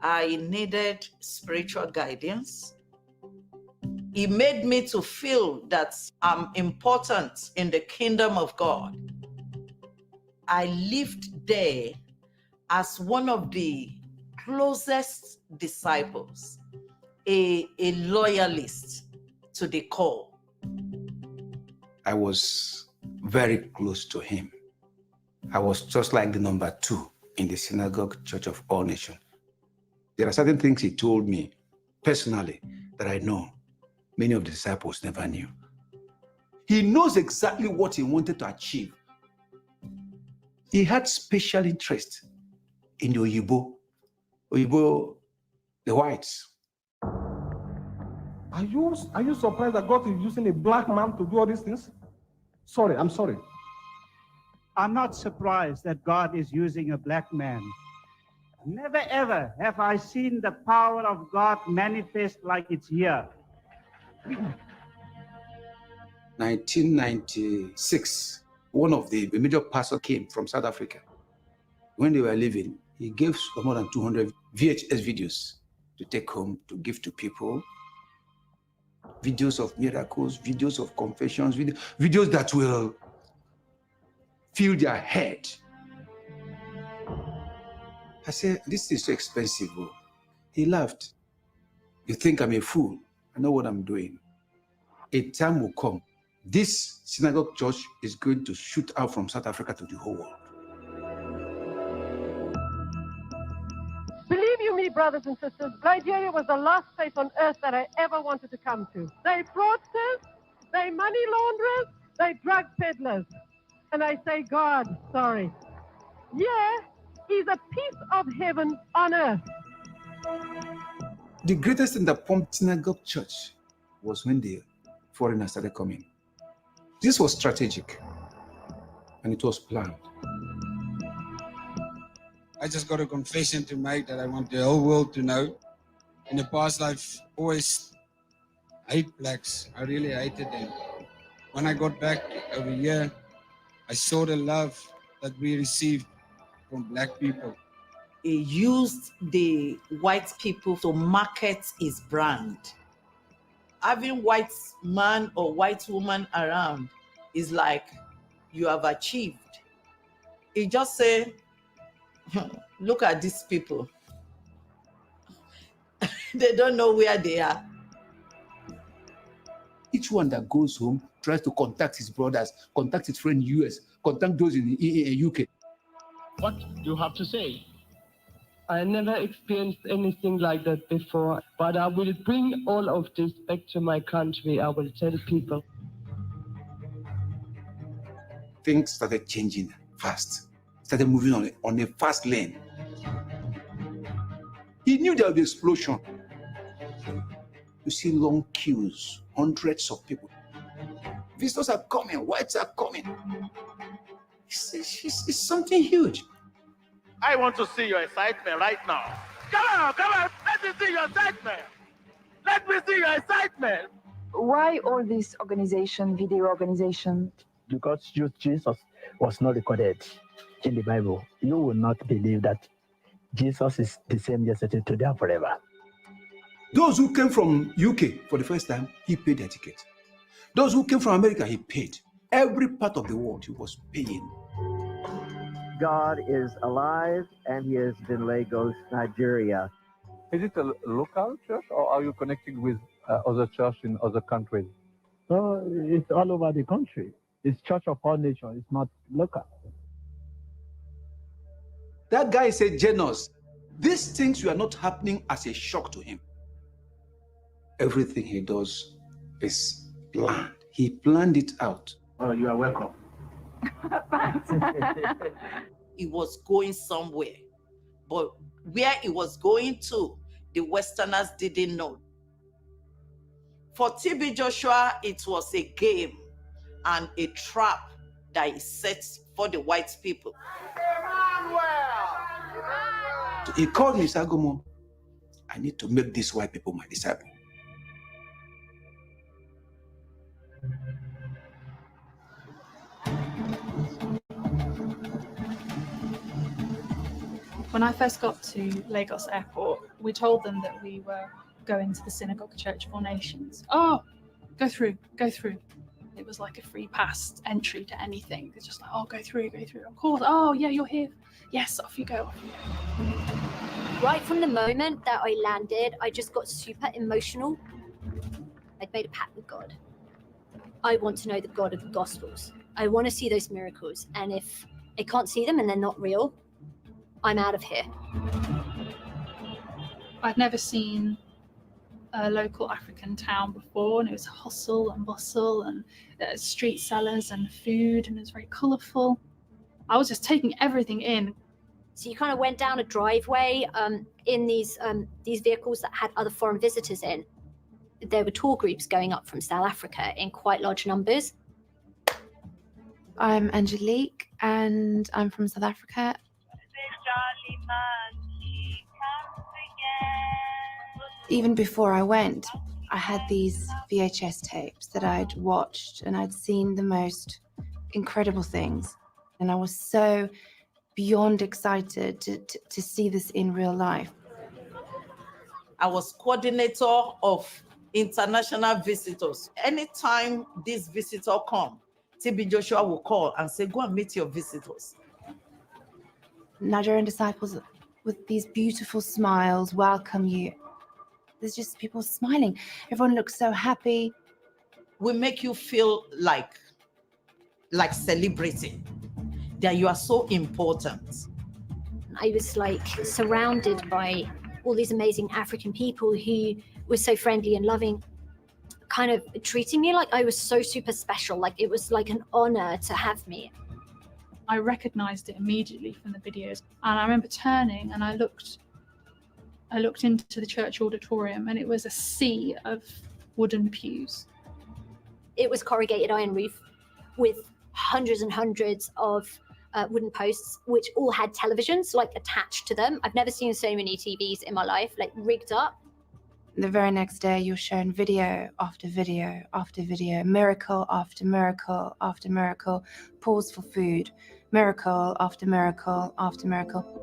S18: I needed spiritual guidance. He made me to feel that I'm important in the kingdom of God. I lived there as one of the closest disciples, a loyalist to the core.
S9: I was very close to him. I was just like the number 2 in the synagogue church of all nations. There are certain things he told me personally that I know many of the disciples never knew. He knows exactly what he wanted to achieve. He had special interest in the Oyibo, the whites.
S4: Are you surprised that God is using a black man to do all these things? Sorry, I'm sorry.
S20: I'm not surprised that God is using a black man. Never ever have I seen the power of God manifest like it's here.
S9: 1996, one of the major pastors came from South Africa. When they were leaving, he gave more than 200 VHS videos to take home to give to people. Videos of miracles, videos of confessions, videos that will fill their head. I said, this is so expensive. Bro. He laughed. You think I'm a fool? I know what I'm doing. A time will come. This synagogue church is going to shoot out from South Africa to the whole world.
S8: Believe you me, brothers and sisters, Nigeria was the last place on earth that I ever wanted to come to. They fraudsters, they money launderers, they drug peddlers. And I say, God, sorry. Yeah, he's a piece of heaven on earth.
S9: The greatest thing that pumped synagogue church was when the foreigners started coming. This was strategic, and it was planned.
S12: I just got a confession to make that I want the whole world to know. In the past, I've always hated blacks. I really hated them. When I got back over here, I saw the love that we received from black people.
S18: He used the white people to market his brand. Having white man or white woman around is like you have achieved. He just say, look at these people. They don't know where they are.
S9: Each one that goes home tries to contact his brothers, contact his friend in the US, contact those in the UK.
S16: What do you have to say?
S25: I never experienced anything like that before, but I will bring all of this back to my country. I will tell people.
S9: Things started changing fast, started moving on a fast lane. He knew there would be an explosion. You see long queues, hundreds of people. Visitors are coming, whites are coming. It's something huge.
S16: I want to see your excitement right now. Come on, let me see your excitement. Let me see your excitement.
S23: Why all this organization, video organization?
S24: Because Jesus was not recorded in the Bible. You will not believe that Jesus is the same yesterday, today, and forever.
S9: Those who came from UK for the first time, he paid their ticket. Those who came from America, he paid. Every part of the world, he was paying.
S27: God is alive, and he is in Lagos, Nigeria.
S28: Is it a local church, or are you connecting with other churches in other countries?
S20: It's all over the country. It's Church of All Nations. It's not local.
S9: That guy said, Janus, these things were not happening as a shock to him. Everything he does is planned. He planned it out.
S20: Oh, you are welcome.
S18: He was going somewhere, but where he was going to, the Westerners didn't know. For TB Joshua, it was a game and a trap that he set for the white people.
S9: So he called me, Sagomo, I need to make these white people my disciple.
S22: When I first got to Lagos Airport, we told them that we were going to the Synagogue Church of All Nations. Oh, go through. It was like a free pass entry to anything. It's just like, oh, go through. Of course. Oh, yeah, you're here. Yes, off you go.
S6: Right from the moment that I landed, I just got super emotional. I'd made a pact with God. I want to know the God of the Gospels. I want to see those miracles. And if I can't see them and they're not real. I'm out of here.
S22: I'd never seen a local African town before, and it was hustle and bustle and street sellers and food, and it was very colourful. I was just taking everything in.
S6: So you kind of went down a driveway in these vehicles that had other foreign visitors in. There were tour groups going up from South Africa in quite large numbers.
S2: I'm Angelique and I'm from South Africa. Even before I went, I had these VHS tapes that I'd watched and I'd seen the most incredible things. And I was so beyond excited to see this in real life.
S18: I was coordinator of international visitors. Anytime this visitor come, TB Joshua will call and say, go and meet your visitors.
S2: Nigerian disciples with these beautiful smiles welcome you. There's just people smiling. Everyone looks so happy.
S18: We make you feel like celebrating, that you are so important.
S6: I was like surrounded by all these amazing African people who were so friendly and loving, kind of treating me like I was so super special. Like it was like an honor to have me.
S22: I recognized it immediately from the videos. And I remember turning and I looked into the church auditorium and it was a sea of wooden pews.
S6: It was corrugated iron roof with hundreds and hundreds of wooden posts, which all had televisions like attached to them. I've never seen so many TVs in my life, like rigged up.
S2: The very next day, you're shown video after video after video, miracle after miracle after miracle, pause for food, miracle after miracle after miracle.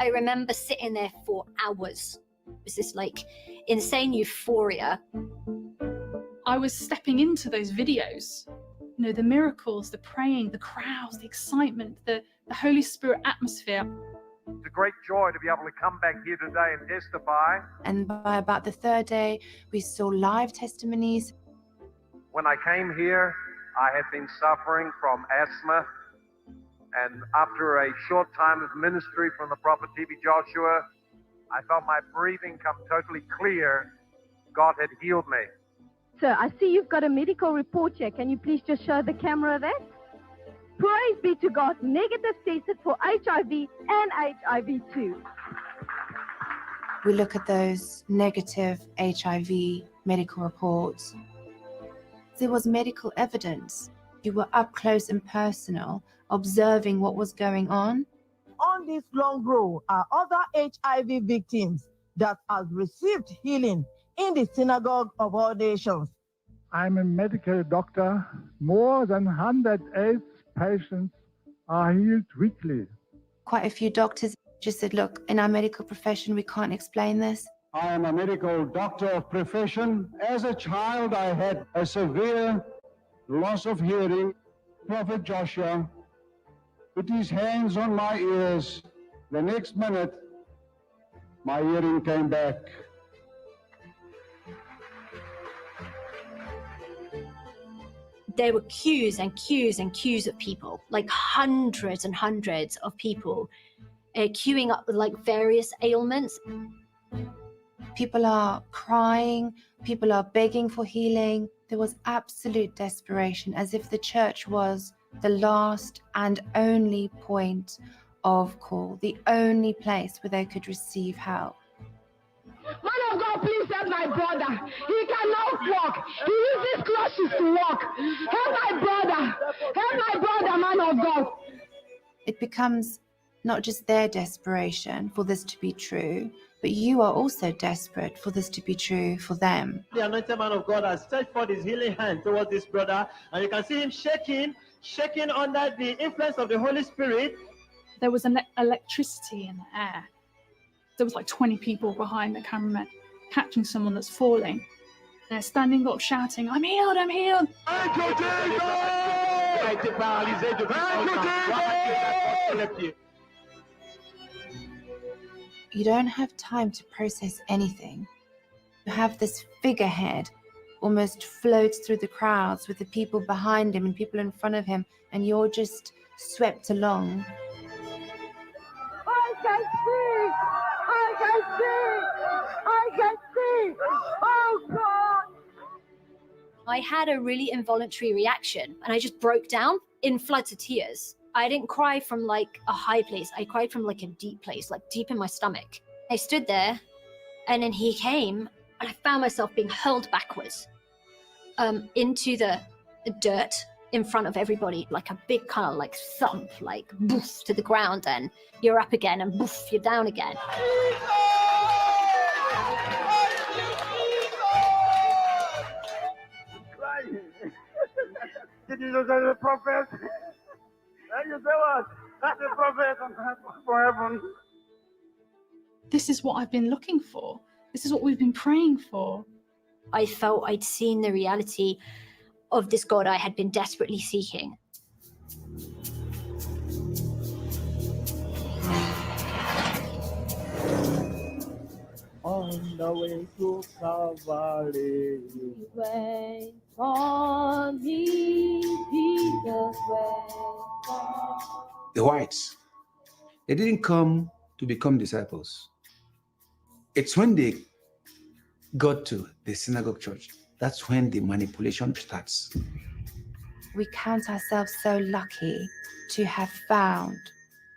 S6: I remember sitting there for hours. It was this like insane euphoria.
S22: I was stepping into those videos. You know, the miracles, the praying, the crowds, the excitement, the Holy Spirit atmosphere.
S7: It's a great joy to be able to come back here today and testify.
S2: And by about the third day, we saw live testimonies.
S7: When I came here, I had been suffering from asthma. And after a short time of ministry from the prophet TB Joshua, I felt my breathing come totally clear. God had healed me.
S5: Sir, I see you've got a medical report here. Can you please just show the camera that? Praise be to God. Negative tested for HIV and HIV-2.
S2: We look at those negative HIV medical reports. There was medical evidence. You were up close and personal, observing what was going on.
S10: On this long row are other HIV victims that have received healing in the synagogue of all nations.
S11: I'm a medical doctor. More than 100 AIDS patients are healed weekly.
S2: Quite a few doctors just said, look, in our medical profession, we can't explain this.
S13: I am a medical doctor of profession. As a child, I had a severe loss of hearing. Prophet Joshua put his hands on my ears. The next minute, my hearing came back.
S6: There were queues and queues and queues of people, like hundreds and hundreds of people queuing up with like various ailments.
S2: People are crying, people are begging for healing. There was absolute desperation, as if the church was the last and only point of call, the only place where they could receive help.
S1: Man of God, please help my brother. He cannot walk. He uses crutches to walk. Help my brother. Help my brother, man of God.
S2: It becomes not just their desperation for this to be true, but you are also desperate for this to be true for them.
S15: The anointed man of God has stretched forth his healing hand towards this brother, and you can see him shaking under the influence of the Holy Spirit.
S22: There was an electricity in the air. There was like 20 people behind the cameraman catching someone that's falling. They're standing up shouting, I'm healed, I'm healed.
S15: Thank you, Jesus!
S2: You don't have time to process anything. You have this figurehead almost floats through the crowds with the people behind him and people in front of him, and you're just swept along.
S5: I can see! I can see! I can see! Oh God!
S6: I had a really involuntary reaction and I just broke down in floods of tears. I didn't cry from like a high place. I cried from like a deep place, like deep in my stomach. I stood there and then he came and I found myself being hurled backwards into the dirt in front of everybody, like a big kind of like thump, like boof to the ground, and you're up again and boof, you're down again.
S16: Did you look at the prophet? And you say what? That's the prophet for heaven.
S22: This is what I've been looking for. This is what we've been praying for.
S6: I felt I'd seen the reality of this God I had been desperately seeking.
S15: On the way to Calvary,
S5: Wait for me, Jesus, wait for
S9: The whites, they didn't come to become disciples. It's when they got to the synagogue church, that's when the manipulation starts.
S2: We count ourselves so lucky to have found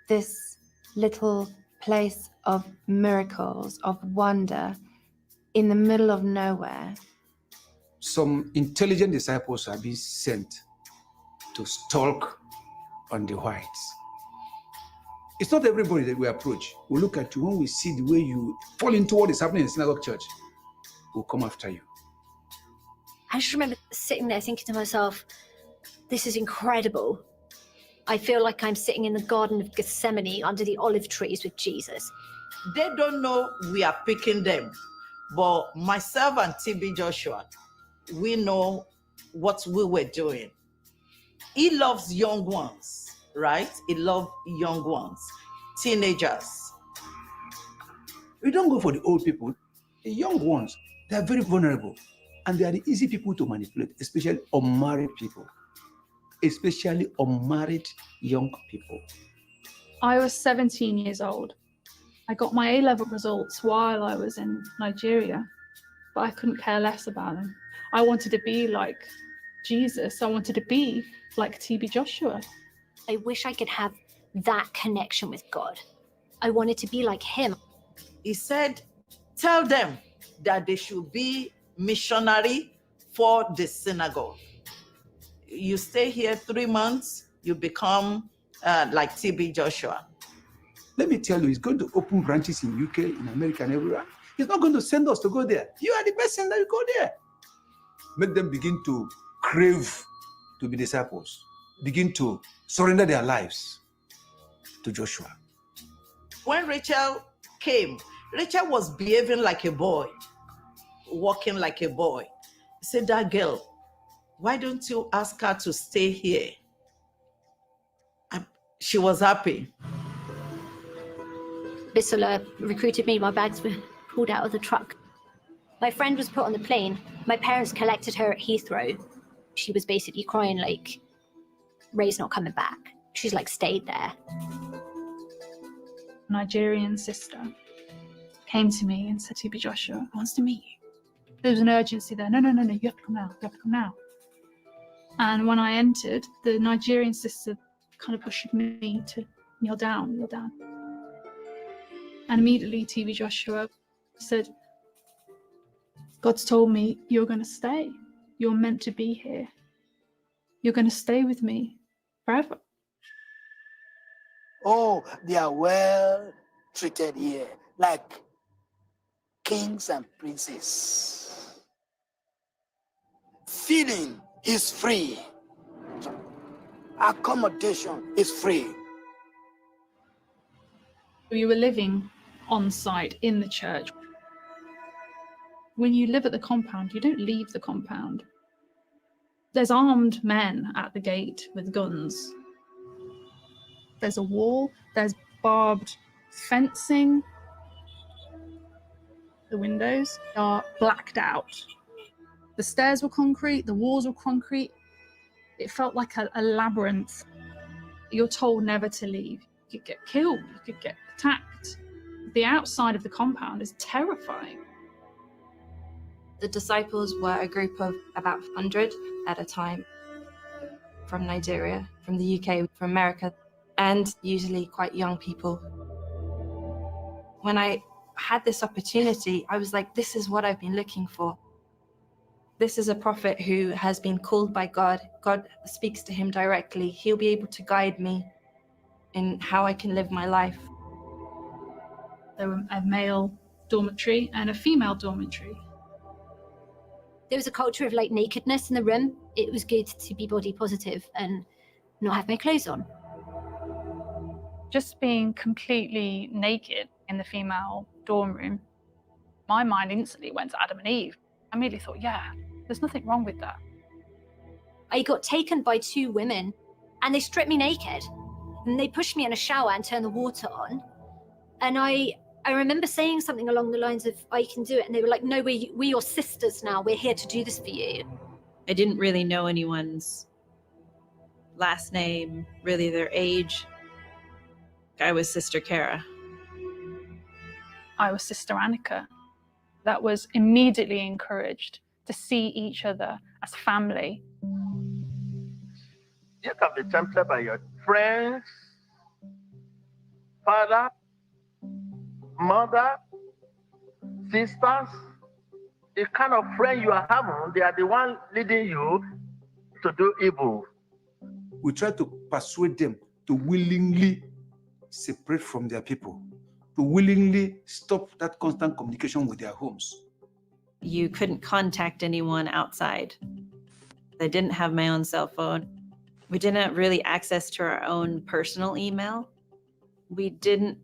S2: this little place of miracles, of wonder, in the middle of nowhere.
S9: Some intelligent disciples are being sent to stalk on the whites. It's not everybody that we approach. We look at you when we see the way you fall into what is happening in the synagogue church, we'll come after you.
S6: I just remember sitting there thinking to myself, this is incredible. I feel like I'm sitting in the Garden of Gethsemane under the olive trees with Jesus.
S18: They don't know we are picking them, but myself and TB Joshua, we know what we were doing. He loves young ones, right? He loves young ones, teenagers.
S9: We don't go for the old people. The young ones, they are very vulnerable and they are the easy people to manipulate, especially unmarried people, especially unmarried young people.
S22: I was 17 years old. I got my A-level results while I was in Nigeria, but I couldn't care less about them. I wanted to be like Jesus. I wanted to be like TB Joshua.
S6: I wish I could have that connection with God. I wanted to be like him.
S18: He said, tell them that they should be missionary for the synagogue. You stay here 3 months, you become like TB Joshua.
S9: Let me tell you, he's going to open branches in UK, in America, and everywhere. He's not going to send us to go there. You are the person that will go there. Make them begin to crave to be disciples, begin to surrender their lives to Joshua.
S18: When Rachel came, Rachel was behaving like a boy, walking like a boy. He said, that girl, why don't you ask her to stay here? She was happy.
S6: Bisola recruited me. My bags were pulled out of the truck. My friend was put on the plane. My parents collected her at Heathrow. She was basically crying like, Ray's not coming back. She's like stayed there.
S22: Nigerian sister came to me and said, TB Joshua wants to meet you. There was an urgency there. No, you have to come now. You have to come now. And when I entered, the Nigerian sister kind of pushed me to kneel down. And immediately TB Joshua said, God's told me you're going to stay. You're meant to be here. You're going to stay with me forever.
S3: Oh, they are well treated here, like kings and princes. Feeding is free. Accommodation is free.
S22: We were living on site in the church. When you live at the compound, you don't leave the compound. There's armed men at the gate with guns. There's a wall, there's barbed fencing. The windows are blacked out. The stairs were concrete, the walls were concrete. It felt like a labyrinth. You're told never to leave. You could get killed, you could get attacked. The outside of the compound is terrifying.
S4: The disciples were a group of about 100 at a time, from Nigeria, from the UK, from America, and usually quite young people. When I had this opportunity, I was like, this is what I've been looking for. This is a prophet who has been called by God. God speaks to him directly. He'll be able to guide me in how I can live my life.
S22: There were a male dormitory and a female dormitory.
S6: There was a culture of like nakedness in the room. It was good to be body positive and not have my clothes on.
S22: Just being completely naked in the female dorm room, my mind instantly went to Adam and Eve. I immediately thought, yeah, there's nothing wrong with that.
S6: I got taken by 2 women and they stripped me naked and they pushed me in a shower and turned the water on. And I remember saying something along the lines of, I can do it. And they were like, no, we're your sisters now. We're here to do this for you.
S8: I didn't really know anyone's last name, really their age. I was Sister Kara.
S22: I was Sister Annika. That was immediately encouraged to see each other as family.
S16: You can be tempted by your friends, father, mother, sisters. The kind of friend you are having, they are the one leading you to do evil.
S9: We try to persuade them to willingly separate from their people, to willingly stop that constant communication with their homes.
S8: You couldn't contact anyone outside. I didn't have my own cell phone. We didn't really access to our own personal email. We didn't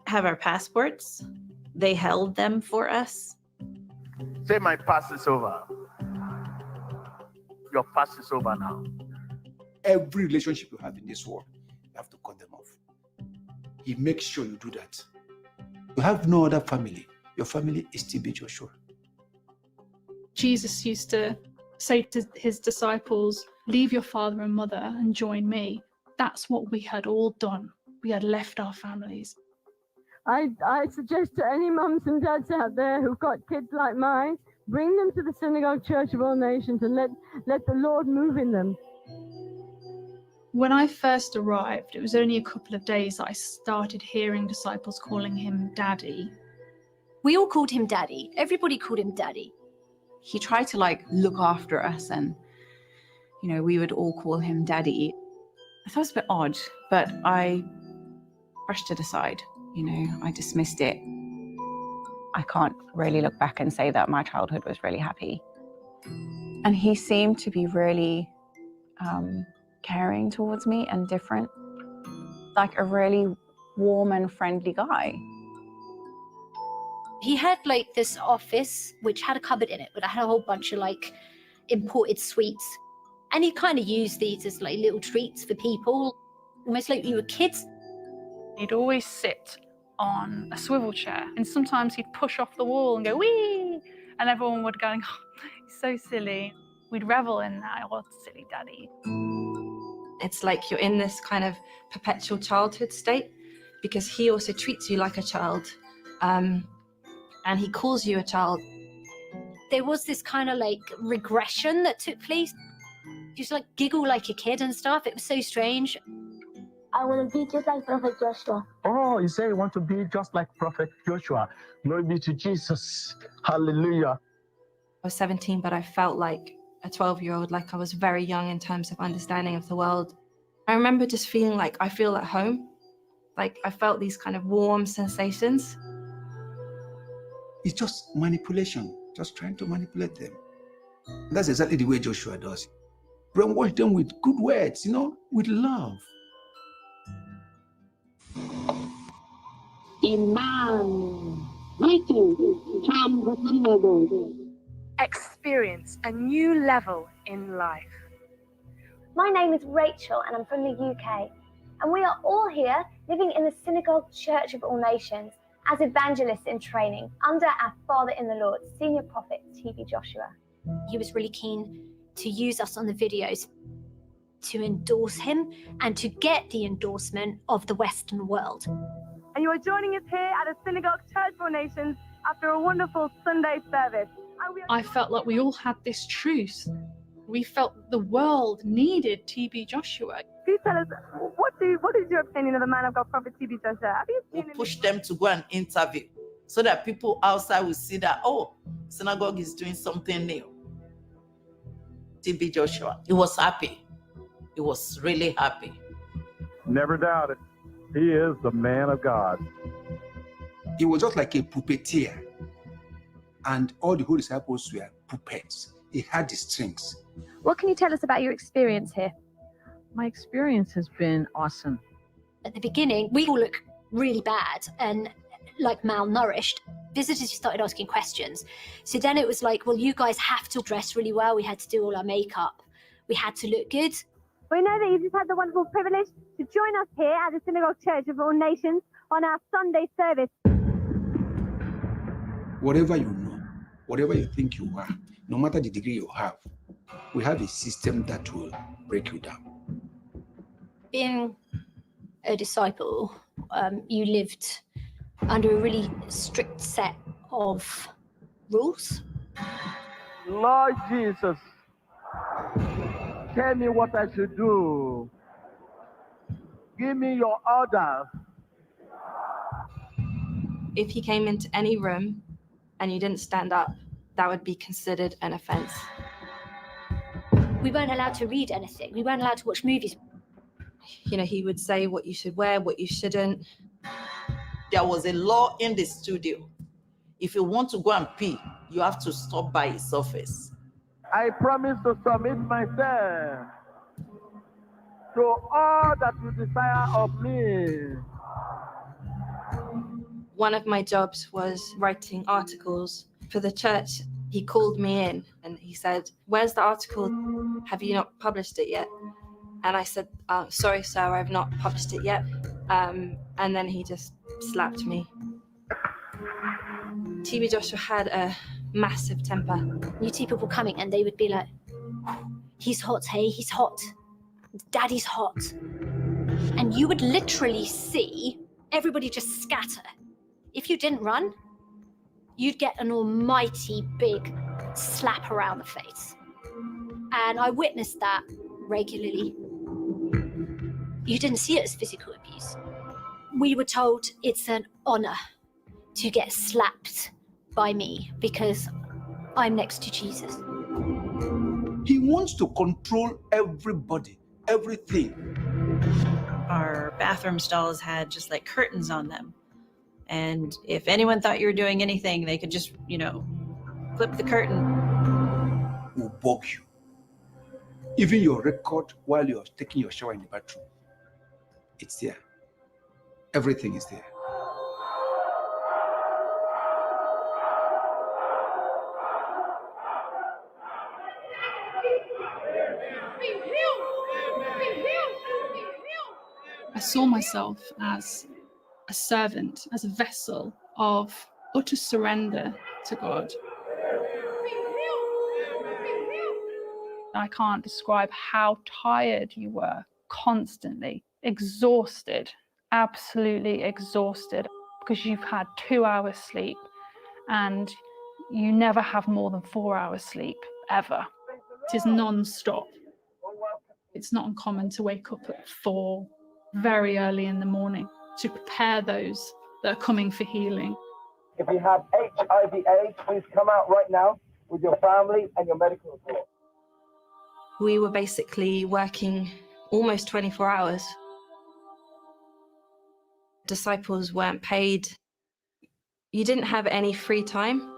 S8: have our passports. They held them for us.
S16: Say my past is over. Your past is over now.
S9: Every relationship you have in this world, you have to cut them off. He makes sure you do that. You have no other family. Your family is TB Joshua.
S22: Jesus used to say to his disciples, leave your father and mother and join me. That's what we had all done. We had left our families.
S5: I suggest to any mums and dads out there who've got kids like mine, bring them to the Synagogue Church of All Nations and let the Lord move in them.
S22: When I first arrived, it was only a couple of days that I started hearing disciples calling him Daddy.
S6: We all called him Daddy. Everybody called him Daddy.
S12: He tried to like look after us and, you know, we would all call him Daddy. I thought it was a bit odd, but I brushed it aside. You know, I dismissed it.
S14: I can't really look back and say that my childhood was really happy. And he seemed to be really caring towards me and different, like a really warm and friendly guy.
S6: He had like this office which had a cupboard in it, but I had a whole bunch of like imported sweets. And he kind of used these as like little treats for people, almost like we were kids.
S22: He'd always sit on a swivel chair and sometimes he'd push off the wall and go, wee! And everyone would go, oh, he's so silly. We'd revel in that, oh, silly Daddy.
S4: It's like you're in this kind of perpetual childhood state because he also treats you like a child and he calls you a child.
S6: There was this kind of like regression that took place. Just like giggle like a kid and stuff. It was so strange.
S17: I want to be just like Prophet Joshua.
S24: Oh, you say you want to be just like Prophet Joshua. Glory be to Jesus. Hallelujah.
S4: I was 17, but I felt like a 12-year-old, like I was very young in terms of understanding of the world. I remember just feeling like I feel at home. Like I felt these kind of warm sensations.
S9: It's just manipulation, just trying to manipulate them. And that's exactly the way Joshua does. Brainwash them with good words, you know, with love.
S17: Imam, greetings from the synagogue.
S19: Experience a new level in life.
S21: My name is Rachel and I'm from the UK. And we are all here living in the Synagogue Church of All Nations as evangelists in training under our Father in the Lord, Senior Prophet TB Joshua.
S6: He was really keen to use us on the videos to endorse him and to get the endorsement of the Western world.
S5: And you are joining us here at a Synagogue Church for Nations after a wonderful Sunday service.
S22: I felt like we all had this truth. We felt the world needed TB Joshua.
S5: Please tell us, what is your opinion of the man of God, Prophet TB Joshua? Have you
S18: We'll push them to go and interview so that people outside will see that, oh, synagogue is doing something new. TB Joshua, he was happy. He was really happy.
S11: Never doubt it. He is the man of God.
S9: He was just like a puppeteer, and all the whole disciples were puppets. He had the strings.
S5: What can you tell us about your experience here?
S7: My experience has been awesome.
S6: At the beginning, we all look really bad and like malnourished. Visitors started asking questions. So then it was like, well, you guys have to dress really well. We had to do all our makeup. We had to look good.
S5: We know that you've just had the wonderful privilege to join us here at the Synagogue Church of All Nations on our Sunday service.
S9: Whatever you know, whatever you think you are, no matter the degree you have, we have a system that will break you down.
S6: Being a disciple, you lived under a really strict set of rules.
S16: Lord Jesus, tell me what I should do. Give me your order.
S4: If you came into any room and you didn't stand up, that would be considered an offense.
S6: We weren't allowed to read anything. We weren't allowed to watch movies.
S4: You know, he would say what you should wear, what you shouldn't.
S18: There was a law in the studio. If you want to go and pee, you have to stop by his office.
S16: I promise to submit myself to all that you desire of me.
S4: One of my jobs was writing articles for the church. He called me in and he said, "Where's the article? Have you not published it yet?" And I said, "Sorry, sir, I've not published it yet." And then he just slapped me. TB Joshua had a massive temper.
S6: You'd see people coming and they would be like, "He's hot, hey, he's hot. Daddy's hot." And you would literally see everybody just scatter. If you didn't run, you'd get an almighty big slap around the face. And I witnessed that regularly. You didn't see it as physical abuse. We were told it's an honor to get slapped by me because I'm next to Jesus.
S9: He wants to control everybody, everything.
S8: Our bathroom stalls had just like curtains on them. And if anyone thought you were doing anything, they could just, flip the curtain.
S9: Will bug you. Even your record while you're taking your shower in the bathroom, it's there. Everything is there.
S22: I saw myself as a servant, as a vessel of utter surrender to God. I can't describe how tired you were, constantly exhausted, absolutely exhausted, because you've had 2 hours sleep and you never have more than 4 hours sleep, ever. It is non-stop. It's not uncommon to wake up at 4 very early in the morning to prepare those that are coming for healing.
S16: If you have HIV/AIDS, please come out right now with your family and your medical report.
S4: We were basically working almost 24 hours. Disciples weren't paid. You didn't have any free time.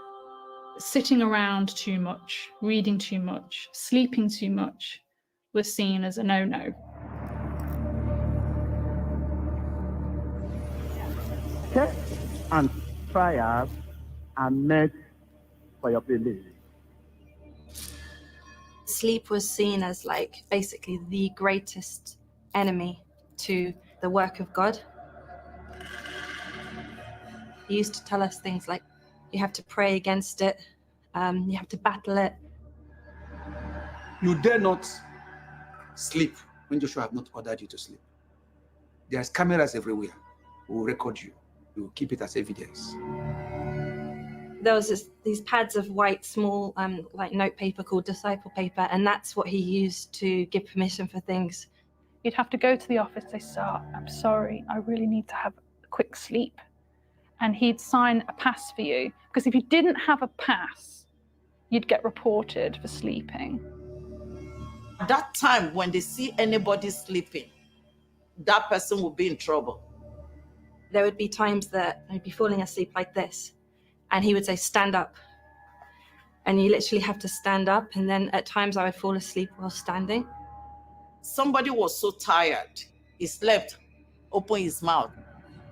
S22: Sitting around too much, reading too much, sleeping too much was seen as a no-no.
S16: Tests and trials are meant for your belief.
S4: Sleep was seen as like basically the greatest enemy to the work of God. He used to tell us things like, you have to pray against it, you have to battle it.
S9: You dare not sleep when Joshua have not ordered you to sleep. There's cameras everywhere. We'll record you. We'll keep it as evidence.
S4: There was these pads of white, small, like notepaper called disciple paper, and that's what he used to give permission for things.
S10: You'd have to go to the office, say, "Sir, I'm sorry, I really need to have a quick sleep." And he'd sign a pass for you, because if you didn't have a pass, you'd get reported for sleeping.
S18: At that time, when they see anybody sleeping, that person will be in trouble.
S4: There would be times that I'd be falling asleep like this, and he would say, "Stand up." And you literally have to stand up, and then at times I would fall asleep while standing.
S18: Somebody was so tired, he slept, opened his mouth.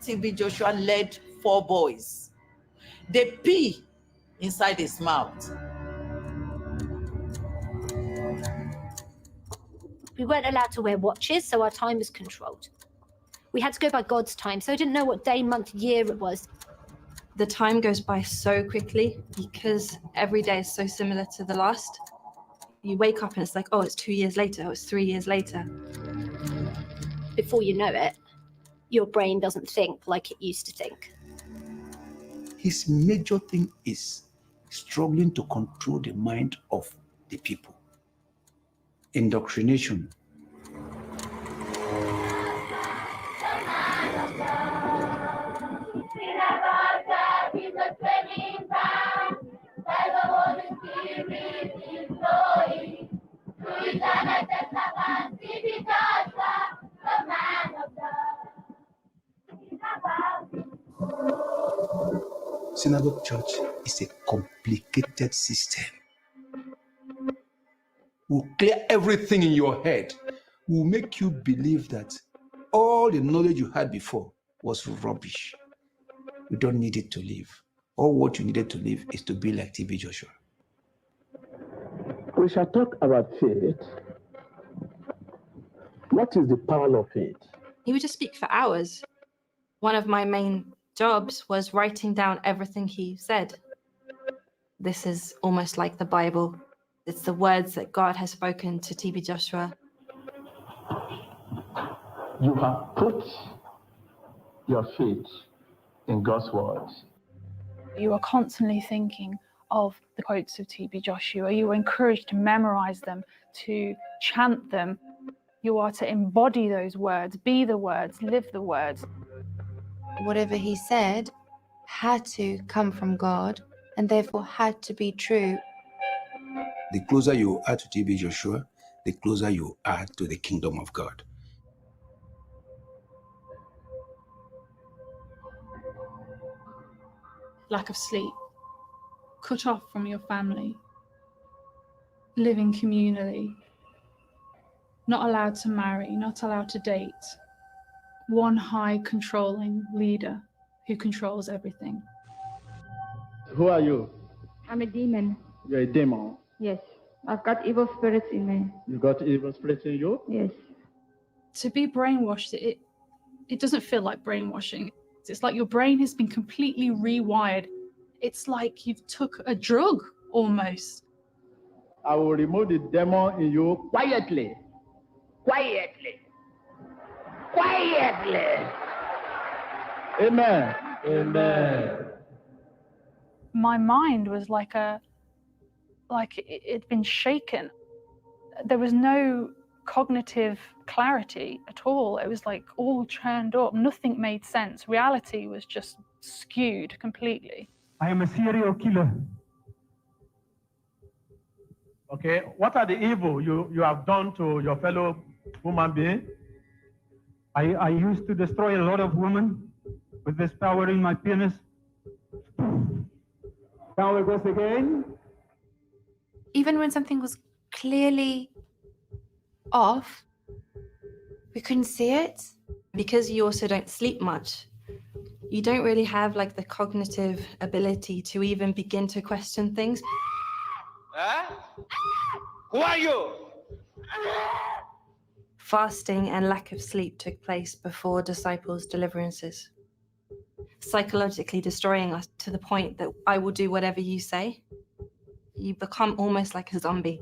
S18: TB Joshua led 4 boys. They pee inside his mouth.
S6: We weren't allowed to wear watches, so our time was controlled. We had to go by God's time, so I didn't know what day, month, year it was.
S4: The time goes by so quickly because every day is so similar to the last. You wake up and it's like, oh, it's 2 years later, oh, it's 3 years later.
S6: Before you know it, your brain doesn't think like it used to think.
S9: His major thing is struggling to control the mind of the people. Indoctrination. Synagogue church is a complicated system. Will clear everything in your head. Will make you believe that all the knowledge you had before was rubbish. You don't need it to live. All what you needed to live is to be like TB Joshua.
S16: We shall talk about faith. What is the power of faith?
S4: He would just speak for hours. One of my main jobs was writing down everything he said. This is almost like the Bible. It's the words that God has spoken to TB Joshua.
S16: You have put your faith in God's word.
S10: You are constantly thinking of the quotes of TB Joshua. You are encouraged to memorize them, to chant them. You are to embody those words, be the words, live the words.
S2: Whatever he said had to come from God and therefore had to be true.
S9: The closer you are to TB Joshua, the closer you are to the kingdom of God.
S22: Lack of sleep, cut off from your family, living communally, not allowed to marry, not allowed to date. One high controlling leader who controls everything.
S11: Who are you?
S1: I'm a demon.
S11: You're a demon.
S1: Yes. I've got evil spirits in me.
S11: You got evil spirits in you?
S1: Yes.
S22: To be brainwashed, it doesn't feel like brainwashing. It's like your brain has been completely rewired. It's like you've took a drug almost.
S11: I will remove the demon in you quietly. Quietly. Quietly. Amen. Amen.
S10: My mind was like it'd been shaken. There was no cognitive clarity at all. It was like all churned up. Nothing made sense. Reality was just skewed completely.
S11: I am a serial killer. Okay, what are the evil you have done to your fellow human being? I used to destroy a lot of women with this power in my penis. Power goes again.
S2: Even when something was clearly off, we couldn't see it.
S4: Because you also don't sleep much, you don't really have like the cognitive ability to even begin to question things.
S3: Huh? Who are you?
S4: Fasting and lack of sleep took place before disciples' deliverances, psychologically destroying us to the point that I will do whatever you say. You become almost like a zombie.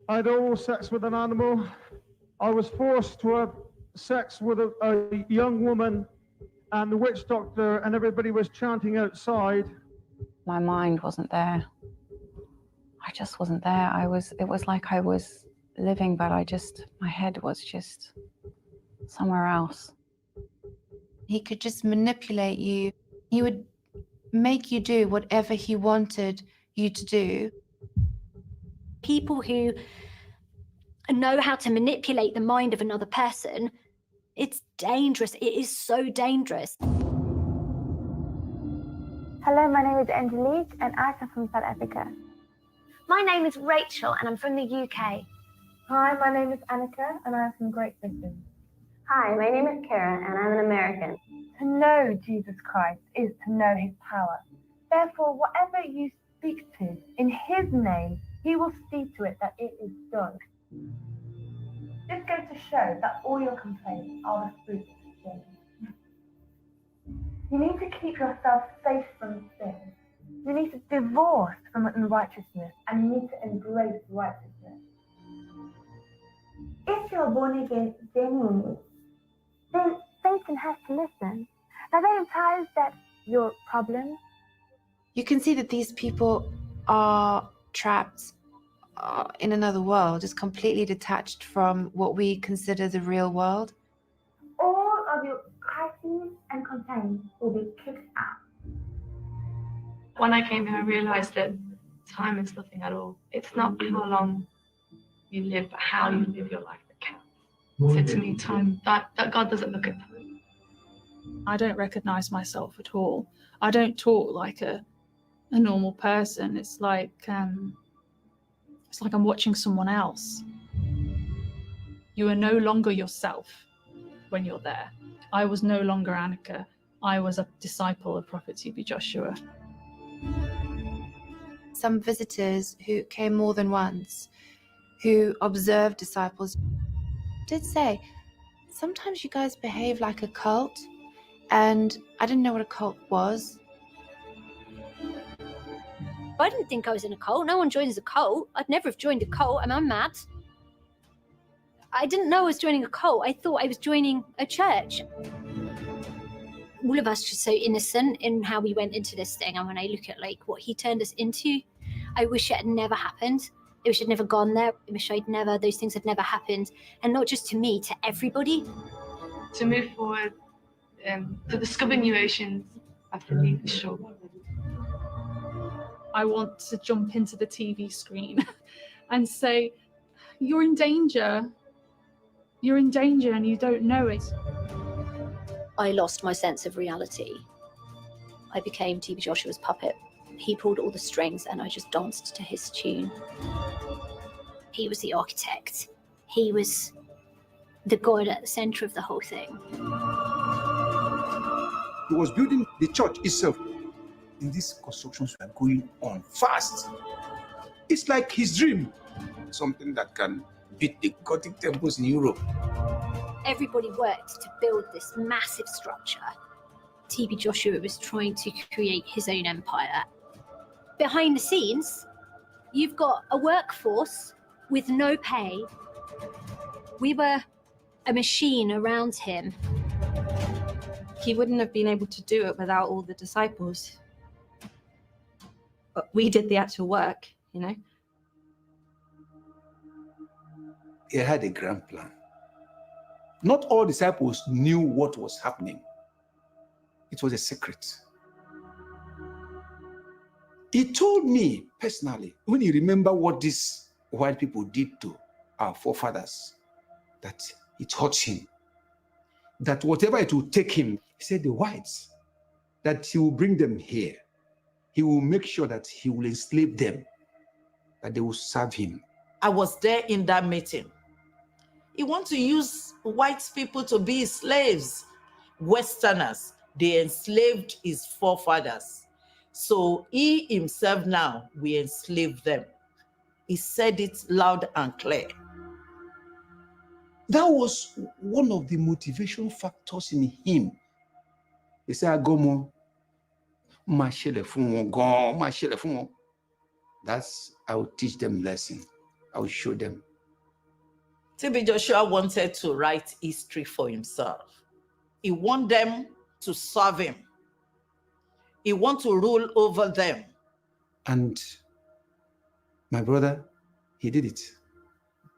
S11: I had oral sex with an animal. I was forced to have sex with a young woman, and the witch doctor and everybody was chanting outside.
S14: My mind wasn't there. I just wasn't there. It was like I was living, but my head was just somewhere else.
S2: He could just manipulate you. He would make you do whatever he wanted you to do.
S6: People who know how to manipulate the mind of another person, it's dangerous. It is so dangerous.
S21: Hello, my name is Angelique and I come from South Africa. My name is Rachel and I'm from the UK.
S13: Hi, my name is Annika and I'm from Great Britain.
S21: Hi, my name is Kara and I'm an American.
S13: To know Jesus Christ is to know his power. Therefore, whatever you speak to in his name, he will see to it that it is done. This goes to show that all your complaints are the fruit of sin. You need to keep yourself safe from sin. You need to divorce from unrighteousness and you need to embrace righteousness.
S21: If you're born again genuinely, then Satan has to listen. Now that implies that your problem.
S2: You can see that these people are trapped in another world, just completely detached from what we consider the real world.
S21: All of your crises and complaints will be kicked out.
S4: When I came here, I realized that time is nothing at all. It's not how long you live, but how you live your life that counts. So to me, time, that God doesn't look at time.
S10: I don't recognize myself at all. I don't talk like a normal person. It's like I'm watching someone else. You are no longer yourself when you're there. I was no longer Annika. I was a disciple of Prophet TB Joshua.
S2: Some visitors who came more than once, who observed disciples, did say, sometimes you guys behave like a cult, and I didn't know what a cult was.
S6: I didn't think I was in a cult. No one joins a cult. I'd never have joined a cult. I'm mad. I didn't know I was joining a cult. I thought I was joining a church. All of us are so innocent in how we went into this thing. And when I look at what he turned us into, I wish it had never happened. I wish I'd never gone there. I wish those things had never happened. And not just to me, to everybody.
S4: To move forward, to discover new oceans, I have to leave the shore.
S10: I want to jump into the TV screen and say, you're in danger. You're in danger and you don't know it.
S6: I lost my sense of reality. I became TB Joshua's puppet. He pulled all the strings and I just danced to his tune. He was the architect. He was the God at the center of the whole thing.
S9: He was building the church itself. In these constructions were going on fast. It's like his dream. Something that can beat the Gothic temples in Europe.
S6: Everybody worked to build this massive structure. TB Joshua was trying to create his own empire. Behind the scenes, you've got a workforce with no pay. We were a machine around him.
S4: He wouldn't have been able to do it without all the disciples. But we did the actual work, you know?
S9: He had a grand plan. Not all disciples knew what was happening. It was a secret. He told me personally, when he remembered what these white people did to our forefathers, that it hurt him. That whatever it will take him, he said the whites, that he will bring them here. He will make sure that he will enslave them, that they will serve him.
S18: I was there in that meeting. He wants to use white people to be his slaves. Westerners, they enslaved his forefathers. So he himself now will enslave them. He said it loud and clear.
S9: That was one of the motivation factors in him. He said, Agomo, that's, I will teach them lesson. I will show them.
S18: TB Joshua wanted to write history for himself. He wanted them to serve him. He wanted to rule over them.
S9: And my brother, he did it.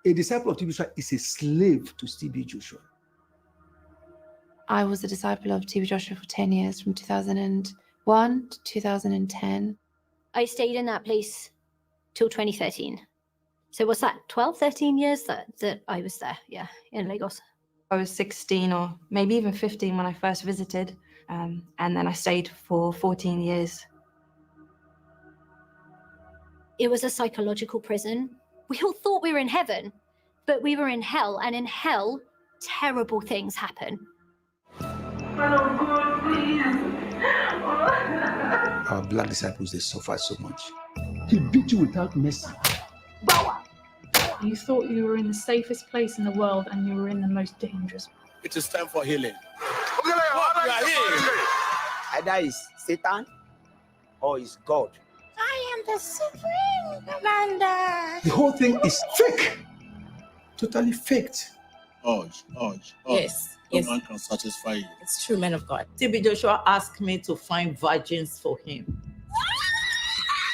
S9: A disciple of TB Joshua is a slave to TB Joshua.
S2: I was a disciple of TB Joshua for 10 years, from 2001 to 2010.
S6: I stayed in that place till 2013. So what's that, 12, 13 years that I was there, yeah, in Lagos.
S4: I was 16 or maybe even 15 when I first visited, and then I stayed for 14 years.
S6: It was a psychological prison. We all thought we were in heaven, but we were in hell, and in hell, terrible things happen.
S9: Our black disciples, they suffer so much. He beat you without mercy.
S22: You thought you were in the safest place in the world, and you were in the most dangerous.
S12: It is time for healing.
S15: Either is Satan or is God.
S20: I am the Supreme Commander.
S9: The whole thing is fake. Totally faked.
S12: Urge.
S23: Yes.
S12: No man can satisfy you.
S23: It's true, men of God.
S18: TB Joshua asked me to find virgins for him.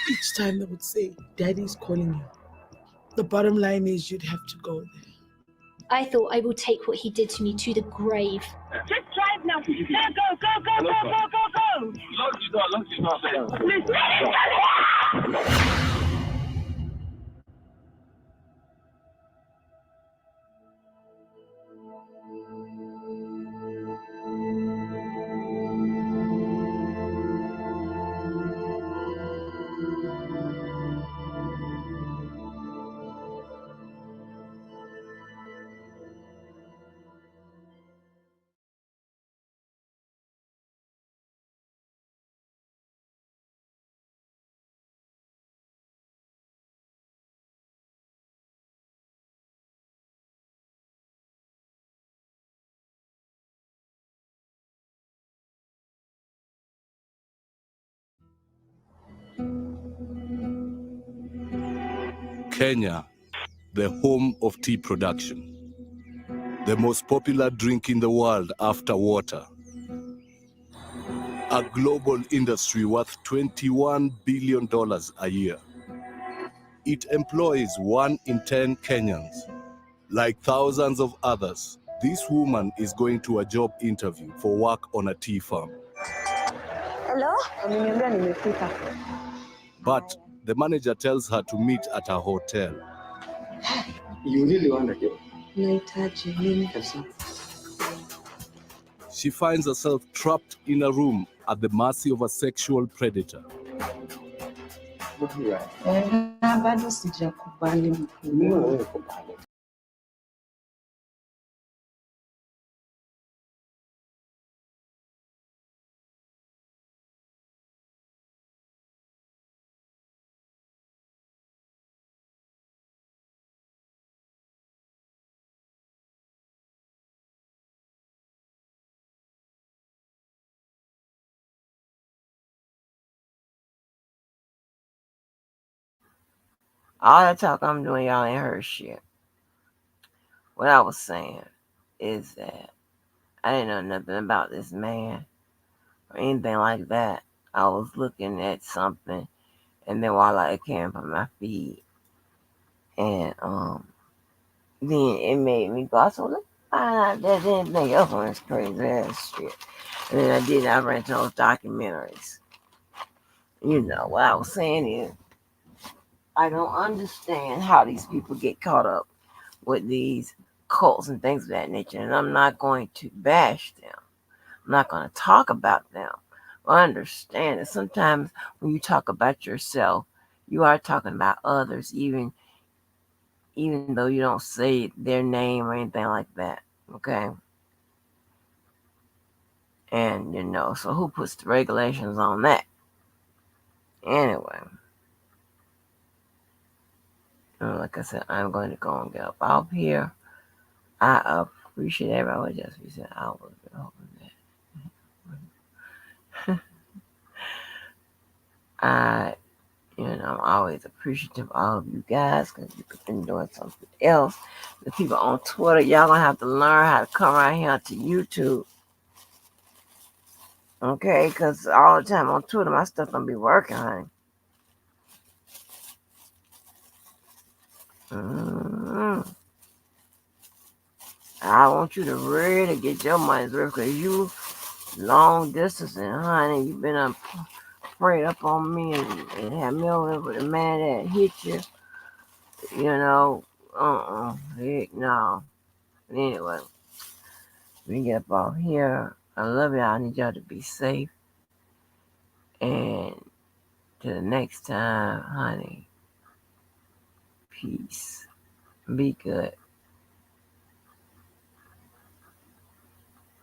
S25: Each time they would say, Daddy's calling you. The bottom line is you'd have to go there.
S6: I thought I will take what he did to me to the grave.
S20: Just drive now. Go. Lock the door.
S12: Kenya, the home of tea production. The most popular drink in the world after water. A global industry worth $21 billion a year. It employs 1 in 10 Kenyans. Like thousands of others, this woman is going to a job interview for work on a tea farm.
S20: Hello?
S12: But the manager tells her to meet at a hotel.
S15: You really want to go?
S12: She finds herself trapped in a room at the mercy of a sexual predator.
S26: All the talk I'm doing, y'all ain't heard shit. What I was saying is that I didn't know nothing about this man or anything like that. I was looking at something, and then while it came from my feed, and then it made me go, so let's find out if there's anything else on this crazy ass shit. And then I ran to those documentaries. You know, what I was saying is, I don't understand how these people get caught up with these cults and things of that nature. And I'm not going to bash them. I'm not going to talk about them. I understand that sometimes when you talk about yourself, you are talking about others, even though you don't say their name or anything like that. Okay? And, you know, so who puts the regulations on that? Anyway. Like I said, I'm going to go and get up out here. I appreciate everybody just be saying I was hoping that. You know, I'm always appreciative of all of you guys because you could been doing something else. The people on Twitter, y'all gonna have to learn how to come around here to YouTube. Okay, because all the time on Twitter, my stuff don't be working, honey. I want you to really get your money's worth because you long distance and honey, you been prayed up on me and had me over there with a man that hit you. You know, heck no. But anyway, we get up off here. I love y'all. I need y'all to be safe. And till the next time, honey, peace. Be good.